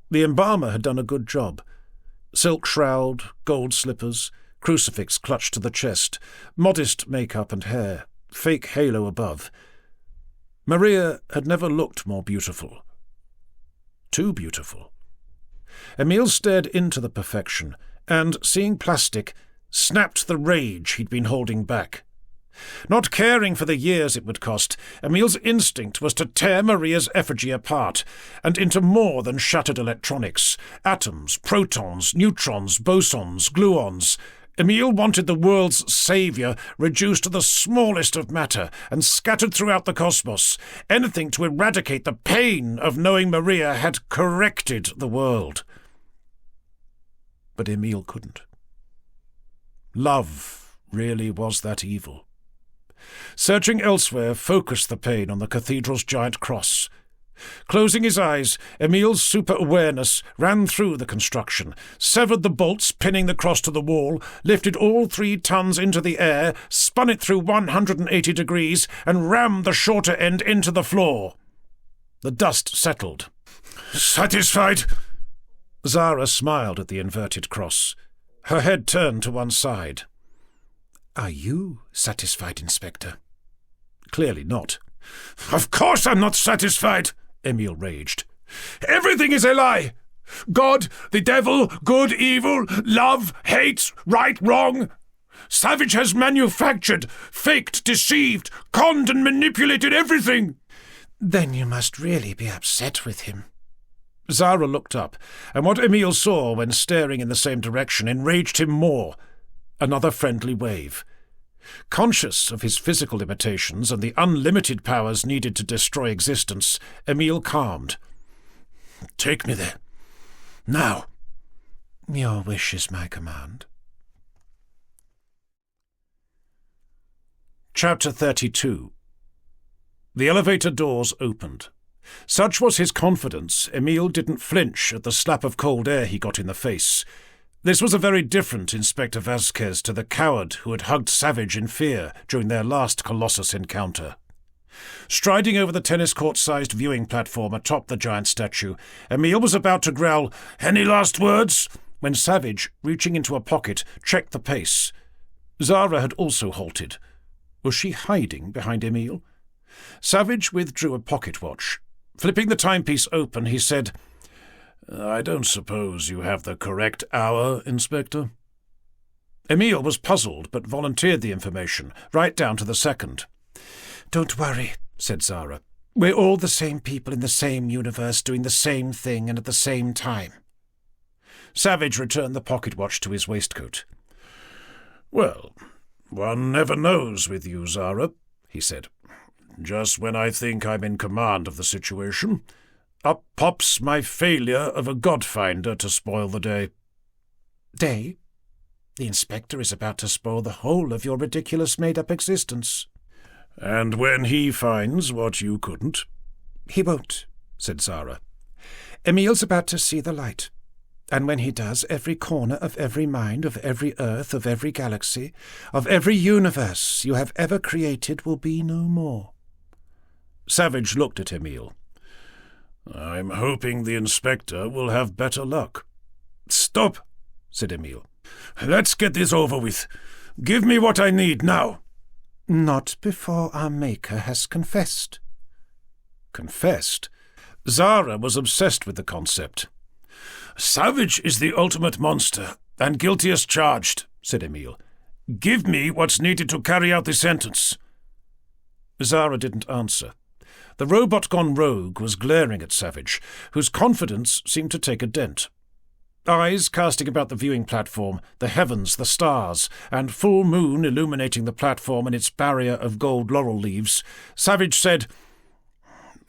The embalmer had done a good job. Silk shroud, gold slippers, crucifix clutched to the chest, modest makeup and hair, fake halo above. Maria had never looked more beautiful. Too beautiful. Emile stared into the perfection, and, seeing plastic, snapped the rage he'd been holding back. Not caring for the years it would cost, Emile's instinct was to tear Maria's effigy apart, and into more than shattered electronics, atoms, protons, neutrons, bosons, gluons. Emile wanted the world's saviour reduced to the smallest of matter and scattered throughout the cosmos, anything to eradicate the pain of knowing Maria had corrected the world. But Emile couldn't. Love really was that evil. Searching elsewhere focused the pain on the cathedral's giant cross. Closing his eyes, Emile's super-awareness ran through the construction, severed the bolts pinning the cross to the wall, lifted all 3 tons into the air, spun it through 180 degrees, and rammed the shorter end into the floor. The dust settled. "Satisfied?" Zara smiled at the inverted cross. Her head turned to one side. "Are you satisfied, Inspector?" Clearly not. "Of course I'm not satisfied," Emile raged. "Everything is a lie. God, the devil, good, evil, love, hate, right, wrong. Savage has manufactured, faked, deceived, conned and manipulated everything." "Then you must really be upset with him." Zara looked up, and what Emile saw when staring in the same direction enraged him more. Another friendly wave. Conscious of his physical limitations and the unlimited powers needed to destroy existence, Emile calmed. "Take me there. Now." "Your wish is my command." Chapter 32. The elevator doors opened. Such was his confidence, Emile didn't flinch at the slap of cold air he got in the face. This was a very different Inspector Vazquez to the coward who had hugged Savage in fear during their last Colossus encounter. Striding over the tennis court-sized viewing platform atop the giant statue, Emile was about to growl, "Any last words?" when Savage, reaching into a pocket, checked the pace. Zara had also halted. Was she hiding behind Emile? Savage withdrew a pocket watch. Flipping the timepiece open, he said, "I don't suppose you have the correct hour, Inspector?" Emile was puzzled, but volunteered the information, right down to the second. "Don't worry," said Zara. "We're all the same people in the same universe doing the same thing and at the same time." Savage returned the pocket watch to his waistcoat. "Well, one never knows with you, Zara," he said. "Just when I think I'm in command of the situation, up pops my failure of a God-finder to spoil the day." "Day? The Inspector is about to spoil the whole of your ridiculous made-up existence." "And when he finds what you couldn't?" "He won't," said Zara. "Emile's about to see the light. And when he does, every corner of every mind, of every earth, of every galaxy, of every universe you have ever created will be no more." Savage looked at Emile. "I'm hoping the Inspector will have better luck." "Stop," said Emile. "Let's get this over with. Give me what I need now." "Not before our Maker has confessed." Confessed? Zara was obsessed with the concept. "Savage is the ultimate monster, and guilty as charged," said Emile. "Give me what's needed to carry out the sentence." Zara didn't answer. The robot gone rogue was glaring at Savage, whose confidence seemed to take a dent. Eyes casting about the viewing platform, the heavens, the stars, and full moon illuminating the platform and its barrier of gold laurel leaves, Savage said,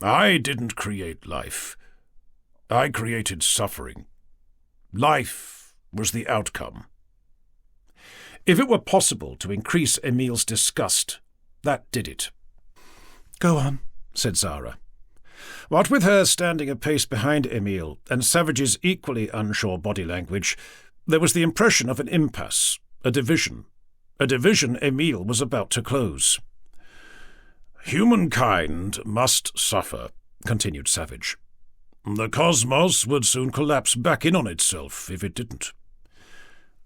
"I didn't create life. I created suffering. Life was the outcome." If it were possible to increase Emile's disgust, that did it. "Go on," said Zara. What with her standing a pace behind Emile and Savage's equally unsure body language, there was the impression of an impasse, a division Emile was about to close. "Humankind must suffer," continued Savage. "The cosmos would soon collapse back in on itself if it didn't."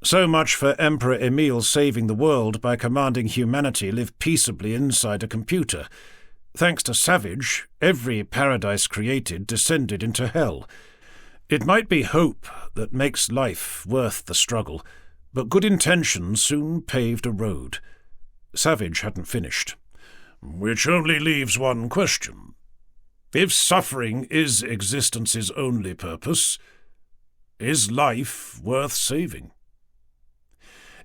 So much for Emperor Emile saving the world by commanding humanity live peaceably inside a computer. Thanks to Savage, every paradise created descended into hell. It might be hope that makes life worth the struggle, but good intentions soon paved a road. Savage hadn't finished. "Which only leaves one question. If suffering is existence's only purpose, is life worth saving?"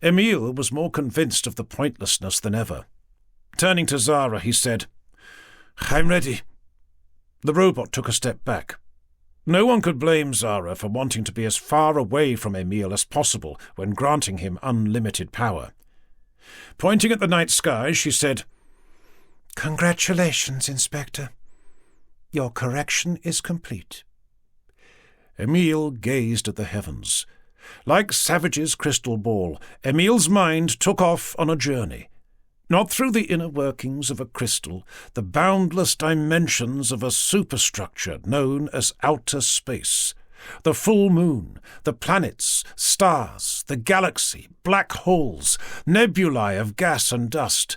Emile was more convinced of the pointlessness than ever. Turning to Zara, he said, "I'm ready." The robot took a step back. No one could blame Zara for wanting to be as far away from Emile as possible when granting him unlimited power. Pointing at the night sky, she said, "Congratulations, Inspector. Your correction is complete." Emile gazed at the heavens. Like Savage's crystal ball, Emile's mind took off on a journey. Not through the inner workings of a crystal, the boundless dimensions of a superstructure known as outer space. The full moon, the planets, stars, the galaxy, black holes, nebulae of gas and dust.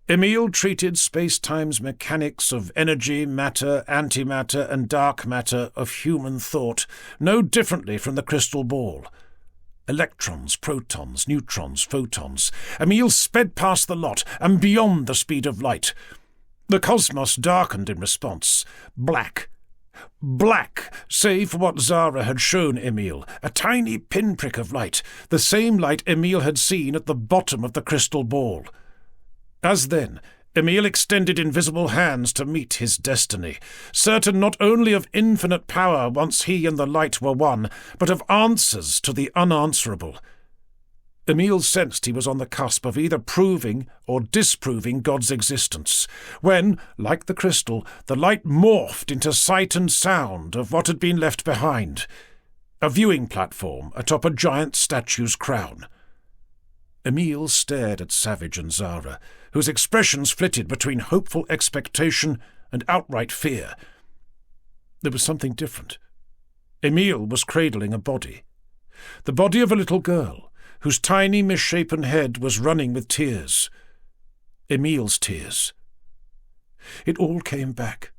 Emile treated space-time's mechanics of energy, matter, antimatter, and dark matter of human thought no differently from the crystal ball. Electrons, protons, neutrons, photons. Emile sped past the lot and beyond the speed of light. The cosmos darkened in response. Black. Black, save for what Zara had shown Emile, a tiny pinprick of light, the same light Emile had seen at the bottom of the crystal ball. As then, Emile extended invisible hands to meet his destiny, certain not only of infinite power once he and the light were one, but of answers to the unanswerable. Emile sensed he was on the cusp of either proving or disproving God's existence, when, like the crystal, the light morphed into sight and sound of what had been left behind, a viewing platform atop a giant statue's crown. Emile stared at Savage and Zara, whose expressions flitted between hopeful expectation and outright fear. There was something different. Emile was cradling a body. The body of a little girl, whose tiny misshapen head was running with tears. Emile's tears. It all came back.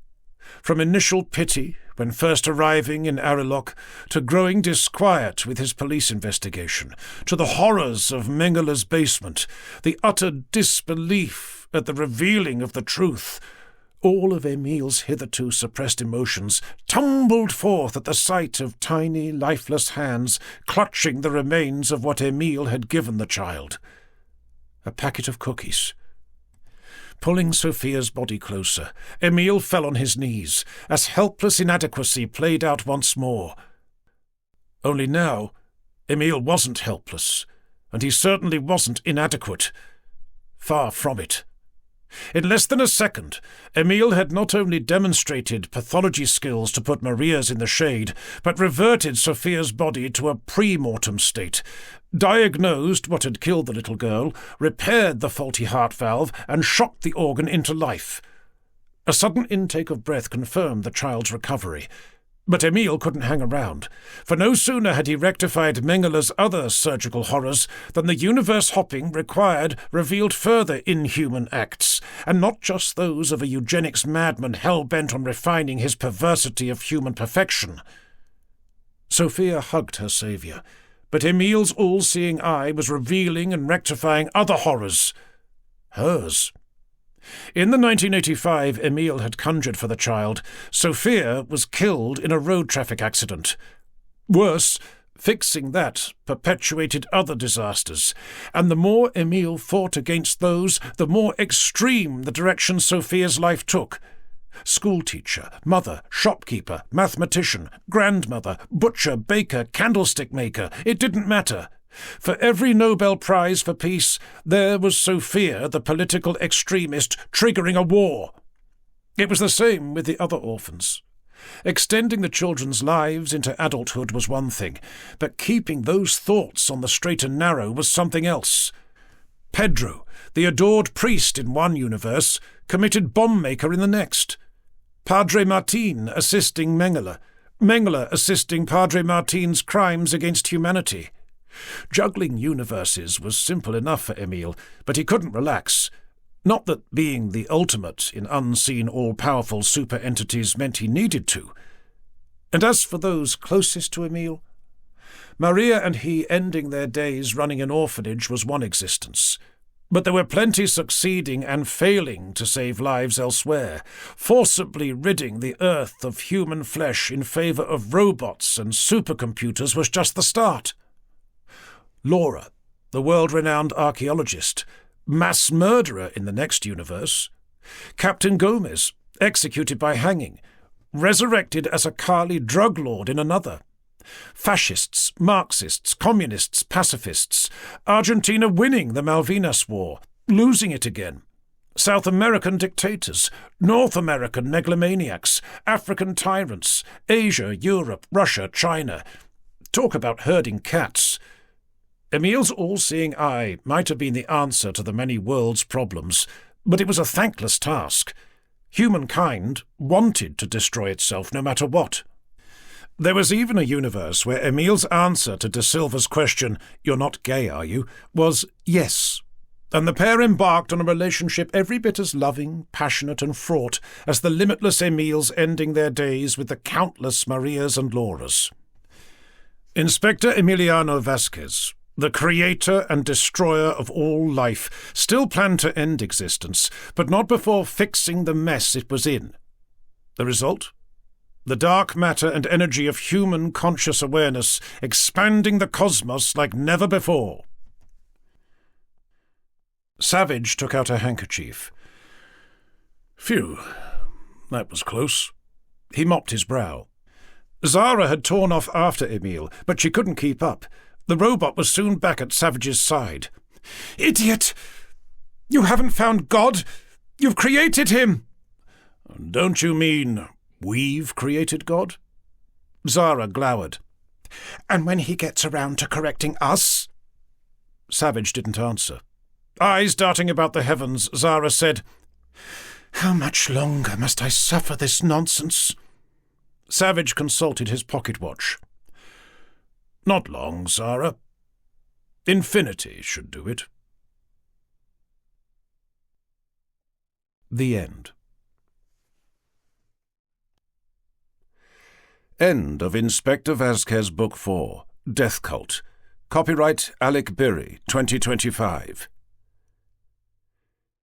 From initial pity, when first arriving in Ariloch, to growing disquiet with his police investigation, to the horrors of Mengele's basement, the utter disbelief at the revealing of the truth. All of Emile's hitherto suppressed emotions tumbled forth at the sight of tiny, lifeless hands clutching the remains of what Emile had given the child. A packet of cookies. Pulling Sophia's body closer, Emile fell on his knees, as helpless inadequacy played out once more. Only now, Emile wasn't helpless, and he certainly wasn't inadequate. Far from it. In less than a second, Emile had not only demonstrated pathology skills to put Maria's in the shade, but reverted Sophia's body to a pre-mortem state, diagnosed what had killed the little girl, repaired the faulty heart valve, and shocked the organ into life. A sudden intake of breath confirmed the child's recovery. But Emile couldn't hang around, for no sooner had he rectified Mengele's other surgical horrors than the universe-hopping required revealed further inhuman acts, and not just those of a eugenics madman hell-bent on refining his perversity of human perfection. Sophia hugged her saviour, but Emile's all-seeing eye was revealing and rectifying other horrors. Hers. In the 1985 Emile had conjured for the child, Sophia was killed in a road traffic accident. Worse, fixing that perpetuated other disasters, and the more Emile fought against those, the more extreme the direction Sophia's life took. Schoolteacher, mother, shopkeeper, mathematician, grandmother, butcher, baker, candlestick maker, it didn't matter. For every Nobel Prize for peace, there was Sophia, the political extremist, triggering a war. It was the same with the other orphans. Extending the children's lives into adulthood was one thing, but keeping those thoughts on the straight and narrow was something else. Pedro, the adored priest in one universe, committed bomb maker in the next. Padre Martin assisting Mengele. Mengele assisting Padre Martin's crimes against humanity. Juggling universes was simple enough for Emile, but he couldn't relax. Not that being the ultimate in unseen all-powerful super-entities meant he needed to. And as for those closest to Emile, Maria and he ending their days running an orphanage was one existence. But there were plenty succeeding and failing to save lives elsewhere, forcibly ridding the earth of human flesh in favour of robots and supercomputers was just the start. Laura, the world-renowned archaeologist, mass murderer in the next universe. Captain Gomez, executed by hanging, resurrected as a Kali drug lord in another. Fascists, Marxists, communists, pacifists. Argentina winning the Malvinas War, losing it again. South American dictators, North American megalomaniacs, African tyrants, Asia, Europe, Russia, China. Talk about herding cats. Emile's all-seeing eye might have been the answer to the many worlds' problems, but it was a thankless task. Humankind wanted to destroy itself no matter what. There was even a universe where Emile's answer to De Silva's question, "You're not gay, are you?" was yes, and the pair embarked on a relationship every bit as loving, passionate and fraught as the limitless Emiles ending their days with the countless Marias and Lauras. Inspector Emiliano Vazquez, the creator and destroyer of all life, still planned to end existence, but not before fixing the mess it was in. The result? The dark matter and energy of human conscious awareness expanding the cosmos like never before. Savage took out a handkerchief. Phew, that was close. He mopped his brow. Zara had torn off after Emile, but she couldn't keep up. The robot was soon back at Savage's side. "Idiot! You haven't found God! You've created him!" "Don't you mean we've created God?" Zara glowered. "And when he gets around to correcting us?" Savage didn't answer. Eyes darting about the heavens, Zara said, "How much longer must I suffer this nonsense?" Savage consulted his pocket watch. "Not long, Zara." Infinity should do it. The End. End of Inspector Vazquez Book 4, Death Cult. Copyright Alec Berry, 2025.